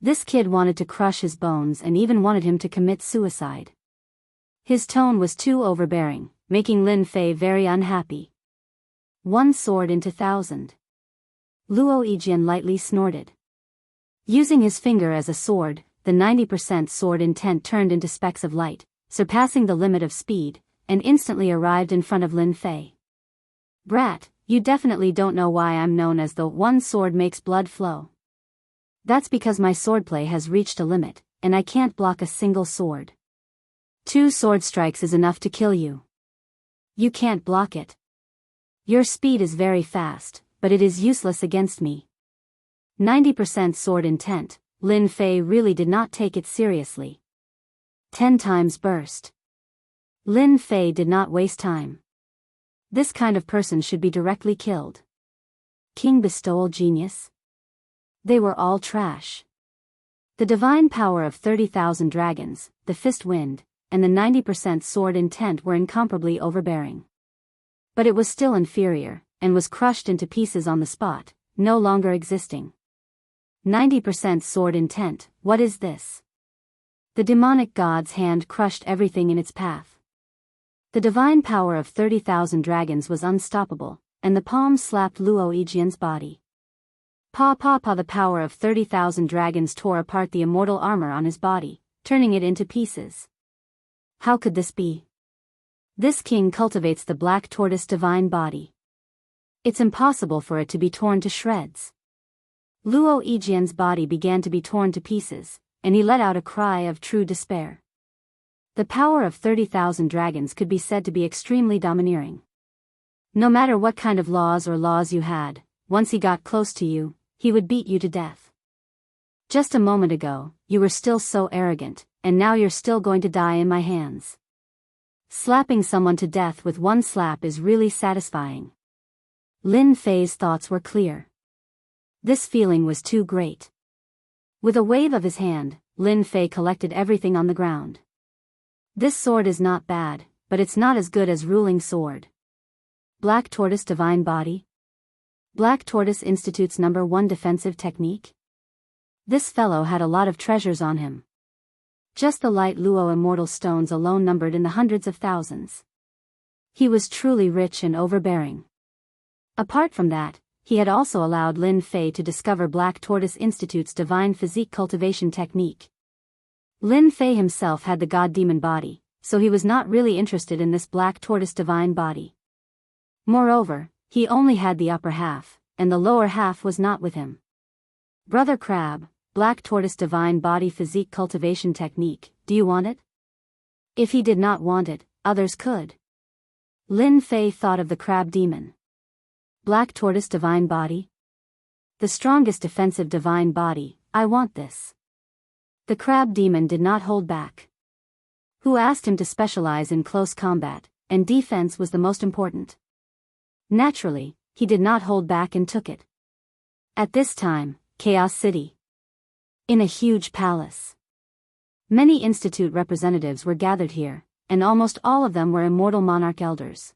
This kid wanted to crush his bones and even wanted him to commit suicide. His tone was too overbearing, making Lin Fei very unhappy. One sword into 1,000. Luo Yijian lightly snorted. Using his finger as a sword, the 90% sword intent turned into specks of light, surpassing the limit of speed, and instantly arrived in front of Lin Fei. Brat, you definitely don't know why I'm known as the one sword makes blood flow. That's because my swordplay has reached a limit, and I can't block a single sword. 2 sword strikes is enough to kill you. You can't block it. Your speed is very fast, but it is useless against me. 90% sword intent, Lin Fei really did not take it seriously. 10 times burst. Lin Fei did not waste time. This kind of person should be directly killed. King bestowal genius? They were all trash. The divine power of 30,000 dragons, the fist wind, and the 90% sword intent were incomparably overbearing. But it was still inferior, and was crushed into pieces on the spot, no longer existing. 90% sword intent, what is this? The demonic god's hand crushed everything in its path. The divine power of 30,000 dragons was unstoppable, and the palm slapped Luo Yijian's body. Pa pa pa, the power of 30,000 dragons tore apart the immortal armor on his body, turning it into pieces. How could this be? This king cultivates the black tortoise divine body. It's impossible for it to be torn to shreds. Luo Yijian's body began to be torn to pieces, and he let out a cry of true despair. The power of 30,000 dragons could be said to be extremely domineering. No matter what kind of laws you had, once he got close to you, he would beat you to death. Just a moment ago, you were still so arrogant, and now you're still going to die in my hands. Slapping someone to death with one slap is really satisfying. Lin Fei's thoughts were clear. This feeling was too great. With a wave of his hand, Lin Fei collected everything on the ground. This sword is not bad, but it's not as good as ruling sword. Black Tortoise Divine Body? Black Tortoise Institute's #1 defensive technique? This fellow had a lot of treasures on him. Just the light Luo immortal stones alone numbered in the hundreds of thousands. He was truly rich and overbearing. Apart from that, he had also allowed Lin Fei to discover Black Tortoise Institute's divine physique cultivation technique. Lin Fei himself had the god-demon body, so he was not really interested in this Black Tortoise divine body. Moreover, he only had the upper half, and the lower half was not with him. Brother Crab, Black Tortoise divine body physique cultivation technique, do you want it? If he did not want it, others could. Lin Fei thought of the crab demon. Black Tortoise divine body? The strongest defensive divine body, I want this. The crab demon did not hold back. Who asked him to specialize in close combat, and defense was the most important. Naturally, he did not hold back and took it. At this time, Chaos City. In a huge palace. Many institute representatives were gathered here, and almost all of them were immortal monarch elders.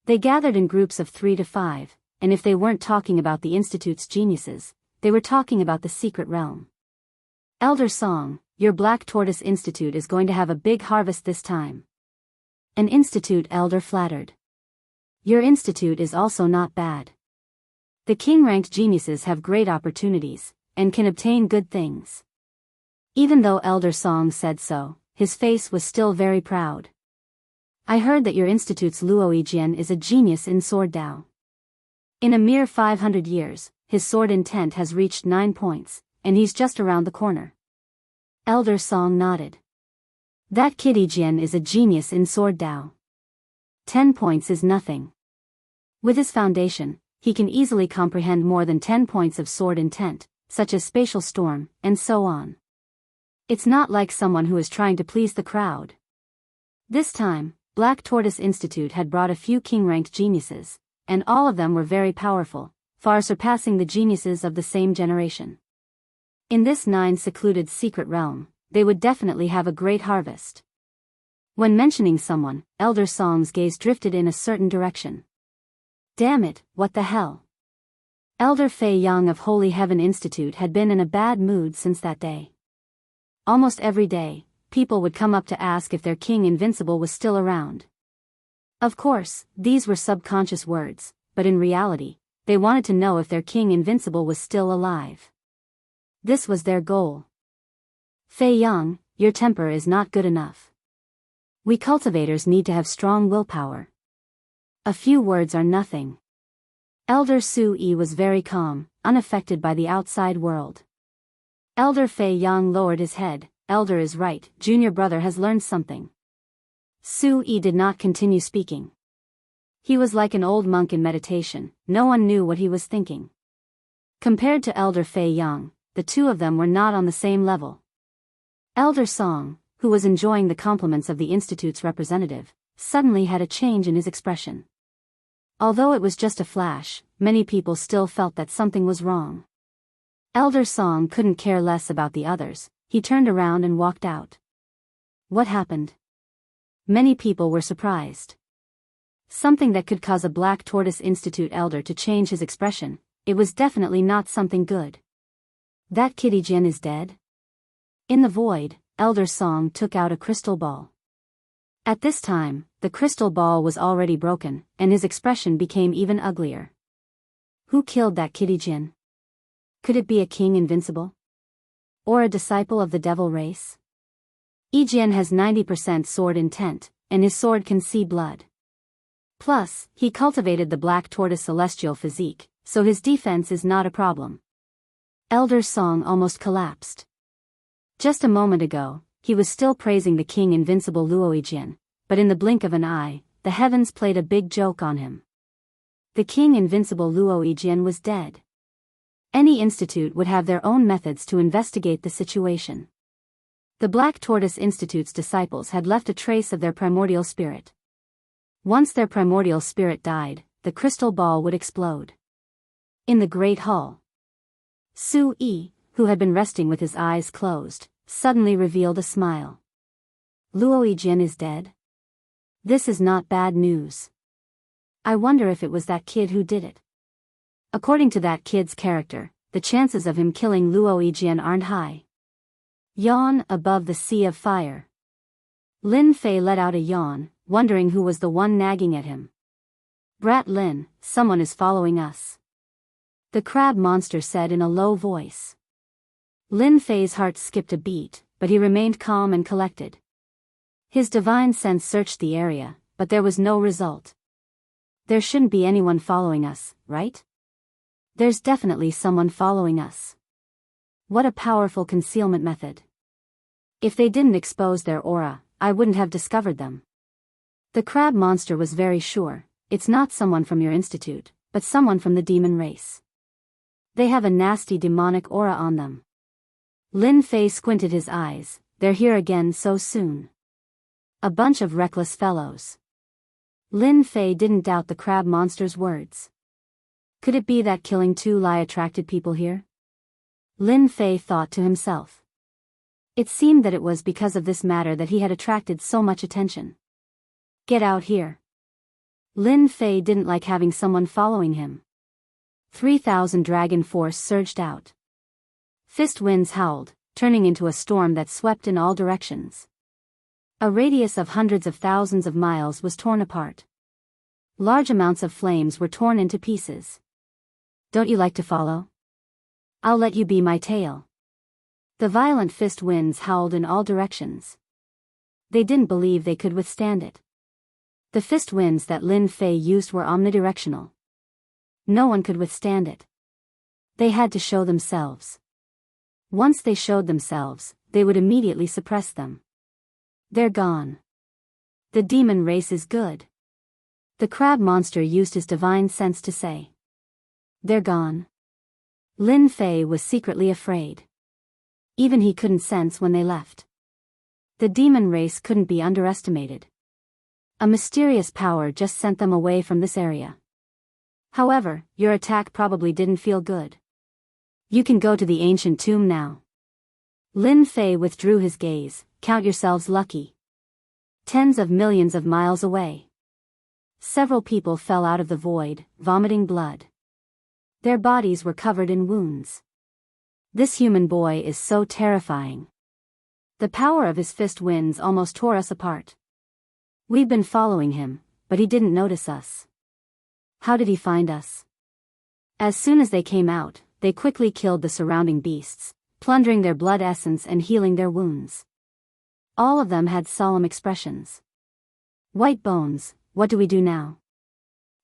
They gathered in groups of 3 to 5, and if they weren't talking about the institute's geniuses, they were talking about the secret realm. Elder Song, your Black Tortoise Institute is going to have a big harvest this time. An institute elder flattered. Your institute is also not bad. The king-ranked geniuses have great opportunities, and can obtain good things. Even though Elder Song said so, his face was still very proud. I heard that your institute's Luo Yijian is a genius in sword Dao. In a mere 500 years, his sword intent has reached 9 points, and he's just around the corner. Elder Song nodded. That kid Yijian is a genius in sword Dao. 10 points is nothing. With his foundation, he can easily comprehend more than 10 points of sword intent, such as spatial storm, and so on. It's not like someone who is trying to please the crowd. This time, Black Tortoise Institute had brought a few king-ranked geniuses, and all of them were very powerful, far surpassing the geniuses of the same generation. In this 9 secluded secret realm, they would definitely have a great harvest. When mentioning someone, Elder Song's gaze drifted in a certain direction. Damn it, what the hell? Elder Fei Yang of Holy Heaven Institute had been in a bad mood since that day. Almost every day, people would come up to ask if their King Invincible was still around. Of course, these were subconscious words, but in reality, they wanted to know if their King Invincible was still alive. This was their goal. Fei Yang, your temper is not good enough. We cultivators need to have strong willpower. A few words are nothing. Elder Su Yi was very calm, unaffected by the outside world. Elder Fei Yang lowered his head. Elder is right, junior brother has learned something. Su Yi did not continue speaking. He was like an old monk in meditation, no one knew what he was thinking. Compared to Elder Fei Yang, the two of them were not on the same level. Elder Song, who was enjoying the compliments of the Institute's representative, suddenly had a change in his expression. Although it was just a flash, many people still felt that something was wrong. Elder Song couldn't care less about the others. He turned around and walked out. What happened? Many people were surprised. Something that could cause a Black Tortoise Institute elder to change his expression, it was definitely not something good. That Kitty Jin is dead? In the void, Elder Song took out a crystal ball. At this time, the crystal ball was already broken, and his expression became even uglier. Who killed that Kitty Jin? Could it be a King Invincible? Or a disciple of the devil race? Yijian has 90% sword intent, and his sword can see blood. Plus, he cultivated the Black Tortoise celestial physique, so his defense is not a problem. Elder Song almost collapsed. Just a moment ago, he was still praising the King Invincible Luo Yijian, but in the blink of an eye, the heavens played a big joke on him. The King Invincible Luo Yijian was dead. Any institute would have their own methods to investigate the situation. The Black Tortoise Institute's disciples had left a trace of their primordial spirit. Once their primordial spirit died, the crystal ball would explode. In the Great Hall, Su Yi, who had been resting with his eyes closed, suddenly revealed a smile. Luo Yijian is dead? This is not bad news. I wonder if it was that kid who did it. According to that kid's character, the chances of him killing Luo Yijian aren't high. Yawn above the sea of fire. Lin Fei let out a yawn, wondering who was the one nagging at him. Brat Lin, someone is following us. The crab monster said in a low voice. Lin Fei's heart skipped a beat, but he remained calm and collected. His divine sense searched the area, but there was no result. There shouldn't be anyone following us, right? There's definitely someone following us. What a powerful concealment method. If they didn't expose their aura, I wouldn't have discovered them. The crab monster was very sure, it's not someone from your institute, but someone from the demon race. They have a nasty demonic aura on them. Lin Fei squinted his eyes, they're here again so soon. A bunch of reckless fellows. Lin Fei didn't doubt the crab monster's words. Could it be that killing Tu Lai attracted people here? Lin Fei thought to himself. It seemed that it was because of this matter that he had attracted so much attention. Get out here. Lin Fei didn't like having someone following him. 3,000 dragon force surged out. Fist winds howled, turning into a storm that swept in all directions. A radius of hundreds of thousands of miles was torn apart. Large amounts of flames were torn into pieces. Don't you like to follow? I'll let you be my tail. The violent fist winds howled in all directions. They didn't believe they could withstand it. The fist winds that Lin Fei used were omnidirectional. No one could withstand it. They had to show themselves. Once they showed themselves, they would immediately suppress them. They're gone. The demon race is good. The crab monster used his divine sense to say. They're gone. Lin Fei was secretly afraid. Even he couldn't sense when they left. The demon race couldn't be underestimated. A mysterious power just sent them away from this area. However, your attack probably didn't feel good. You can go to the ancient tomb now. Lin Fei withdrew his gaze. Count yourselves lucky. Tens of millions of miles away. Several people fell out of the void, vomiting blood. Their bodies were covered in wounds. This human boy is so terrifying. The power of his fist winds almost tore us apart. We've been following him, but he didn't notice us. How did he find us? As soon as they came out, they quickly killed the surrounding beasts, plundering their blood essence and healing their wounds. All of them had solemn expressions. White bones, what do we do now?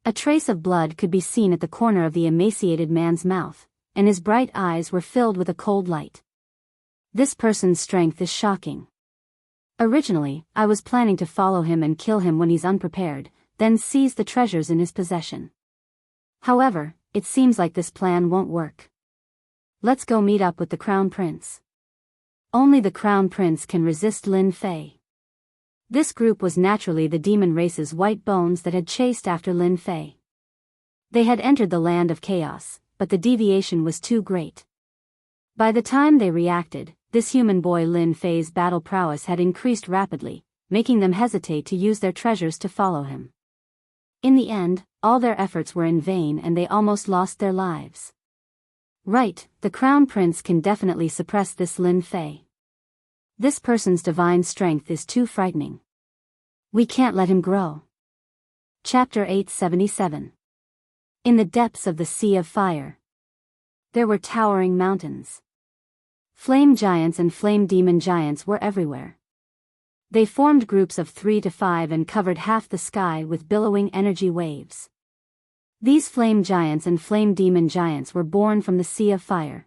A trace of blood could be seen at the corner of the emaciated man's mouth, and his bright eyes were filled with a cold light. This person's strength is shocking. Originally, I was planning to follow him and kill him when he's unprepared, then seize the treasures in his possession. However, it seems like this plan won't work. Let's go meet up with the Crown Prince. Only the Crown Prince can resist Lin Fei. This group was naturally the demon race's white bones that had chased after Lin Fei. They had entered the land of chaos, but the deviation was too great. By the time they reacted, this human boy Lin Fei's battle prowess had increased rapidly, making them hesitate to use their treasures to follow him. In the end, all their efforts were in vain and they almost lost their lives. Right, the Crown Prince can definitely suppress this Lin Fei. This person's divine strength is too frightening. We can't let him grow. Chapter 877. In the depths of the Sea of Fire. There were towering mountains. Flame giants and flame demon giants were everywhere. They formed groups of 3 to 5 and covered half the sky with billowing energy waves. These flame giants and flame demon giants were born from the Sea of Fire.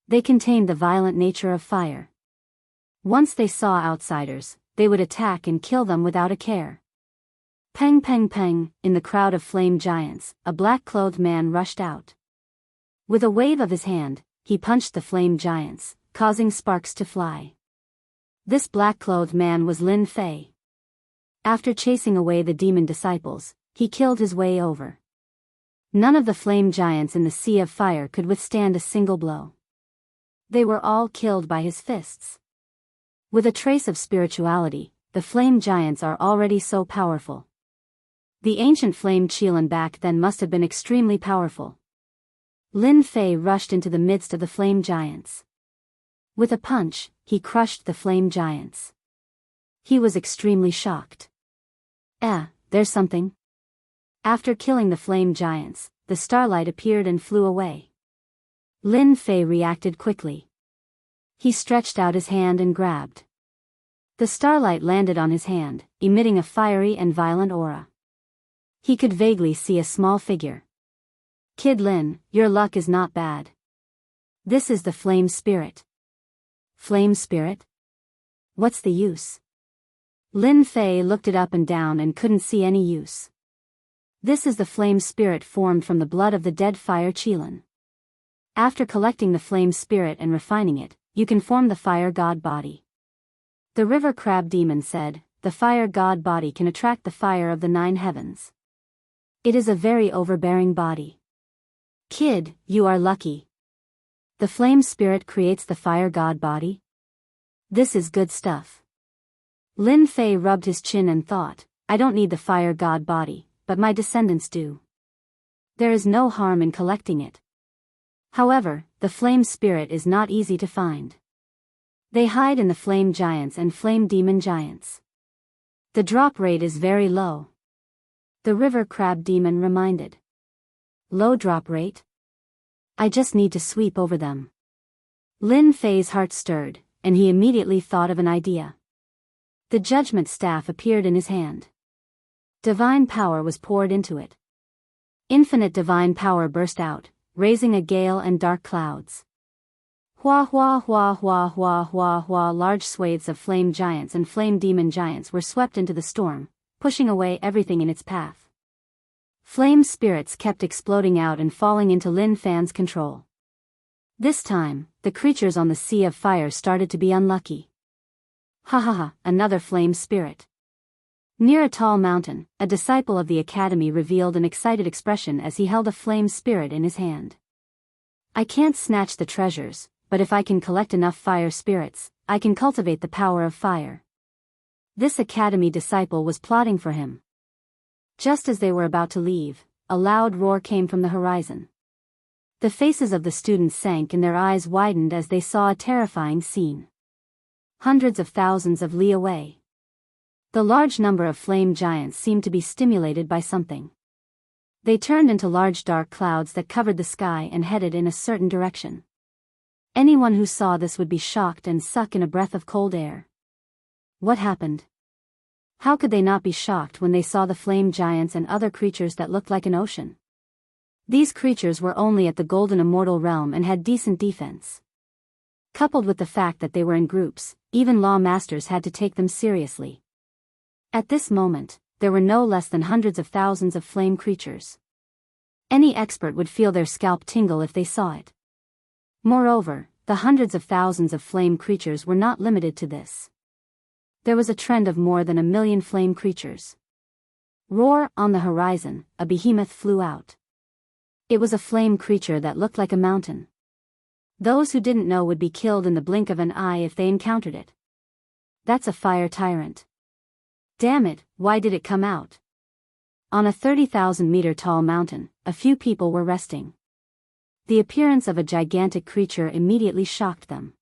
They contained the violent nature of fire. Once they saw outsiders, they would attack and kill them without a care. Peng peng peng, in the crowd of flame giants, a black-clothed man rushed out. With a wave of his hand, he punched the flame giants, causing sparks to fly. This black-clothed man was Lin Fei. After chasing away the demon disciples, he killed his way over. None of the flame giants in the Sea of Fire could withstand a single blow. They were all killed by his fists. With a trace of spirituality, the flame giants are already so powerful. The ancient flame Qilin back then must have been extremely powerful. Lin Fei rushed into the midst of the flame giants. With a punch, he crushed the flame giants. He was extremely shocked. There's something. After killing the flame giants, the starlight appeared and flew away. Lin Fei reacted quickly. He stretched out his hand and grabbed. The starlight landed on his hand, emitting a fiery and violent aura. He could vaguely see a small figure. Kid Lin, your luck is not bad. This is the flame spirit. Flame spirit? What's the use? Lin Fei looked it up and down and couldn't see any use. This is the flame spirit formed from the blood of the dead fire Qilin. After collecting the flame spirit and refining it, you can form the fire god body. The river crab demon said, the fire god body can attract the fire of the 9 heavens. It is a very overbearing body. Kid, you are lucky. The flame spirit creates the fire god body? This is good stuff. Lin Fei rubbed his chin and thought, I don't need the fire god body, but my descendants do. There is no harm in collecting it. However, the flame spirit is not easy to find. They hide in the flame giants and flame demon giants. The drop rate is very low. The river crab demon reminded. Low drop rate? I just need to sweep over them. Lin Fei's heart stirred, and he immediately thought of an idea. The judgment staff appeared in his hand. Divine power was poured into it. Infinite divine power burst out, raising a gale and dark clouds. Hua hua hua hua hua hua hua. Large swathes of flame giants and flame demon giants were swept into the storm, pushing away everything in its path. Flame spirits kept exploding out and falling into Lin Fei's control. This time, the creatures on the Sea of Fire started to be unlucky. Ha ha ha, another flame spirit. Near a tall mountain, a disciple of the academy revealed an excited expression as he held a flame spirit in his hand. I can't snatch the treasures, but if I can collect enough fire spirits, I can cultivate the power of fire. This academy disciple was plotting for him. Just as they were about to leave, a loud roar came from the horizon. The faces of the students sank and their eyes widened as they saw a terrifying scene. Hundreds of thousands of li away. The large number of flame giants seemed to be stimulated by something. They turned into large dark clouds that covered the sky and headed in a certain direction. Anyone who saw this would be shocked and suck in a breath of cold air. What happened? How could they not be shocked when they saw the flame giants and other creatures that looked like an ocean? These creatures were only at the golden immortal realm and had decent defense. Coupled with the fact that they were in groups, even law masters had to take them seriously. At this moment, there were no less than hundreds of thousands of flame creatures. Any expert would feel their scalp tingle if they saw it. Moreover, the hundreds of thousands of flame creatures were not limited to this. There was a trend of more than 1 million flame creatures. Roar, on the horizon, a behemoth flew out. It was a flame creature that looked like a mountain. Those who didn't know would be killed in the blink of an eye if they encountered it. That's a fire tyrant. Damn it, why did it come out? On a 30,000-meter tall mountain, a few people were resting. The appearance of a gigantic creature immediately shocked them.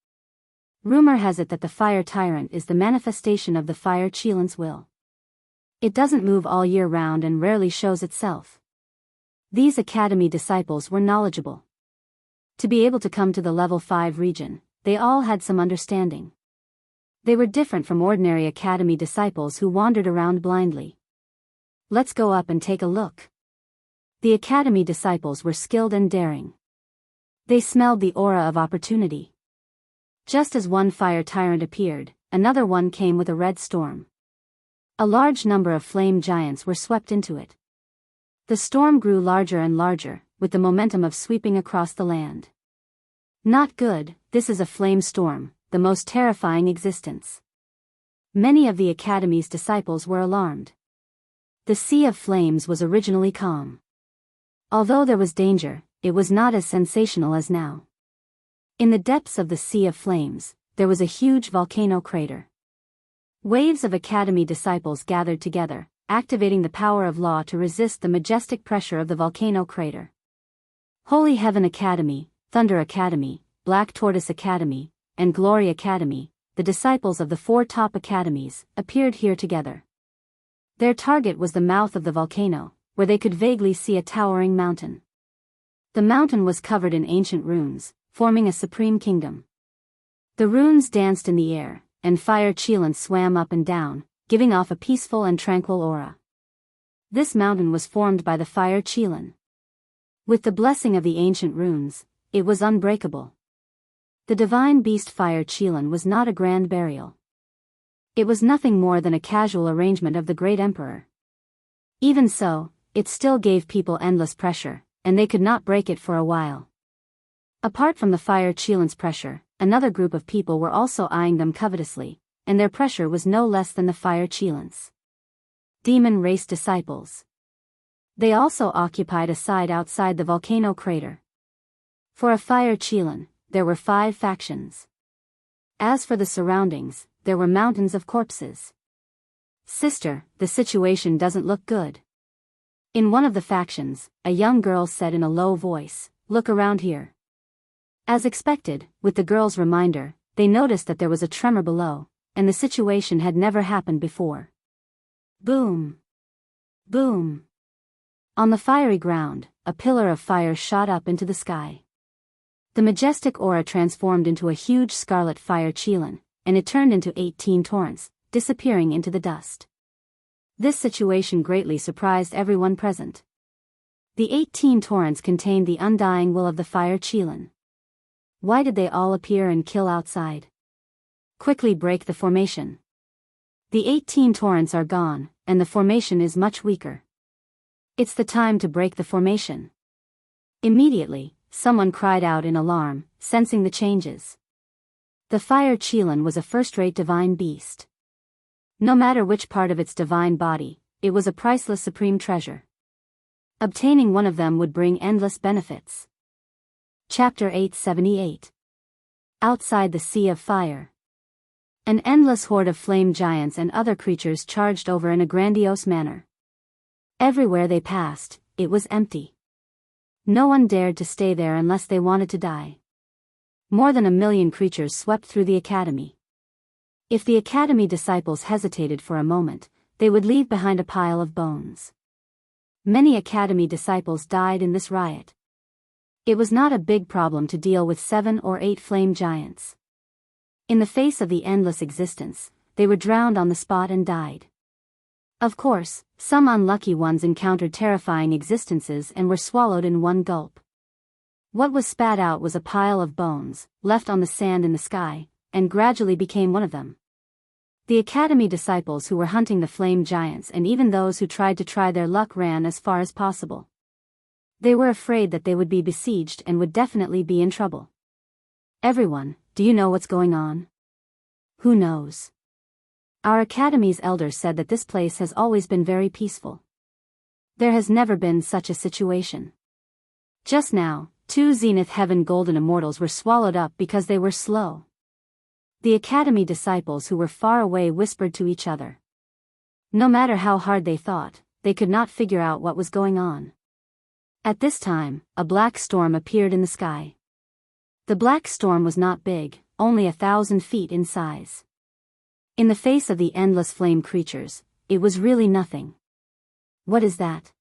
Rumor has it that the fire tyrant is the manifestation of the fire Qilin's will. It doesn't move all year round and rarely shows itself. These academy disciples were knowledgeable. To be able to come to the level 5 region, they all had some understanding. They were different from ordinary academy disciples who wandered around blindly. Let's go up and take a look. The academy disciples were skilled and daring. They smelled the aura of opportunity. Just as one fire tyrant appeared, another one came with a red storm. A large number of flame giants were swept into it. The storm grew larger and larger, with the momentum of sweeping across the land. Not good, this is a flame storm, the most terrifying existence. Many of the academy's disciples were alarmed. The Sea of Flames was originally calm. Although there was danger, it was not as sensational as now. In the depths of the Sea of Flames, there was a huge volcano crater. Waves of academy disciples gathered together, activating the power of law to resist the majestic pressure of the volcano crater. Holy Heaven Academy, Thunder Academy, Black Tortoise Academy, and Glory Academy, the disciples of the 4 top academies, appeared here together. Their target was the mouth of the volcano, where they could vaguely see a towering mountain. The mountain was covered in ancient runes, forming a supreme kingdom. The runes danced in the air, and fire Qilin swam up and down, giving off a peaceful and tranquil aura. This mountain was formed by the fire Qilin. With the blessing of the ancient runes, it was unbreakable. The divine beast fire Qilin was not a grand burial. It was nothing more than a casual arrangement of the great emperor. Even so, it still gave people endless pressure, and they could not break it for a while. Apart from the fire Qilin's pressure, another group of people were also eyeing them covetously, and their pressure was no less than the fire Qilin's. Demon race disciples. They also occupied a side outside the volcano crater. For a fire Qilin, there were 5 factions. As for the surroundings, there were mountains of corpses. "Sister, the situation doesn't look good." In one of the factions, a young girl said in a low voice, "Look around here." As expected, with the girl's reminder, they noticed that there was a tremor below, and the situation had never happened before. Boom! Boom! On the fiery ground, a pillar of fire shot up into the sky. The majestic aura transformed into a huge scarlet fire chelan, and it turned into 18 torrents, disappearing into the dust. This situation greatly surprised everyone present. The 18 torrents contained the undying will of the fire chelan. Why did they all appear and kill outside? Quickly break the formation. The 18 torrents are gone, and the formation is much weaker. It's the time to break the formation. Immediately, someone cried out in alarm, sensing the changes. The fire chelan was a first-rate divine beast. No matter which part of its divine body, it was a priceless supreme treasure. Obtaining one of them would bring endless benefits. Chapter 878. Outside the Sea of Fire. An endless horde of flame giants and other creatures charged over in a grandiose manner. Everywhere they passed, it was empty. No one dared to stay there unless they wanted to die. More than 1,000,000 creatures swept through the academy. If the academy disciples hesitated for a moment, they would leave behind a pile of bones. Many academy disciples died in this riot. It was not a big problem to deal with 7 or 8 flame giants. In the face of the endless existence, they were drowned on the spot and died. Of course, some unlucky ones encountered terrifying existences and were swallowed in one gulp. What was spat out was a pile of bones, left on the sand in the sky, and gradually became one of them. The academy disciples who were hunting the flame giants and even those who tried to try their luck ran as far as possible. They were afraid that they would be besieged and would definitely be in trouble. "Everyone, do you know what's going on?" "Who knows?" "Our academy's elders said that this place has always been very peaceful. There has never been such a situation. Just now, 2 Zenith Heaven Golden Immortals were swallowed up because they were slow." The academy disciples who were far away whispered to each other. No matter how hard they thought, they could not figure out what was going on. At this time, a black storm appeared in the sky. The black storm was not big, only 1,000 feet in size. In the face of the endless flame creatures, it was really nothing. "What is that?"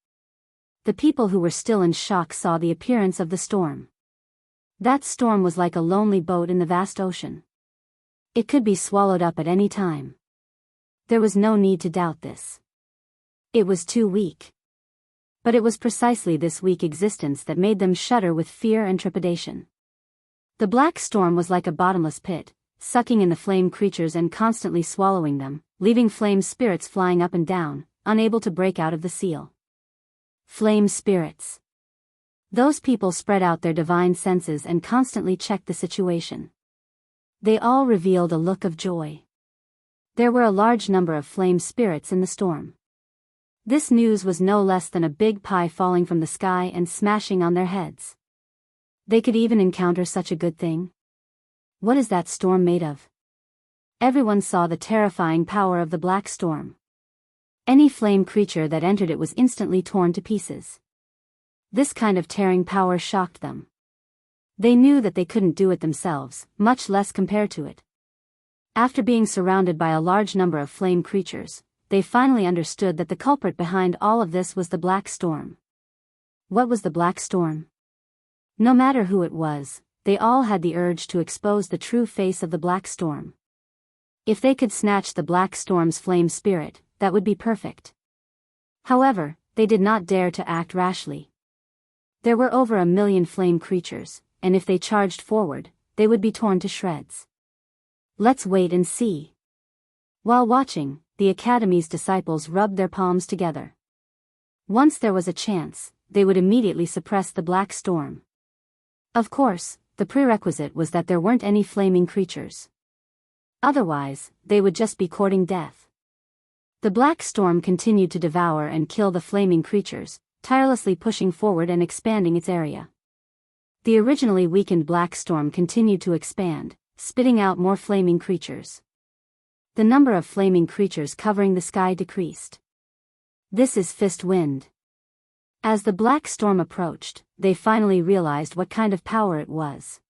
The people who were still in shock saw the appearance of the storm. That storm was like a lonely boat in the vast ocean. It could be swallowed up at any time. There was no need to doubt this. It was too weak. But it was precisely this weak existence that made them shudder with fear and trepidation. The black storm was like a bottomless pit, sucking in the flame creatures and constantly swallowing them, leaving flame spirits flying up and down, unable to break out of the seal. Flame spirits. Those people spread out their divine senses and constantly checked the situation. They all revealed a look of joy. There were a large number of flame spirits in the storm. This news was no less than a big pie falling from the sky and smashing on their heads. They could even encounter such a good thing? What is that storm made of? Everyone saw the terrifying power of the black storm. Any flame creature that entered it was instantly torn to pieces. This kind of tearing power shocked them. They knew that they couldn't do it themselves, much less compare to it. After being surrounded by a large number of flame creatures, they finally understood that the culprit behind all of this was the black storm. What was the black storm? No matter who it was, they all had the urge to expose the true face of the black storm. If they could snatch the black storm's flame spirit, that would be perfect. However, they did not dare to act rashly. There were over 1,000,000 flame creatures, and if they charged forward, they would be torn to shreds. Let's wait and see. While watching, the academy's disciples rubbed their palms together. Once there was a chance, they would immediately suppress the black storm. Of course, the prerequisite was that there weren't any flaming creatures. Otherwise, they would just be courting death. The black storm continued to devour and kill the flaming creatures, tirelessly pushing forward and expanding its area. The originally weakened black storm continued to expand, spitting out more flaming creatures. The number of flaming creatures covering the sky decreased. This is fist wind. As the black storm approached, they finally realized what kind of power it was.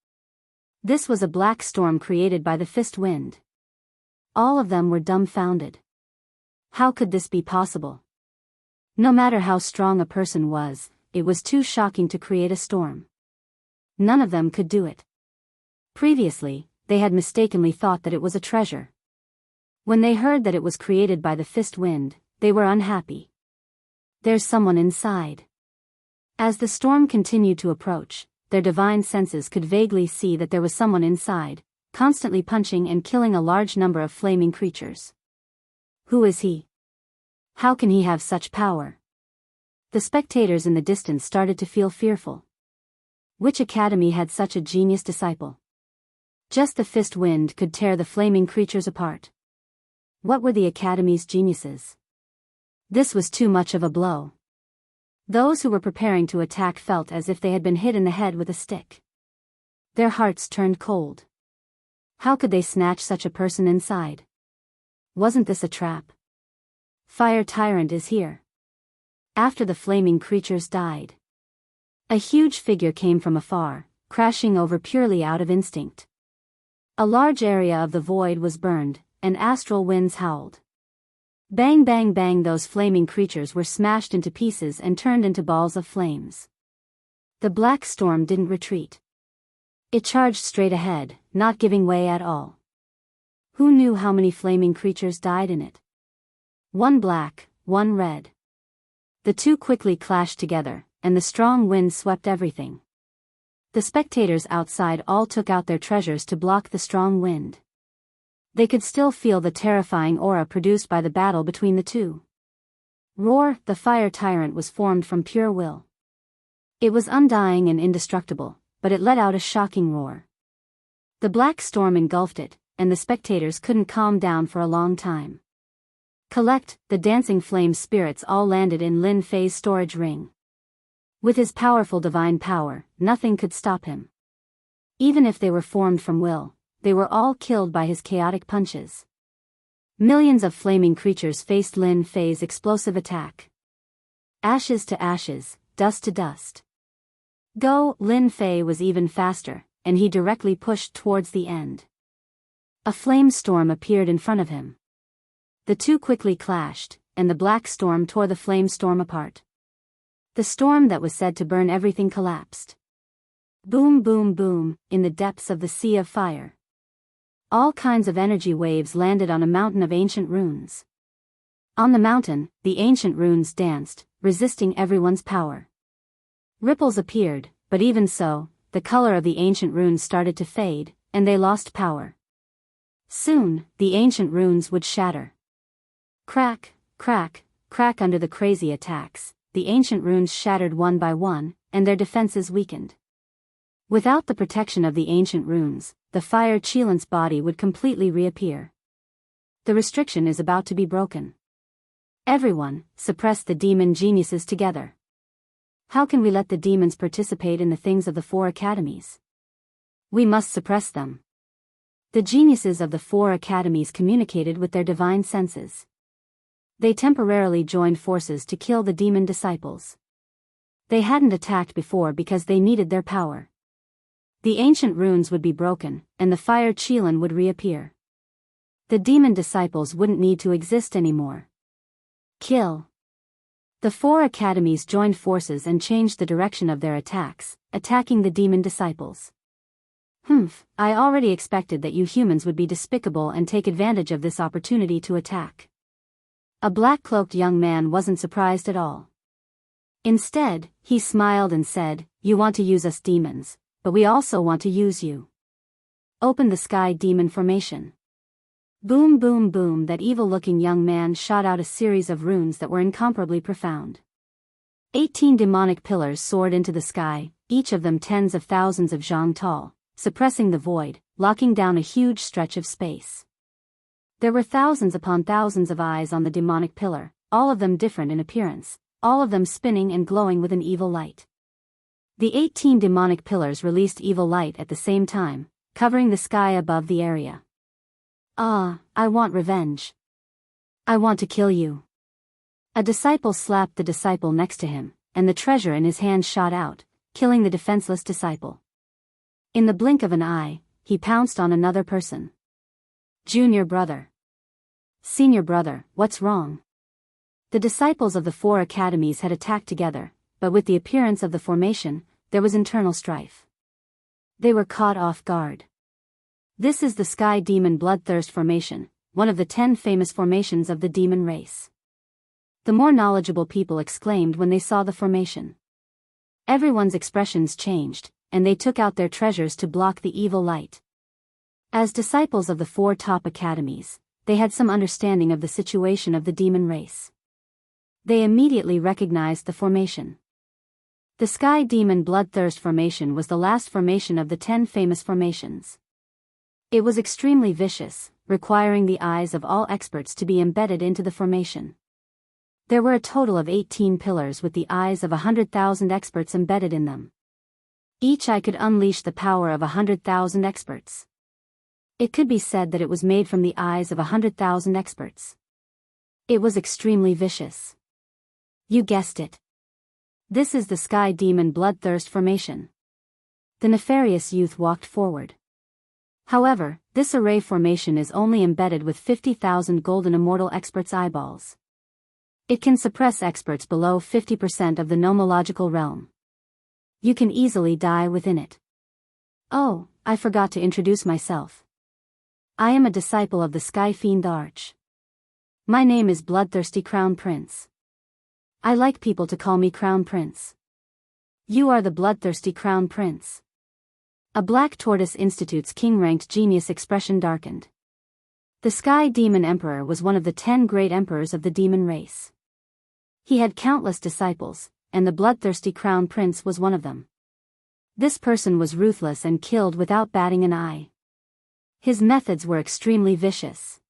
This was a black storm created by the fist wind. All of them were dumbfounded. How could this be possible? No matter how strong a person was, it was too shocking to create a storm. None of them could do it. Previously, they had mistakenly thought that it was a treasure. When they heard that it was created by the fist wind, they were unhappy. There's someone inside. As the storm continued to approach, their divine senses could vaguely see that there was someone inside, constantly punching and killing a large number of flaming creatures. Who is he? How can he have such power? The spectators in the distance started to feel fearful. Which academy had such a genius disciple? Just the fist wind could tear the flaming creatures apart. What were the academy's geniuses? This was too much of a blow. Those who were preparing to attack felt as if they had been hit in the head with a stick. Their hearts turned cold. How could they snatch such a person inside? Wasn't this a trap? Fire Tyrant is here. After the flaming creatures died, a huge figure came from afar, crashing over purely out of instinct. A large area of the void was burned, and astral winds howled. Bang bang bang, those flaming creatures were smashed into pieces and turned into balls of flames. The black storm didn't retreat. It charged straight ahead, not giving way at all. Who knew how many flaming creatures died in it? One black, one red. The two quickly clashed together, and the strong wind swept everything. The spectators outside all took out their treasures to block the strong wind. They could still feel the terrifying aura produced by the battle between the two. Roar, the fire tyrant was formed from pure will. It was undying and indestructible, but it let out a shocking roar. The black storm engulfed it, and the spectators couldn't calm down for a long time. Collect, the dancing flame spirits all landed in Lin Fei's storage ring. With his powerful divine power, nothing could stop him. Even if they were formed from will, they were all killed by his chaotic punches. Millions of flaming creatures faced Lin Fei's explosive attack. Ashes to ashes, dust to dust. Go, Lin Fei was even faster, and he directly pushed towards the end. A flame storm appeared in front of him. The two quickly clashed, and the black storm tore the flame storm apart. The storm that was said to burn everything collapsed. Boom boom boom, in the depths of the sea of fire. All kinds of energy waves landed on a mountain of ancient runes. On the mountain, the ancient runes danced, resisting everyone's power. Ripples appeared, but even so, the color of the ancient runes started to fade, and they lost power. Soon, the ancient runes would shatter. Crack, crack, crack under the crazy attacks, the ancient runes shattered one by one, and their defenses weakened. Without the protection of the ancient runes, the fire Qilin's body would completely reappear. The restriction is about to be broken. Everyone, suppress the demon geniuses together. How can we let the demons participate in the things of the four academies? We must suppress them. The geniuses of the four academies communicated with their divine senses. They temporarily joined forces to kill the demon disciples. They hadn't attacked before because they needed their power. The ancient runes would be broken, and the fire Qilin would reappear. The demon disciples wouldn't need to exist anymore. Kill. The four academies joined forces and changed the direction of their attacks, attacking the demon disciples. I already expected that you humans would be despicable and take advantage of this opportunity to attack. A black-cloaked young man wasn't surprised at all. Instead, he smiled and said, "You want to use us demons, but we also want to use you. Open the sky demon formation." Boom boom boom, that evil-looking young man shot out a series of runes that were incomparably profound. 18 demonic pillars soared into the sky, each of them tens of thousands of zhang tall, suppressing the void, locking down a huge stretch of space. There were thousands upon thousands of eyes on the demonic pillar, all of them different in appearance, all of them spinning and glowing with an evil light. The 18 demonic pillars released evil light at the same time, covering the sky above the area. "Ah, I want revenge. I want to kill you." A disciple slapped the disciple next to him, and the treasure in his hand shot out, killing the defenseless disciple. In the blink of an eye, he pounced on another person. "Junior brother. Senior brother, what's wrong?" The disciples of the 4 academies had attacked together, but with the appearance of the formation, there was internal strife. They were caught off guard. This is the Sky Demon Bloodthirst Formation, one of the 10 famous formations of the demon race. The more knowledgeable people exclaimed when they saw the formation. Everyone's expressions changed, and they took out their treasures to block the evil light. As disciples of the 4 top academies, they had some understanding of the situation of the demon race. They immediately recognized the formation. The Sky Demon Bloodthirst Formation was the last formation of the 10 famous formations. It was extremely vicious, requiring the eyes of all experts to be embedded into the formation. There were a total of 18 pillars with the eyes of 100,000 experts embedded in them. Each eye could unleash the power of 100,000 experts. It could be said that it was made from the eyes of 100,000 experts. It was extremely vicious. You guessed it. This is the Sky Demon Bloodthirst Formation. The nefarious youth walked forward. However, this array formation is only embedded with 50,000 golden immortal experts' eyeballs. It can suppress experts below 50% of the nomological realm. You can easily die within it. Oh, I forgot to introduce myself. I am a disciple of the Sky Fiend Arch. My name is Bloodthirsty Crown Prince. I like people to call me Crown Prince. You are the Bloodthirsty Crown Prince. A Black Tortoise Institute's king-ranked genius expression darkened. The Sky Demon Emperor was one of the 10 great emperors of the demon race. He had countless disciples, and the Bloodthirsty Crown Prince was one of them. This person was ruthless and killed without batting an eye. His methods were extremely vicious.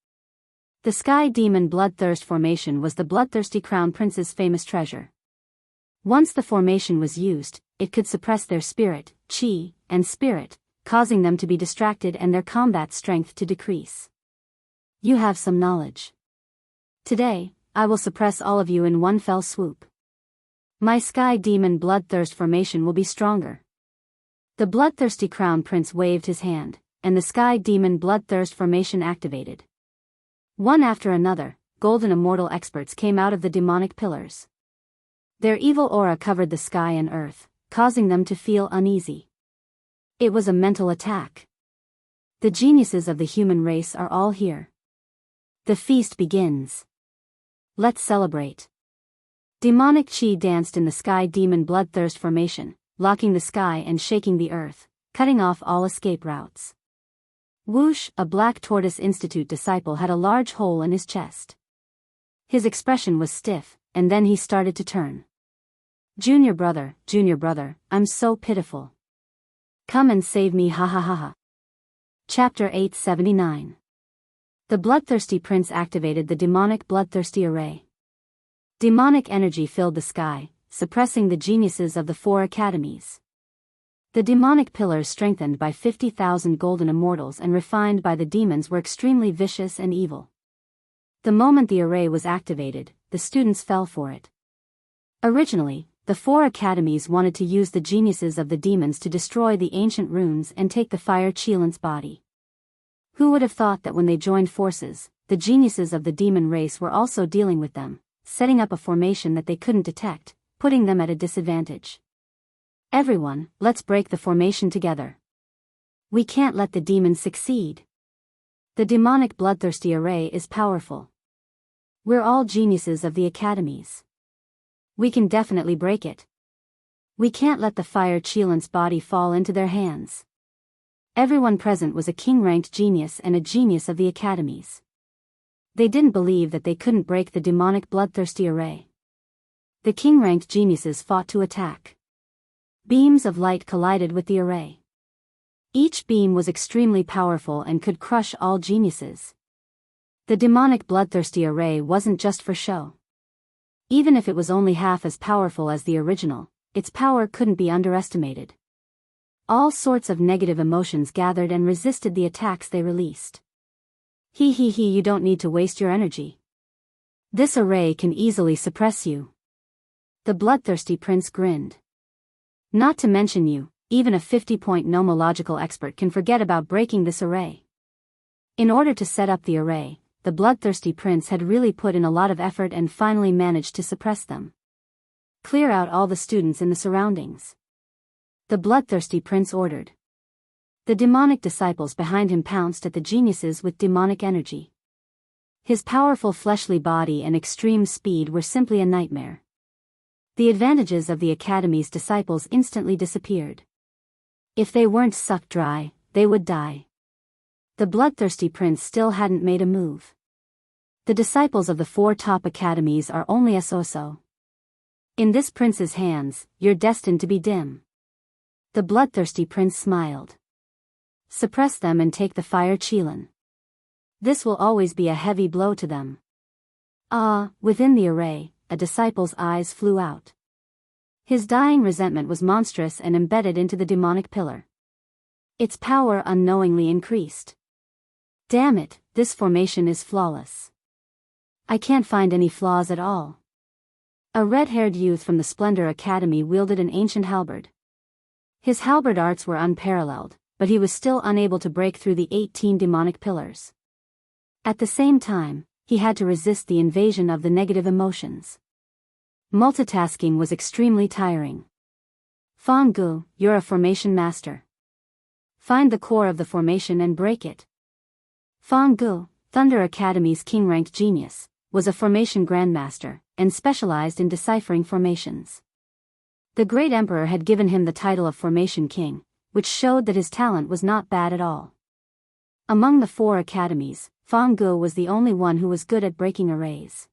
The Sky Demon Bloodthirst Formation was the Bloodthirsty Crown Prince's famous treasure. Once the formation was used, it could suppress their spirit, chi, and spirit, causing them to be distracted and their combat strength to decrease. You have some knowledge. Today, I will suppress all of you in one fell swoop. My Sky Demon Bloodthirst Formation will be stronger. The Bloodthirsty Crown Prince waved his hand, and the Sky Demon Bloodthirst Formation activated. One after another, golden immortal experts came out of the demonic pillars. Their evil aura covered the sky and earth, causing them to feel uneasy. It was a mental attack. The geniuses of the human race are all here. The feast begins. Let's celebrate. Demonic chi danced in the Sky Demon Bloodthirst Formation, locking the sky and shaking the earth, cutting off all escape routes. Whoosh, a Black Tortoise Institute disciple had a large hole in his chest. His expression was stiff, and then he started to turn. Junior brother, I'm so pitiful. Come and save me, ha ha ha ha. Chapter 879. The Bloodthirsty Prince activated the demonic bloodthirsty array. Demonic energy filled the sky, suppressing the geniuses of the 4 academies. The demonic pillars strengthened by 50,000 golden immortals and refined by the demons were extremely vicious and evil. The moment the array was activated, the students fell for it. Originally, the 4 academies wanted to use the geniuses of the demons to destroy the ancient runes and take the fire Cheelant's body. Who would have thought that when they joined forces, the geniuses of the demon race were also dealing with them, setting up a formation that they couldn't detect, putting them at a disadvantage. Everyone, let's break the formation together. We can't let the demons succeed. The demonic bloodthirsty array is powerful. We're all geniuses of the academies. We can definitely break it. We can't let the fire Cheelant's body fall into their hands. Everyone present was a king-ranked genius and a genius of the academies. They didn't believe that they couldn't break the demonic bloodthirsty array. The king-ranked geniuses fought to attack. Beams of light collided with the array. Each beam was extremely powerful and could crush all geniuses. The demonic bloodthirsty array wasn't just for show. Even if it was only half as powerful as the original, its power couldn't be underestimated. All sorts of negative emotions gathered and resisted the attacks they released. You don't need to waste your energy. This array can easily suppress you. The bloodthirsty prince grinned. Not to mention you, even a 50-point nomological expert can forget about breaking this array. In order to set up the array, the bloodthirsty prince had really put in a lot of effort and finally managed to suppress them. Clear out all the students in the surroundings. The bloodthirsty prince ordered. The demonic disciples behind him pounced at the geniuses with demonic energy. His powerful fleshly body and extreme speed were simply a nightmare. The advantages of the academy's disciples instantly disappeared. If they weren't sucked dry, they would die. The bloodthirsty prince still hadn't made a move. The disciples of the 4 top academies are only a so-so. In this prince's hands, you're destined to be dim. The bloodthirsty prince smiled. Suppress them and take the fire Qilin. This will always be a heavy blow to them. Within the array, a disciple's eyes flew out. His dying resentment was monstrous and embedded into the demonic pillar. Its power unknowingly increased. Damn it, this formation is flawless. I can't find any flaws at all. A red-haired youth from the Splendor Academy wielded an ancient halberd. His halberd arts were unparalleled, but he was still unable to break through the 18 demonic pillars. At the same time, he had to resist the invasion of the negative emotions. Multitasking was extremely tiring. Fang Gu, you're a formation master. Find the core of the formation and break it. Fang Gu, Thunder Academy's king-ranked genius, was a formation grandmaster, and specialized in deciphering formations. The great emperor had given him the title of Formation King, which showed that his talent was not bad at all. Among the 4 academies, Fang Gu was the only one who was good at breaking arrays.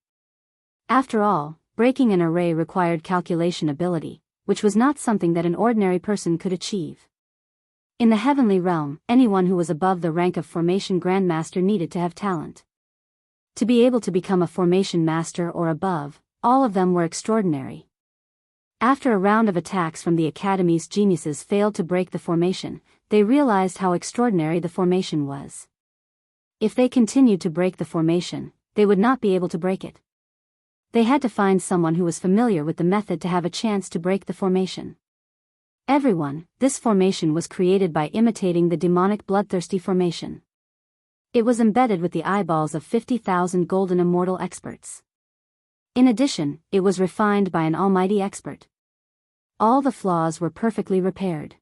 After all, breaking an array required calculation ability, which was not something that an ordinary person could achieve. In the heavenly realm, anyone who was above the rank of Formation Grandmaster needed to have talent. To be able to become a Formation Master or above, all of them were extraordinary. After a round of attacks from the Academy's geniuses failed to break the formation, they realized how extraordinary the formation was. If they continued to break the formation, they would not be able to break it. They had to find someone who was familiar with the method to have a chance to break the formation. This formation was created by imitating the demonic bloodthirsty formation. It was embedded with the eyeballs of 50,000 golden immortal experts. In addition, it was refined by an almighty expert. All the flaws were perfectly repaired.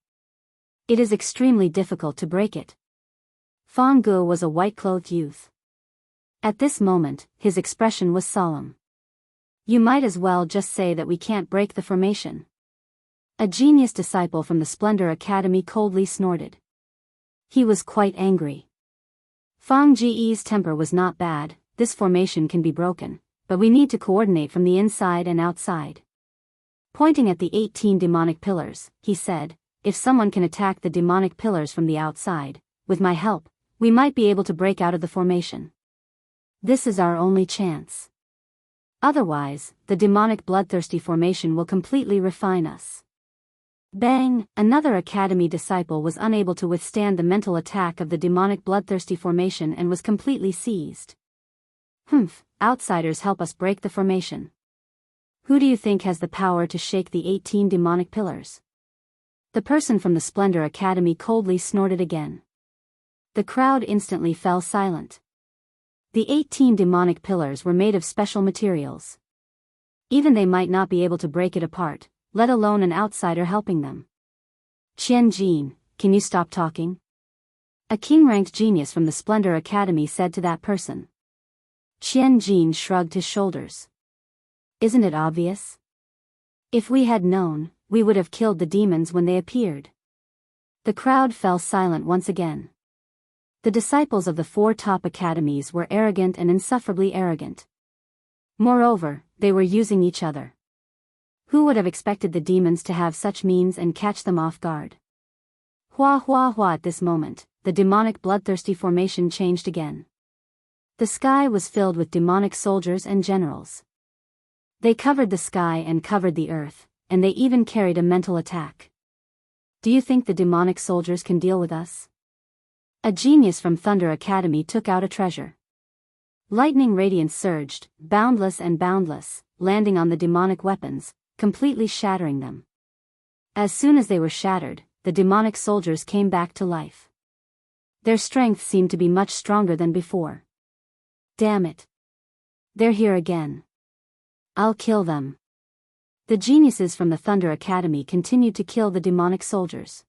It is extremely difficult to break it. Fang Gu was a white-clothed youth. At this moment, his expression was solemn. You might as well just say that we can't break the formation. A genius disciple from the Splendor Academy coldly snorted. He was quite angry. Fang Ji's temper was not bad. This formation can be broken, but we need to coordinate from the inside and outside. Pointing at the 18 demonic pillars, he said, if someone can attack the demonic pillars from the outside, with my help, we might be able to break out of the formation. This is our only chance. Otherwise, the demonic bloodthirsty formation will completely refine us. Bang! Another academy disciple was unable to withstand the mental attack of the demonic bloodthirsty formation and was completely seized. Outsiders help us break the formation. Who do you think has the power to shake the 18 demonic pillars? The person from the Splendor Academy coldly snorted again. The crowd instantly fell silent. The 18 demonic pillars were made of special materials. Even they might not be able to break it apart, let alone an outsider helping them. Qian Jin, can you stop talking? A king-ranked genius from the Splendor Academy said to that person. Qian Jin shrugged his shoulders. Isn't it obvious? If we had known, we would have killed the demons when they appeared. The crowd fell silent once again. The disciples of the 4 top academies were arrogant and insufferably arrogant. Moreover, they were using each other. Who would have expected the demons to have such means and catch them off guard? Hua at this moment, the demonic bloodthirsty formation changed again. The sky was filled with demonic soldiers and generals. They covered the sky and covered the earth, and they even carried a mental attack. Do you think the demonic soldiers can deal with us? A genius from Thunder Academy took out a treasure. Lightning radiance surged, boundless and boundless, landing on the demonic weapons, completely shattering them. As soon as they were shattered, the demonic soldiers came back to life. Their strength seemed to be much stronger than before. Damn it. They're here again. I'll kill them. The geniuses from the Thunder Academy continued to kill the demonic soldiers.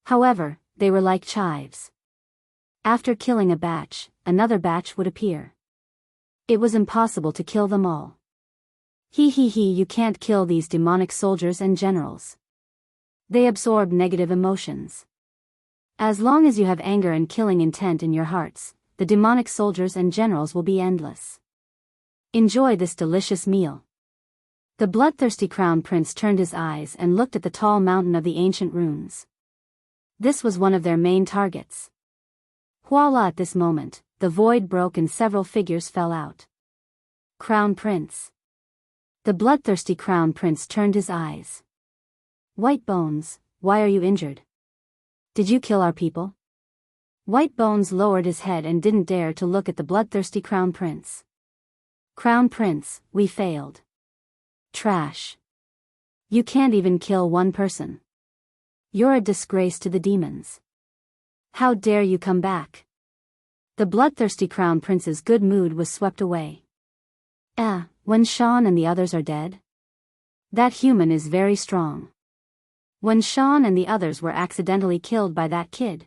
However, they were like chives. After killing a batch, another batch would appear. It was impossible to kill them all. You can't kill these demonic soldiers and generals. They absorb negative emotions. As long as you have anger and killing intent in your hearts, the demonic soldiers and generals will be endless. Enjoy this delicious meal. The bloodthirsty crown prince turned his eyes and looked at the tall mountain of the ancient runes. This was one of their main targets. Voila! At this moment, the void broke and several figures fell out. Crown Prince. The bloodthirsty crown prince turned his eyes. White Bones, why are you injured? Did you kill our people? White Bones lowered his head and didn't dare to look at the bloodthirsty crown prince. Crown Prince, we failed. Trash. You can't even kill one person. You're a disgrace to the demons. How dare you come back? The bloodthirsty crown prince's good mood was swept away. When Sean and the others are dead? That human is very strong. When Sean and the others were accidentally killed by that kid.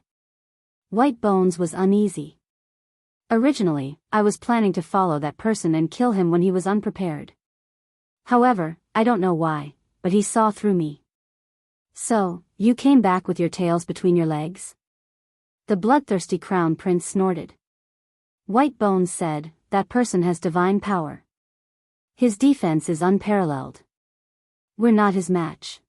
White Bones was uneasy. Originally, I was planning to follow that person and kill him when he was unprepared. However, I don't know why, but he saw through me. So, you came back with your tails between your legs? The bloodthirsty crown prince snorted. White Bones said, that person has divine power. His defense is unparalleled. We're not his match.